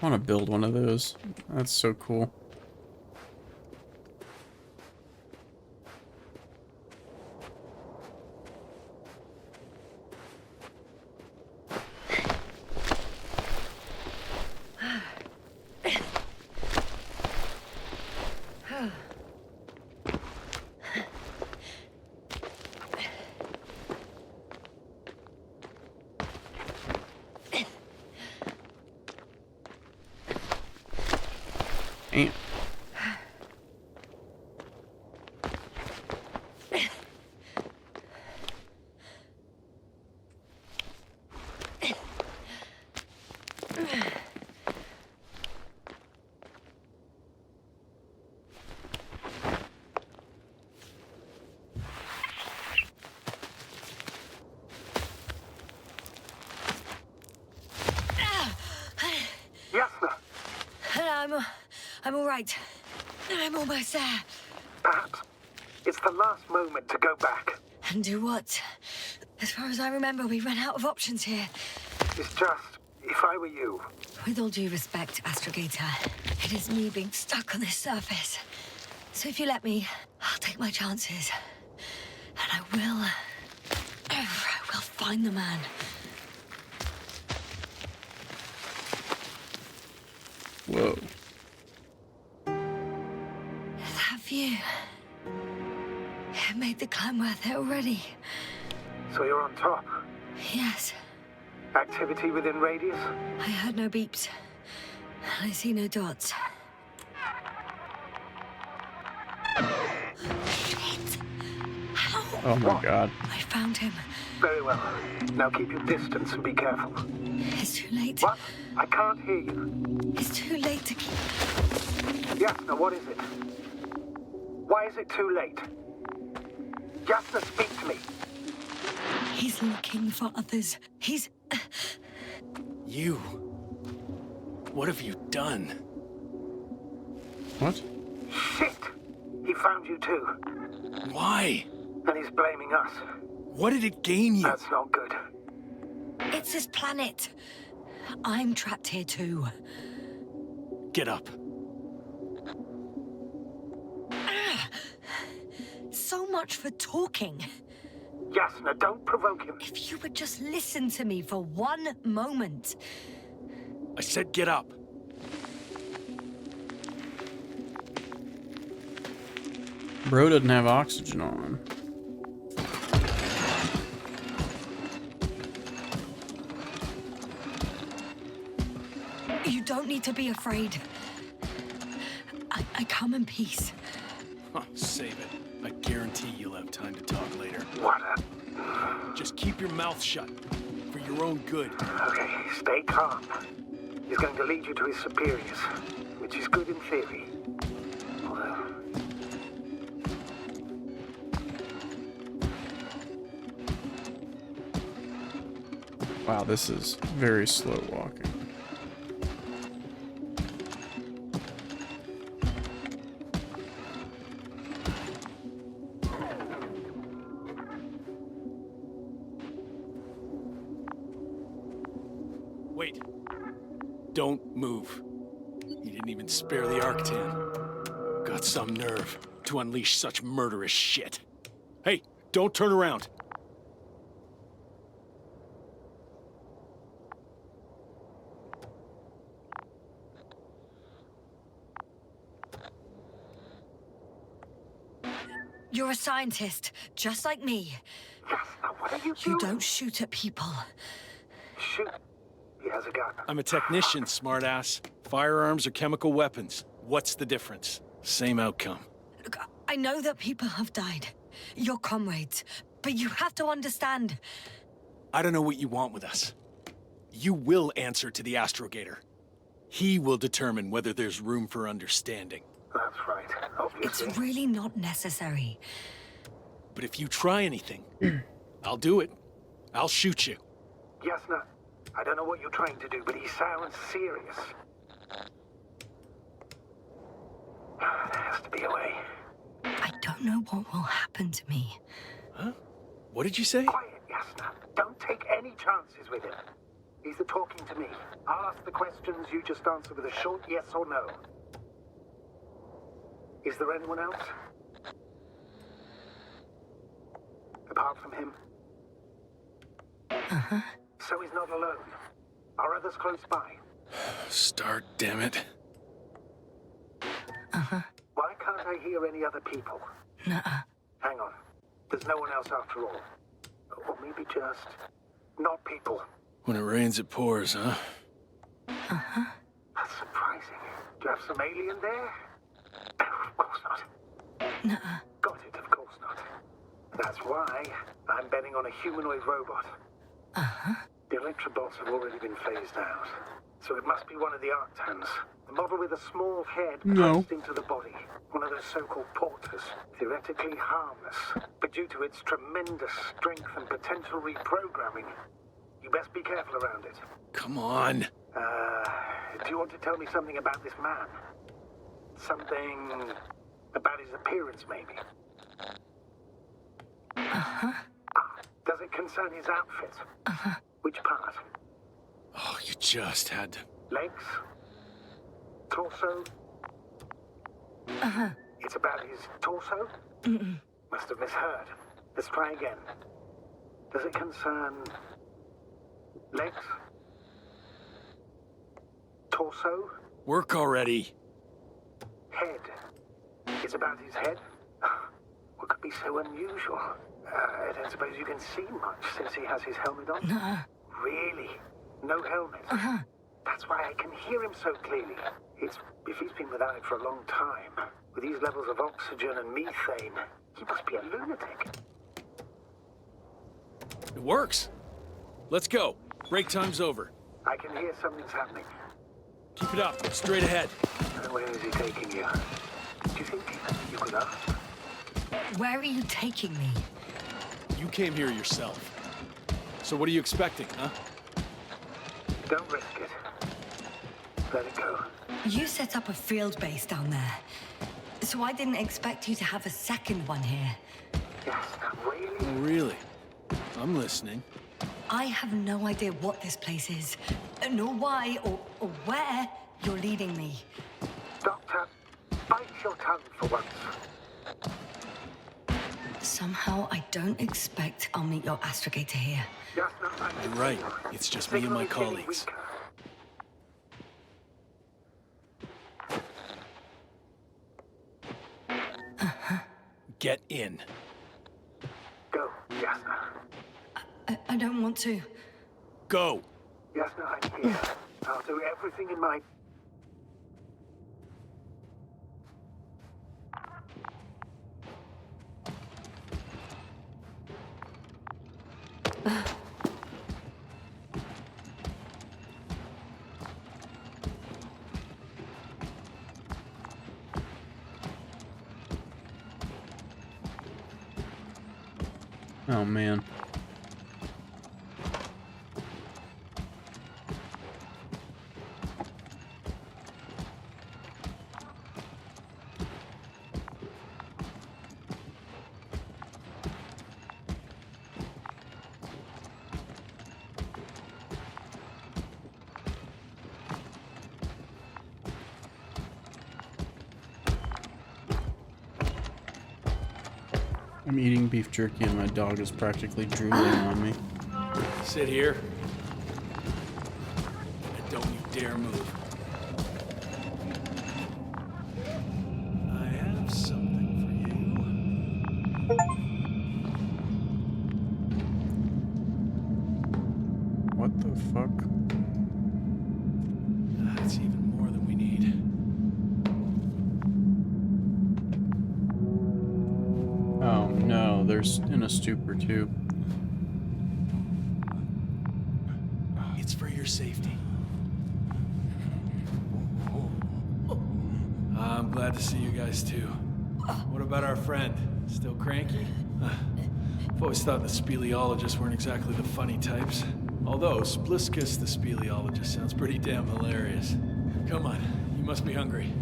S1: I want to build one of those. That's so cool. Damn.
S2: Yasna! I'm all right. I'm almost there.
S8: Perhaps it's the last moment to go back.
S2: And do what? As far as I remember, we ran out of options here.
S8: It's just, if I were you...
S2: With all due respect, Astrogator, it is me being stuck on this surface. So if you let me, I'll take my chances. And I will find the man.
S1: Whoa.
S2: That view. It made the climb worth it already.
S8: So you're on top?
S2: Yes.
S8: Activity within radius?
S2: I heard no beeps. I see no dots. Shit! How?
S1: Oh my god.
S2: I found him.
S8: Very well. Now keep your distance and be careful.
S2: It's too late.
S8: What? I can't hear you.
S2: It's too late to keep...
S8: Yasna, what is it? Why is it too late? Yasna, speak to me.
S2: He's looking for others. He's...
S5: You? What have you done?
S1: What?
S8: Shit! He found you too.
S5: Why?
S8: And he's blaming us.
S5: What did it gain you?
S8: That's not good.
S2: It's this planet. I'm trapped here too.
S5: Get up.
S2: So much for talking.
S8: Yasna, don't provoke him.
S2: If you would just listen to me for one moment.
S5: I said get up.
S1: Bro doesn't have oxygen on.
S2: You don't need to be afraid. I come in peace.
S5: Huh, save it. I guarantee you'll have time to talk later.
S8: What?
S5: Just keep your mouth shut. For your own good.
S8: Okay, stay calm. He's going to lead you to his superiors, which is good in theory. Although...
S1: Wow, this is very slow walking.
S5: Wait. Don't move. You didn't even spare the Arctan. Got some nerve to unleash such murderous shit. Hey, don't turn around.
S2: You're a scientist, just like me.
S8: Yasna, what are you
S2: You
S8: doing?
S2: don't shoot at people.
S8: Shoot. He has a gun.
S5: I'm a technician, smartass. Firearms or chemical weapons. What's the difference? Same outcome.
S2: Look, I know that people have died. Your comrades. But you have to understand.
S5: I don't know what you want with us. You will answer to the Astrogator. He will determine whether there's room for understanding.
S8: That's right, obviously.
S2: It's really not necessary.
S5: But if you try anything, I'll do it. I'll shoot you.
S8: Yasna, I don't know what you're trying to do, but he sounds serious. be away.
S2: I don't know what will happen to me.
S5: Huh? What did you say?
S8: Quiet, Yasna. Don't take any chances with him. He's talking to me. I'll ask the questions, you just answer with a short yes or no. Is there anyone else? Apart from him?
S2: Uh-huh.
S8: So he's not alone. Are others close by?
S5: Start, damn it.
S2: Uh-huh.
S8: Why can't I hear any other people?
S2: Nuh-uh.
S8: Hang on. There's no one else after all. Or maybe just... not people.
S5: When it rains, it pours, huh?
S2: Uh-huh.
S8: That's surprising. Do you have some alien there? Of course not.
S2: Nuh-uh.
S8: Got it, of course not. That's why I'm betting on a humanoid robot.
S2: Uh-huh.
S8: The Electrobots have already been phased out. So it must be one of the Arctans. The model with a small head pressed into the body. One of those so-called porters. Theoretically harmless. But due to its tremendous strength and potential reprogramming, you best be careful around it.
S5: Come on.
S8: Do you want to tell me something about this man? Something about his appearance, maybe?
S2: Uh-huh.
S8: Does it concern his outfit?
S2: Uh-huh.
S8: Which part?
S5: Oh, you just had to...
S8: Legs? Torso?
S2: Uh-huh.
S8: It's about his torso?
S2: Mm-mm.
S8: Must have misheard. Let's try again. Does it concern... legs? Torso?
S5: Work already.
S8: Head? It's about his head? What could be so unusual? I don't suppose you can see much since he has his helmet on?
S2: Nuh-uh.
S8: Really? No helmet?
S2: Uh-huh.
S8: That's why I can hear him so clearly. If he's been without it for a long time, with these levels of oxygen and methane, he must be a lunatic.
S5: It works. Let's go. Break time's over.
S8: I can hear something's happening.
S5: Keep it up. Straight ahead.
S8: Where is he taking you? Do you think you could ask?
S2: Where are you taking me?
S5: You came here yourself. So what are you expecting, huh?
S8: Don't risk it. Let it go.
S2: You set up a field base down there. So I didn't expect you to have a second one here.
S8: Yes, really?
S5: Oh, really? I'm listening.
S2: I have no idea what this place is, nor why or where you're leading me.
S8: Doctor, bite your tongue for once.
S2: Somehow I don't expect I'll meet your astrogator here.
S8: Yes, no,
S5: You're right. It's just me and my colleagues. Get in.
S8: Go, Yasna.
S2: I don't want to.
S5: Go.
S8: Yasna, I'm here. I'll do everything in my...
S1: Oh, man. I'm eating beef jerky and my dog is practically drooling on me.
S5: Sit here. And don't you dare move. I have something for you.
S1: What the fuck?
S5: That's even more than we need.
S1: Oh no, there's in a stupor too.
S5: It's for your safety. I'm glad to see you guys too. What about our friend? Still cranky? I've always thought the speleologists weren't exactly the funny types. Although Spliskus the speleologist sounds pretty damn hilarious. Come on, you must be hungry.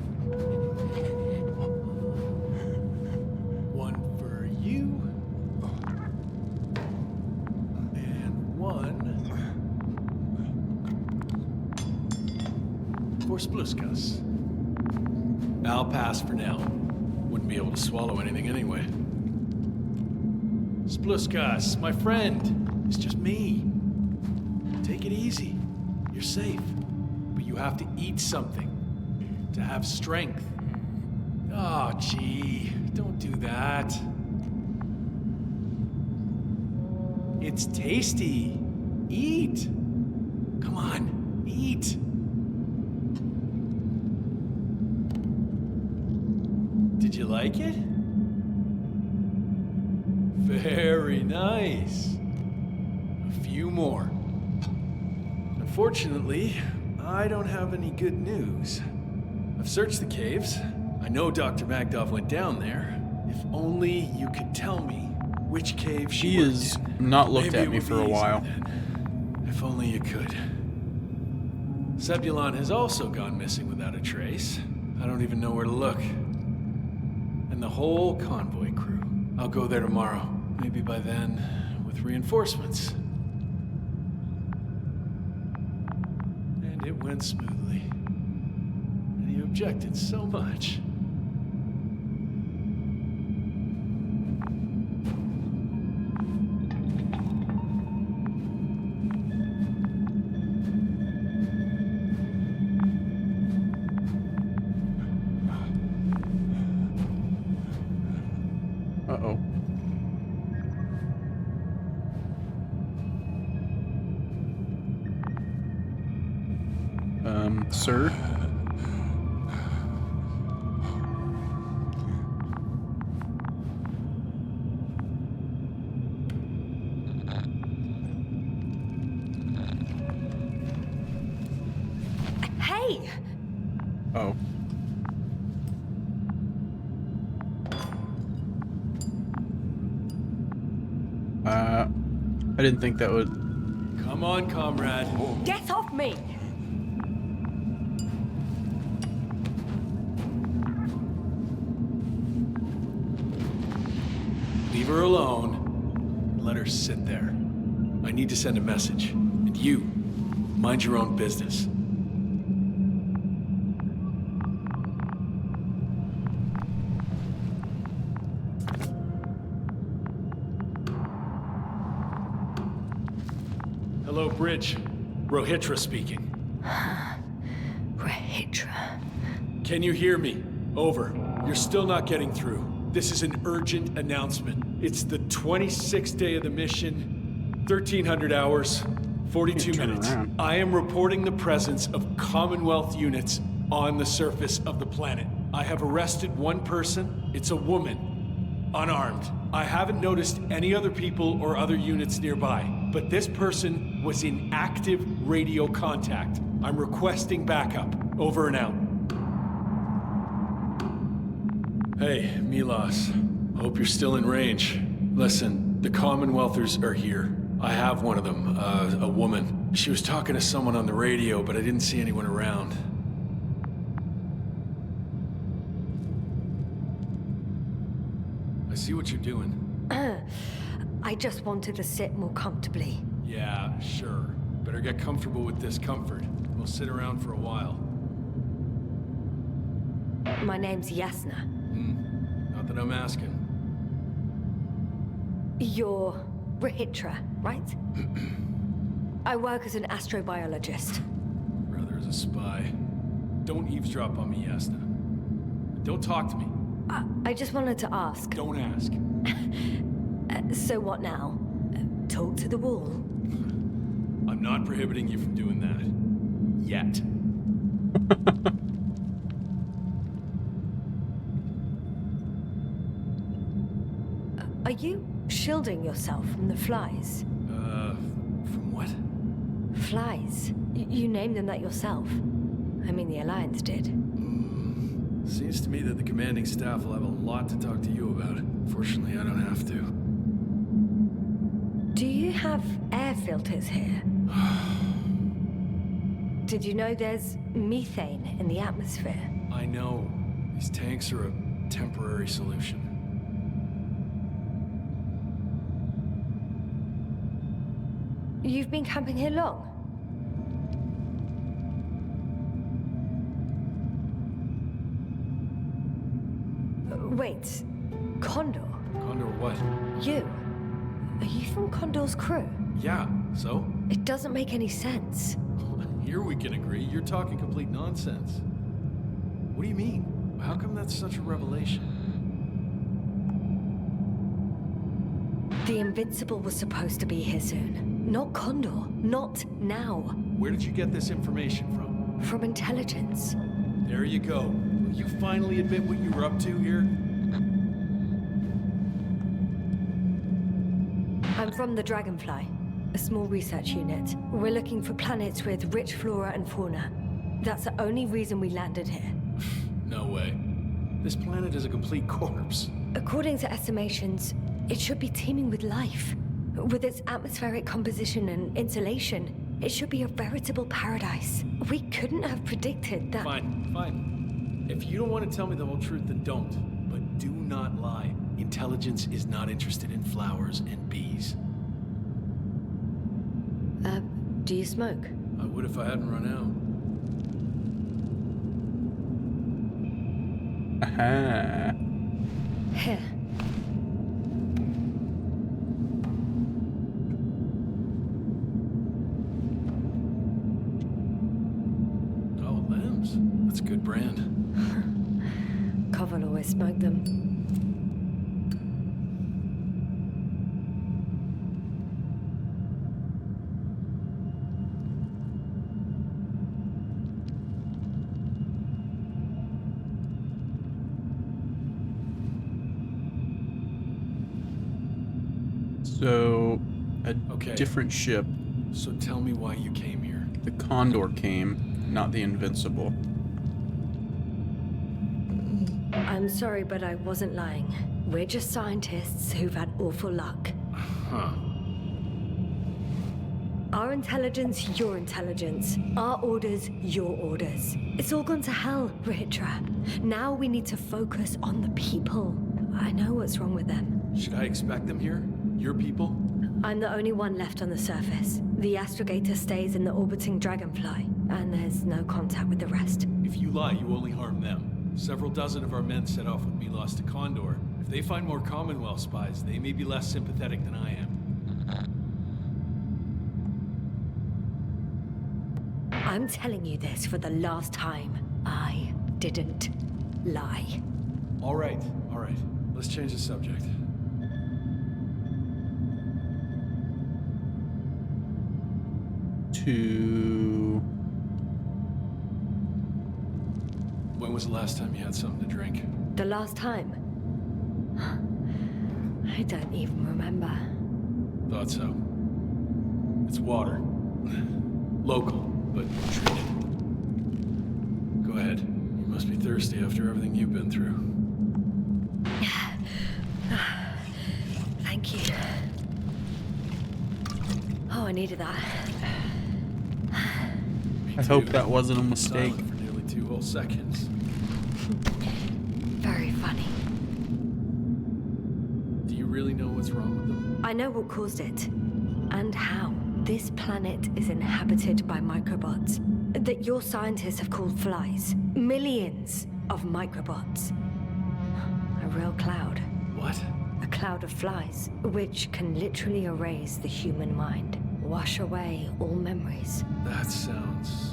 S5: for Spluskas. I'll pass for now. Wouldn't be able to swallow anything anyway. Spluskas, my friend. It's just me. Take it easy. You're safe. But you have to eat something. To have strength. Oh, gee. Don't do that. It's tasty. Eat. Come on, eat. Did you like it? Very nice. A few more. Unfortunately, I don't have any good news. I've searched the caves. I know Dr. Magdov went down there. If only you could tell me which cave she
S1: He has not looked at me for a while.
S5: If only you could. Zebulon has also gone missing without a trace. I don't even know where to look. And the whole convoy crew. I'll go there tomorrow. Maybe by then, with reinforcements. And it went smoothly. And you objected so much.
S1: Uh-oh. Sir?
S2: Hey!
S1: Oh. I didn't think that would...
S5: Come on, comrade.
S2: Get off me!
S5: Leave her alone. Let her sit there. I need to send a message. And you, mind your own business. Hello, Bridge. Rohitra speaking.
S2: Rohitra.
S5: Can you hear me? Over. You're still not getting through. This is an urgent announcement. It's the 26th day of the mission, 1300 hours, 42
S1: Turn
S5: minutes.
S1: around.
S5: I am reporting the presence of Commonwealth units on the surface of the planet. I have arrested one person. It's a woman, unarmed. I haven't noticed any other people or other units nearby, but this person was in active radio contact. I'm requesting backup. Over and out. Hey, Milos. I hope you're still in range. Listen, the Commonwealthers are here. I have one of them, a woman. She was talking to someone on the radio, but I didn't see anyone around. I see what you're doing.
S2: I just wanted to sit more comfortably.
S5: Yeah, sure. Better get comfortable with discomfort. We'll sit around for a while.
S2: My name's Yasna.
S5: Not that I'm asking.
S2: You're Rohitra, right? I work as an astrobiologist.
S5: Rather as a spy. Don't eavesdrop on me, Yasna. Don't talk to me.
S2: I just wanted to ask.
S5: Don't ask.
S2: So what now? Talk to the wall?
S5: I'm not prohibiting you from doing that. Yet.
S2: Are you shielding yourself from the flies?
S5: From what?
S2: Flies. You named them that yourself. I mean, the Alliance did.
S5: Seems to me that the commanding staff will have a lot to talk to you about. Fortunately, I don't have to.
S2: Do you have air filters here? Did you know there's methane in the atmosphere?
S5: I know. These tanks are a temporary solution.
S2: You've been camping here long? Wait, Condor?
S5: Condor what?
S2: You? Are you from Condor's crew?
S5: Yeah, so?
S2: It doesn't make any sense.
S5: Here we can agree. You're talking complete nonsense. What do you mean? How come that's such a revelation?
S2: The Invincible was supposed to be here soon. Not Condor. Not now.
S5: Where did you get this information from?
S2: From intelligence.
S5: There you go. Will you finally admit what you were up to here?
S2: I'm from the Dragonfly, a small research unit. We're looking for planets with rich flora and fauna. That's the only reason we landed here.
S5: No way. This planet is a complete corpse.
S2: According to estimations, it should be teeming with life. With its atmospheric composition and insulation, it should be a veritable paradise. We couldn't have predicted that.
S5: Fine. If you don't want to tell me the whole truth, then don't. But do not lie. Intelligence is not interested in flowers and bees.
S2: Do you smoke?
S5: I would if I hadn't run out.
S1: Aha.
S2: Here.
S5: Oh, Lambs. That's a good brand.
S2: Koval always smoked them.
S1: So, a
S5: Okay.
S1: different ship.
S5: So tell me why you came here.
S1: The Condor came, not the Invincible.
S2: I'm sorry, but I wasn't lying. We're just scientists who've had awful luck.
S5: Huh.
S2: Our intelligence, your intelligence. Our orders, your orders. It's all gone to hell, Ritra. Now we need to focus on the people. I know what's wrong with them.
S5: Should I expect them here? Your people?
S2: I'm the only one left on the surface. The astrogator stays in the orbiting Dragonfly, and there's no contact with the rest.
S5: If you lie, you only harm them. Several dozen of our men set off with Milos to Condor. If they find more Commonwealth spies, they may be less sympathetic than I am.
S2: I'm telling you this for the last time. I didn't lie.
S5: All right. Let's change the subject. When was the last time you had something to drink?
S2: The last time? I don't even remember.
S5: Thought so. It's water. Local, but treated. Go ahead. You must be thirsty after everything you've been through.
S2: Thank you. Oh, I needed that.
S1: I hope that wasn't a mistake.
S5: Silent for nearly 2 whole seconds.
S2: Very funny.
S5: Do you really know what's wrong with them?
S2: I know what caused it. And how. This planet is inhabited by microbots that your scientists have called flies. Millions of microbots. A real cloud.
S5: What?
S2: A cloud of flies, which can literally erase the human mind. Wash away all memories.
S5: That sounds...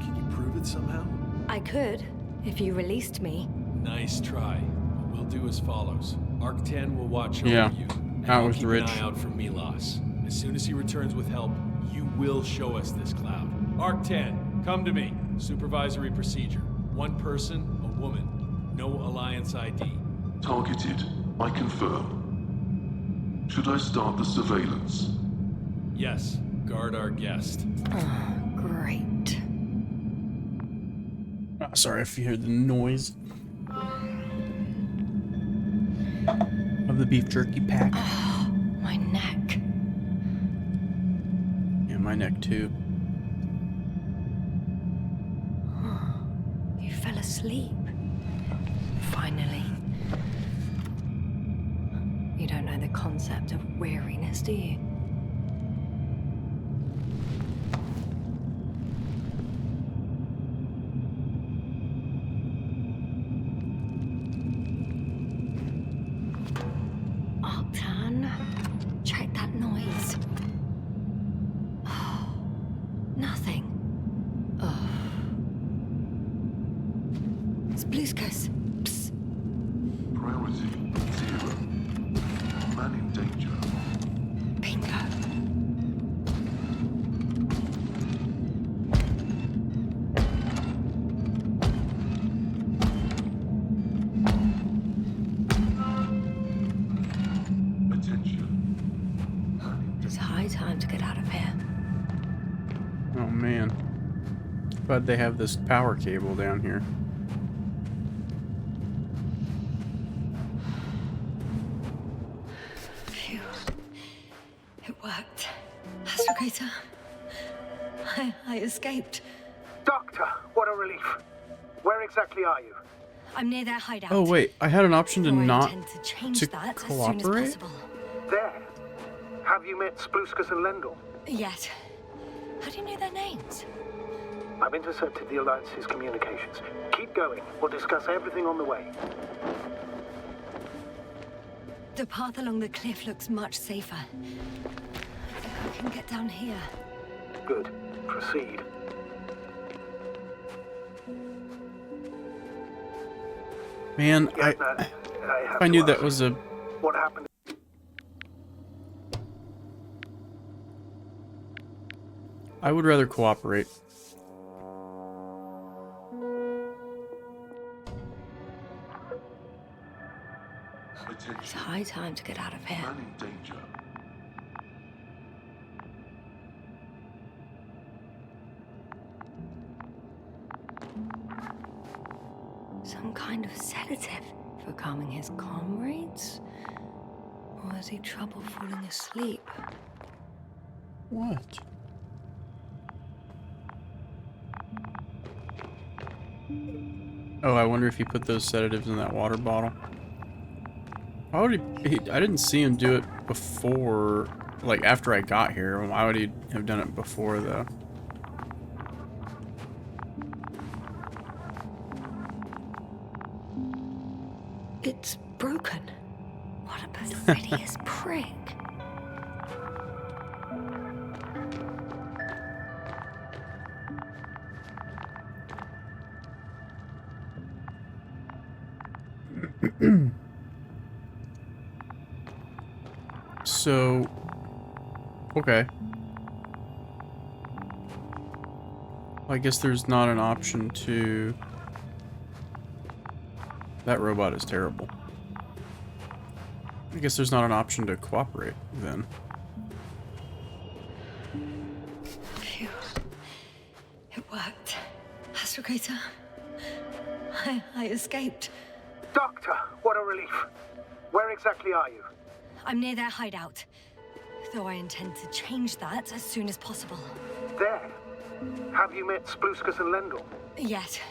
S5: Can you prove it somehow?
S2: I could, if you released me.
S5: Nice try. What we'll do as follows. Arc 10 will watch over
S1: Yeah,
S5: you. And
S1: that
S5: I'll
S1: was
S5: keep
S1: rich.
S5: an eye out for Milos. As soon as he returns with help, you will show us this cloud. Arc 10, come to me. Supervisory procedure. One person, a woman. No Alliance ID.
S13: Targeted. I confirm. Should I start the surveillance?
S5: Yes, guard our guest.
S2: Oh, great.
S1: Oh, sorry if you hear the noise of the beef jerky pack.
S2: Oh, my neck.
S1: Yeah, my neck too.
S2: You fell asleep. Finally. You don't know the concept of weariness, do you? Blueskus. Psst.
S13: Priority 0. Man in danger.
S2: Bingo.
S13: Attention.
S2: It's high time to get out of here.
S1: Oh man. But they have this power cable down here.
S2: Phew. It worked. Astrogator. I escaped.
S8: Doctor, what a relief. Where exactly are you?
S2: I'm near their hideout.
S1: Oh wait, I had an option to
S2: Though I
S1: not
S2: intend to change
S1: to
S2: that as soon
S1: cooperate?
S2: as possible.
S8: There. Have you met Splooskus and Lendl?
S2: Yet. How do you know their names?
S8: I've intercepted the Alliance's communications. Keep going. We'll discuss everything on the way.
S2: The path along the cliff looks much safer. I think I can get down here.
S8: Good. Proceed.
S1: Man,
S8: Yes, I have
S1: if I knew
S8: to
S1: that
S8: ask,
S1: was a...
S8: What happened?
S1: I would rather cooperate.
S2: It's high time to get out of here.
S13: Man in danger.
S2: Some kind of sedative for calming his comrades? Or has he trouble falling asleep?
S1: What? Oh, I wonder if he put those sedatives in that water bottle. Why would he I didn't see him do it before, like after I got here. Why would he have done it before though?
S2: It's broken. What a perfidious prick.
S1: So, okay. Well, I guess there's not an option to... That robot is terrible. I guess there's not an option to cooperate, then.
S2: Phew. It worked. Astrogator. I escaped.
S8: Doctor, what a relief. Where exactly are you?
S2: I'm near their hideout. Though I intend to change that as soon as possible.
S8: There. Have you met Splooskus and Lendl?
S2: Yet.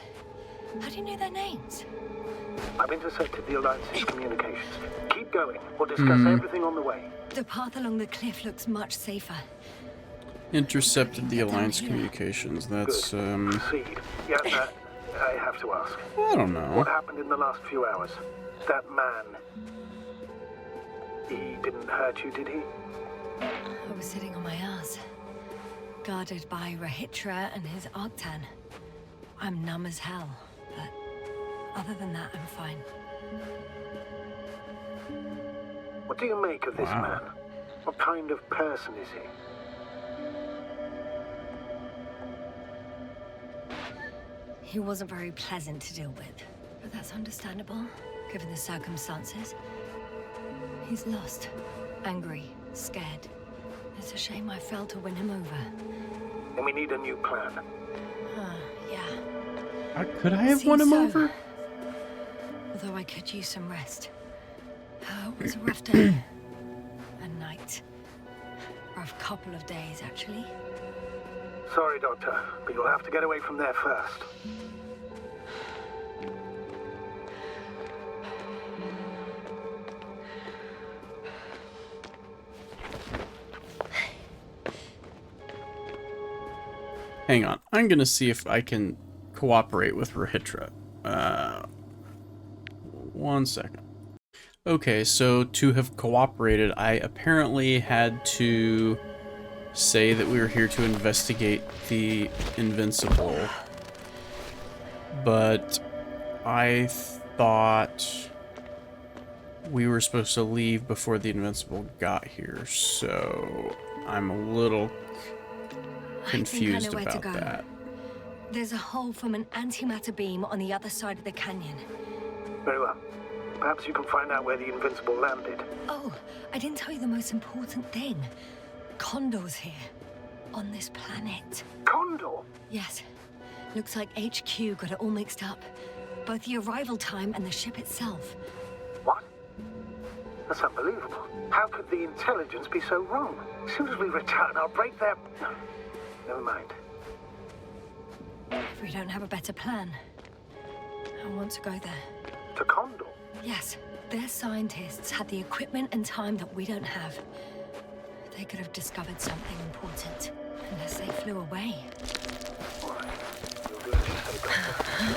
S2: How do you know their names?
S8: I've intercepted the Alliance's communications. Keep going. We'll discuss everything on the way.
S2: The path along the cliff looks much safer.
S1: Intercepted the Alliance communications. That's,
S8: Proceed. Yes, I have to ask.
S1: I don't know.
S8: What happened in the last few hours? That man... He didn't hurt you, did he?
S2: I was sitting on my ass, guarded by Rahitra and his Arctan. I'm numb as hell, but other than that, I'm fine.
S8: What do you make of this man? What kind of person is he?
S2: He wasn't very pleasant to deal with, but that's understandable, given the circumstances. He's lost, angry, scared. It's a shame I failed to win him over.
S8: And we need a new plan.
S2: Yeah.
S1: Could I have won him over?
S2: Although I could use some rest. It was a rough day. A night. Rough couple of days, actually.
S8: Sorry, Doctor, but you'll have to get away from there first.
S1: Hang on. I'm gonna see if I can cooperate with Rahitra. 1 second. Okay, so to have cooperated, I apparently had to say that we were here to investigate the Invincible. But I thought we were supposed to leave before the Invincible got here, so I'm a little confused
S2: where to
S1: about
S2: go.
S1: that.
S2: There's a hole from an antimatter beam on the other side of the canyon.
S8: Very well. Perhaps you can find out where the Invincible landed.
S2: Oh, I didn't tell you the most important thing. Condor's here. On this planet.
S8: Condor?
S2: Yes. Looks like HQ got it all mixed up. Both the arrival time and the ship itself.
S8: What? That's unbelievable. How could the intelligence be so wrong? As soon as we return, I'll break their... No, never mind.
S2: If we don't have a better plan, I want to go there.
S8: To Condor?
S2: Yes. Their scientists had the equipment and time that we don't have. They could have discovered something important, unless they flew away.
S8: All right. You'll do as you say, Doctor.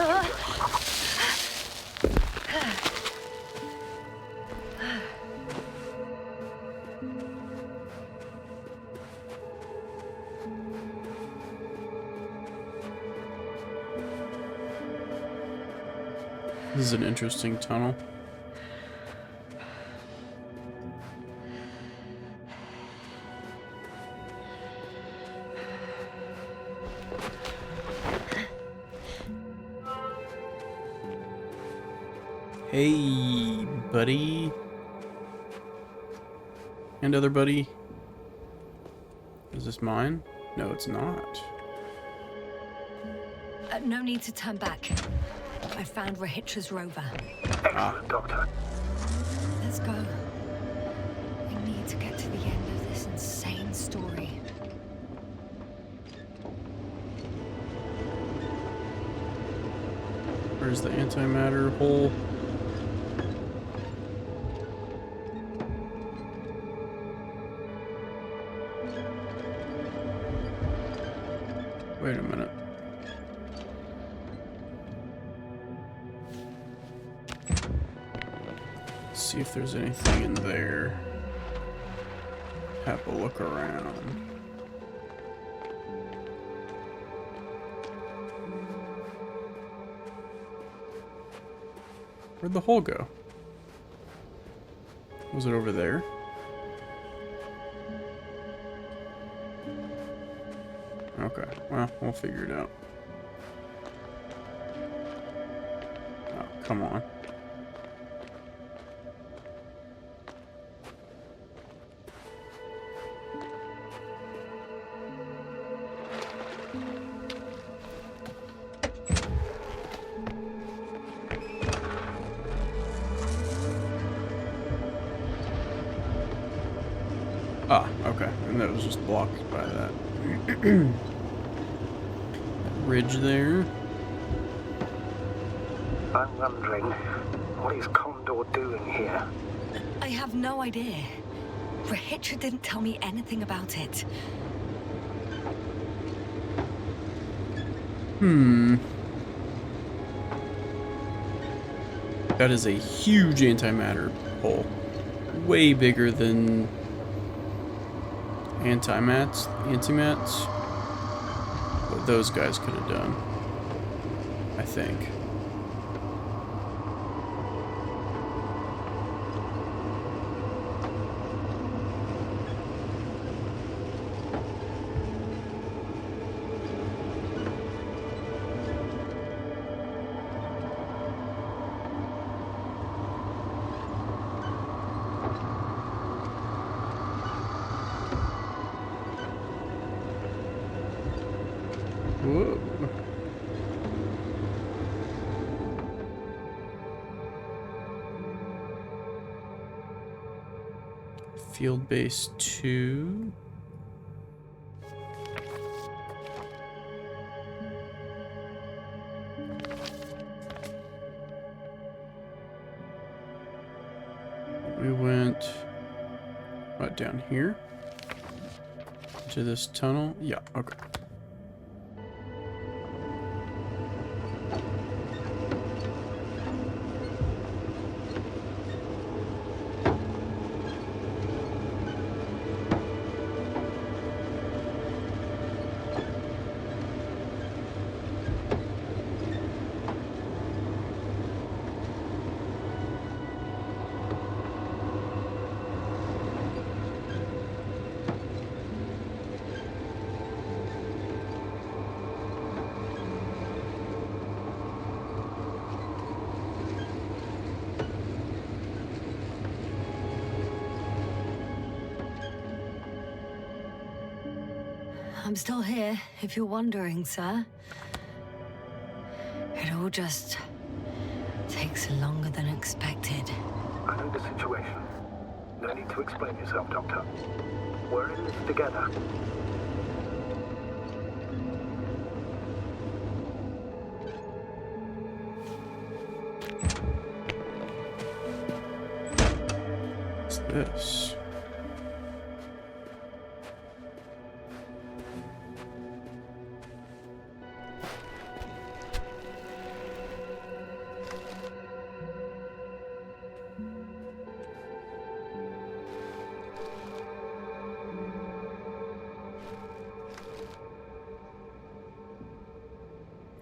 S1: This is an interesting tunnel. Hey, buddy. And other buddy. Is this mine? No, it's not.
S2: No need to turn back. I found Rahitra's rover.
S8: Excellent, Doctor.
S2: Let's go. We need to get to the end of this insane story.
S1: Where's the antimatter hole? Wait a minute. Let's see if there's anything in there. Have a look around. Where'd the hole go? Was it over there? Okay, well, we'll figure it out. Oh, come on. Ah, okay. And that was just blocked by that. That ridge there.
S8: I'm wondering, what is Condor doing here?
S2: I have no idea. Rahitra didn't tell me anything about it.
S1: That is a huge antimatter hole. Way bigger than antimats. What those guys could have done. I think. Whoa. Field base 2. We went right down here to this tunnel. Yeah, okay.
S2: I'm still here, if you're wondering, sir. It all just takes longer than expected.
S8: I know the situation. No need to explain yourself, Doctor. We're in this together.
S1: What's this?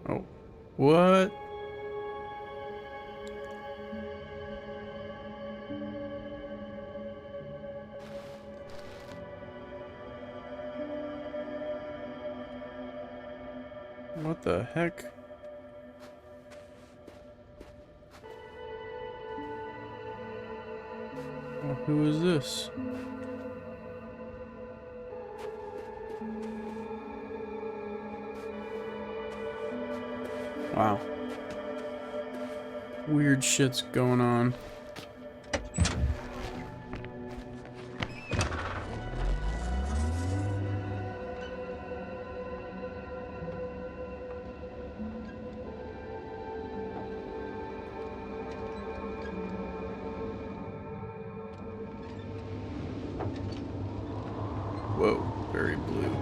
S1: Oh, what? What the heck? Oh, who is this? Wow. Weird shit's going on. Whoa, very blue.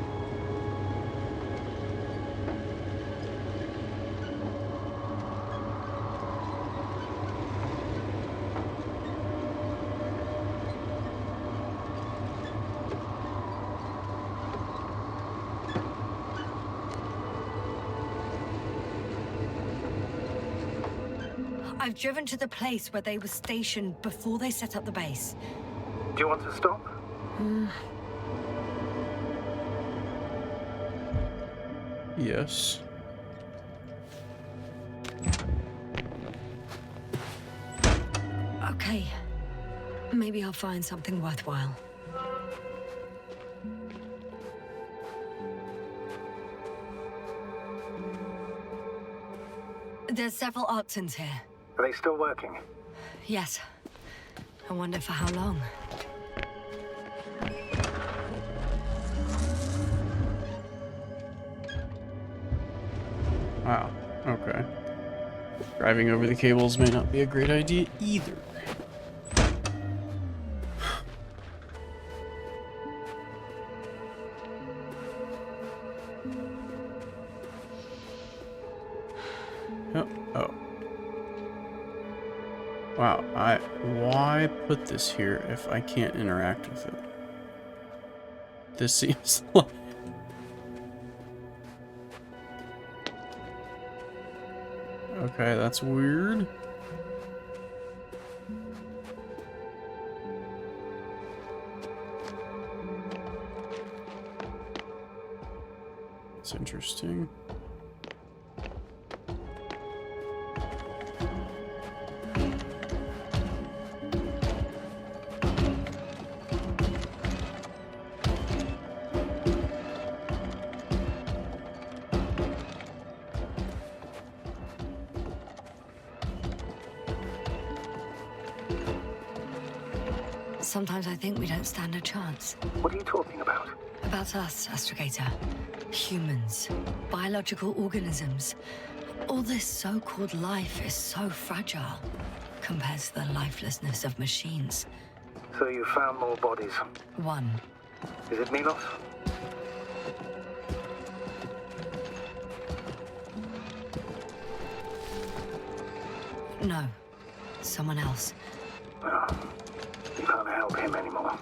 S2: I've driven to the place where they were stationed before they set up the base.
S8: Do you want to stop?
S1: Yes.
S2: Okay. Maybe I'll find something worthwhile. There's several Artsons here.
S8: Are they still working?
S2: Yes. I wonder for how long.
S1: Wow. Okay. Driving over the cables may not be a great idea either. Oh. Oh. Wow. Why put this here if I can't interact with it? This seems like... Okay, that's weird. It's interesting.
S2: Sometimes I think we don't stand a chance.
S8: What are you talking about?
S2: About us, Astrogator. Humans. Biological organisms. All this so-called life is so fragile compared to the lifelessness of machines.
S8: So you found more bodies.
S2: One.
S8: Is it Milos?
S2: No. Someone else.
S8: Oh, you can't help him anymore.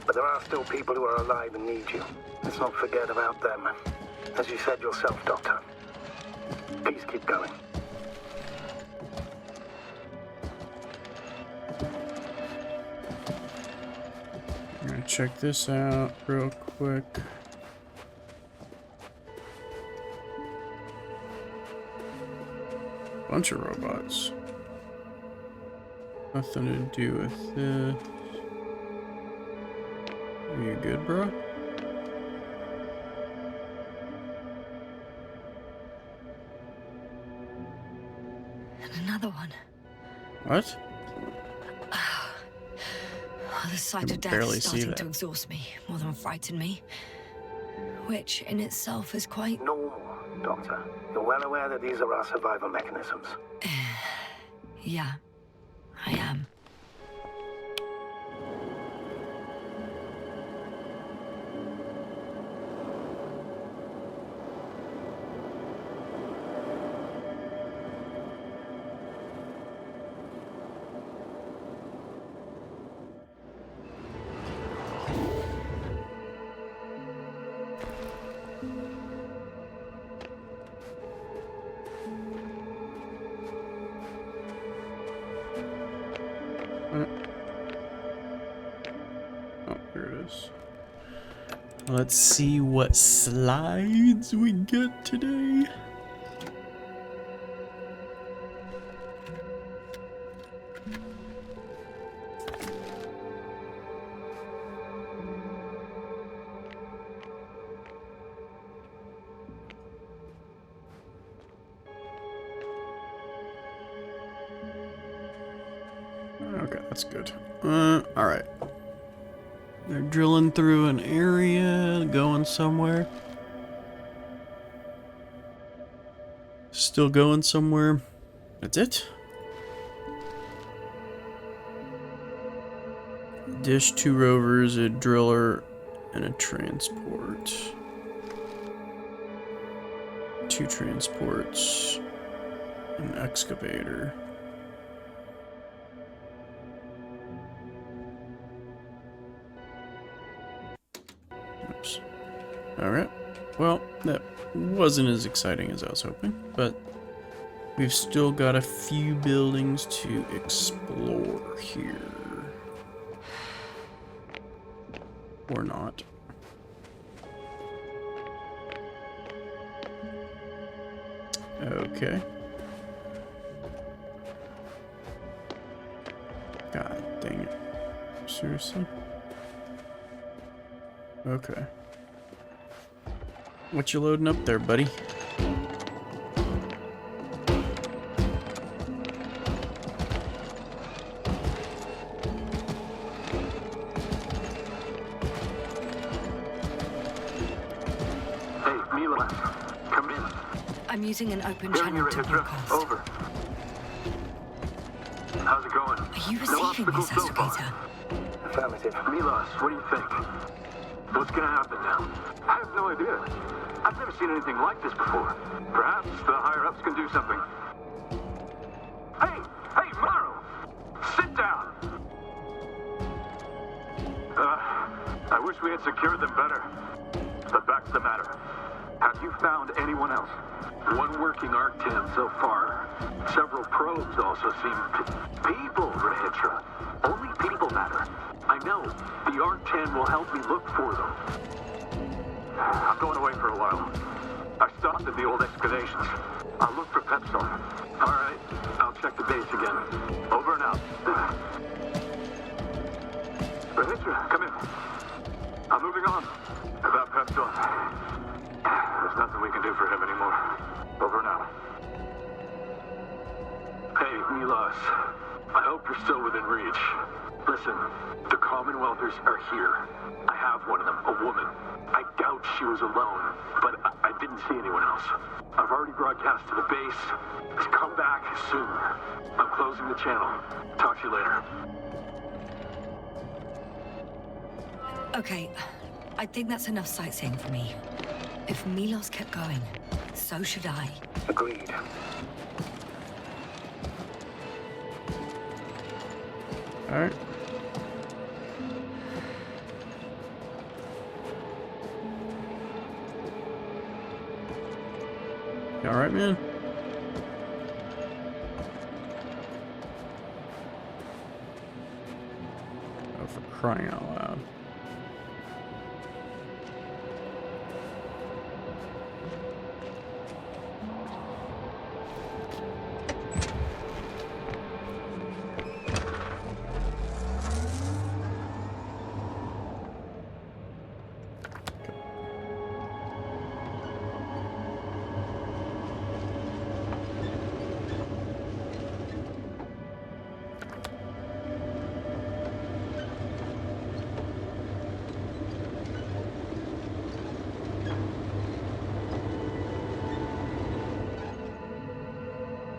S8: But there are still people who are alive and need you. Let's not forget about them. As you said yourself, Doctor. Please keep going.
S1: I'm gonna check this out real quick. Bunch of robots. Nothing to do with this. Are you good, bro?
S2: And another one.
S1: What?
S2: The sight
S1: I
S2: of death
S1: barely
S2: is
S1: see
S2: starting
S1: that.
S2: to exhaust me more than frighten me. Which in itself is quite
S8: normal, Doctor. You're well aware that these are our survival mechanisms.
S2: Yeah, I am.
S1: Oh, here it is. Let's see what slides we get today. Okay, that's good. Alright. They're drilling through an area, going somewhere. Still going somewhere. That's it. Dish, 2 rovers, a driller, and a transport. 2 transports, an excavator. Oops. Alright. Well, that wasn't as exciting as I was hoping, but we've still got a few buildings to explore here. Or not. Okay. God dang it. Seriously? Okay. What you loading up there, buddy?
S9: Hey, Mila, come in.
S2: I'm using an open
S9: Hearing
S2: channel
S9: you,
S2: to
S9: Hydra.
S2: broadcast.
S9: Over. How's it going?
S2: Are you
S9: No
S2: receiving this,
S9: obstacles so far.
S2: Astrogator?
S8: Affirmative.
S9: Milos, what do you think? What's gonna happen now? I have no idea. I've never seen anything like this before. Perhaps the higher-ups can do something. Hey! Hey, Morrow! Sit down! I wish we had secured them better. But back to the matter. Have you found anyone else? One working Arc-10 so far. Several probes also seem... People, Rahitra. Only people matter. I know. The Arc-10 will help me look for them. I'm going away for a while. I stopped at the old excavations. I'll look for Pepsol. All right. I'll check the base again. Over and out. Rahitra, come in. I'm moving on. About Pepsol. There's nothing we can do for him anymore. Over and out. Hey, Milos. I hope you're still within reach. Listen, the Commonwealthers are here. I have one of them, a woman. I doubt she was alone, but I didn't see anyone else. I've already broadcast to the base. Just come back soon. I'm closing the channel. Talk to you later.
S2: Okay, I think that's enough sightseeing for me. If Milos kept going, so should I.
S8: Agreed.
S1: Alright. You alright, man? Oh, for crying out loud.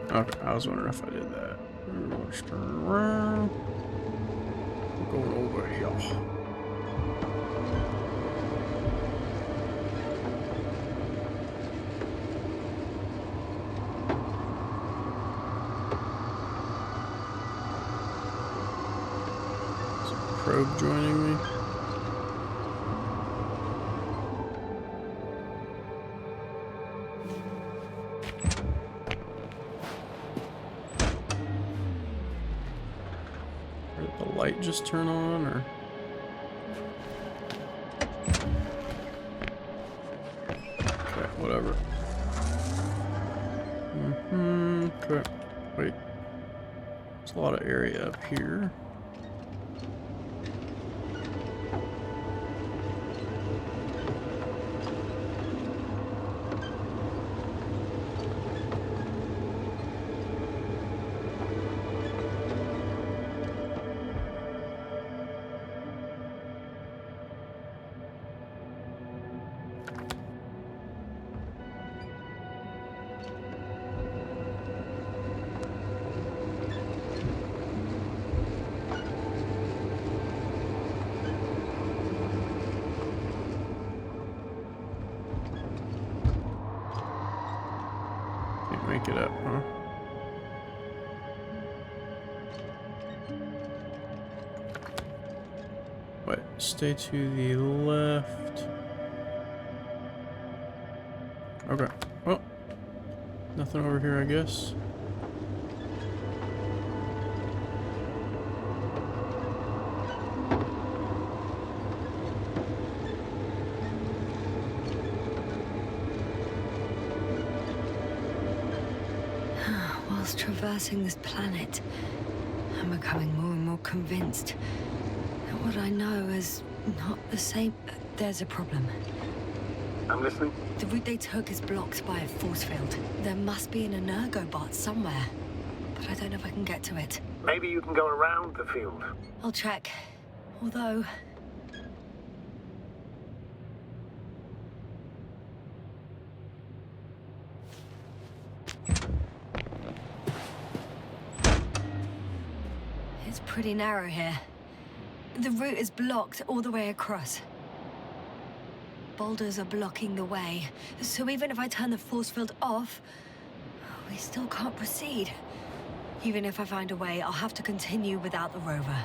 S1: Okay, I was wondering if I did that. Let's turn around. We're going over here. Is a probe joining me? Light just turn on, or okay, whatever. Okay. Wait, there's a lot of area up here. Can't make it up, huh? Wait, stay to the left. Okay, well, nothing over here, I guess.
S2: Whilst traversing this planet, I'm becoming more and more convinced that what I know is not the same. There's a problem.
S8: I'm listening.
S2: The route they took is blocked by a force field. There must be an energobot somewhere, but I don't know if I can get to it.
S8: Maybe you can go around the field.
S2: I'll check. Although... it's pretty narrow here. The route is blocked all the way across. Boulders are blocking the way, so even if I turn the force field off, we still can't proceed. Even if I find a way, I'll have to continue without the rover.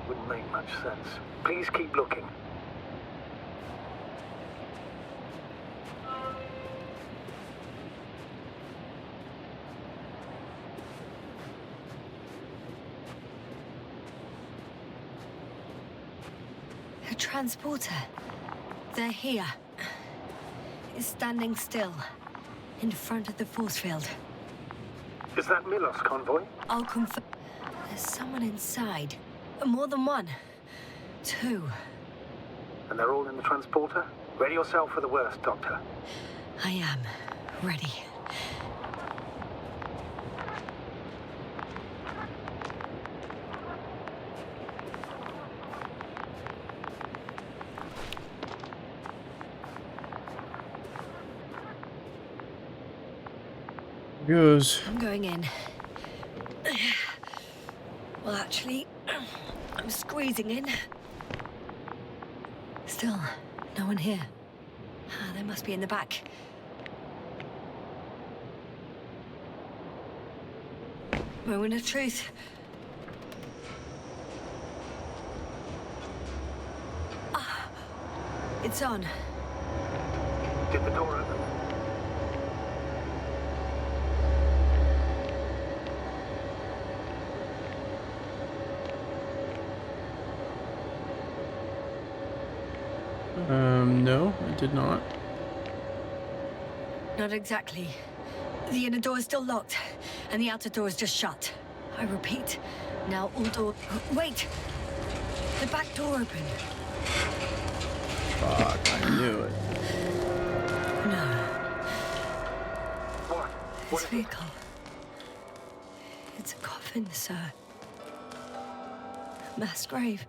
S8: Wouldn't make much sense. Please keep looking.
S2: A transporter. They're here. It's standing still, in front of the force field.
S8: Is that Milos convoy?
S2: I'll confirm. There's someone inside. More than one. Two.
S8: And they're all in the transporter? Ready yourself for the worst, Doctor.
S2: I am. Ready.
S1: Goes.
S2: I'm going in. Well, actually, I'm squeezing in. Still, no one here. They must be in the back. Moment of truth. It's on.
S8: Did the door open?
S1: No, it did not.
S2: Not exactly. The inner door is still locked, and the outer door is just shut. I repeat, now all doors... Wait! The back door open.
S1: Fuck, I knew it.
S2: No.
S8: What?
S2: This vehicle. It's a coffin, sir. A mass grave.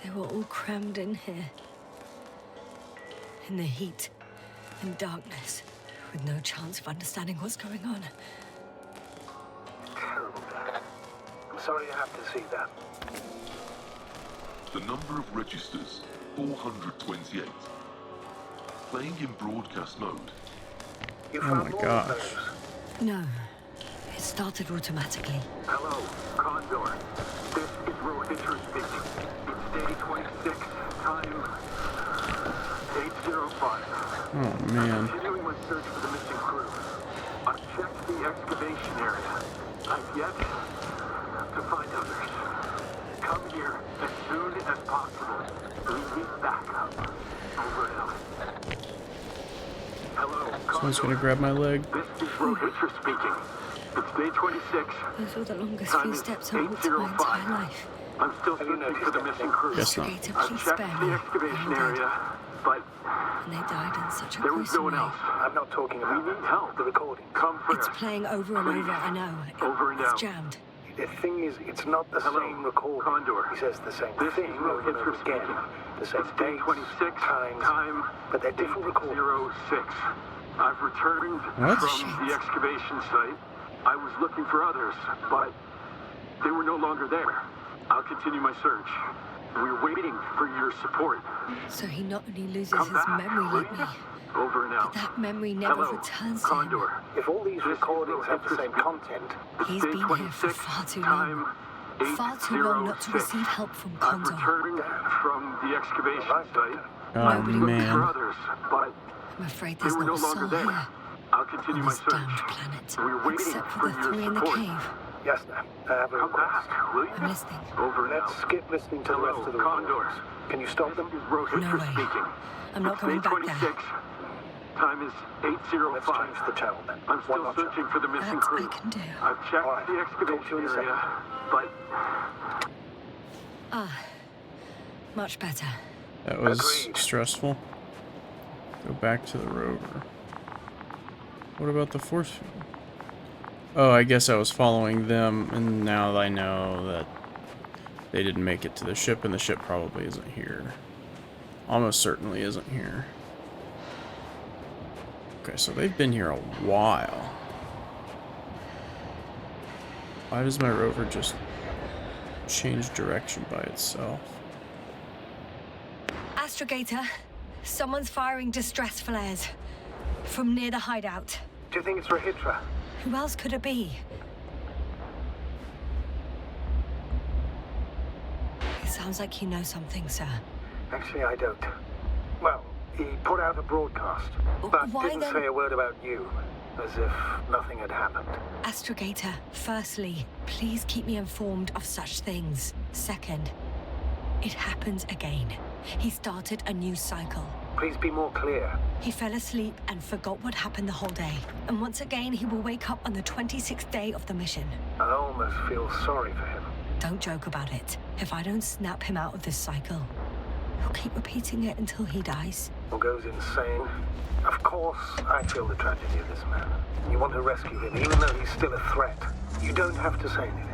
S2: They were all crammed in here. In the heat and darkness, with no chance of understanding what's going on.
S8: terrible, Dad. I'm sorry you have to see that.
S13: The number of registers, 428. Playing in broadcast mode.
S8: You
S1: Oh
S8: found
S1: my
S8: more
S1: gosh.
S8: of those?
S2: No. It started automatically.
S9: Hello, Condor. This is Rohitra speaking. It's day 26, time 8:05.
S1: Oh man.
S9: Continuing my search for the missing crew. I've checked the excavation area. I've yet to find others. Come here as soon as possible. We need backup. Over and out. Hello,
S1: Someone's
S9: Condor.
S1: gonna grab my leg.
S9: This is Rohitra speaking. It's day 26.
S2: Those were the longest
S9: Time
S2: few
S9: is
S2: steps I've walked in my
S9: 8:05.
S2: entire life.
S9: I'm still
S8: Have you
S9: searching for
S8: noticed
S9: the missing
S8: anything?
S9: crew.
S1: Guess not.
S2: Astragator,
S9: I've
S2: please
S9: checked
S2: spare
S9: the
S2: me.
S9: excavation
S2: I'm dead.
S9: area, but
S2: And they died in such a
S9: there was no
S2: gruesome
S9: one
S2: way.
S9: else.
S8: I'm not talking about
S9: We need help.
S8: the recording.
S9: Come
S2: It's
S9: first.
S2: playing over and over, I know.
S9: Over and
S2: It's
S9: out.
S2: jammed.
S8: The thing is, it's not the
S9: Hello,
S8: same recording.
S9: Condor.
S8: He says the same
S9: This
S8: thing
S9: is
S8: over and over
S9: Rohitra
S8: again.
S9: speaking.
S8: The same
S9: It's day
S8: dates,
S9: 26,
S8: times,
S9: time
S8: but they're different recordings.
S9: 8:06. I've returned
S1: What?
S9: from the excavation site. I was looking for others, but they were no longer there. I'll continue my search. We're waiting for your support.
S2: So he not only loses
S9: Come
S2: his
S9: back,
S2: memory
S9: will
S2: like
S9: you?
S2: me,
S9: Over and
S2: but
S9: out.
S2: that memory never
S9: Hello,
S2: returns to him.
S9: Condor.
S8: If all these
S9: This is
S8: recordings have the
S9: Rohitra
S8: same
S9: speaking.
S8: content,
S2: He's
S9: Day
S2: been here for
S9: 26,
S2: far too
S9: time
S2: long. Far too long not to
S9: 8:06.
S2: receive help from
S9: I've
S2: Condor.
S9: returned from the excavation site.
S1: Oh
S9: I was looking
S1: man.
S9: for others, but
S2: I'm afraid
S9: they
S2: there's
S9: were no
S2: not a
S9: longer
S2: soul
S9: there.
S2: here
S9: I'll continue
S2: on
S9: my
S2: this
S9: search.
S2: damned planet,
S9: We're waiting
S2: except for
S9: for
S2: the
S9: your
S2: three in the
S9: support.
S2: cave.
S8: yes, ma'am. I have a
S9: Come
S8: request.
S9: back, will you?
S2: I'm listening.
S9: Over and
S8: Let's
S9: out.
S8: skip listening to the
S9: Hello,
S8: rest of the
S9: Condor.
S8: recordings. Can you stop them?
S9: This is Rohitra
S2: No way.
S9: speaking.
S2: I'm not
S9: It's
S2: going
S9: day
S2: back there.
S9: 26. Time is
S8: Let's
S9: 8:05.
S8: change the channel then.
S9: I'm
S8: One
S9: still
S8: notch
S9: searching
S8: up.
S9: for the missing
S2: That I
S9: crew.
S2: can do.
S9: I've checked
S8: All right.
S9: the
S8: Talk to you in
S9: excavation
S8: a second.
S9: area, but
S2: Ah, much better.
S1: That was
S8: Agreed.
S1: stressful. Go back to the rover. What about the force field? Oh, I guess I was following them, and now I know that they didn't make it to the ship, and the ship probably isn't here. Almost certainly isn't here. Okay, so they've been here a while. Why does my rover just change direction by itself?
S2: Astrogator, someone's firing distress flares from near the hideout.
S8: Do you think it's Rohitra?
S2: Who else could it be? It sounds like you know something, sir.
S8: Actually, I don't. Well, he put out a broadcast, but
S2: Why
S8: didn't
S2: then?
S8: say a word about you, as if nothing had happened.
S2: Astrogator, firstly, please keep me informed of such things. Second, it happens again. He started a new cycle.
S8: Please be more clear.
S2: He fell asleep and forgot what happened the whole day. And once again, he will wake up on the 26th day of the mission.
S8: I almost feel sorry for him.
S2: Don't joke about it. If I don't snap him out of this cycle, he'll keep repeating it until he dies.
S8: Or goes insane. Of course, I feel the tragedy of this man. You want to rescue him, even though he's still a threat. You don't have to say anything.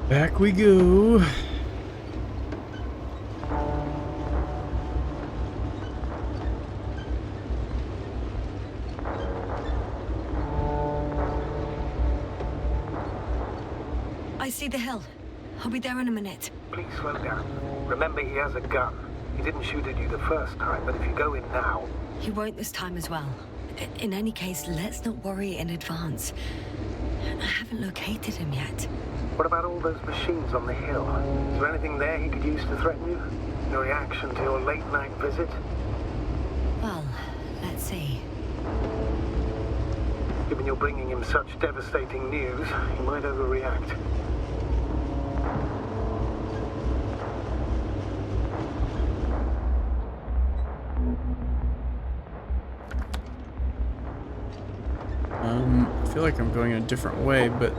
S1: Back we go.
S2: I see the hill. I'll be there in a minute.
S8: Please slow down. Remember, he has a gun. He didn't shoot at you the first time, but if you go in now...
S2: He won't this time as well. In any case, let's not worry in advance. I haven't located him yet.
S8: What about all those machines on the hill? Is there anything there he could use to threaten you? In reaction to your late-night visit?
S2: Well, let's see.
S8: Given you're bringing him such devastating news, he might overreact.
S1: I feel like I'm going a different way, but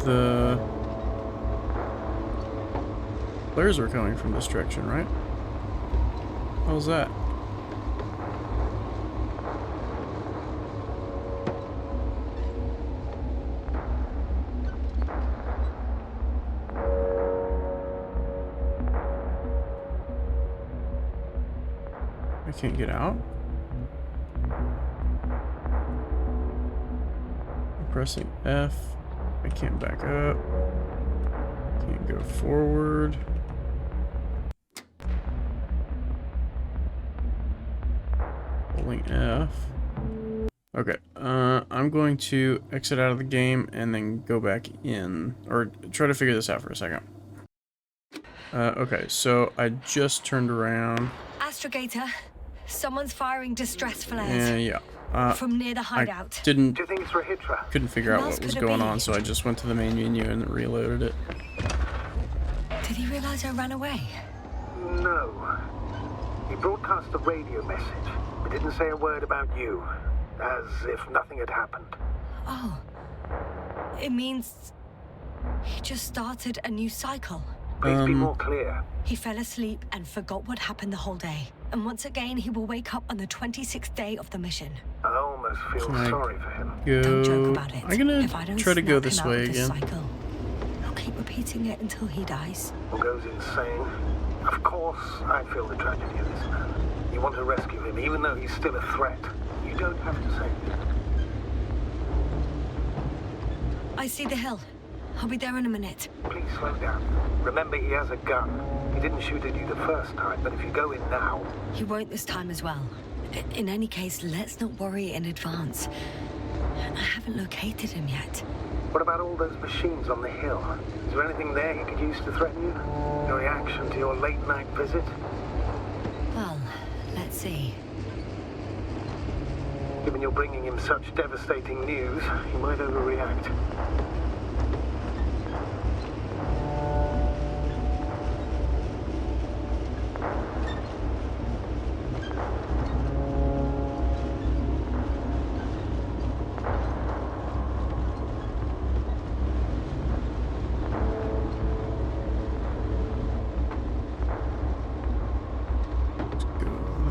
S1: the flares were coming from this direction, right? How's that? I can't get out? I'm pressing F. I can't back up. Can't go forward. Holding F. Okay, I'm going to exit out of the game and then go back in, or try to figure this out for a second. Okay, so I just turned around.
S2: Astrogator, someone's firing distress flares.
S1: Yeah.
S2: From near the hideout.
S1: Do you
S8: think it's Rahitra?
S1: Couldn't figure out what was going on, so I just went to the main menu and reloaded it.
S2: Did he realize I ran away?
S8: No. He broadcast a radio message, but didn't say a word about you, as if nothing had happened.
S2: Oh. It means he just started a new cycle.
S8: Please be more clear.
S2: He fell asleep and forgot what happened the whole day. And once again, he will wake up on the 26th day of the mission.
S8: I almost feel sorry for him.
S2: Don't joke about it.
S1: I'm gonna try to go this way again.
S2: Cycle, he'll keep repeating it until he dies.
S8: Or goes insane. Of course, I feel the tragedy of this man. You want to rescue him, even though he's still a threat. You don't have to say it.
S2: I see the hill. I'll be there in a minute.
S8: Please slow down. Remember, he has a gun. He didn't shoot at you the first time, but if you go in now...
S2: He won't this time as well. In any case, let's not worry in advance. I haven't located him yet.
S8: What about all those machines on the hill? Is there anything there he could use to threaten you? No reaction to your late-night visit?
S2: Well, let's see.
S8: Given you're bringing him such devastating news, he might overreact.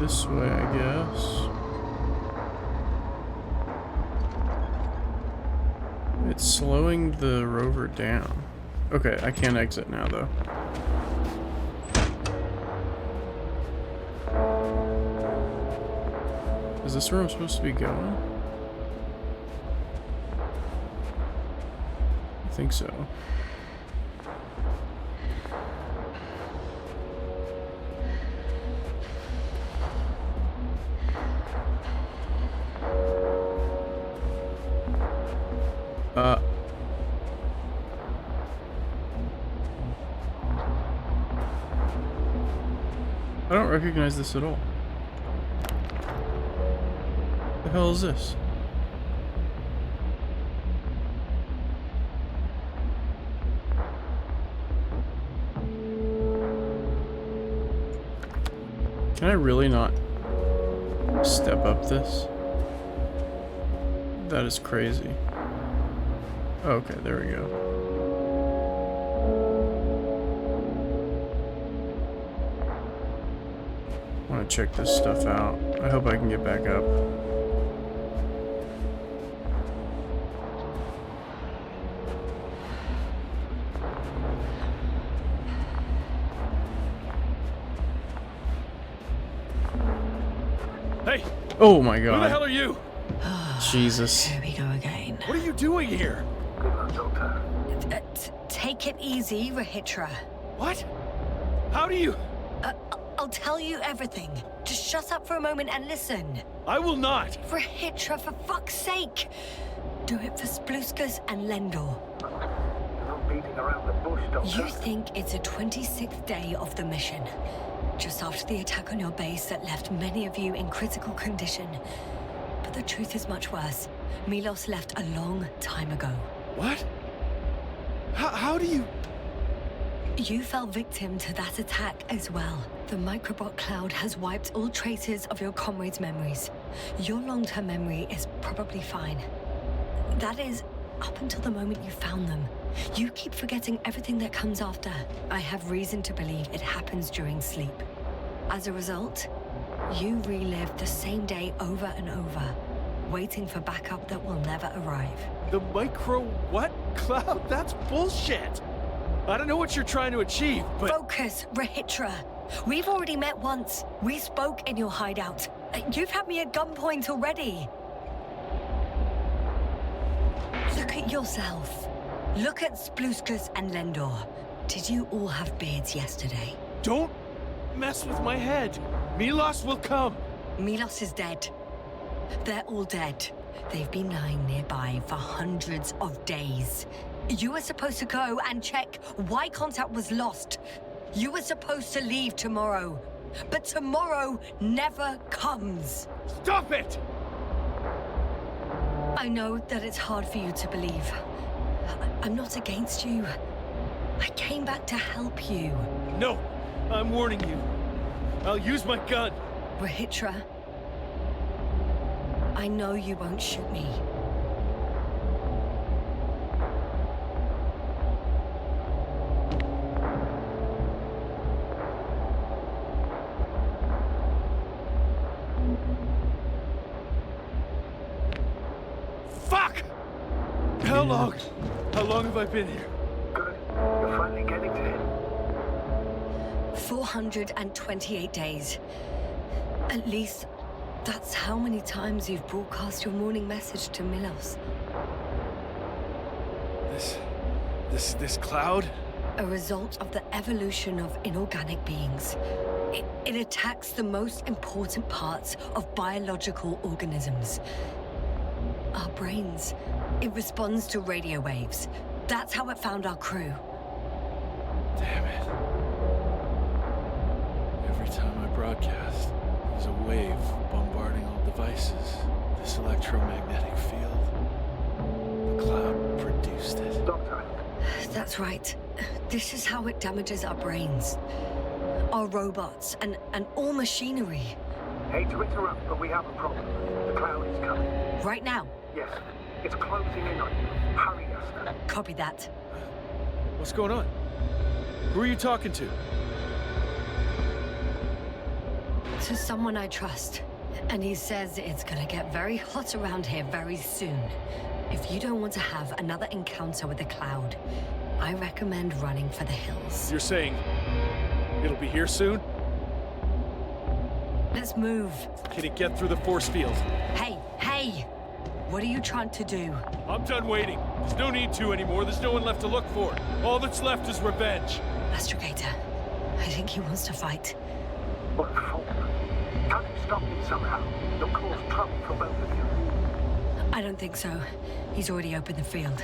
S1: This way, I guess. It's slowing the rover down. Okay, I can't exit now, though. Is this where I'm supposed to be going? I think so. I don't recognize this at all. The hell is this? Can I really not step up this? That is crazy. Okay, there we go. I want to check this stuff out. I hope I can get back up.
S5: Hey!
S1: Oh my god.
S5: Who the hell are you?
S1: Jesus.
S2: Here we go again.
S5: What are you doing here?
S8: Good luck, Doctor.
S2: Take it easy, Rahitra.
S5: What? How do you...
S2: I'll tell you everything. Just shut up for a moment and listen.
S5: I will not.
S2: Rahitra, for fuck's sake. Do it for Spluskas and Lendor.
S8: You're not beating around the bush, Doctor.
S2: You think it's the 26th day of the mission. Just after the attack on your base that left many of you in critical condition. But the truth is much worse. Milos left a long time ago.
S5: What? How do you...
S2: You fell victim to that attack as well. The microbot cloud has wiped all traces of your comrades' memories. Your long-term memory is probably fine. That is, up until the moment you found them. You keep forgetting everything that comes after. I have reason to believe it happens during sleep. As a result, you relive the same day over and over, waiting for backup that will never arrive.
S5: The micro what? Cloud? That's bullshit! I don't know what you're trying to achieve, but...
S2: Focus, Rahitra. We've already met once. We spoke in your hideout. You've had me at gunpoint already. Look at yourself. Look at Spluskus and Lendor. Did you all have beards yesterday?
S5: Don't mess with my head. Milos will come.
S2: Milos is dead. They're all dead. They've been lying nearby for hundreds of days. You were supposed to go and check why contact was lost. You were supposed to leave tomorrow. But tomorrow never comes.
S5: Stop it!
S2: I know that it's hard for you to believe. I'm not against you. I came back to help you.
S5: No, I'm warning you. I'll use my gun.
S2: Rahitra, I know you won't shoot me.
S5: Fuck! How long? How long have I been here?
S8: Good. You're finally getting to him.
S2: 428 days. At least, that's how many times you've broadcast your morning message to Milos.
S5: This cloud?
S2: A result of the evolution of inorganic beings. It attacks the most important parts of biological organisms. Our brains. It responds to radio waves. That's how it found our crew.
S5: Damn it. Every time I broadcast, there's a wave bombarding all devices. This electromagnetic field. The cloud produced it.
S8: Doctor.
S2: That's right. This is how it damages our brains. Our robots and all machinery.
S8: Hate to interrupt, but we have a problem. The cloud is coming.
S2: Right now.
S8: Yes. It's closing in on you. Hurry, Esther.
S2: Copy that.
S5: What's going on? Who are you talking to?
S2: To someone I trust. And he says it's gonna get very hot around here very soon. If you don't want to have another encounter with the cloud, I recommend running for the hills.
S5: You're saying it'll be here soon?
S2: Let's move.
S5: Can it get through the force field?
S2: Hey! What are you trying to do?
S5: I'm done waiting. There's no need to anymore. There's no one left to look for. All that's left is revenge.
S2: Astrogator, I think he wants to fight.
S8: What for? Can't you stop him somehow? You'll cause trouble for both of you.
S2: I don't think so. He's already opened the field.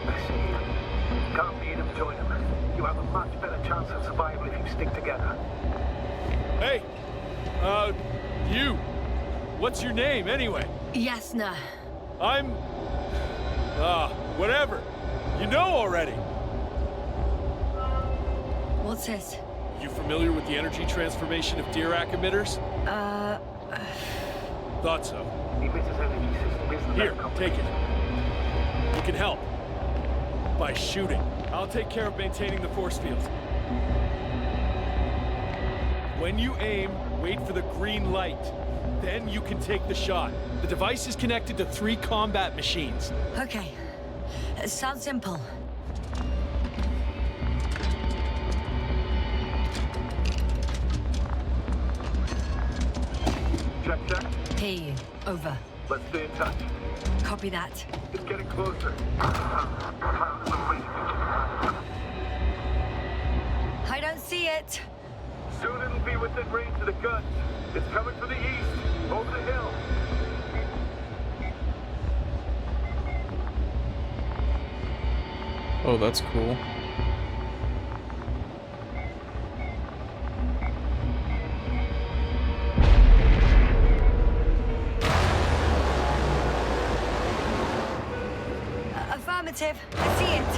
S8: I see. Can't beat him, join him. You have a much better chance of survival if you stick together.
S5: Hey! You! What's your name, anyway?
S2: Yasna.
S5: I'm... whatever. You know already.
S2: What's this?
S5: You familiar with the energy transformation of Dirac emitters? Thought so.
S8: The emitter's energy system isn't
S5: Here,
S8: that
S5: take
S8: complicated.
S5: it. You can help. By shooting. I'll take care of maintaining the force field. When you aim, wait for the green light. Then you can take the shot. The device is connected to 3 combat machines.
S2: Okay. It sounds simple.
S8: Check.
S2: Hear you. Over.
S8: Let's stay in touch.
S2: Copy that.
S8: It's getting closer.
S2: I don't see it.
S8: Soon it'll be within range of the guns. It's coming from the east, over the hill.
S1: Oh, that's cool.
S2: Affirmative. I see it.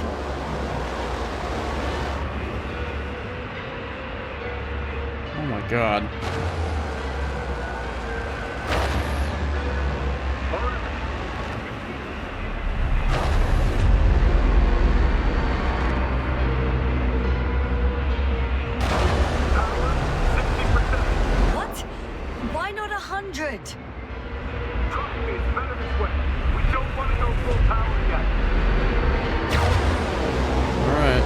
S1: Oh my god.
S2: What? Why not 100?
S8: Trust me, it's better this way. We don't want to go full power yet.
S1: Alright.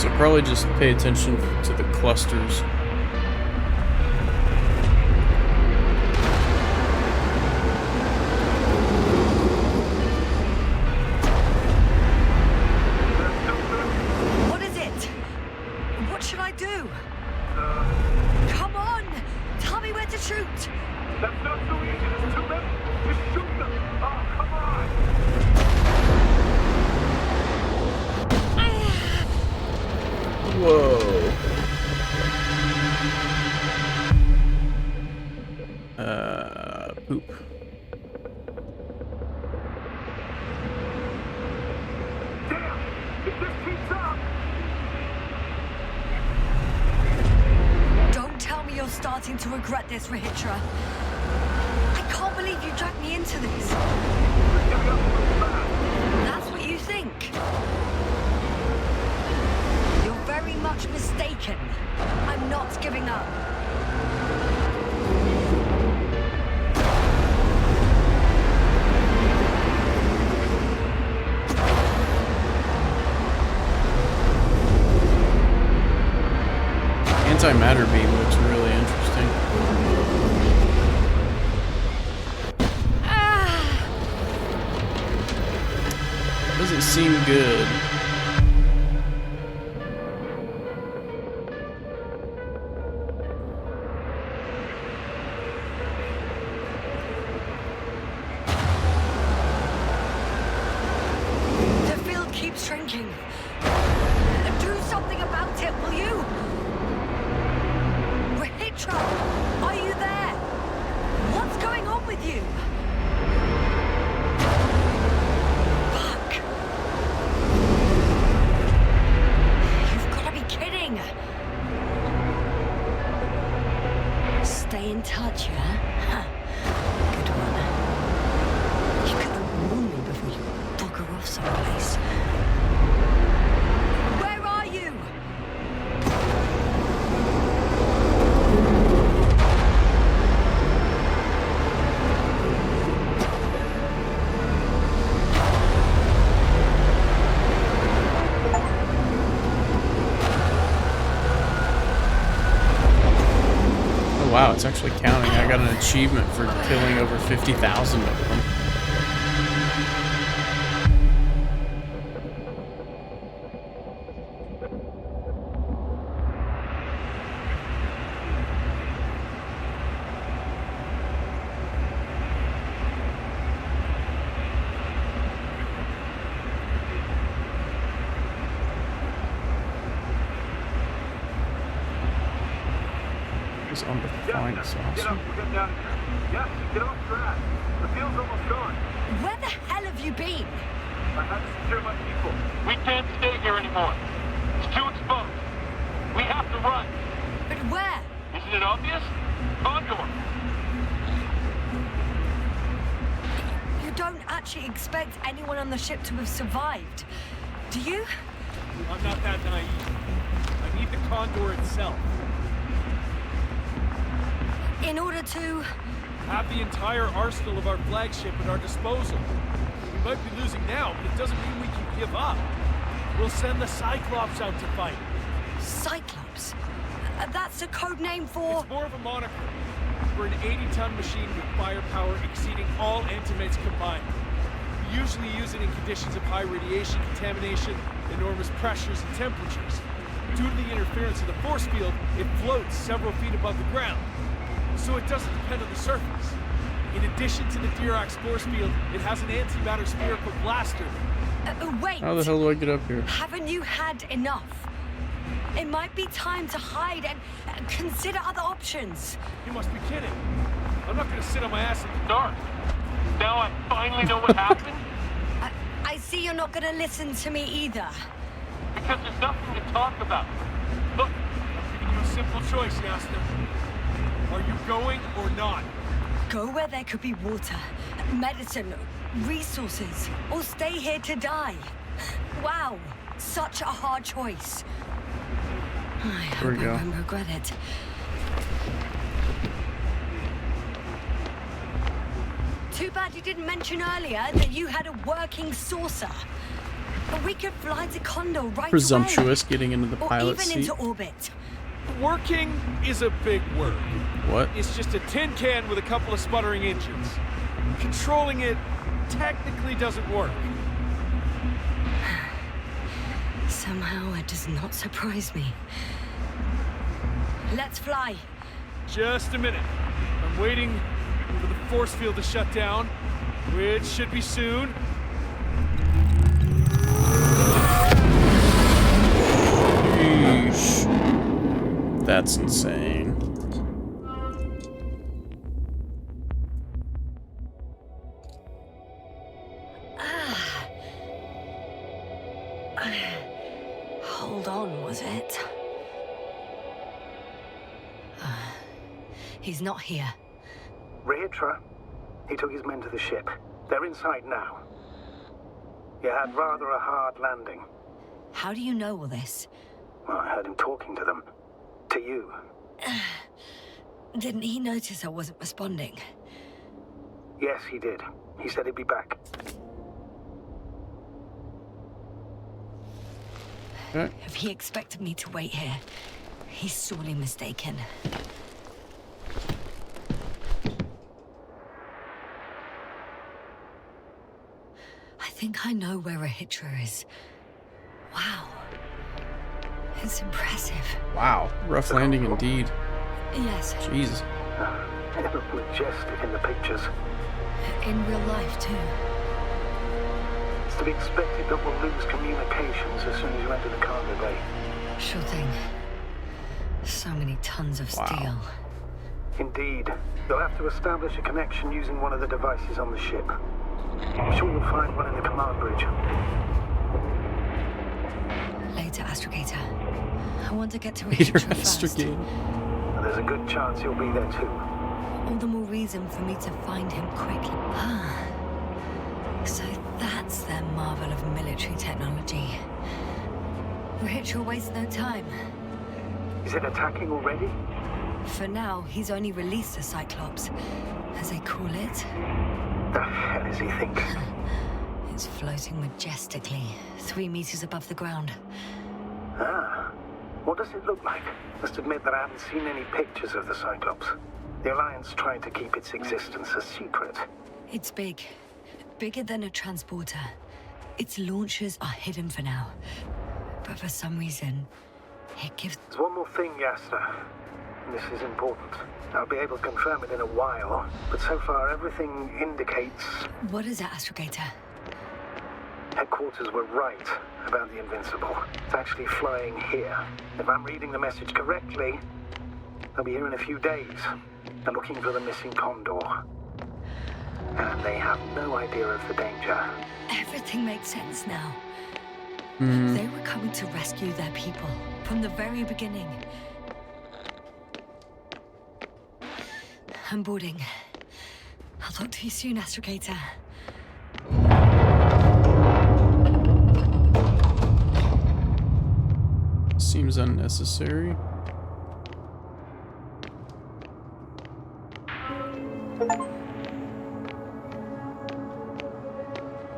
S1: So probably just pay attention to the clusters.
S2: What is it? What should I do? Come on! Tell me where to shoot!
S9: That's not so easy. There's too many. Just shoot them. Oh, come on.
S1: Whoa. Poop.
S9: Damn! If this keeps up.
S2: Don't tell me you're starting to regret this, Rahitra. I can't believe you dragged me into this. That's what you think? You're very much mistaken. I'm not giving up.
S1: Antimatter beam looks really interesting. Doesn't seem good.
S2: The field keeps shrinking. Do something about it, will you? Rahitra, are you there? What's going on with you? Fuck. You've got to be kidding. Stay in touch, yeah? Huh. Good one. You could have warned me before you bugger off someplace. Where are you?
S1: Oh wow, it's actually counting. I got an achievement for killing over 50,000 of them. It's undefined
S9: Get
S1: sauce.
S9: up. We're getting out of here. Yes, get off your ass. The field's almost gone.
S2: Where the hell have you been?
S9: I had to secure my people. We can't stay here anymore. It's too exposed. We have to run.
S2: But where?
S9: Isn't it obvious? Condor.
S2: You don't actually expect anyone on the ship to have survived, do you?
S5: I'm not that naive. I need the Condor itself.
S2: In order to...
S5: Have the entire arsenal of our flagship at our disposal. We might be losing now, but it doesn't mean we can give up. We'll send the Cyclops out to fight.
S2: Cyclops? That's a code name for...
S5: It's more of a moniker. We're an 80-ton machine with firepower exceeding all Antimates combined. We usually use it in conditions of high radiation contamination, enormous pressures and temperatures. Due to the interference of the force field, it floats several feet above the ground. So it doesn't depend on the surface. In addition to the Dirac force field, it has an antimatter spherical blaster.
S2: Wait!
S1: How the hell do I get up here?
S2: Haven't you had enough? It might be time to hide and consider other options.
S5: You must be kidding. I'm not gonna sit on my ass in the dark.
S9: Now I finally know what happened.
S2: I see you're not gonna listen to me either.
S9: Because there's nothing to talk about.
S5: Look, I'm giving you a simple choice, Yasna. Are you going or not?
S2: Go where there could be water, medicine, resources, or stay here to die. Wow, such a hard choice. I hope I won't regret it. Too bad you didn't mention earlier that you had a working saucer. We could fly to Condor right
S1: Presumptuous getting into the
S2: away, or
S1: pilot
S2: even
S1: seat.
S2: into orbit.
S5: Working is a big word.
S1: What?
S5: It's just a tin can with a couple of sputtering engines. Controlling it technically doesn't work.
S2: Somehow it does not surprise me. Let's fly.
S5: Just a minute. I'm waiting for the force field to shut down, which should be soon.
S1: Yeesh. That's insane.
S2: Hold on, was it? He's not here.
S8: Rehitra, he took his men to the ship. They're inside now. You had rather a hard landing.
S2: How do you know all this?
S8: Well, I heard him talking to them. To you.
S2: Didn't he notice I wasn't responding?
S8: Yes, he did. He said he'd be back.
S1: Okay.
S2: If he expected me to wait here, he's sorely mistaken. I think I know where Rehitra is. Wow. It's impressive.
S1: Wow. Rough landing indeed.
S2: Yes.
S1: Jesus.
S8: It looked majestic in the pictures.
S2: In real life, too.
S8: It's to be expected that we'll lose communications as soon as you enter the cargo bay.
S2: Sure thing. So many tons of steel.
S8: Indeed. You'll have to establish a connection using one of the devices on the ship. I'm sure you'll find one in the command bridge.
S2: Later, Astrogator. I want to get to
S1: Later,
S2: Rehitra first.
S1: Astrogator.
S8: And there's a good chance he'll be there too.
S2: All the more reason for me to find him quickly. Ah. So that's their marvel of military technology. Rehitra wastes no time.
S8: Is it attacking already?
S2: For now, he's only released the Cyclops, as they call it.
S8: The hell is he thinking?
S2: It's floating majestically, 3 meters above the ground.
S8: Ah. What does it look like? Must admit that I haven't seen any pictures of the Cyclops. The Alliance tried to keep its existence a secret.
S2: It's big. Bigger than a transporter. Its launchers are hidden for now. But for some reason, it gives...
S8: There's one more thing, Yasta. This is important. I'll be able to confirm it in a while, but so far everything indicates...
S2: What is it, Astrogator?
S8: Headquarters were right about the Invincible. It's actually flying here. If I'm reading the message correctly, they'll be here in a few days. They're looking for the missing Condor. And they have no idea of the danger.
S2: Everything makes sense now. They were coming to rescue their people from the very beginning. I'm boarding. I'll talk to you soon, Astrogator.
S1: Seems unnecessary.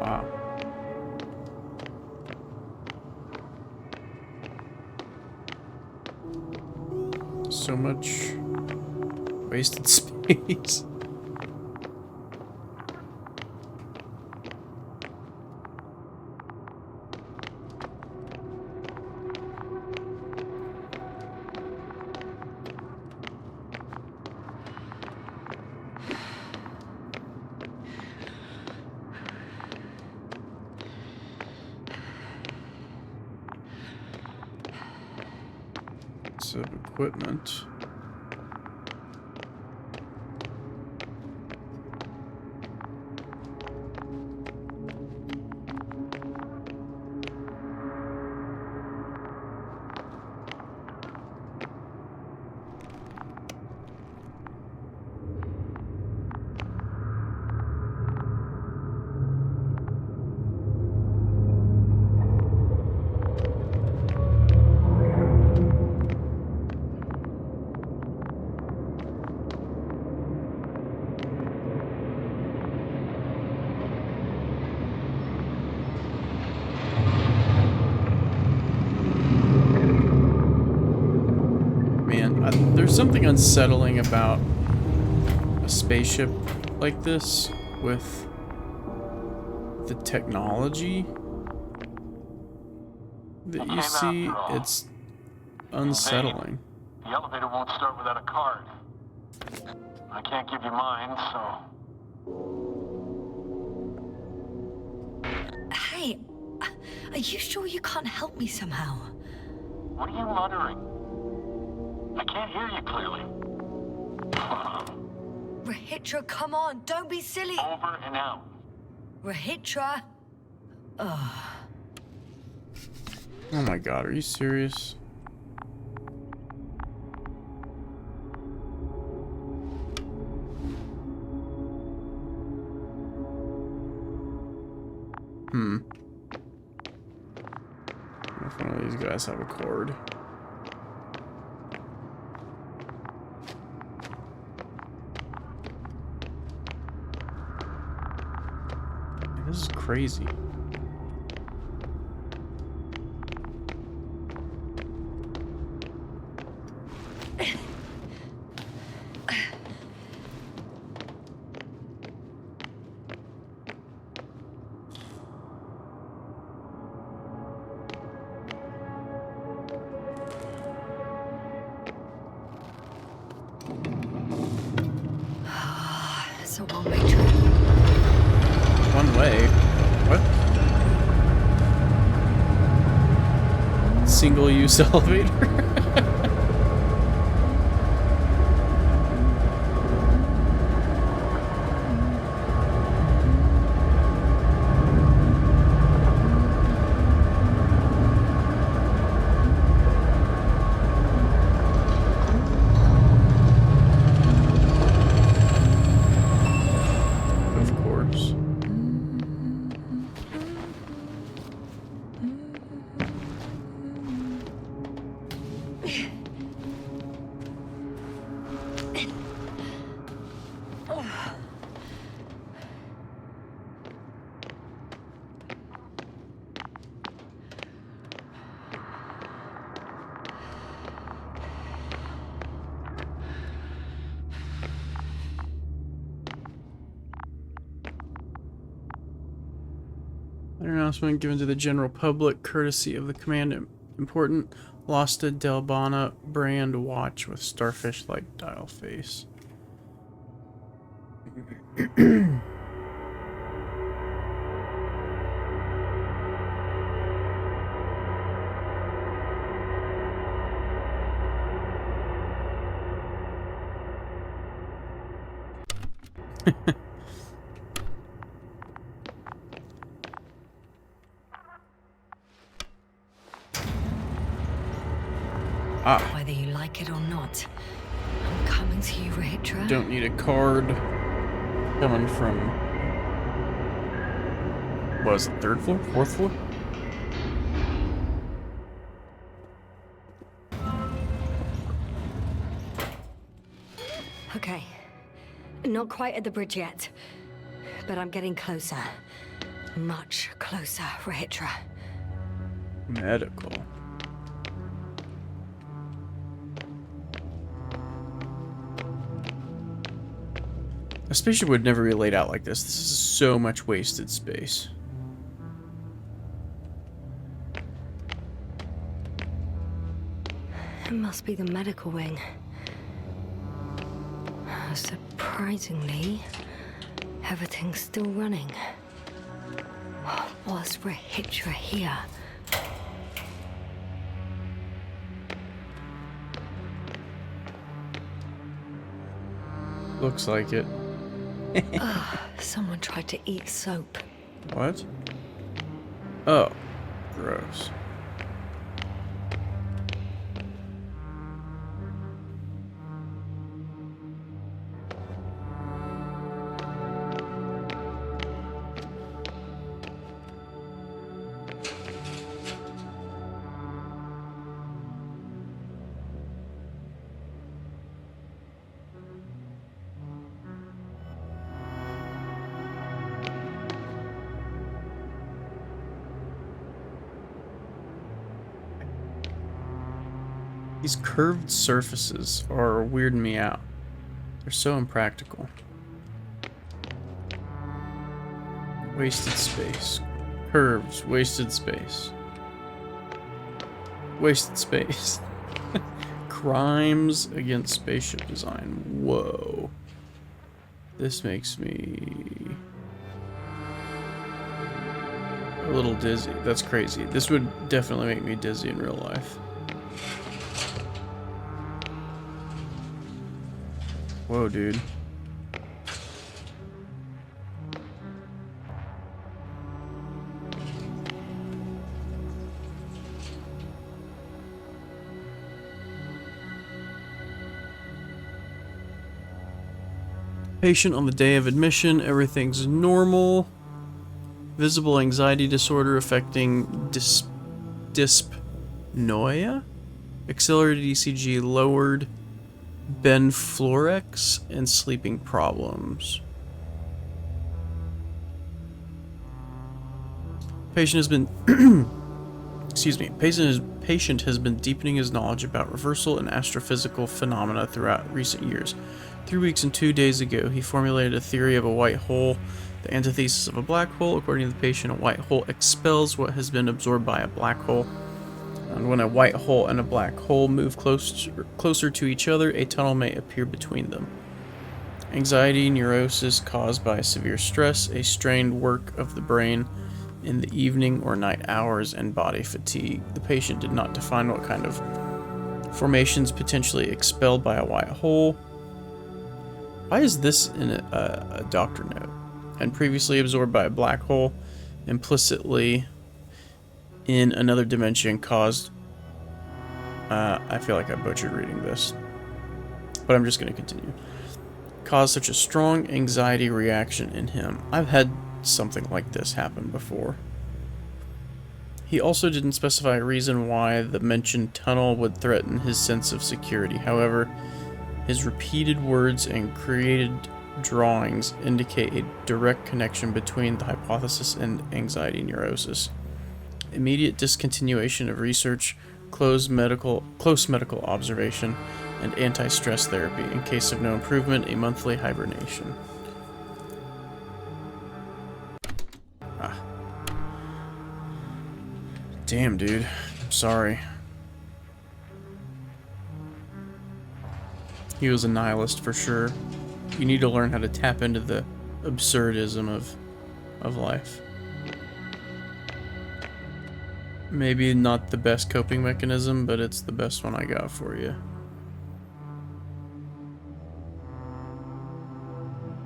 S1: Wow. So much wasted space. Of equipment. something unsettling about a spaceship like this with the technology that you see. It's unsettling.
S9: The elevator won't start without a card. I can't give you mine, so...
S2: Hey, are you sure you can't help me somehow?
S9: What are you muttering? I can't hear you clearly.
S2: Rahitra, come on, don't be silly.
S9: Over and out.
S2: Rahitra. Ugh.
S1: Oh my god, are you serious? If one of these guys have a cord. This is crazy.
S2: It's a one-way trip.
S1: One way? What? Single-use elevator? An announcement given to the general public, courtesy of the command. Important Losta Delbana brand watch with starfish-like dial face.
S2: Whether you like it or not, I'm coming to you, Rahitra.
S1: Don't need a card. Coming from... what was it, 3rd floor? 4th floor?
S2: Okay. Not quite at the bridge yet, but I'm getting closer. Much closer, Rahitra.
S1: Medical. A spaceship would never be laid out like this. This is so much wasted space.
S2: It must be the medical wing. Surprisingly, everything's still running. Was Rahitra here?
S1: Looks like it.
S2: Someone tried to eat soap.
S1: What? Oh, gross. These curved surfaces are weirding me out. They're so impractical. Wasted space. Curves. Wasted space. Wasted space. Crimes against spaceship design. Whoa. This makes me a little dizzy. That's crazy. This would definitely make me dizzy in real life. Whoa, dude. Patient on the day of admission, everything's normal. Visible anxiety disorder affecting dyspnoia. Accelerated ECG lowered. Benfluorex and sleeping problems. Patient has been excuse me. Patient has been deepening his knowledge about reversal and astrophysical phenomena throughout recent years. 3 weeks and 2 days ago, he formulated a theory of a white hole, the antithesis of a black hole. According to the patient, a white hole expels what has been absorbed by a black hole. And when a white hole and a black hole move closer to each other, a tunnel may appear between them. Anxiety, neurosis caused by severe stress, a strained work of the brain in the evening or night hours, and body fatigue. The patient did not define what kind of formations potentially expelled by a white hole. Why is this in a doctor note? And previously absorbed by a black hole, implicitly in another dimension caused... I feel like I butchered reading this, but I'm just going to continue. Caused such a strong anxiety reaction in him. I've had something like this happen before. He also didn't specify a reason why the mentioned tunnel would threaten his sense of security. However, his repeated words and created drawings indicate a direct connection between the hypothesis and anxiety neurosis. Immediate discontinuation of research, close medical observation, and anti-stress therapy. In case of no improvement, a monthly hibernation. Damn, dude. I'm sorry. He was a nihilist for sure. You need to learn how to tap into the absurdism of life. Maybe not the best coping mechanism, but it's the best one I got for you.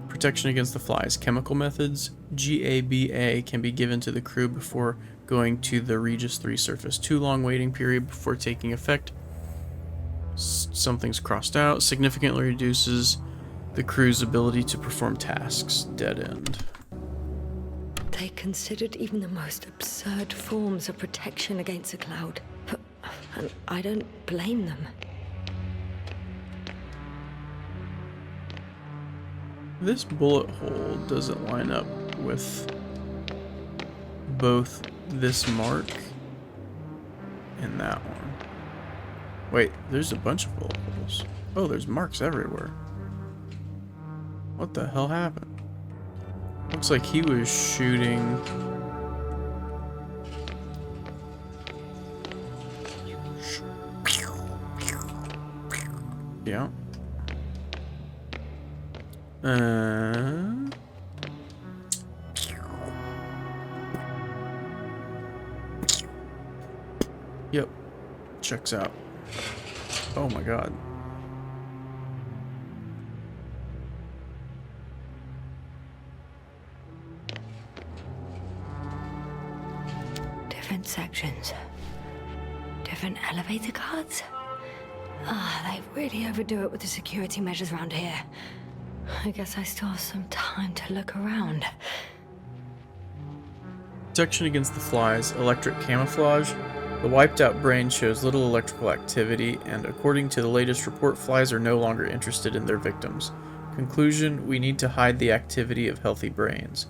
S1: Protection against the flies. Chemical methods. GABA can be given to the crew before going to the Regis 3 surface. Too long waiting period before taking effect. Something's crossed out. Significantly reduces the crew's ability to perform tasks. Dead end.
S2: They considered even the most absurd forms of protection against a cloud. And I don't blame them.
S1: This bullet hole doesn't line up with both this mark and that one. Wait, there's a bunch of bullet holes. Oh, there's marks everywhere. What the hell happened? Looks like he was shooting... Yeah. Yep. Checks out. Oh my god.
S2: Different sections. Different elevator cards. They really overdo it with the security measures around here. I guess I still have some time to look around.
S1: Protection against the flies. Electric camouflage. The wiped out brain shows little electrical activity, and according to the latest report, flies are no longer interested in their victims. Conclusion, we need to hide the activity of healthy brains.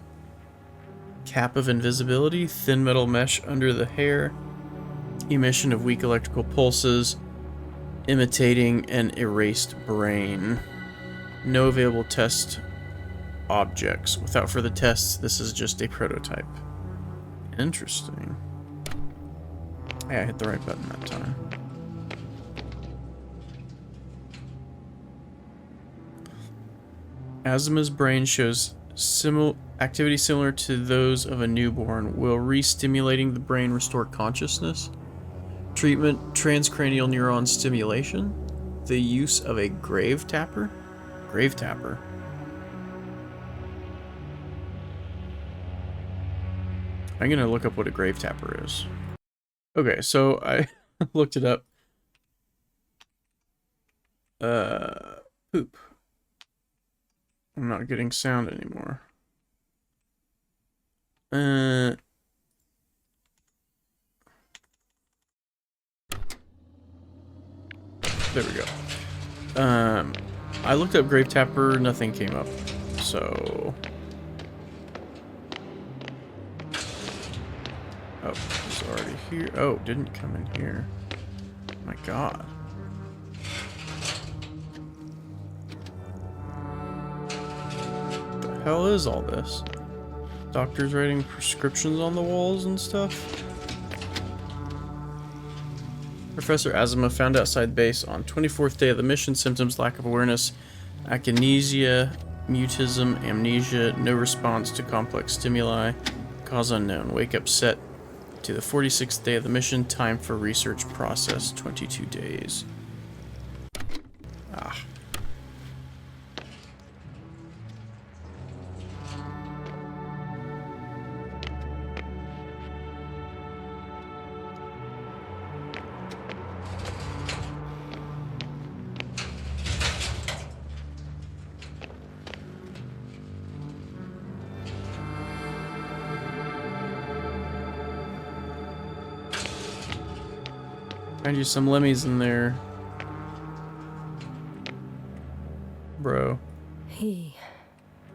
S1: Cap of invisibility. Thin metal mesh under the hair. Emission of weak electrical pulses. imitating an erased brain. No available test objects. Without further tests, this is just a prototype. Interesting. Yeah, I hit the right button that time. Azima's brain shows activity similar to those of a newborn. Will re-stimulating the brain restore consciousness? Treatment, transcranial neuron stimulation? The use of a grave tapper? Grave tapper. I'm gonna look up what a grave tapper is. Okay, so I looked it up. Poop. I'm not getting sound anymore. There we go. I looked up grave tapper, nothing came up. So oh, it's already here. Oh, didn't come in here. My God. What the hell is all this? Doctors writing prescriptions on the walls and stuff? Professor Azima found outside base on 24th day of the mission. Symptoms: lack of awareness, akinesia, mutism, amnesia, no response to complex stimuli, cause unknown. Wake up set to the 46th day of the mission. Time for research process, 22 days. Ah. Find you some lemmies in there, bro.
S2: He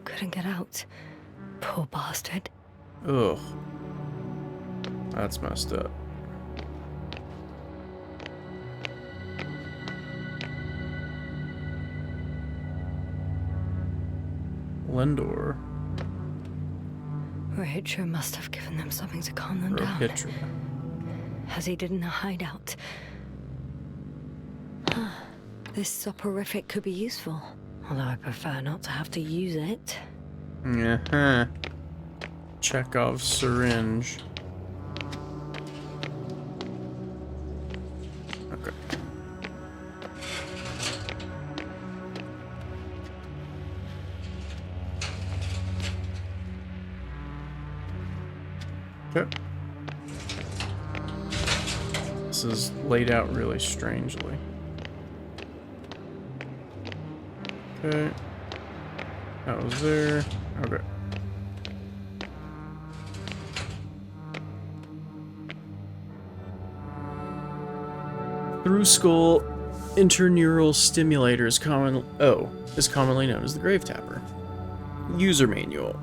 S2: couldn't get out. Poor bastard.
S1: Ugh. That's messed up. Lendor.
S2: Rahitra must have given them something to calm them down.
S1: Rahitra.
S2: As he did in a hideout. This soporific could be useful, although I prefer not to have to use it.
S1: Uh-huh. Chekhov's syringe. Okay. Okay. This is laid out really strangely. Okay. That was there. Okay. Through skull interneural stimulator is commonly known as the grave tapper. User manual.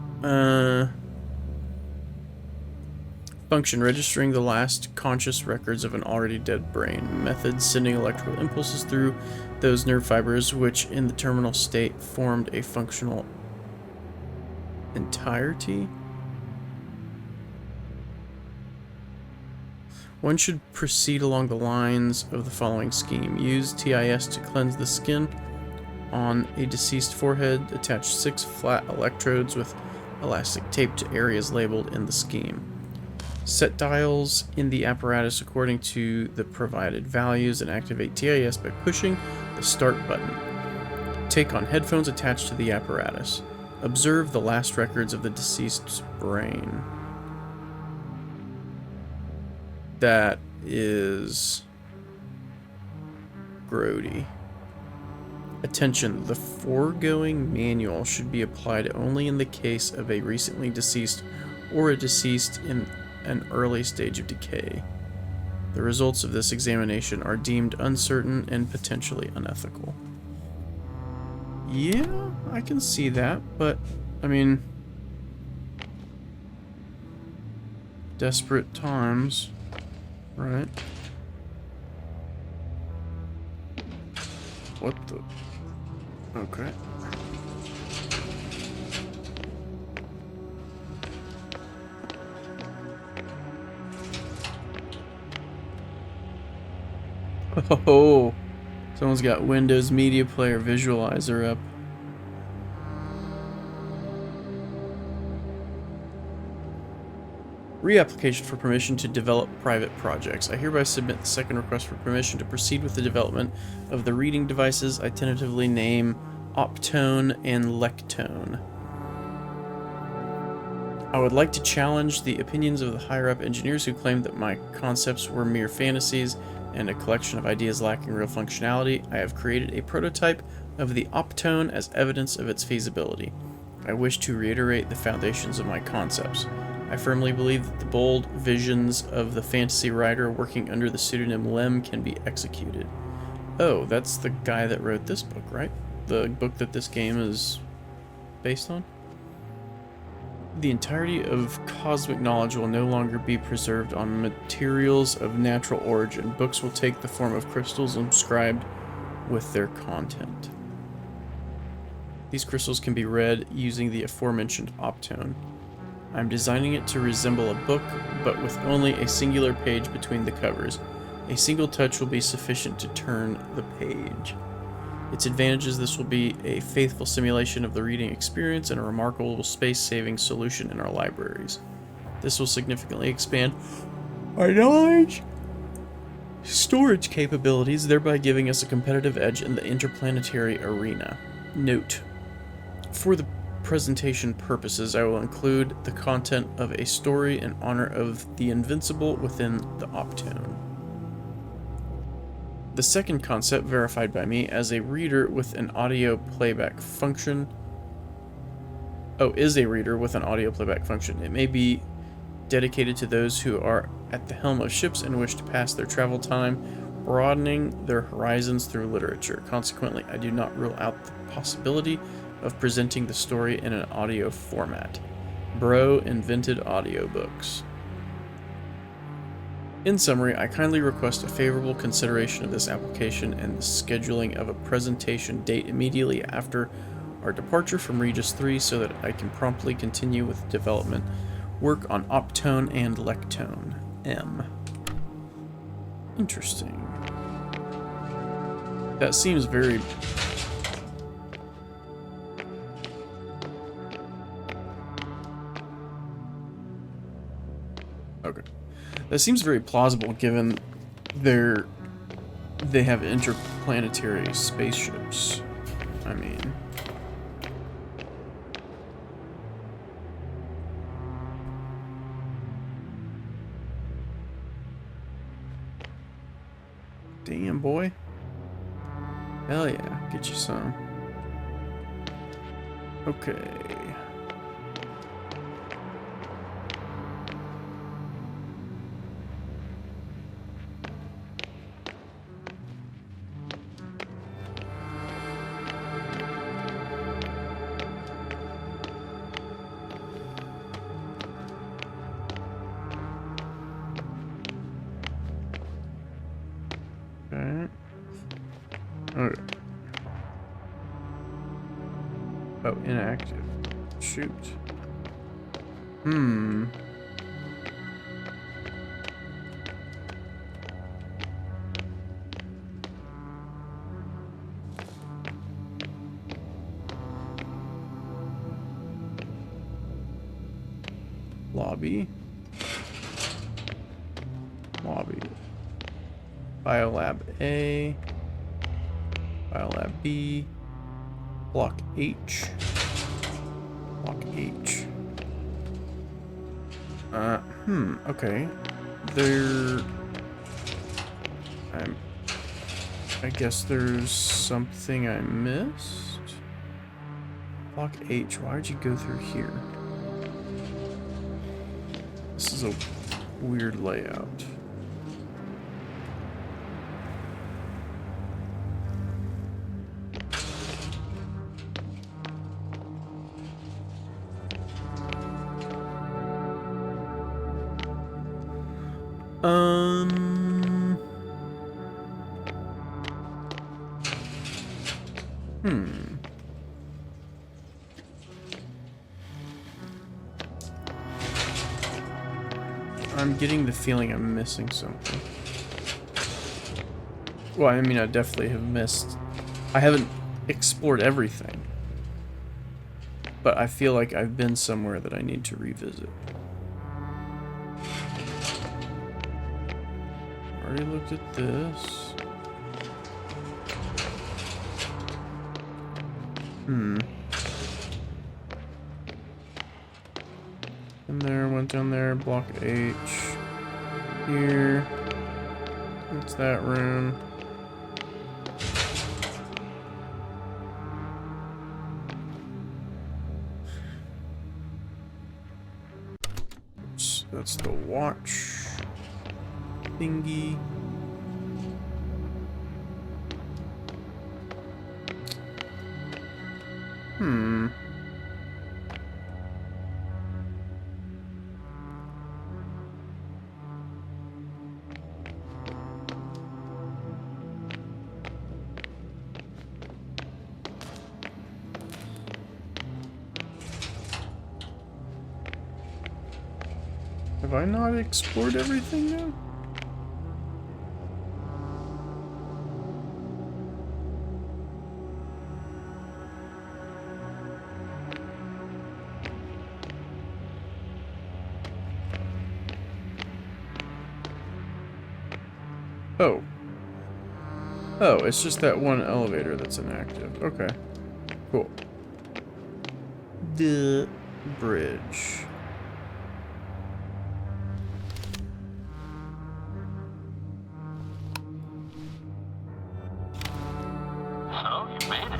S1: Function: registering the last conscious records of an already dead brain. Method: sending electrical impulses through those nerve fibers which in the terminal state formed a functional entirety. One should proceed along the lines of the following scheme. Use TIS to cleanse the skin on a deceased forehead. Attach 6 flat electrodes with elastic tape to areas labeled in the scheme. Set dials in the apparatus according to the provided values and activate TIS by pushing the start button. Take on headphones attached to the apparatus. Observe the last records of the deceased's brain. That is grody. Attention, the foregoing manual should be applied only in the case of a recently deceased or a deceased in an early stage of decay. The results of this examination are deemed uncertain and potentially unethical. Yeah, I can see that, but, I mean, desperate times, right? What the? Okay. Oh, someone's got Windows Media Player Visualizer up. Reapplication for permission to develop private projects. I hereby submit the second request for permission to proceed with the development of the reading devices I tentatively name Optone and Lectone. I would like to challenge the opinions of the higher-up engineers who claimed that my concepts were mere fantasies and a collection of ideas lacking real functionality. I have created a prototype of the Optone as evidence of its feasibility. I wish to reiterate the foundations of my concepts. I firmly believe that the bold visions of the fantasy writer working under the pseudonym Lem can be executed. Oh, that's the guy that wrote this book, right? The book that this game is based on? The entirety of cosmic knowledge will no longer be preserved on materials of natural origin. Books will take the form of crystals inscribed with their content. These crystals can be read using the aforementioned Optone. I'm designing it to resemble a book, but with only a singular page between the covers. A single touch will be sufficient to turn the page. Its advantages: this will be a faithful simulation of the reading experience and a remarkable space-saving solution in our libraries. This will significantly expand our knowledge storage capabilities, thereby giving us a competitive edge in the interplanetary arena. Note: for the presentation purposes, I will include the content of a story in honor of the Invincible within the Optone. The second concept, verified by me as a reader with an audio playback function. Oh, is a reader with an audio playback function. It may be dedicated to those who are at the helm of ships and wish to pass their travel time, broadening their horizons through literature. Consequently, I do not rule out the possibility of presenting the story in an audio format. Bro invented audiobooks. In summary, I kindly request a favorable consideration of this application and the scheduling of a presentation date immediately after our departure from Regis 3 so that I can promptly continue with development work on Optone and Lectone. M. Interesting. That seems very... Okay. That seems very plausible given they have interplanetary spaceships. I mean... Damn, boy. Hell yeah, get you some. Okay. Okay. Oh, inactive. Shoot. Lobby. Lobby. Biolab A. Biolab B. Block H. Block H. Okay. I guess there's something I missed. Block H, why'd you go through here? This is a weird layout. I'm getting the feeling I'm missing something. Well, I mean, I definitely have missed... I haven't explored everything. But I feel like I've been somewhere that I need to revisit. Already looked at this. In there, went down there, block H. Here. What's that room? That's the watch thingy. Have I not explored everything now? Oh. Oh, it's just that one elevator that's inactive. Okay. Cool. The bridge.
S9: So, you made it.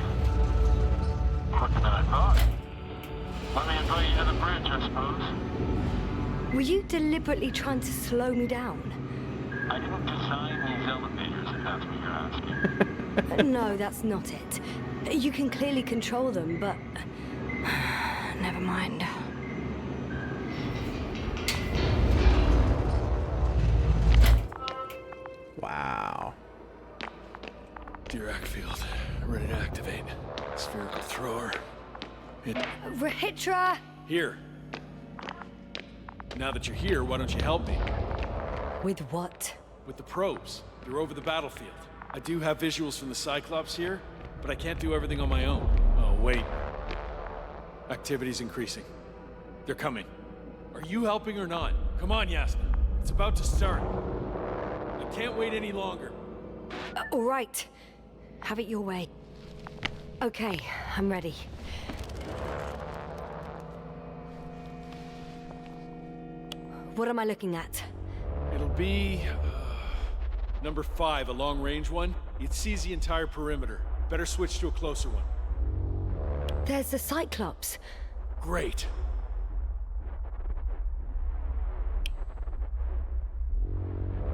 S9: Quicker than I thought. Let me invite you to the bridge, I suppose.
S2: Were you deliberately trying to slow me down?
S9: I didn't design these elevators, if that's what you're asking.
S2: No, that's not it. You can clearly control them, but... Never mind.
S1: Wow.
S5: Dirac field. Ready to activate. Spherical thrower.
S2: Rahitra!
S5: Here. Now that you're here, why don't you help me?
S2: With what?
S5: With the probes. They're over the battlefield. I do have visuals from the Cyclops here, but I can't do everything on my own. Oh, wait. Activity's increasing. They're coming. Are you helping or not? Come on, Yasna. It's about to start. I can't wait any longer.
S2: All right. Have it your way. Okay, I'm ready. What am I looking at?
S5: It'll be... number 5, a long-range one. It sees the entire perimeter. Better switch to a closer one.
S2: There's the Cyclops.
S5: Great.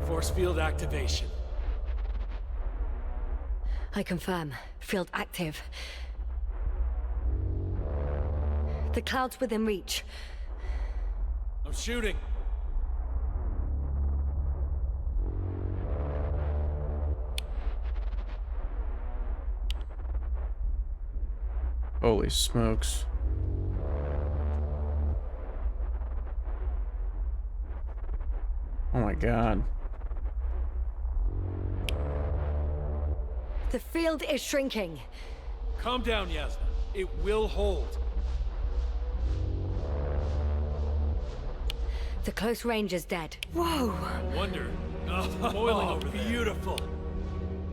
S5: Force field activation.
S2: I confirm. Field active. The cloud's within reach.
S5: I'm shooting.
S1: Holy smokes. Oh my god.
S2: The field is shrinking.
S5: Calm down, Yasna. It will hold.
S2: The close range is dead. Whoa!
S5: No wonder. Oh, boiling over there. Beautiful.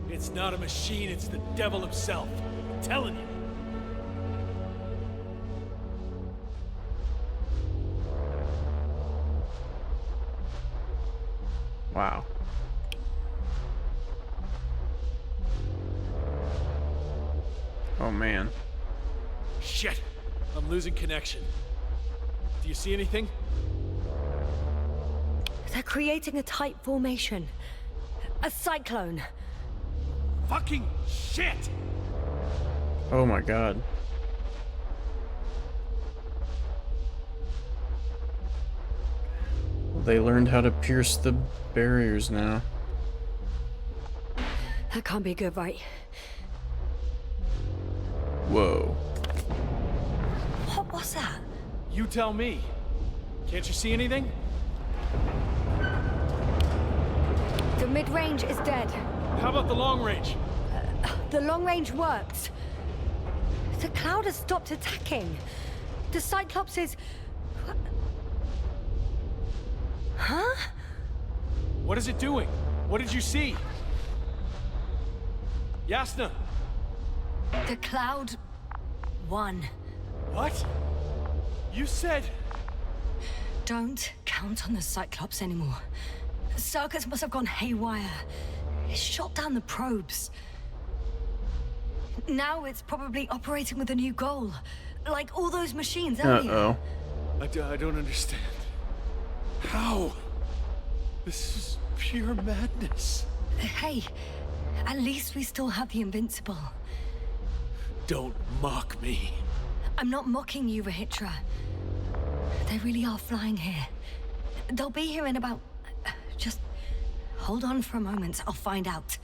S5: It's not a machine, it's the devil himself. I'm telling you.
S1: Wow. Oh man.
S5: Shit! I'm losing connection. Do you see anything?
S2: They're creating a tight formation. A cyclone.
S5: Fucking shit!
S1: Oh my god. They learned how to pierce the barriers now.
S2: That can't be good, right?
S1: Whoa.
S2: What was that?
S5: You tell me. Can't you see anything?
S2: The mid-range is dead.
S5: How about the long range?
S2: The long range worked. The cloud has stopped attacking. The Cyclops is... Huh?
S5: What is it doing? What did you see? Yasna!
S2: The cloud won.
S5: What? You said...
S2: Don't count on the Cyclops anymore. Circuits must have gone haywire. It shot down the probes. Now it's probably operating with a new goal. Like all those machines earlier.
S1: Uh-oh.
S5: I don't understand. How? This is pure madness.
S2: Hey, at least we still have the Invincible.
S5: Don't mock me.
S2: I'm not mocking you, Rahitra. They really are flying here. They'll be here in about... Just hold on for a moment. I'll find out.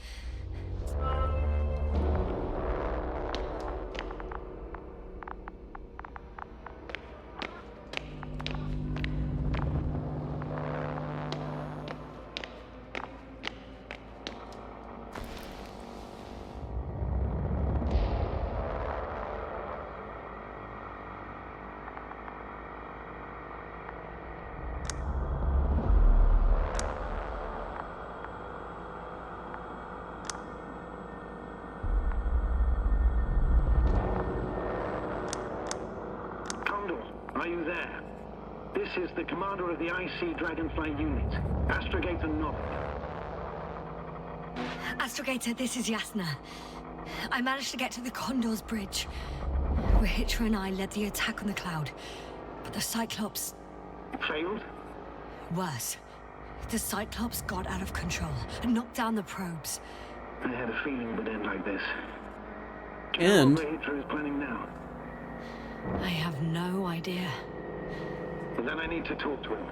S9: Are you there? This is the commander of the IC Dragonfly unit, Astrogator Novik.
S2: Astrogator, this is Yasna. I managed to get to the Condor's bridge. Rahitra and I led the attack on the cloud, but the Cyclops...
S9: Failed?
S2: Worse. The Cyclops got out of control and knocked down the probes.
S9: I had a feeling it would end like this.
S1: And...
S9: What Rahitra is planning now?
S2: I have no idea.
S9: Then I need to talk to him.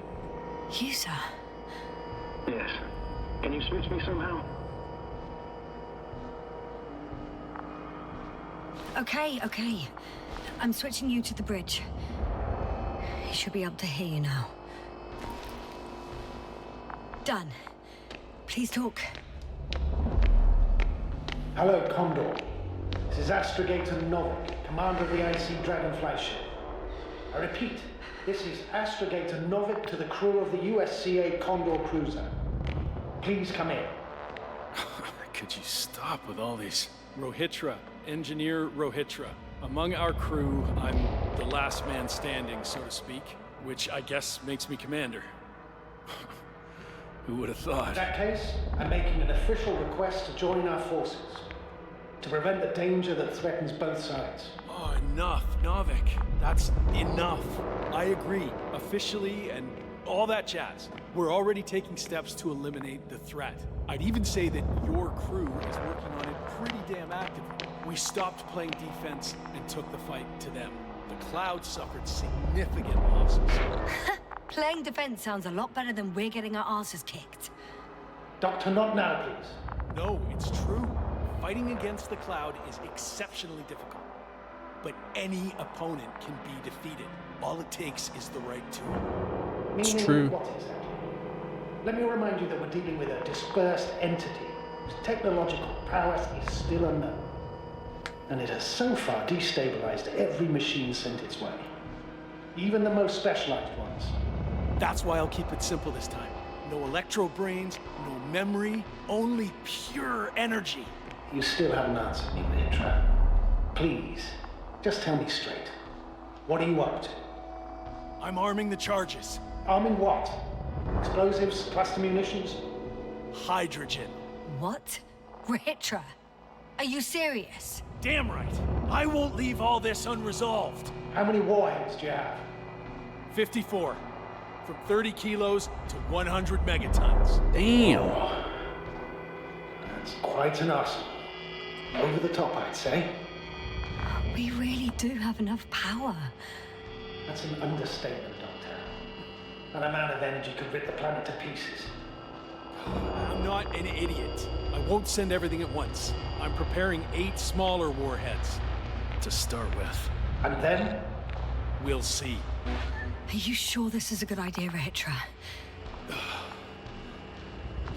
S2: You, sir?
S9: Yes. Can you switch me somehow?
S2: Okay. I'm switching you to the bridge. He should be able to hear you now. Done. Please talk.
S3: Hello, Condor. This is Astrogator Novik, commander of the IC Dragonfly ship. I repeat, this is Astrogator Novik to the crew of the USCA Condor cruiser. Please come in.
S5: Could you stop with all these? Rohitra, Engineer Rohitra. Among our crew, I'm the last man standing, so to speak, which I guess makes me commander. Who would have thought?
S3: In that case, I'm making an official request to join our forces, to prevent the danger that threatens both sides.
S5: Oh, enough, Novik. That's enough. I agree, officially, and all that jazz. We're already taking steps to eliminate the threat. I'd even say that your crew is working on it pretty damn actively. We stopped playing defense and took the fight to them. The Cloud suffered significant losses.
S2: Playing defense sounds a lot better than we're getting our asses kicked.
S3: Doctor, not now, please.
S5: No, it's true. Fighting against the Cloud is exceptionally difficult. But any opponent can be defeated. All it takes is the right tool.
S1: It's
S3: Meaning
S1: true.
S3: what exactly? Let me remind you that we're dealing with a dispersed entity whose technological prowess is still unknown. And it has so far destabilized every machine sent its way. Even the most specialized ones.
S5: That's why I'll keep it simple this time. No electro brains, no memory, only pure energy.
S3: You still haven't answered me, Rahitra. Please, just tell me straight. What are you up to?
S5: I'm arming the charges.
S3: Arming what? Explosives, cluster munitions?
S5: Hydrogen.
S2: What? Rahitra, are you serious?
S5: Damn right. I won't leave all this unresolved.
S3: How many warheads do you have?
S5: 54. From 30 kilos to 100 megatons.
S1: Damn.
S3: Oh, that's quite an arsenal. Over the top, I'd say.
S2: We really do have enough power.
S3: That's an understatement, Doctor. An amount of energy could rip the planet to pieces.
S5: I'm not an idiot. I won't send everything at once. I'm preparing 8 smaller warheads. To start with.
S3: And then?
S5: We'll see.
S2: Are you sure this is a good idea, Rahitra?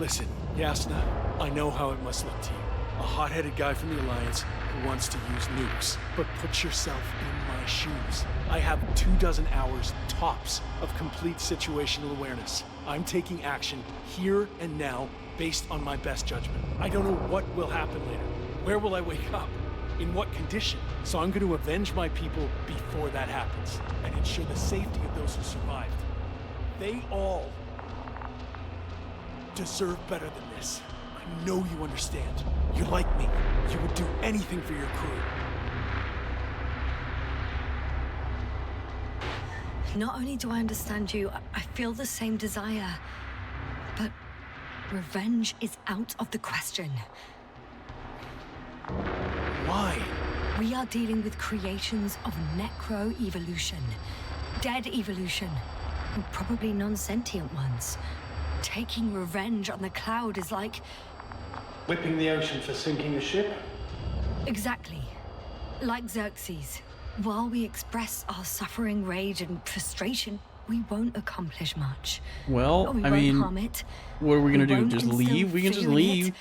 S5: Listen, Yasna, I know how it must look to you. A hot-headed guy from the Alliance who wants to use nukes. But put yourself in my shoes. I have 24 hours tops of complete situational awareness. I'm taking action here and now based on my best judgment. I don't know what will happen later. Where will I wake up? In what condition? So I'm going to avenge my people before that happens and ensure the safety of those who survived. They all deserve better than this. I know you understand. You're like me. You would do anything for your crew.
S2: Not only do I understand you, I feel the same desire. But revenge is out of the question.
S5: Why?
S2: We are dealing with creations of necro-evolution, dead evolution, and probably non-sentient ones. Taking revenge on the Cloud is like...
S3: Whipping the ocean for sinking a ship?
S2: Exactly. Like Xerxes. While we express our suffering, rage, and frustration, we won't accomplish much.
S1: Well,
S2: We
S1: I
S2: won't
S1: mean,
S2: harm it.
S1: what are we gonna do?
S2: won't
S1: Just
S2: instill
S1: leave? We can just
S2: fear in it.
S1: leave.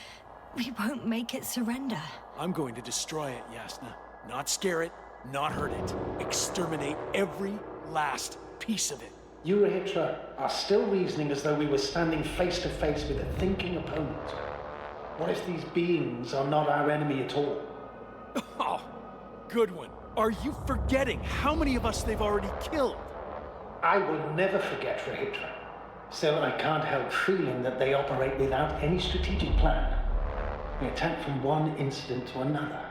S2: We won't make it surrender.
S5: I'm going to destroy it, Yasna. Not scare it, not hurt it. Exterminate every last piece of it.
S3: You, Rahitra, are still reasoning as though we were standing face to face with a thinking opponent. What if these beings are not our enemy at all?
S5: Oh, good one. Are you forgetting how many of us they've already killed?
S3: I will never forget, Rahitra. Still, I can't help feeling that they operate without any strategic plan. They attack from one incident to another.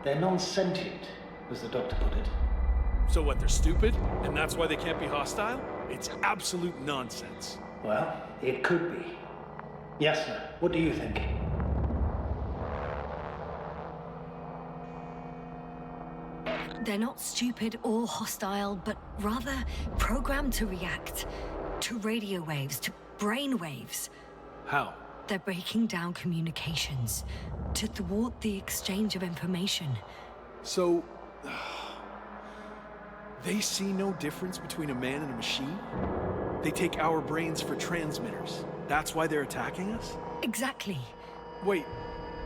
S3: They're non-sentient, as the doctor put it.
S5: So what, they're stupid? And that's why they can't be hostile? It's absolute nonsense.
S3: Well, it could be. Yasna, what do you think?
S2: They're not stupid or hostile, but rather programmed to react. To radio waves, to brain waves.
S5: How?
S2: They're breaking down communications to thwart the exchange of information.
S5: So... they see no difference between a man and a machine? They take our brains for transmitters. That's why they're attacking us?
S2: Exactly.
S5: Wait,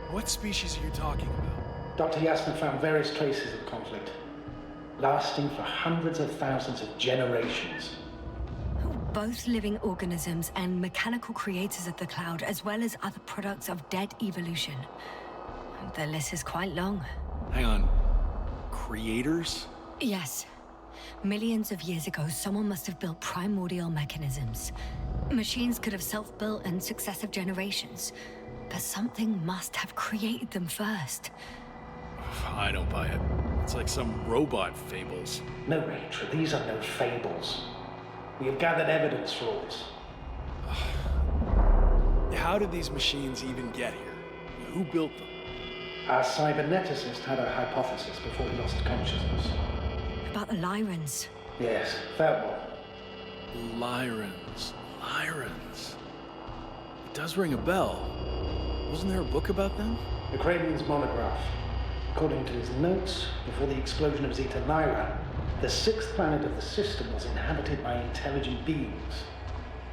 S5: what species are you talking about?
S3: Dr. Yasna found various traces of conflict, lasting for hundreds of thousands of generations.
S2: Both living organisms and mechanical creators of the Cloud, as well as other products of dead evolution. The list is quite long.
S5: Hang on. Creators?
S2: Yes. Millions of years ago, someone must have built primordial mechanisms. Machines could have self-built in successive generations, but something must have created them first.
S5: I don't buy it. It's like some robot fables.
S3: No, Rachel, these are no fables. We have gathered evidence for all this.
S5: How did these machines even get here? Who built them?
S3: Our cyberneticist had a hypothesis before he lost consciousness.
S2: About the Lyrans.
S3: Yes, that one.
S5: Lyrans. Lyrans. It does ring a bell. Wasn't there a book about them?
S3: The Cranian's monograph. According to his notes, before the explosion of Zeta Lyra, the sixth planet of the system was inhabited by intelligent beings.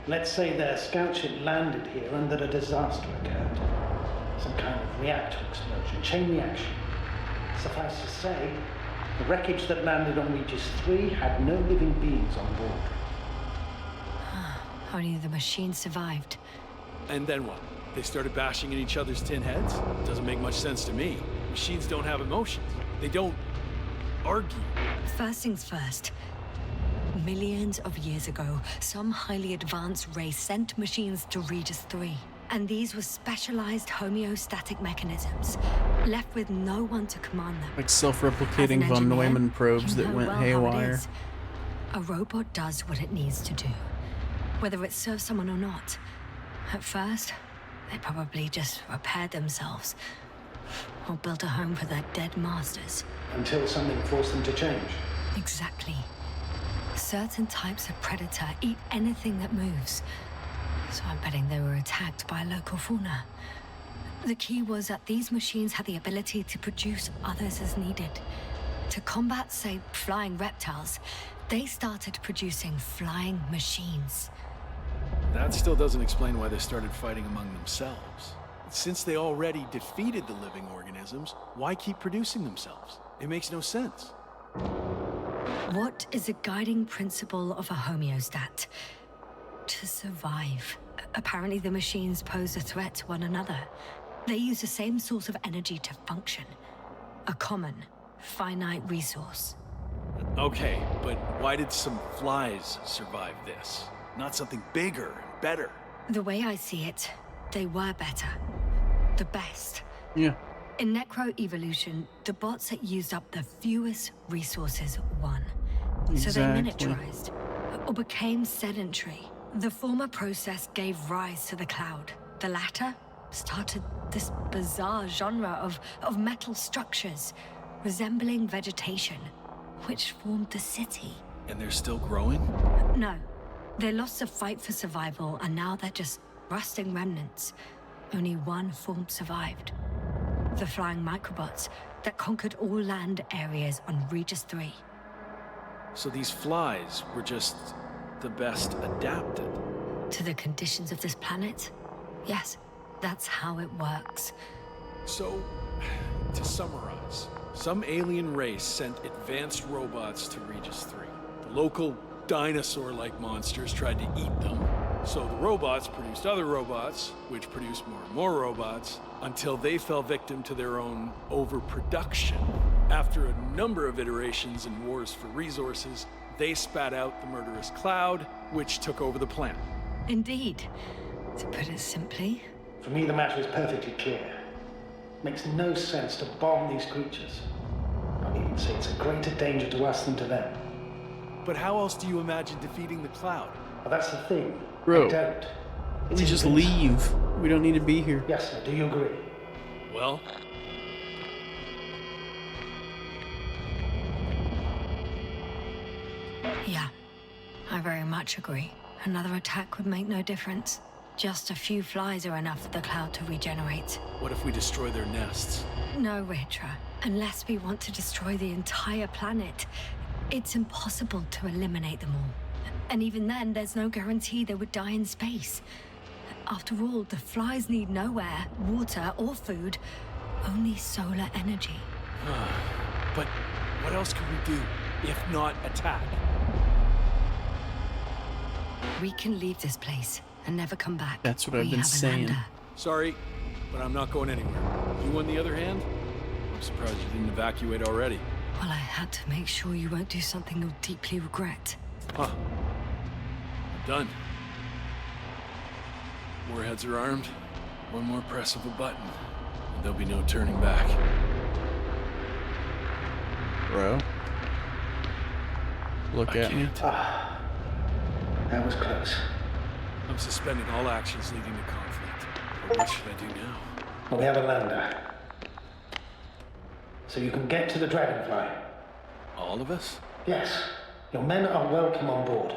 S3: Let's say their scout ship landed here and that a disaster occurred. Some kind of reactor explosion, chain reaction. Suffice to say, the wreckage that landed on Regis 3 had no living beings on board.
S2: Only the machine survived.
S5: And then what? They started bashing in each other's tin heads? Doesn't make much sense to me. Machines don't have emotions. They don't argue.
S2: First things first. Millions of years ago, some highly advanced race sent machines to Regis 3. And these were specialized homeostatic mechanisms, left with no one to command them.
S1: Like self-replicating
S2: As an
S1: von
S2: engineer,
S1: Neumann probes
S2: you
S1: that
S2: know
S1: went
S2: well how it
S1: haywire.
S2: is. A robot does what it needs to do, whether it serves someone or not. At first, they probably just repaired themselves, or built a home for their dead masters.
S3: Until something forced them to change.
S2: Exactly. Certain types of predator eat anything that moves. So I'm betting they were attacked by a local fauna. The key was that these machines had the ability to produce others as needed. To combat, say, flying reptiles, they started producing flying machines.
S5: That still doesn't explain why they started fighting among themselves. Since they already defeated the living organisms, why keep producing themselves? It makes no sense.
S2: What is a guiding principle of a homeostat? To survive. Apparently the machines pose a threat to one another. They use the same source of energy to function. A common, finite resource.
S5: Okay, but why did some flies survive this? Not something bigger and better.
S2: The way I see it, they were better. The best.
S1: Yeah.
S2: In necroevolution, the bots that used up the fewest resources won. So they miniaturized, or became sedentary. The former process gave rise to the cloud. The latter started this bizarre genre of metal structures, resembling vegetation, which formed the city.
S5: And they're still growing?
S2: No. They lost the fight for survival, and now they're just rusting remnants. Only one form survived. The flying microbots that conquered all land areas on Regis 3.
S5: So these flies were just the best adapted?
S2: To the conditions of this planet? Yes, that's how it works.
S5: So, to summarize, some alien race sent advanced robots to Regis 3. The local dinosaur-like monsters tried to eat them. So the robots produced other robots, which produced more and more robots, until they fell victim to their own overproduction. After a number of iterations and wars for resources, they spat out the murderous cloud, which took over the planet.
S2: Indeed. To put it simply...
S8: For me, the matter is perfectly clear. Makes no sense to bomb these creatures. I'd even say it's a greater danger to us than to them.
S5: But how else do you imagine defeating the cloud?
S8: Well, that's the thing.
S1: Bro,
S8: I don't.
S1: we just leave. We don't need to be here.
S8: Yes, sir. Do you agree?
S5: Well...
S2: Yeah, I very much agree. Another attack would make no difference. Just a few flies are enough for the cloud to regenerate.
S5: What if we destroy their nests?
S2: No, Ritra. Unless we want to destroy the entire planet, it's impossible to eliminate them all. And even then, there's no guarantee they would die in space. After all, the flies need no air, water, or food, only solar energy.
S5: But what else can we do, if not attack?
S2: We can leave this place and never come back.
S1: That's what I've been saying.
S5: Sorry, but I'm not going anywhere. You, on the other hand, I'm surprised you didn't evacuate already.
S2: Well, I had to make sure you won't do something you'll deeply regret.
S5: Huh. Done. Warheads are armed. One more press of a button, and there'll be no turning back.
S1: Bro. Look at me.
S8: That was close.
S5: I'm suspending all actions leading to conflict. But what should I do now?
S8: Well, we have a lander. So you can get to the Dragonfly.
S5: All of us?
S8: Yes. Your men are welcome on board.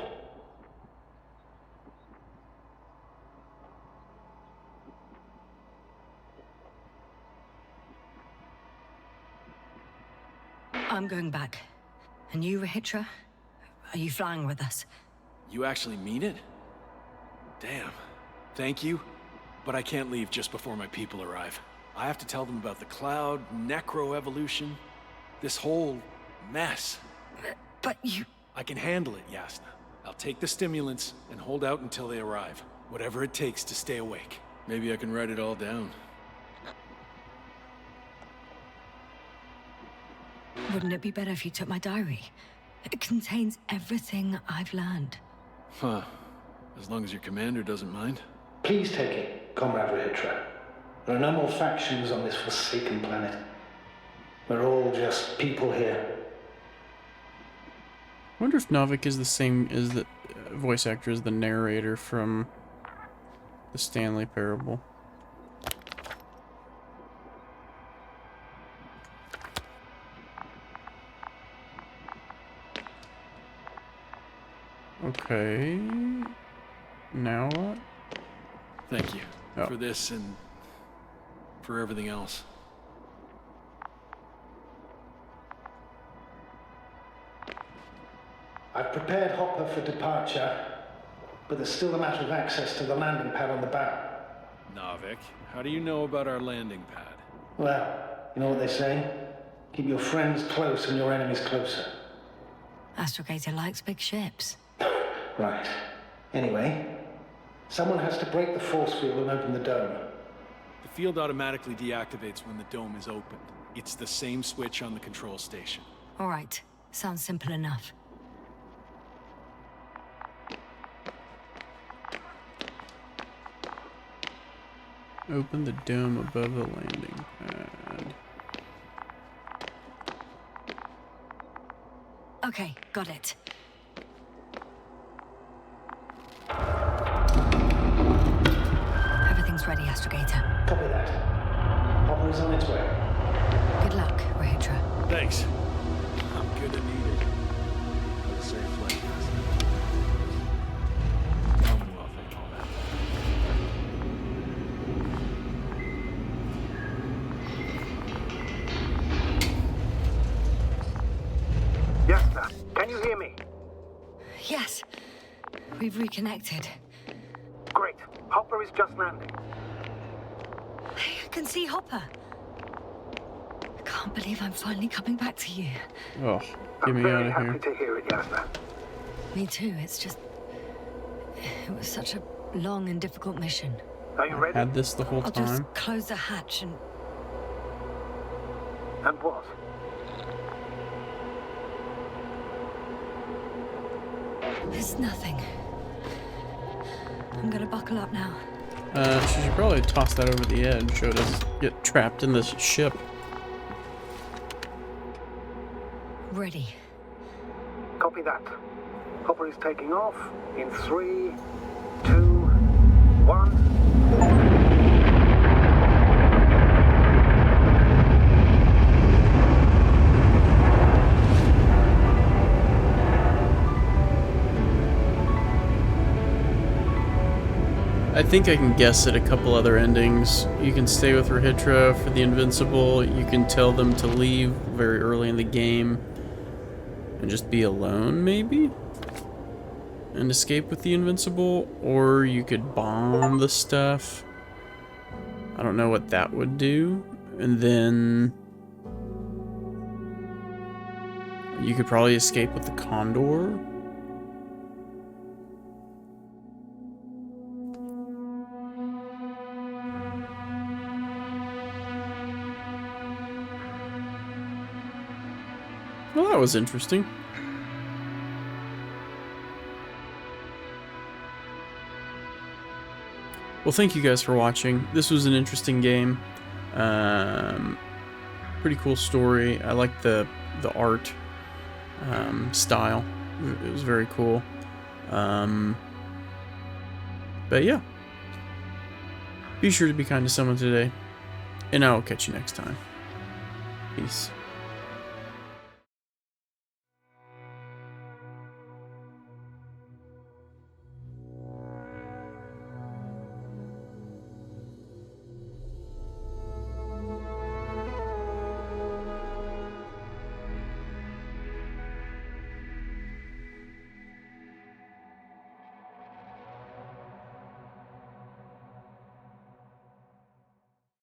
S2: I'm going back. And you, Rahitra? Are you flying with us?
S5: You actually mean it? Damn. Thank you, but I can't leave just before my people arrive. I have to tell them about the cloud, necroevolution, this whole mess.
S2: But you...
S5: I can handle it, Yasna. I'll take the stimulants and hold out until they arrive. Whatever it takes to stay awake. Maybe I can write it all down.
S2: Wouldn't it be better if you took my diary? It contains everything I've learned.
S5: Huh. As long as your commander doesn't mind.
S8: Please take it, Comrade Rahitra. There are no more factions on this forsaken planet. We're all just people here.
S1: I wonder if Novik is the same as the voice actor as the narrator from the Stanley Parable. Okay. Now what?
S5: Thank you for this and for everything else.
S3: I've prepared Hopper for departure, but there's still a matter of access to the landing pad on the bow.
S5: Navik, how do you know about our landing pad?
S3: Well, you know what they say? Keep your friends close and your enemies closer.
S2: Astrogator likes big ships.
S3: Right. Anyway, someone has to break the force field and open the dome.
S5: The field automatically deactivates when the dome is opened. It's the same switch on the control station.
S2: All right. Sounds simple enough.
S1: Open the dome above the landing pad.
S2: Okay, got it. Everything's ready, Astrogator.
S3: Copy that. Hopper is on its way.
S2: Good luck, Rahitra.
S5: Thanks. I'm gonna need it. Have a safe flight, guys. Commonwealth and all that.
S8: Yes, sir. Can you hear me?
S2: Yes. We've reconnected.
S8: Great. Hopper is just landing.
S2: I can see Hopper. I can't believe I'm finally coming back to you.
S1: Oh, get
S8: I'm
S1: me
S8: very
S1: out of
S8: happy
S1: here.
S8: to hear it, Yasna.
S2: Me too, it's just... It was such a long and difficult mission.
S8: Are you ready?
S1: Had this the whole
S2: I'll
S1: time.
S2: just close the hatch and...
S8: And what?
S2: It's nothing. I'm gonna buckle up now.
S1: She should probably toss that over the edge so it doesn't get trapped in this ship.
S2: Ready.
S8: Copy that. Hopper is taking off in 3, 2, 1.
S1: I think I can guess at a couple other endings. You can stay with Rahitra for the Invincible. You can tell them to leave very early in the game and just be alone, maybe? And escape with the Invincible. Or you could bomb the stuff. I don't know what that would do. And then you could probably escape with the Condor. Well, that was interesting. Well, thank you guys for watching. This was an interesting game. Pretty cool story. I like the art style. It was very cool. But yeah. Be sure to be kind to someone today. And I will catch you next time. Peace.